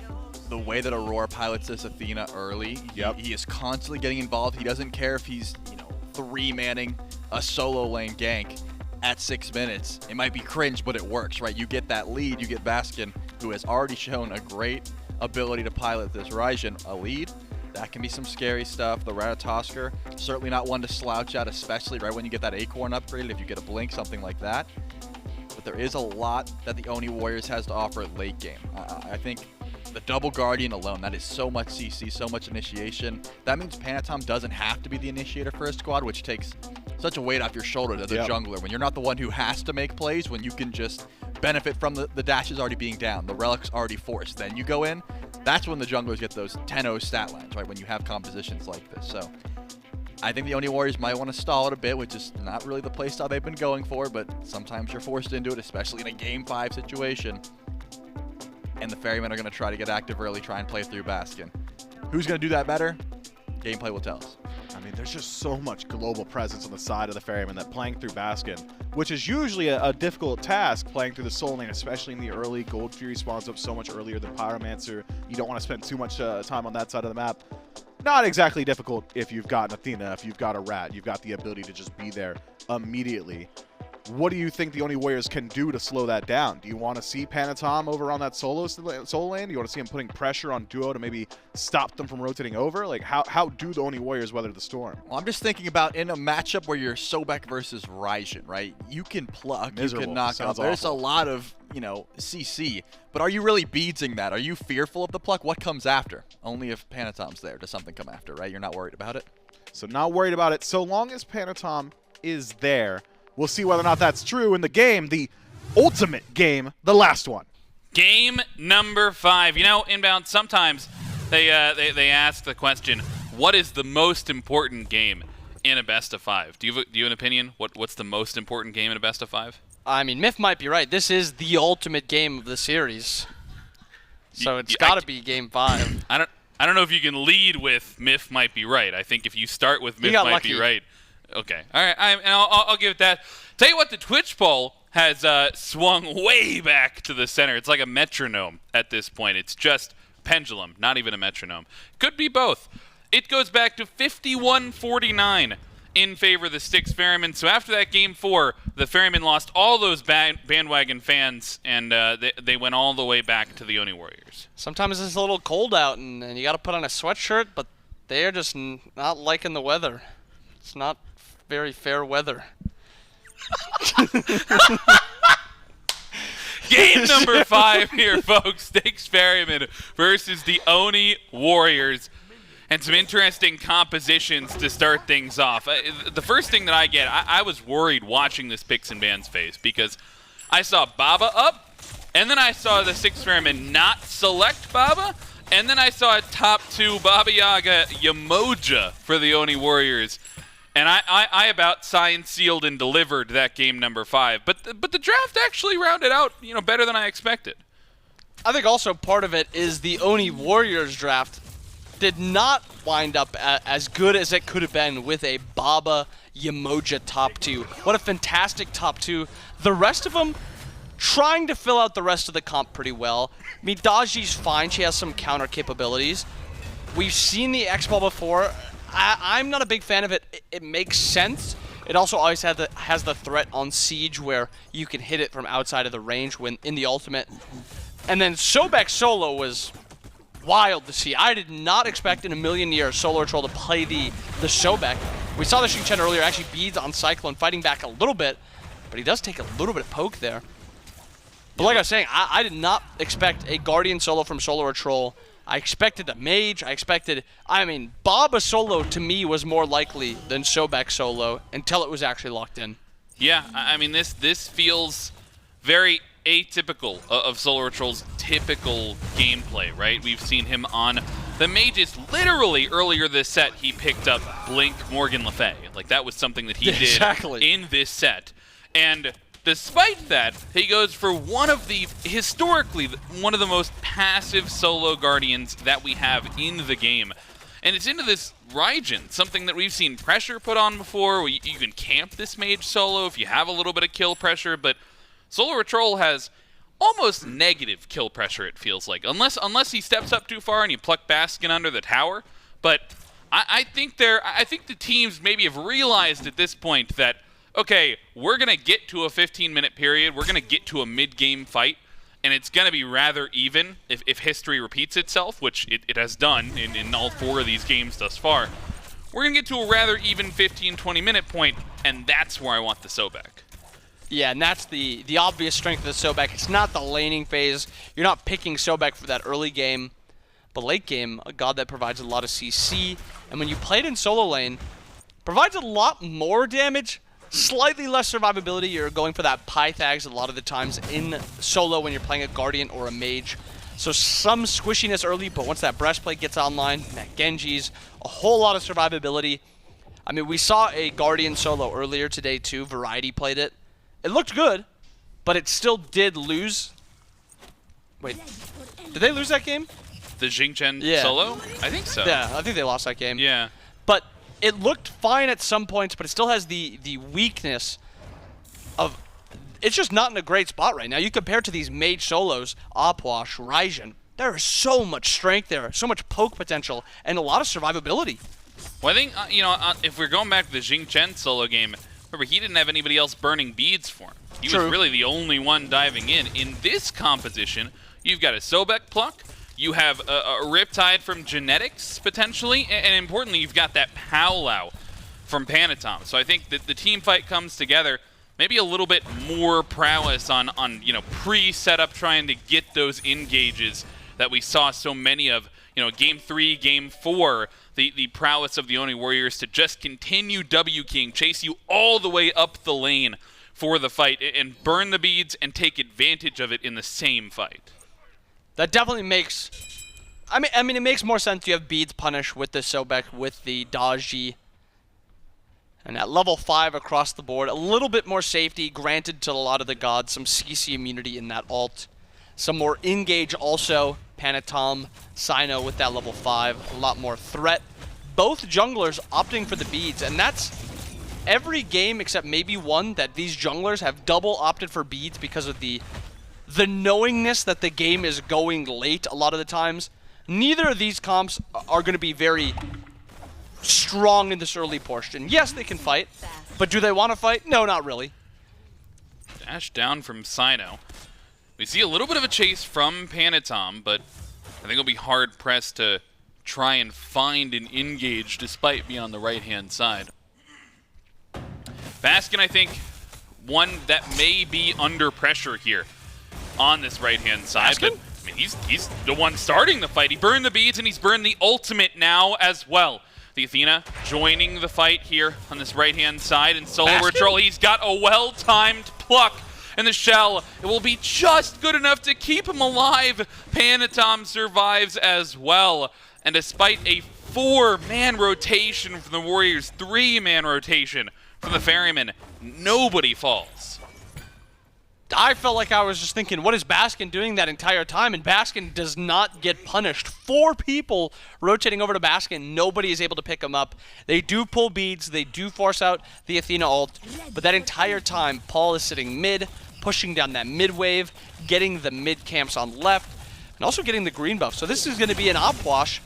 the way that Aurora pilots this Athena early. He is constantly getting involved. He doesn't care if he's, you know, 3-manning a solo lane gank at 6 minutes. It might be cringe, but it works, right? You get that lead, you get Baskin, who has already shown a great ability to pilot this Raijin. A lead, that can be some scary stuff. The Ratatoskr, certainly not one to slouch at, especially right when you get that Acorn upgrade, if you get a Blink, something like that. But there is a lot that the Oni Warriors has to offer at late game. I think the double Guardian alone, that is so much CC, so much initiation. That means Panitom doesn't have to be the initiator for a squad, which takes such a weight off your shoulders as a jungler. When you're not the one who has to make plays, when you can just benefit from the dashes already being down, the relics already forced. Then you go in, that's when the junglers get those 10-0 stat lines, right? When you have compositions like this. So I think the Oni Warriors might want to stall it a bit, which is not really the playstyle they've been going for, but sometimes you're forced into it, especially in a Game 5 situation. And the Ferrymen are going to try to get active early, try and play through Baskin. Who's going to do that better? Gameplay will tell us. I mean, there's just so much global presence on the side of the Ferryman that playing through Baskin, which is usually a difficult task, playing through the Soul Lane, especially in the early. Gold Fury spawns up so much earlier than Pyromancer. You don't want to spend too much time on that side of the map. Not exactly difficult if you've got an Athena, if you've got a Rat. You've got the ability to just be there immediately. What do you think the Oni Warriors can do to slow that down? Do you want to see Panitom over on that soul lane? Do you want to see him putting pressure on Duo to maybe stop them from rotating over? Like, how do the Oni Warriors weather the storm? Well, I'm just thinking about in a matchup where you're Sobek versus Raijin, right? You can pluck, Miserable. You can knock Sounds up. There's a awful. lot of, you know, CC. But are you really beadsing that? Are you fearful of the pluck? What comes after? Only if Panitom's there does something come after, right? You're not worried about it? So not worried about it. So long as Panitom is there, we'll see whether or not that's true in the game, the ultimate game, the last one. Game number 5. You know, Inbound, sometimes they ask the question, what is the most important game in a best of 5? Do you have an opinion? What's the most important game in a best of 5? I mean, Myth might be right. This is the ultimate game of the series. So it's got to be Game 5. I don't know if you can lead with Myth might be right. I think if you start with Myth might be right. Okay. All right. I'll give it that. Tell you what, the Twitch poll has swung way back to the center. It's like a metronome at this point. It's just pendulum, not even a metronome. Could be both. it goes back to 51-49 in favor of the Styx Ferrymen. So after that game 4, the Ferrymen lost all those bandwagon fans, and they went all the way back to the Oni Warriors. Sometimes it's a little cold out, and you got to put on a sweatshirt, but they're just not liking the weather. It's not very fair weather. Game number 5 here, folks. Styx Ferrymen versus the Oni Warriors. And some interesting compositions to start things off. The first thing that I get, I was worried watching this Picks and Bans phase because I saw Baba up, and then I saw the Styx Ferrymen not select Baba, and then I saw a top 2 Baba Yaga Yemoja for the Oni Warriors. And I about signed, sealed, and delivered that game number 5. But the draft actually rounded out, better than I expected. I think also part of it is the Oni Warriors draft did not wind up as good as it could have been with a Baba Yemoja top 2. What a fantastic top 2. The rest of them trying to fill out the rest of the comp pretty well. I mean, Daji's fine. She has some counter capabilities. We've seen the X-Ball before. I'm not a big fan of it. It makes sense. It also always has the threat on Siege where you can hit it from outside of the range when in the ultimate. And then Sobek solo was wild to see. I did not expect in a million years SoloOrTroll to play the Sobek. We saw the Xing Chen earlier, actually beads on Cyclone, fighting back a little bit, but he does take a little bit of poke there. But like I was saying, I did not expect a Guardian solo from SoloOrTroll. I expected a mage. Baba solo to me was more likely than Sobek solo until it was actually locked in. Yeah, this feels very atypical of SoloOrTroll's typical gameplay, right? We've seen him on the mages. Literally earlier this set, he picked up Blink Morrigan Le Fay. Like, that was something that he did in this set. And despite that, he goes for historically, one of the most passive solo Guardians that we have in the game. And it's into this Raijin, something that we've seen pressure put on before. You can camp this mage solo if you have a little bit of kill pressure, but SoloOrTroll has almost negative kill pressure, it feels like. Unless he steps up too far and you pluck Baskin under the tower. But I think the teams maybe have realized at this point that, okay, we're going to get to a 15-minute period. We're going to get to a mid-game fight, and it's going to be rather even if history repeats itself, which it has done in all 4 of these games thus far. We're going to get to a rather even 15, 20-minute point, and that's where I want the Sobek. Yeah, and that's the obvious strength of the Sobek. It's not the laning phase. You're not picking Sobek for that early game, but late game, a god that provides a lot of CC, and when you play it in solo lane, provides a lot more damage, slightly less survivability. You're going for that Pythags a lot of the times in solo when you're playing a Guardian or a Mage. So some squishiness early, but once that breastplate gets online, that Genji's, a whole lot of survivability. I mean, we saw a Guardian solo earlier today too. Variety played it. It looked good, but it still did lose. Wait, did they lose that game? The Xing Chen solo? I think so. Yeah, I think they lost that game. Yeah. But it looked fine at some points, but it still has the weakness of it's just not in a great spot right now. You compare it to these mage solos, Opwash, Raijin, there is so much strength there, so much poke potential, and a lot of survivability. Well, I think, if we're going back to the Xing Chen solo game, remember, he didn't have anybody else burning beads for him. He was really the only one diving in. In this composition, you've got a Sobek pluck, you have a Riptide from Genetics, potentially, and importantly, you've got that Powwow from Panitom. So I think that the team fight comes together, maybe a little bit more prowess on pre-setup, trying to get those engages that we saw so many of, Game 3, Game 4, the prowess of the Oni Warriors to just continue W-King, chase you all the way up the lane for the fight, and burn the beads and take advantage of it in the same fight. That definitely makes... I mean, it makes more sense. You have beads punish with the Sobek, with the Daji. And at level 5 across the board, a little bit more safety granted to a lot of the gods, some CC immunity in that ult. Some more engage also, Panitom, Cyno with that level 5, a lot more threat. Both junglers opting for the beads, and that's every game except maybe one that these junglers have double opted for beads because of the knowingness that the game is going late a lot of the times. Neither of these comps are going to be very strong in this early portion. Yes, they can fight, but do they want to fight? No, not really. Dash down from Cyno. We see a little bit of a chase from Panitom, but I think it'll be hard-pressed to try and find an engage despite being on the right-hand side. Baskin, I think, one that may be under pressure here on this right-hand side. Baskin? But I mean, he's the one starting the fight. He burned the beads, and he's burned the ultimate now as well. The Athena joining the fight here on this right-hand side, and SoloOrTroll, he's got a well-timed pluck in the shell. It will be just good enough to keep him alive. Panitom survives as well. And despite a 4-man rotation from the Warriors, 3-man rotation from the Ferrymen, nobody falls. I felt like I was just thinking, what is Baskin doing that entire time? And Baskin does not get punished. 4 people rotating over to Baskin. Nobody is able to pick him up. They do pull beads. They do force out the Athena ult. But that entire time, Paul is sitting mid, pushing down that mid wave, getting the mid camps on left, and also getting the green buff. So this is going to be an op wash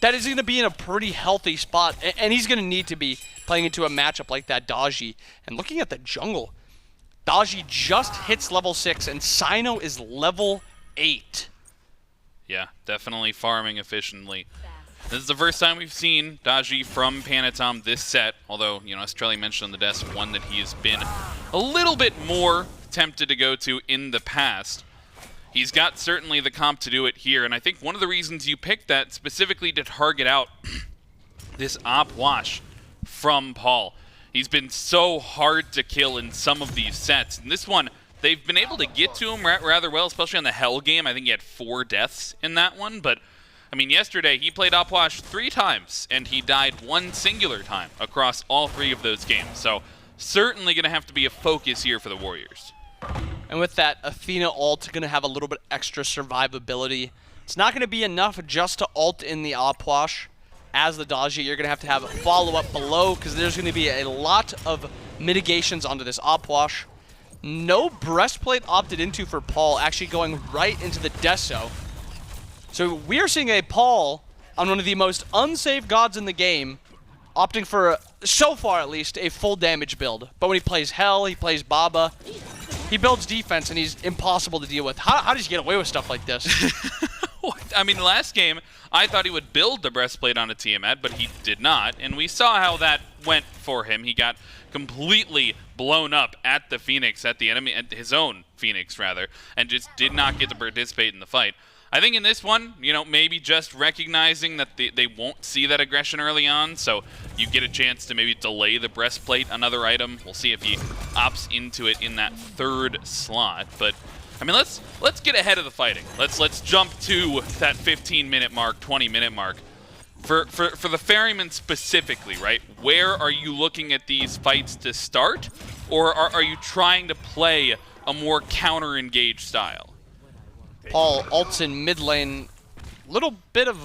that is going to be in a pretty healthy spot. And he's going to need to be playing into a matchup like that Daji. And looking at the jungle, Daji just hits level 6, and Cyno is level 8. Yeah, definitely farming efficiently. This is the first time we've seen Daji from Panitom this set, although, you know, as Trelly mentioned on the desk, one that he has been a little bit more tempted to go to in the past. He's got certainly the comp to do it here, and I think one of the reasons you picked that specifically to target out this op wash from Paul. He's been so hard to kill in some of these sets. And this one, they've been able to get to him rather well, especially on the Hell game. I think he had 4 deaths in that one. But, I mean, yesterday he played Opwash 3 times, and he died 1 singular time across all 3 of those games. So, certainly going to have to be a focus here for the Warriors. And with that, Athena ult going to have a little bit extra survivability. It's not going to be enough just to ult in the Opwash. As the Daji, you're going to have a follow-up below because there's going to be a lot of mitigations onto this Opwash. No breastplate opted into for Paul, actually going right into the Deso. So we are seeing a Paul on one of the most unsafe gods in the game, opting for, so far at least, a full damage build. But when he plays Hell, he plays Baba, he builds defense and he's impossible to deal with. How does he get away with stuff like this? I mean, last game, I thought he would build the breastplate on a Tiamat, but he did not. And we saw how that went for him. He got completely blown up at the Phoenix, at the enemy, at his own Phoenix, rather, and just did not get to participate in the fight. I think in this one, you know, maybe just recognizing that they won't see that aggression early on, so you get a chance to maybe delay the breastplate, another item. We'll see if he opts into it in that 3rd slot, but I mean, let's get ahead of the fighting. Let's jump to that 15-minute mark, 20-minute mark. For the Ferrymen specifically, right? Where are you looking at these fights to start, or are you trying to play a more counter-engaged style? Paul ults in mid lane, little bit of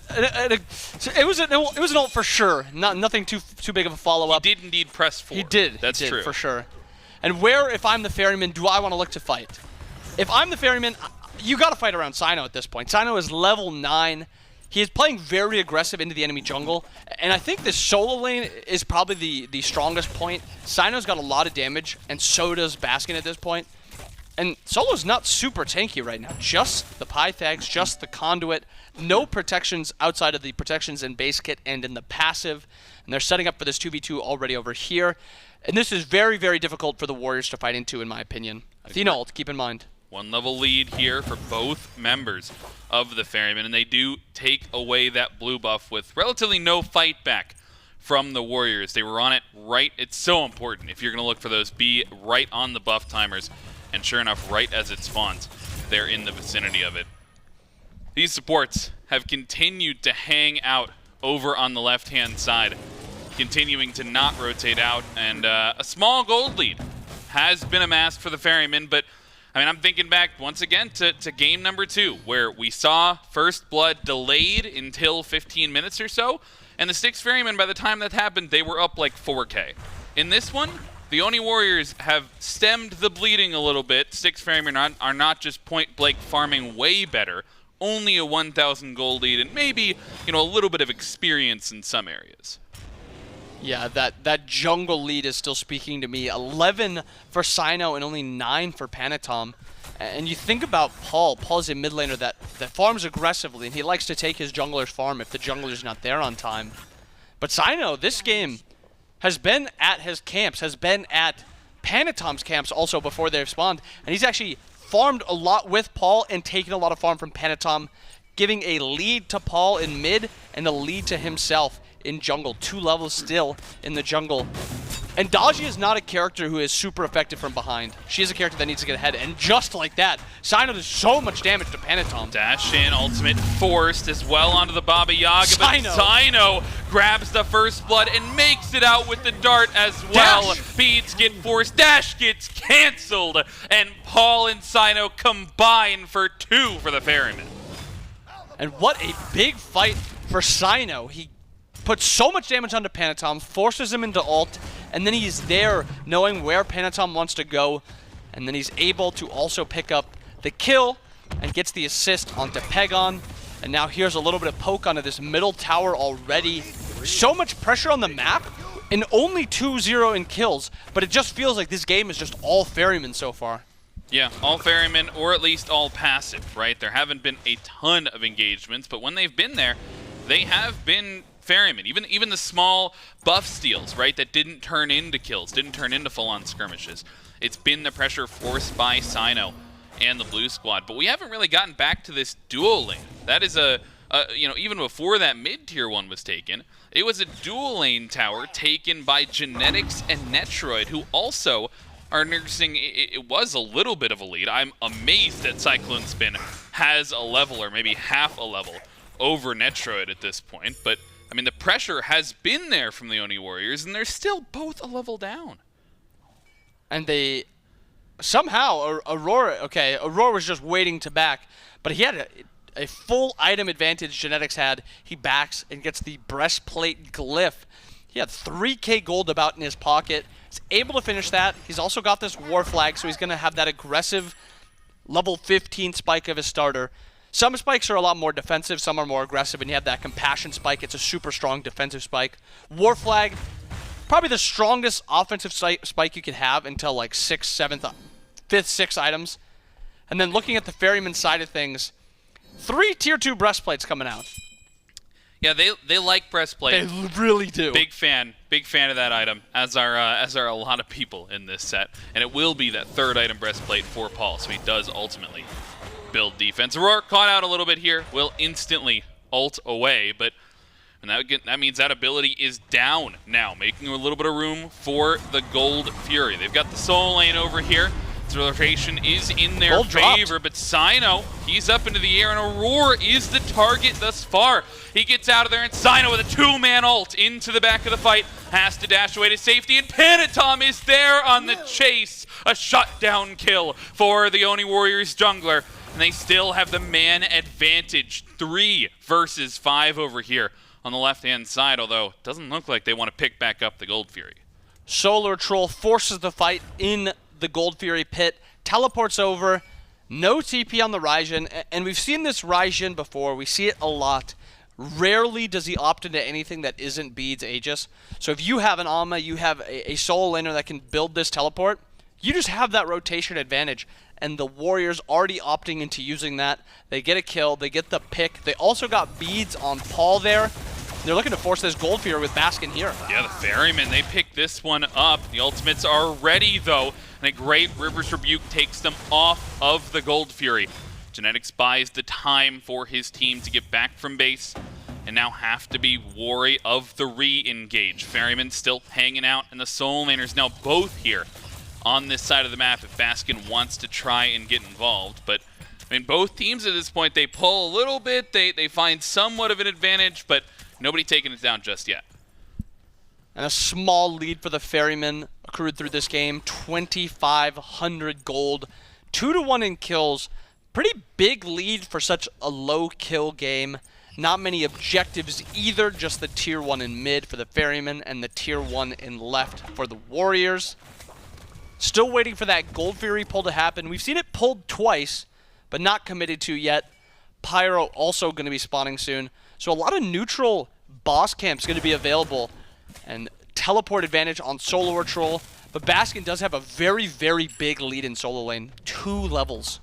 it was an ult for sure. Nothing too big of a follow up. He did indeed press 4. He did. That's true for sure. And where, if I'm the Ferryman, do I want to look to fight? If I'm the Ferryman, you got to fight around Cyno at this point. Cyno is level 9. He is playing very aggressive into the enemy jungle, and I think this solo lane is probably the strongest point. Cyno's got a lot of damage, and so does Baskin at this point. And Solo's not super tanky right now. Just the Pythags, just the Conduit. No protections outside of the protections in base kit and in the passive. And they're setting up for this 2v2 already over here. And this is very, very difficult for the Warriors to fight into, in my opinion. Athena ult, keep in mind. 1 level lead here for both members of the Ferrymen, and they do take away that blue buff with relatively no fight back from the Warriors. They were on it right. It's so important if you're going to look for those, be right on the buff timers. And sure enough, right as it spawns, they're in the vicinity of it. These supports have continued to hang out over on the left-hand side, continuing to not rotate out, and a small gold lead has been amassed for the Ferrymen, but I mean, I'm thinking back once again to game number 2, where we saw First Blood delayed until 15 minutes or so, and the Styx Ferrymen, by the time that happened, they were up like 4K. In this one, the Oni Warriors have stemmed the bleeding a little bit. Styx Ferrymen are not just point-blank farming way better, only a 1,000 gold lead and maybe, you know, a little bit of experience in some areas. Yeah, that jungle lead is still speaking to me. 11 for Cyno and only 9 for Panitom. And you think about Paul. Paul's a mid laner that farms aggressively, and he likes to take his jungler's farm if the jungler's not there on time. But Cyno, this game, has been at his camps, has been at Panitom's camps also before they've spawned. And he's actually farmed a lot with Paul and taken a lot of farm from Panitom, giving a lead to Paul in mid and a lead to himself in jungle. 2 levels still in the jungle. And Daji is not a character who is super effective from behind. She is a character that needs to get ahead, and just like that, Cyno does so much damage to Panitom. Dash in, ultimate forced as well onto the Baba Yaga, but Cyno grabs the first blood and makes it out with the dart as well. Beads get forced, dash gets cancelled, and Paul and Cyno combine for 2 for the Ferrymen. And what a big fight for Cyno. He puts so much damage onto Panitom, forces him into ult, and then he's there knowing where Panitom wants to go, and then he's able to also pick up the kill and gets the assist onto Pegon. And now here's a little bit of poke onto this middle tower already. So much pressure on the map, and only 2-0 in kills, but it just feels like this game is just all Ferrymen so far. Yeah, all Ferrymen, or at least all passive, right? There haven't been a ton of engagements, but when they've been there, they have been Ferrymen. Even the small buff steals, right, that didn't turn into kills, didn't turn into full-on skirmishes. It's been the pressure forced by Cyno and the blue squad, but we haven't really gotten back to this dual lane. That is you know, even before that mid-tier one was taken, it was a dual lane tower taken by Genetics and Netrioid, who also are nursing, it was a little bit of a lead. I'm amazed that CycloneSpin has a level, or maybe half a level, over Netrioid at this point, but I mean, the pressure has been there from the Oni Warriors, and they're still both a level down. And they somehow, Aurora was just waiting to back, but he had a full item advantage Genetics had. He backs and gets the breastplate glyph. He had 3k gold about in his pocket. He's able to finish that. He's also got this war flag, so he's going to have that aggressive level 15 spike of his starter. Some spikes are a lot more defensive, some are more aggressive, and you have that compassion spike. It's a super strong defensive spike. War flag, probably the strongest offensive spike you could have until like 6th, 6th items. And then looking at the Ferryman side of things, 3 tier 2 breastplates coming out. Yeah, they like breastplate. They really do. Big fan of that item, as are a lot of people in this set. And it will be that 3rd item breastplate for Paul, so he does ultimately build defense. Aurora caught out a little bit here, will instantly ult away, but that means that ability is down now, making a little bit of room for the Gold Fury. They've got the soul lane over here. The rotation is in their favor, but Cyno, he's up into the air, and Aurora is the target thus far. He gets out of there, and Cyno with a 2-man ult into the back of the fight, has to dash away to safety, and Panitom is there on the chase. A shutdown kill for the Oni Warriors jungler. And they still have the man advantage. 3 versus 5 over here on the left-hand side, although it doesn't look like they want to pick back up the Gold Fury. SoloOrTroll forces the fight in the Gold Fury pit, teleports over, no TP on the Raijin, and we've seen this Raijin before. We see it a lot. Rarely does he opt into anything that isn't Beads Aegis. So if you have an Alma, you have a solo laner that can build this teleport, you just have that rotation advantage. And the Warriors already opting into using that. They get a kill, they get the pick. They also got beads on Paul there. They're looking to force this Gold Fury with Baskin here. Yeah, the Ferrymen, they pick this one up. The ultimates are ready, though, and a great River's Rebuke takes them off of the Gold Fury. Genetics buys the time for his team to get back from base, and now have to be wary of the re-engage. Ferrymen still hanging out, and the Soul Laners now both here on this side of the map if Baskin wants to try and get involved. But, I mean, both teams at this point, they pull a little bit, they find somewhat of an advantage, but nobody taking it down just yet. And a small lead for the Ferrymen accrued through this game. 2,500 gold, 2-1 in kills. Pretty big lead for such a low kill game. Not many objectives either, just the tier 1 in mid for the Ferrymen and the tier 1 in left for the Warriors. Still waiting for that Gold Fury pull to happen. We've seen it pulled twice, but not committed to yet. Pyro also going to be spawning soon. So a lot of neutral boss camps going to be available. And teleport advantage on SoloOrTroll. But Baskin does have a very, very big lead in solo lane. 2 levels.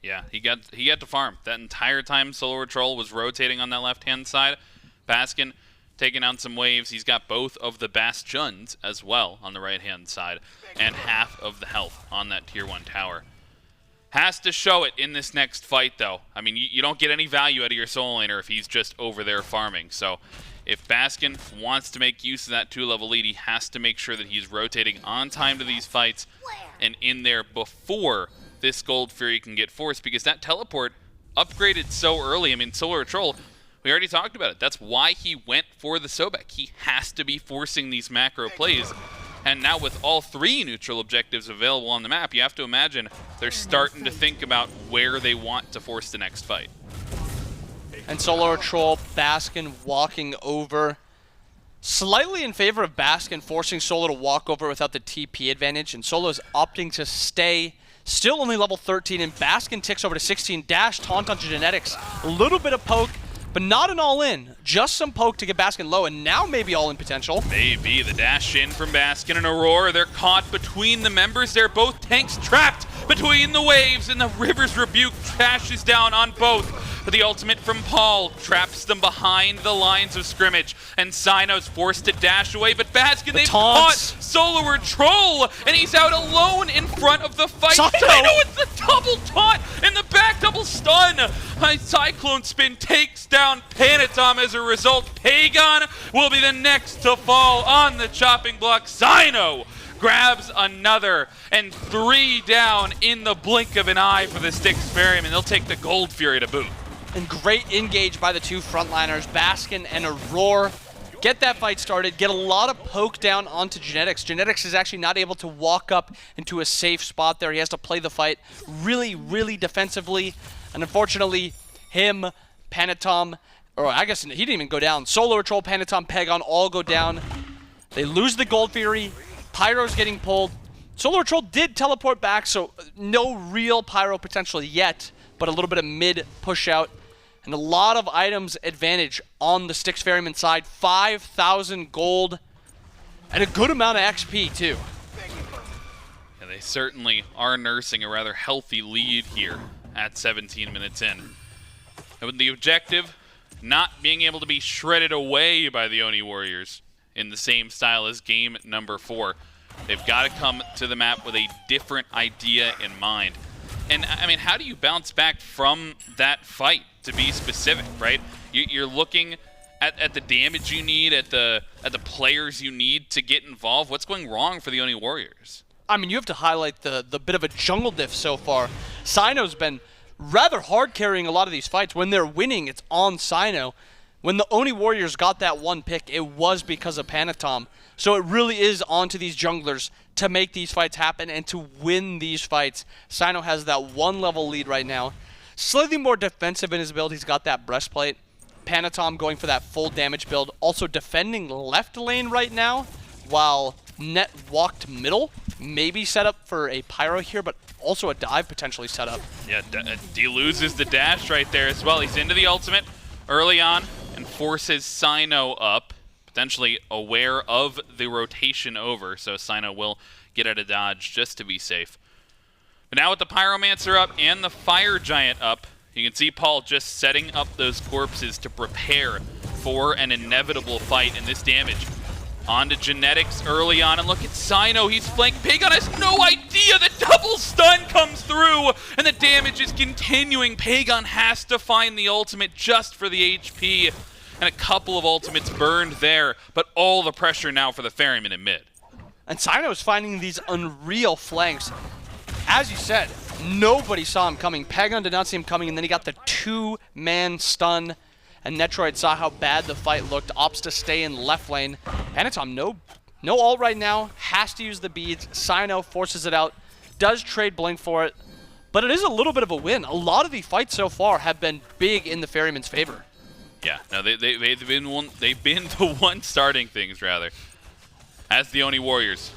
Yeah, he got to farm. That entire time SoloOrTroll was rotating on that left-hand side. Baskin taking on some waves. He's got both of the bastions as well on the right-hand side, and half of the health on that tier 1 tower. Has to show it in this next fight, though. I mean, you don't get any value out of your solo laner if he's just over there farming. So if Baskin wants to make use of that 2-level lead, he has to make sure that he's rotating on time to these fights and in there before this Gold Fury can get forced, because that teleport upgraded so early. I mean, SoloOrTroll, we already talked about it. That's why he went for the Sobek. He has to be forcing these macro plays. And now with all 3 neutral objectives available on the map, you have to imagine they're starting to think about where they want to force the next fight. And SoloOrTroll, Baskin walking over. Slightly in favor of Baskin, forcing Solo to walk over without the TP advantage. And Solo is opting to stay. Still only level 13, and Baskin ticks over to 16. Dash, taunt on Genetics. A little bit of poke, but not an all-in. Just some poke to get Baskin low, and now maybe all-in potential. Maybe. The dash in from Baskin and Aurora. They're caught between the members. They're both tanks trapped between the waves, and the River's Rebuke crashes down on both. But the ultimate from Paul traps them behind the lines of scrimmage, and Cyno's forced to dash away, but Baskin, they've caught SoloOrTroll, and he's out alone in front of the fight. Cyno with the double taunt and the back double stun. CycloneSpin takes down Panitom as a result. Pegon will be the next to fall on the chopping block. Cyno grabs another, and 3 down in the blink of an eye for the Styx Ferrymen. They'll take the Gold Fury to boot. And great engage by the 2 frontliners, Baskin and Aurora. Get that fight started, get a lot of poke down onto Genetics. Genetics is actually not able to walk up into a safe spot there. He has to play the fight really, really defensively. And unfortunately, him, Panitom, or I guess he didn't even go down. SoloOrTroll, Panitom, Pegon all go down. They lose the Gold Fury. Pyro's getting pulled. SoloOrTroll did teleport back, so no real Pyro potential yet, but a little bit of mid push out. And a lot of items advantage on the Styx Ferryman side. 5,000 gold and a good amount of XP too. Yeah, they certainly are nursing a rather healthy lead here at 17 minutes in. And with the objective not being able to be shredded away by the Oni Warriors in the same style as game number 4, they've got to come to the map with a different idea in mind. And I mean, how do you bounce back from that fight, to be specific, right? You're looking at the damage you need, at the players you need to get involved. What's going wrong for the Oni Warriors? I mean, you have to highlight the bit of a jungle diff so far. Cyno's been rather hard carrying a lot of these fights. When they're winning, it's on Cyno. When the Oni Warriors got that 1 pick, it was because of Panitom. So it really is onto these junglers to make these fights happen and to win these fights. Cyno has that 1-level lead right now. Slightly more defensive in his build. He's got that breastplate. Panitom going for that full damage build. Also defending left lane right now, while Net walked middle. Maybe set up for a Pyro here, but also a dive potentially set up. Yeah, D loses the dash right there as well. He's into the ultimate early on and forces Cyno up, potentially aware of the rotation over, so Cyno will get out of dodge just to be safe. But now with the Pyromancer up and the Fire Giant up, you can see Paul just setting up those corpses to prepare for an inevitable fight, and this damage onto Genetics early on. And look at Cyno, he's flanked. Pegon has no idea the double stun comes through, and the damage is continuing. Pegon has to find the ultimate just for the HP, and a couple of ultimates burned there, but all the pressure now for the Ferryman in mid. And Cyno is finding these unreal flanks. As you said, nobody saw him coming. Pegon did not see him coming, and then he got the 2-man stun. And Netrioid saw how bad the fight looked, opts to stay in left lane. Panitom, no ult right now, has to use the beads. Cyno forces it out, does trade Blink for it, but it is a little bit of a win. A lot of the fights so far have been big in the Ferryman's favor. Yeah, no, they've been the one starting things, rather. As the Oni Warriors,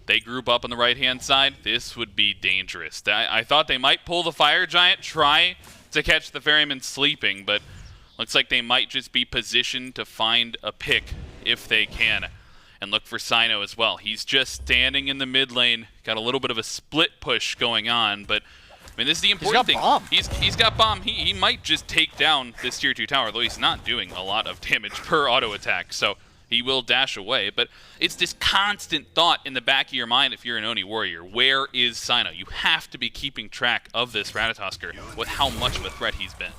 they group up on the right-hand side. This would be dangerous. I thought they might pull the Fire Giant, try to catch the Ferrymen sleeping, but looks like they might just be positioned to find a pick if they can. And look for Cyno as well. He's just standing in the mid lane, got a little bit of a split push going on, but I mean, this is the important thing. He's got bomb. He might just take down this tier 2 tower, though he's not doing a lot of damage per auto attack, so he will dash away. But it's this constant thought in the back of your mind if you're an Oni Warrior. Where is Cyno? You have to be keeping track of this Ratatoskr with how much of a threat he's been.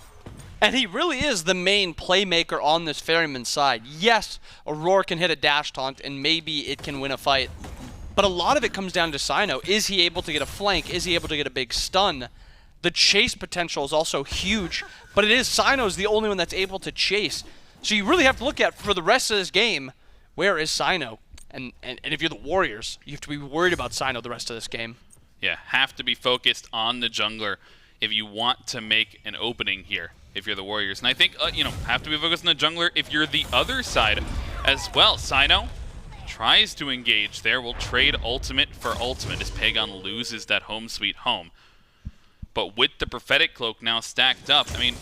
And he really is the main playmaker on this Ferryman side. Yes, Aror can hit a dash taunt, and maybe it can win a fight. But a lot of it comes down to Cyno. Is he able to get a flank? Is he able to get a big stun? The chase potential is also huge, but it is Cyno's the only one that's able to chase. So you really have to look at, for the rest of this game, where is Cyno? And if you're the Warriors, you have to be worried about Cyno the rest of this game. Yeah, have to be focused on the jungler if you want to make an opening here, if you're the Warriors. And I think, have to be focused on the jungler if you're the other side as well. Cyno tries to engage there. We'll trade ultimate for ultimate as Pegon loses that home sweet home. But with the Prophetic Cloak now stacked up, I mean,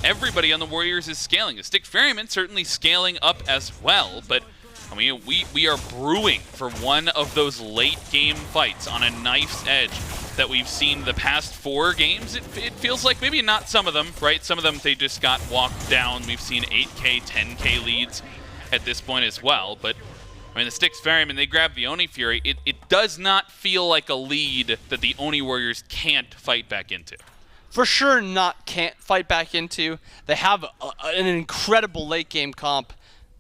everybody on the Warriors is scaling. The Styx Ferrymen certainly scaling up as well, but I mean, we are brewing for one of those late game fights on a knife's edge that we've seen the past 4 games. It feels like maybe not some of them, right? Some of them they just got walked down. We've seen 8K, 10K leads at this point as well, but I mean, the Styx Ferrymen, they grab the Oni Fury. It does not feel like a lead that the Oni Warriors can't fight back into. For sure can't fight back into. They have an incredible late game comp.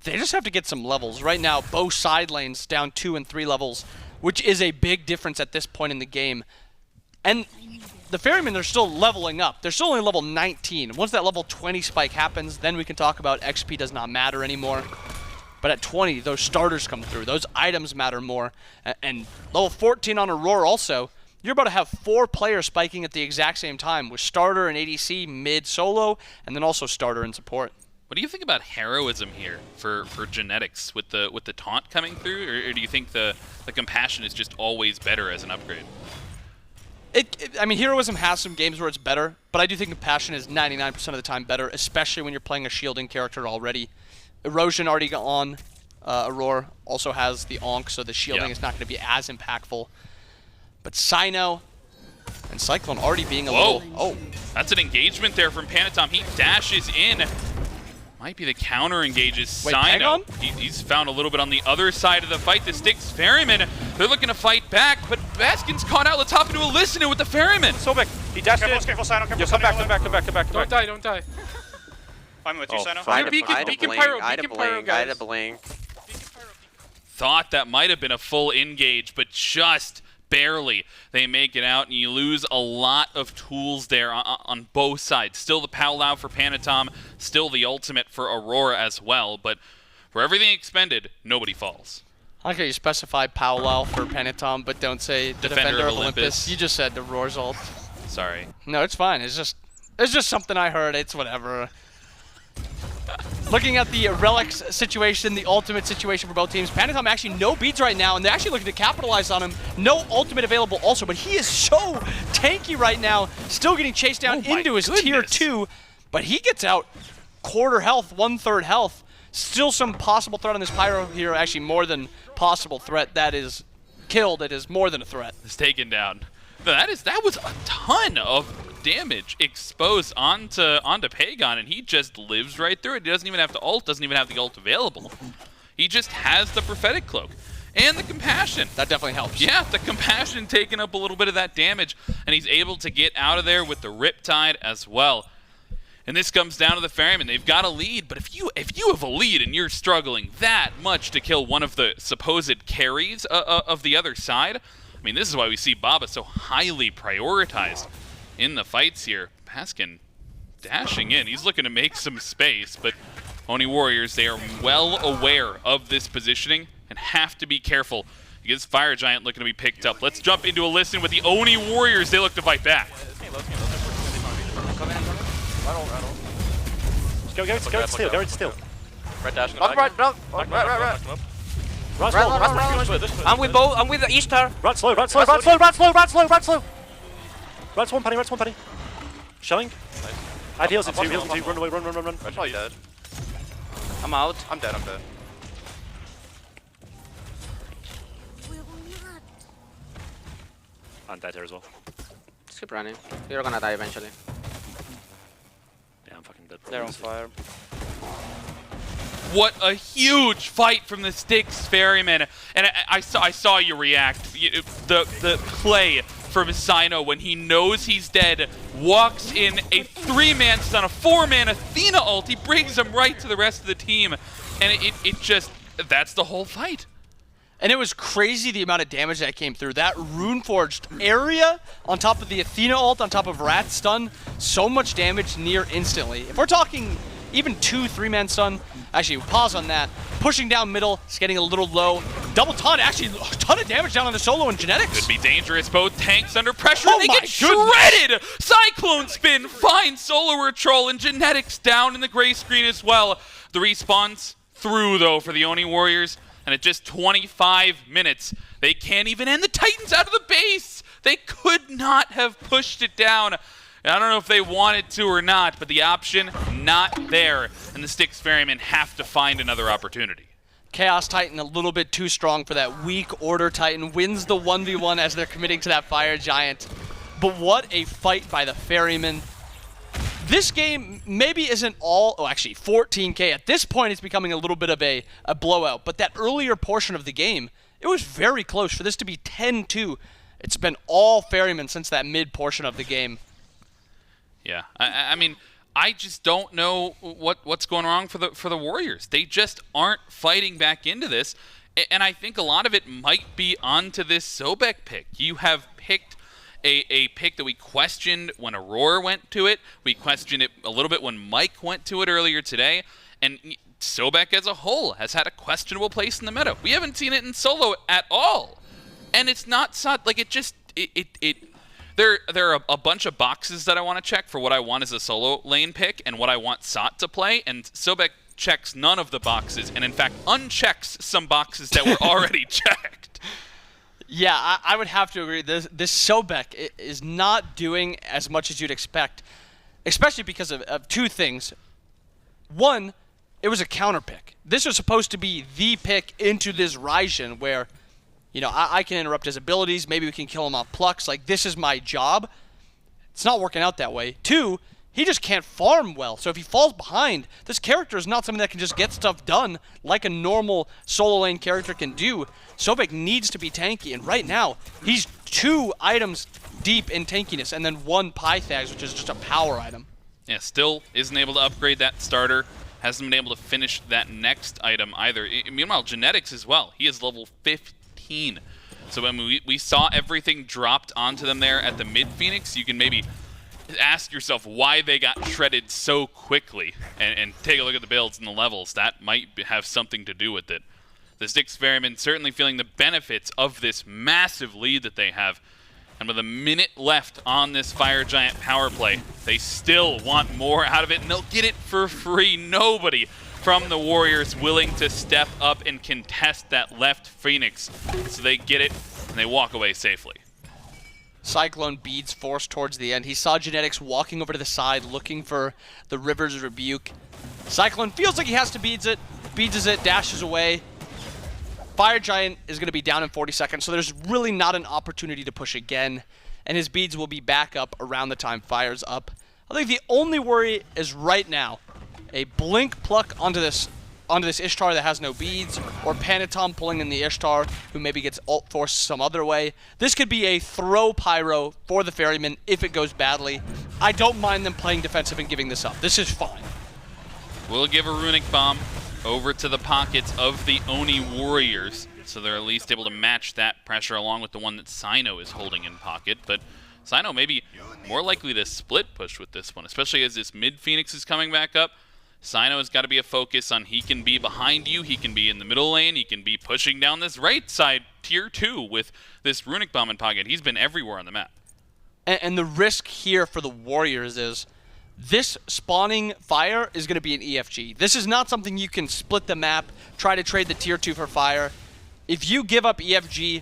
They just have to get some levels. Right now, both side lanes down 2 and 3 levels, which is a big difference at this point in the game. And the Ferrymen are still leveling up. They're still only level 19. Once that level 20 spike happens, then we can talk about XP does not matter anymore. But at 20, those starters come through. Those items matter more. And level 14 on Aurora also, you're about to have 4 players spiking at the exact same time with starter and ADC, mid, solo, and then also starter and support. What do you think about heroism here for genetics with the taunt coming through, or do you think the compassion is just always better as an upgrade? I mean, heroism has some games where it's better, but I do think compassion is 99% of the time better, especially when you're playing a shielding character already. Erosion already got on. Aurora also has the Onk, so the shielding is not going to be as impactful. But Cyno and Cyclone already being a little... Oh, that's an engagement there from Panitom. He dashes in. Might be the counter engages Cyno. He's found a little bit on the other side of the fight. The Styx Ferrymen, they're looking to fight back, but Baskin's caught out. Let's hop into a listener with the Ferrymen. Sobek, he dashed in. Careful, Cyno. Careful, come back. Don't die. I'm with you, Cyno. I had a blink. Thought that might have been a full engage, but just barely they make it out, and you lose a lot of tools there on both sides. Still the powwow for Panitom, still the ultimate for Aurora as well, but for everything expended, nobody falls. I like how you specify powwow for Panitom, but don't say the Defender of Olympus. You just said Aurora's ult. Sorry. No, it's fine. It's just something I heard. It's whatever. Looking at the relics situation, the ultimate situation for both teams, Panitom actually no beads right now, and they're actually looking to capitalize on him. No ultimate available also, but he is so tanky right now, still getting chased down into his tier 2, but he gets out quarter health, 1/3 health. Still some possible threat on this Pyro here, actually more than possible threat. That is killed, it is more than a threat. It's taken down. That was a ton of damage exposed onto Pegon, and he just lives right through it. He doesn't even have to ult, doesn't even have the ult available. He just has the Prophetic Cloak and the Compassion. That definitely helps. Yeah, the Compassion taking up a little bit of that damage, and he's able to get out of there with the Riptide as well. And this comes down to the Ferrymen. They've got a lead, but if you have a lead and you're struggling that much to kill one of the supposed carries of the other side, I mean, this is why we see Baba so highly prioritized in the fights here. Baskin dashing in. He's looking to make some space, but Oni Warriors, they are well aware of this positioning and have to be careful because Fire Giant looking to be picked up. Let's jump into a listen with the Oni Warriors. They look to fight back. Go into steal. Red dash. Right. I'm with the Easter. Run slow. Run one penny. Shelling. Nice. I have heals in 2, I'm heals in 2. Run away, run. Red's probably dead. I'm out. I'm dead. I'm dead here as well. Just keep running. You're gonna die eventually. Yeah, I'm fucking dead. They're on fire. What a huge fight from the Styx Ferrymen, and I saw you react. The play from Cyno when he knows he's dead, walks in a 3-man stun, a 4-man Athena ult. He brings him right to the rest of the team, and it just, that's the whole fight. And it was crazy the amount of damage that came through. That Runeforged area on top of the Athena ult, on top of Rat's stun, so much damage near instantly. If we're talking even 2-3-man stun, actually, pause on that. Pushing down middle, it's getting a little low. Double taunt, actually, a ton of damage down on the Solo and Genetics. Could be dangerous. Both tanks under pressure. Oh They my get shredded. CycloneSpin finds SoloOrTroll and Genetics down in the gray screen as well. The respawn's through, though, for the Oni Warriors. And at just 25 minutes, they can't even end the Titans out of the base. They could not have pushed it down. I don't know if they wanted to or not, but the option, not there. And the Styx Ferrymen have to find another opportunity. Chaos Titan a little bit too strong for that weak Order Titan. Wins the 1v1 as they're committing to that Fire Giant. But what a fight by the Ferrymen. This game maybe isn't all, oh actually 14k. At this point it's becoming a little bit of a blowout, but that earlier portion of the game, it was very close for this to be 10-2. It's been all Ferrymen since that mid portion of the game. Yeah, I mean, I just don't know what's going wrong for the Warriors. They just aren't fighting back into this, and I think a lot of it might be onto this Sobek pick. You have picked a pick that we questioned when Aror went to it. We questioned it a little bit when Mike went to it earlier today. And Sobek as a whole has had a questionable place in the meta. We haven't seen it in solo at all. And it's not like it just there are a bunch of boxes that I want to check for what I want as a solo lane pick and what I want Sot to play, and Sobek checks none of the boxes and in fact unchecks some boxes that were already checked. Yeah, I would have to agree. This Sobek is not doing as much as you'd expect, especially because of two things. One, it was a counter pick. This was supposed to be the pick into this Raijin where, you know, I can interrupt his abilities. Maybe we can kill him off plucks. Like, this is my job. It's not working out that way. Two, he just can't farm well. So if he falls behind, this character is not something that can just get stuff done like a normal solo lane character can do. Sobek needs to be tanky, and right now, he's 2 items deep in tankiness, and then 1 Pythags, which is just a power item. Yeah, still isn't able to upgrade that starter. Hasn't been able to finish that next item either. Meanwhile, Genetics as well. He is level 15. So when we saw everything dropped onto them there at the mid-Phoenix, you can maybe ask yourself why they got shredded so quickly and take a look at the builds and the levels. That might have something to do with it. The Styx Ferrymen certainly feeling the benefits of this massive lead that they have. And with a minute left on this Fire Giant power play, they still want more out of it, and they'll get it for free. Nobody from the Warriors willing to step up and contest that left Phoenix. So they get it, and they walk away safely. Cyclone beads forced towards the end. He saw Genetics walking over to the side, looking for the River's Rebuke. Cyclone feels like he has to beads it, dashes away. Fire Giant is going to be down in 40 seconds, so there's really not an opportunity to push again, and his beads will be back up around the time Fire's up. I think the only worry is right now a blink pluck onto this Ishtar that has no beads, or Panitom pulling in the Ishtar, who maybe gets ult forced some other way. This could be a throw pyro for the Ferrymen if it goes badly. I don't mind them playing defensive and giving this up. This is fine. We'll give a Runic Bomb over to the pockets of the Oni Warriors, so they're at least able to match that pressure along with the one that Cyno is holding in pocket. But Cyno may be more likely to split push with this one, especially as this mid-Phoenix is coming back up. Cyno has got to be a focus on he can be behind you, he can be in the middle lane, he can be pushing down this right side tier 2 with this Runic Bomb in pocket. He's been everywhere on the map. And the risk here for the Warriors is this spawning Fire is going to be an EFG. This is not something you can split the map, try to trade the tier 2 for Fire. If you give up EFG,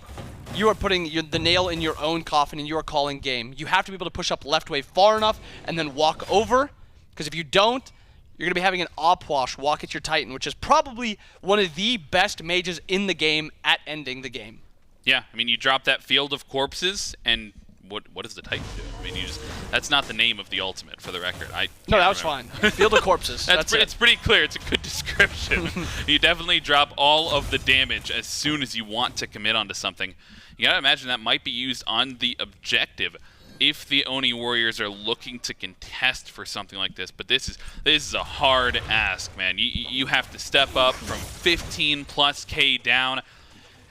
you are putting the nail in your own coffin and you are calling game. You have to be able to push up left wave far enough and then walk over, because if you don't, you're going to be having an Opwash walk at your Titan, which is probably one of the best mages in the game at ending the game. Yeah, I mean, you drop that field of corpses, and what does the Titan do? I mean, that's not the name of the ultimate, for the record. No, that was fine. Field of corpses. It's pretty clear. It's a good description. You definitely drop all of the damage as soon as you want to commit onto something. You gotta imagine that might be used on the objective if the Oni Warriors are looking to contest for something like this. But this is a hard ask, man. You have to step up from 15+ K down.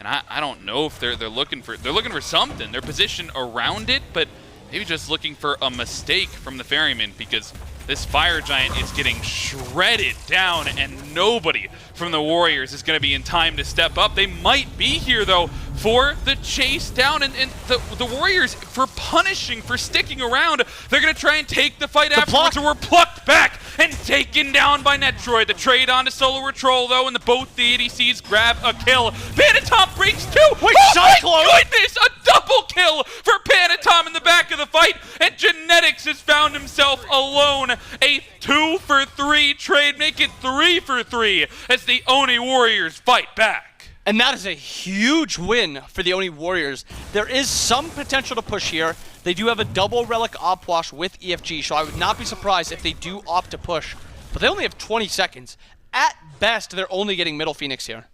And I don't know if they're looking for something. They're positioned around it, but maybe just looking for a mistake from the Ferrymen, because this Fire Giant is getting shredded down, and nobody from the Warriors is going to be in time to step up. They might be here, though, for the chase down, and the Warriors, for punishing, for sticking around, they're going to try and take the fight afterwards, and we're plucked back and taken down by Netrioid. The trade on to SoloOrTroll, though, and both the ADCs grab a kill. Panitom breaks 2! Wait, oh Cyclone! My goodness! A double kill for Panitom in the back of the fight, and Genetics has found himself alone. A 2-for-3 trade, make it 3-for-3 as the Oni Warriors fight back. And that is a huge win for the Oni Warriors. There is some potential to push here. They do have a double Relic Opwash with EFG, so I would not be surprised if they do opt to push. But they only have 20 seconds. At best, they're only getting Middle Phoenix here.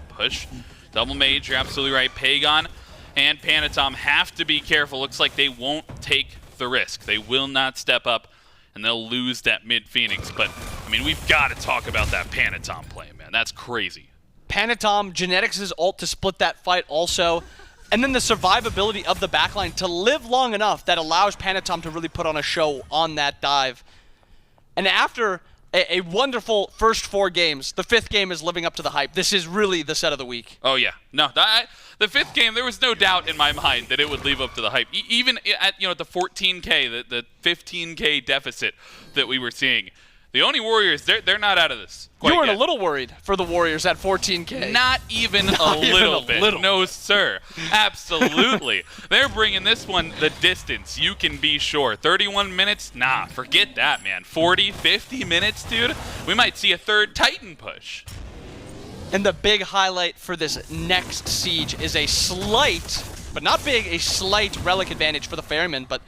Push. Double Mage, you're absolutely right. Pegon and Panitom have to be careful. Looks like they won't take the risk. They will not step up, and they'll lose that mid Phoenix. But, I mean, we've got to talk about that Panitom play, man. That's crazy. Panitom, Genetics' ult to split that fight also, and then the survivability of the backline to live long enough that allows Panitom to really put on a show on that dive. And after a wonderful first 4 games, the 5th game is living up to the hype. This is really the set of the week. Oh, yeah. No, the 5th game, there was no doubt in my mind that it would live up to the hype. Even at the 14K, the 15K deficit that we were seeing. The Oni Warriors, they're not out of this quite You weren't yet. a little worried for the Warriors at 14K. Not even a little bit. No, sir. Absolutely. They're bringing this one the distance, you can be sure. 31 minutes? Nah, forget that, man. 40, 50 minutes, dude? We might see a third Titan push. And the big highlight for this next siege is a slight, but not big, a slight Relic advantage for the Ferrymen, but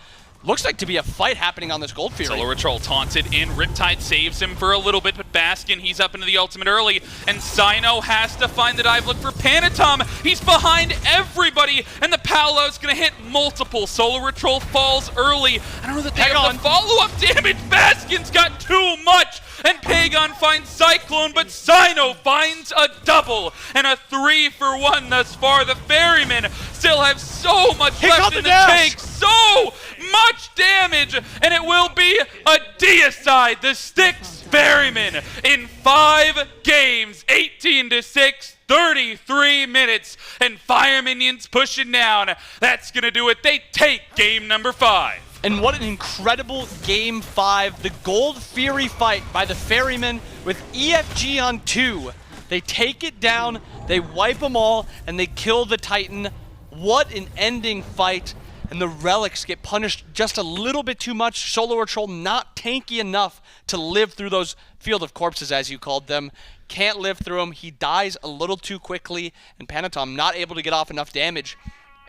looks like to be a fight happening on this Gold Fury. SoloOrTroll taunted in. Riptide saves him for a little bit, but Baskin, he's up into the ultimate early, and Cyno has to find the dive. Look for Panitom. He's behind everybody, and the Paolo's going to hit multiple. SoloOrTroll falls early. I don't know that they have the follow-up damage. Baskin's got too much, and Pegon finds Cyclone, but Cyno finds a double, and a 3-for-1 thus far. The Ferrymen still have so much left in the tank. So much damage, and it will be a deicide. The Styx Ferrymen in 5 games, 18-6, 33 minutes, and Fire Minions pushing down. That's gonna do it. They take game number 5. And what an incredible game 5. The Gold Fury fight by the Ferrymen with EFG on 2. They take it down, they wipe them all, and they kill the Titan. What an ending fight. And the Relics get punished just a little bit too much. SoloOrTroll not tanky enough to live through those field of corpses, as you called them. Can't live through them. He dies a little too quickly, and Panitom not able to get off enough damage.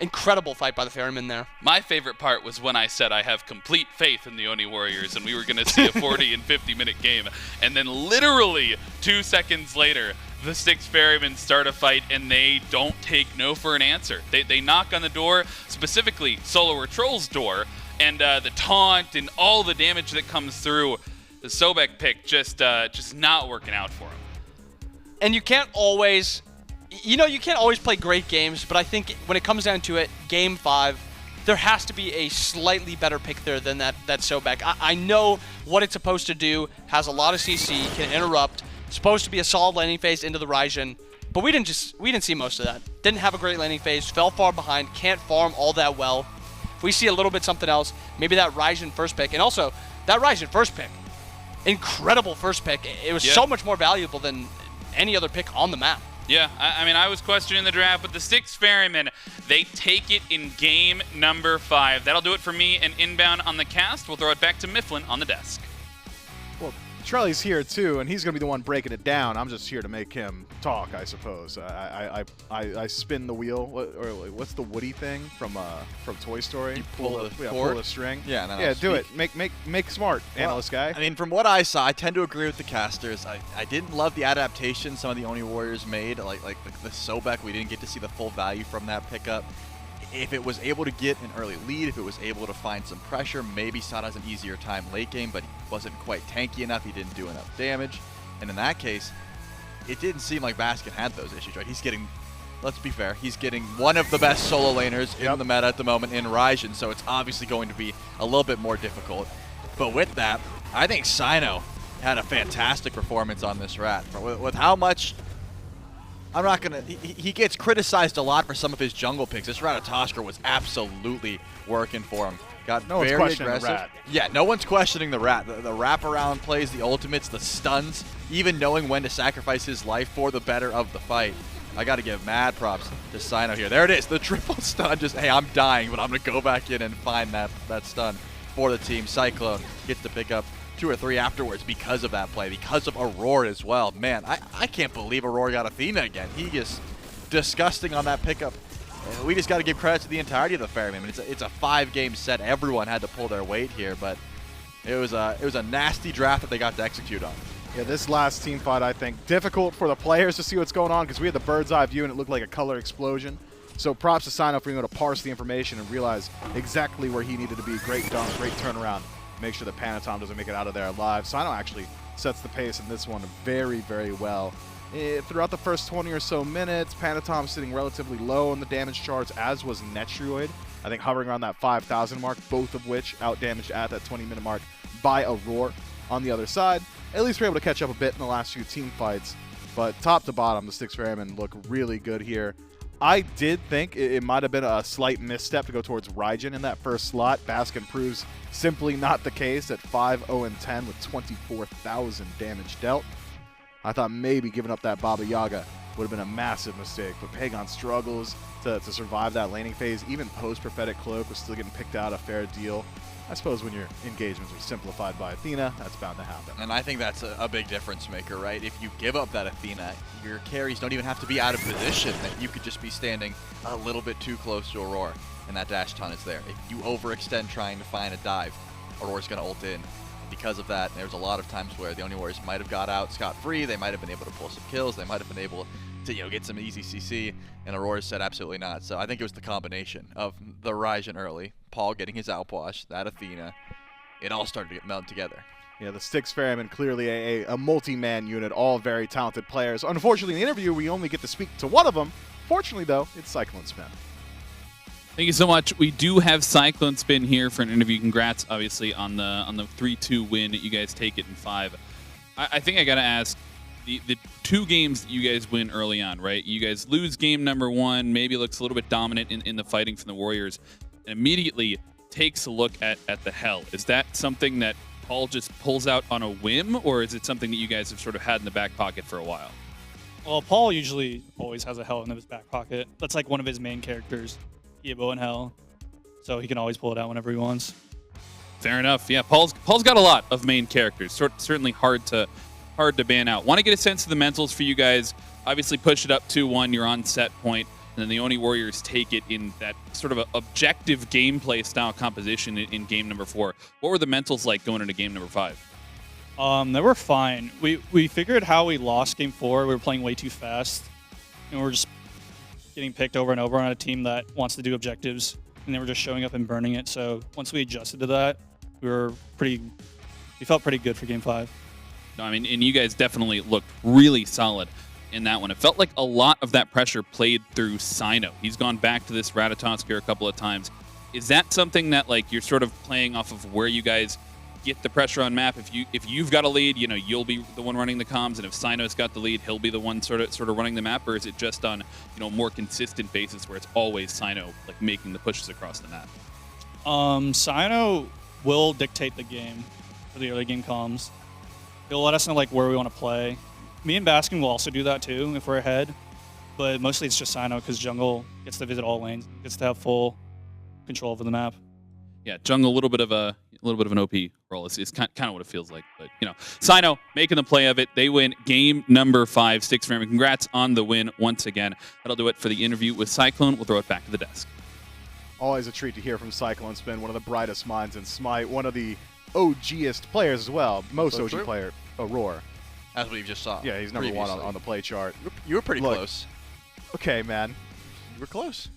Incredible fight by the Ferrymen there. My favorite part was when I said I have complete faith in the Oni Warriors, and we were going to see a 40 and 50-minute game. And then literally 2 seconds later, the Styx Ferrymen start a fight, and they don't take no for an answer. They knock on the door, specifically SoloOrTroll's door, and the taunt and all the damage that comes through. The Sobek pick just not working out for him. And you can't always, you can't always play great games, but I think when it comes down to it, game 5, there has to be a slightly better pick there than that Sobek. I know what it's supposed to do, has a lot of CC, can interrupt. Supposed to be a solid landing phase into the Raijin, but we didn't see most of that. Didn't have a great landing phase, fell far behind, can't farm all that well. If we see a little bit something else, maybe that Raijin first pick, and also that Raijin first pick, incredible first pick. It was so much more valuable than any other pick on the map. Yeah, I mean, I was questioning the draft, but the Styx Ferrymen, they take it in game number 5. That'll do it for me and Inbound on the cast. We'll throw it back to Mifflin on the desk. Well, Trelly's here too, and he's going to be the one breaking it down. I'm just here to make him talk, I suppose. I spin the wheel. What's the Woody thing from Toy Story? You pull the pull the string. Yeah, no, yeah, do speak. it. Make smart, analyst guy. I mean, from what I saw, I tend to agree with the casters. I didn't love the adaptation some of the Oni Warriors made, like the Sobek. We didn't get to see the full value from that pickup. If it was able to get an early lead, if it was able to find some pressure, maybe Sada has an easier time late game, but he wasn't quite tanky enough. He didn't do enough damage. And in that case, it didn't seem like Baskin had those issues, right? He's getting, let's be fair, he's getting one of the best solo laners in the meta at the moment in Raijin, so it's obviously going to be a little bit more difficult. But with that, I think Cyno had a fantastic performance on this rat. With how much... I'm not going to... He gets criticized a lot for some of his jungle picks. This Ratatoskr was absolutely working for him. Got no one's very questioning aggressive. the rat. Yeah, no one's questioning the rat. The wraparound plays, the ultimates, the stuns, even knowing when to sacrifice his life for the better of the fight. I got to give mad props to Cyno here. There it is, the triple stun. Just, hey, I'm dying, but I'm going to go back in and find that stun for the team. Cyclone gets to pick up 2 or 3 afterwards because of that play, because of Aror as well. Man, I can't believe Aror got Athena again. He is disgusting on that pickup. We just got to give credit to the entirety of the Ferrymen. It's a 5-game set. Everyone had to pull their weight here, but it was a nasty draft that they got to execute on. Yeah, this last team fight, I think, difficult for the players to see what's going on because we had the bird's eye view and it looked like a color explosion. So props to Cyno for being able to parse the information and realize exactly where he needed to be. Great dunk, great turnaround. Make sure that Panitom doesn't make it out of there alive. Cyno actually sets the pace in this one very, very well. Throughout the first 20 or so minutes, Panitom sitting relatively low on the damage charts, as was Netrioid. I think hovering around that 5,000 mark, both of which out-damaged at that 20-minute mark by Aror on the other side. At least we're able to catch up a bit in the last few team fights. But top to bottom, the Styx Ferrymen look really good here. I did think it might have been a slight misstep to go towards Raijin in that first slot. Baskin proves simply not the case at 5-0-10 with 24,000 damage dealt. I thought maybe giving up that Baba Yaga would have been a massive mistake, but Pegon struggles to survive that laning phase. Even post-Prophetic Cloak was still getting picked out a fair deal. I suppose when your engagements are simplified by Athena, that's bound to happen. And I think that's a big difference maker, right? If you give up that Athena, your carries don't even have to be out of position. That you could just be standing a little bit too close to Aurora, and that dash ton is there. If you overextend trying to find a dive, Aurora's going to ult in. Because of that, there was a lot of times where the Oni Warriors might have got out scot-free. They might have been able to pull some kills. They might have been able to get some easy CC, and Aurora said absolutely not. So I think it was the combination of the Raijin early, Paul getting his outwash, that Athena. It all started to get melded together. Yeah, the Styx Ferrymen, clearly a multi-man unit, all very talented players. Unfortunately, in the interview, we only get to speak to one of them. Fortunately, though, it's CycloneSpin. Thank you so much. We do have CycloneSpin here for an interview. Congrats, obviously, on the 3-2 win. You guys take it in 5. I think I got to ask, the 2 games that you guys win early on, right? You guys lose game number 1, maybe looks a little bit dominant in the fighting from the Warriors, and immediately takes a look at the Hell. Is that something that Paul just pulls out on a whim, or is it something that you guys have sort of had in the back pocket for a while? Well, Paul usually always has a Hell in his back pocket. That's like one of his main characters. Ebo and Hell, so he can always pull it out whenever he wants. Fair enough. Yeah, Paul's got a lot of main characters. Certainly hard to ban out. Want to get a sense of the mentals for you guys. Obviously, push it up 2-1. You're on set point, and then the Oni Warriors take it in that sort of a objective gameplay style composition in game number 4. What were the mentals like going into game number 5? They were fine. We figured how we lost game 4. We were playing way too fast, and we were just getting picked over and over on a team that wants to do objectives, and they were just showing up and burning it. So once we adjusted to that, we felt pretty good for game 5. No, I mean, and you guys definitely looked really solid in that one. It felt like a lot of that pressure played through Cyno. He's gone back to this Ratatoskr a couple of times. Is that something that like you're sort of playing off of where you guys get the pressure on map? If you've got a lead, you'll be the one running the comms, and if Cyno's got the lead, he'll be the one sort of running the map, or is it just on a more consistent basis where it's always Cyno like making the pushes across the map? Cyno will dictate the game for the early game comms. He'll let us know like where we want to play. Me and Baskin will also do that too if we're ahead. but mostly it's just Cyno because jungle gets to visit all lanes, gets to have full control over the map. Yeah, jungle, a little bit of an OP role. It's kind of what it feels like. But, Cyno making the play of it. They win game number 5. Styx Ferrymen, congrats on the win once again. That'll do it for the interview with Cyclone. We'll throw it back to the desk. Always a treat to hear from CycloneSpin, one of the brightest minds in SMITE, one of the OGest players as well. Most So OG true. player, Roar. As we just saw. Yeah, he's number previously. 1 on the play chart. You were pretty Look, close. Okay, man. You were close.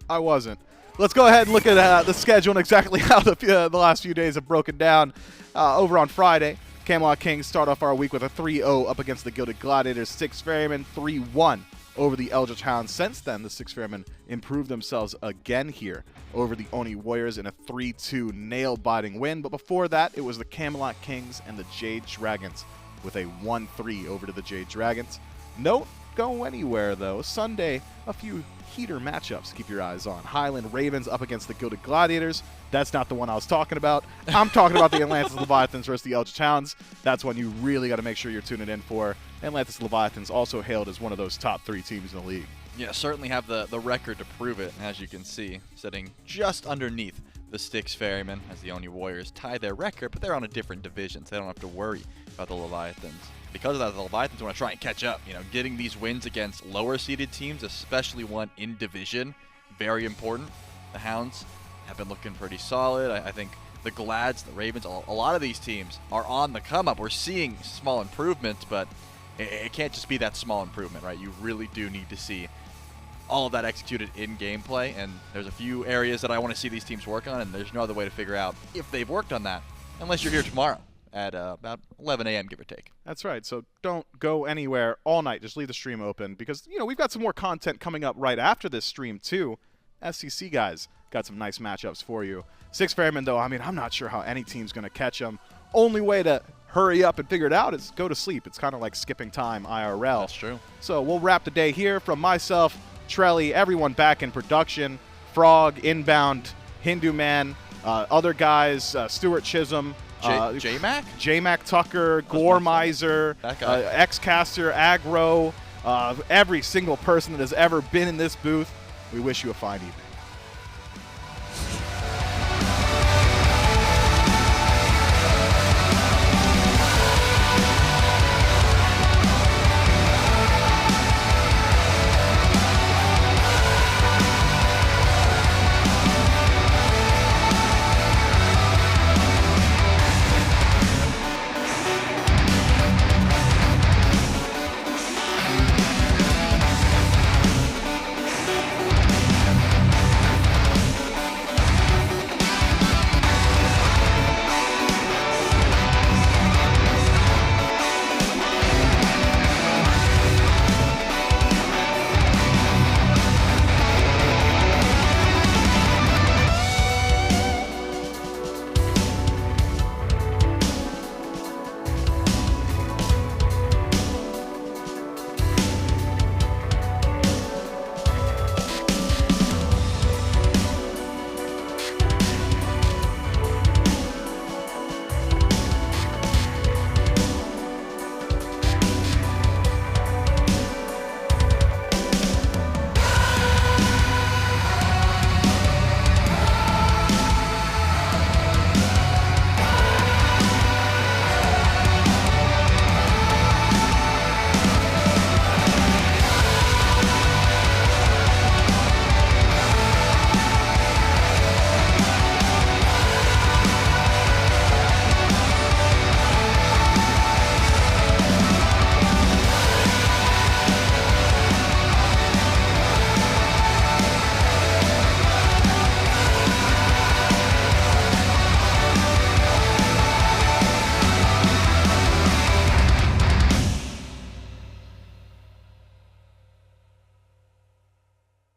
I wasn't. Let's go ahead and look at the schedule and exactly how the last few days have broken down. Over on Friday, Camelot Kings start off our week with a 3-0 up against the Gilded Gladiators. Styx Ferrymen 3-1 over the Eldritch Hounds. Since then, the Styx Ferrymen improved themselves again here over the Oni Warriors in a 3-2 nail-biting win. But before that, it was the Camelot Kings and the Jade Dragons with a 1-3 over to the Jade Dragons. Don't go anywhere, though. Sunday, a few heater matchups to keep your eyes on. Highland Ravens up against the Gilded Gladiators. That's not the one I was talking about. I'm talking about the Atlantis Leviathans versus the Eldritch Hounds. That's one you really got to make sure you're tuning in for. Atlantis Leviathans also hailed as one of those top 3 teams in the league. Yeah, certainly have the record to prove it, as you can see, sitting just underneath the Styx Ferrymen as the Oni Warriors tie their record, but they're on a different division, so they don't have to worry about the Leviathans. Because of that, the Leviathans want to try and catch up. Getting these wins against lower-seeded teams, especially one in division, very important. The Hounds have been looking pretty solid. I think the Glads, the Ravens, a lot of these teams are on the come-up. We're seeing small improvements, but it can't just be that small improvement, right? You really do need to see all of that executed in gameplay, and there's a few areas that I want to see these teams work on, and there's no other way to figure out if they've worked on that unless you're here tomorrow at about 11 a.m., give or take. That's right. So don't go anywhere all night. Just leave the stream open because, we've got some more content coming up right after this stream, too. SCC guys got some nice matchups for you. Styx Ferrymen, though, I'm not sure how any team's going to catch them. Only way to hurry up and figure it out is go to sleep. It's kind of like skipping time IRL. That's true. So we'll wrap the day here from myself, Trelly, everyone back in production, Frog, Inbound, Hindu Man, other guys, Stuart Chisholm, J-Mac? J-Mac Tucker, Gore Miser, X-Caster, Aggro, every single person that has ever been in this booth. We wish you a fine evening.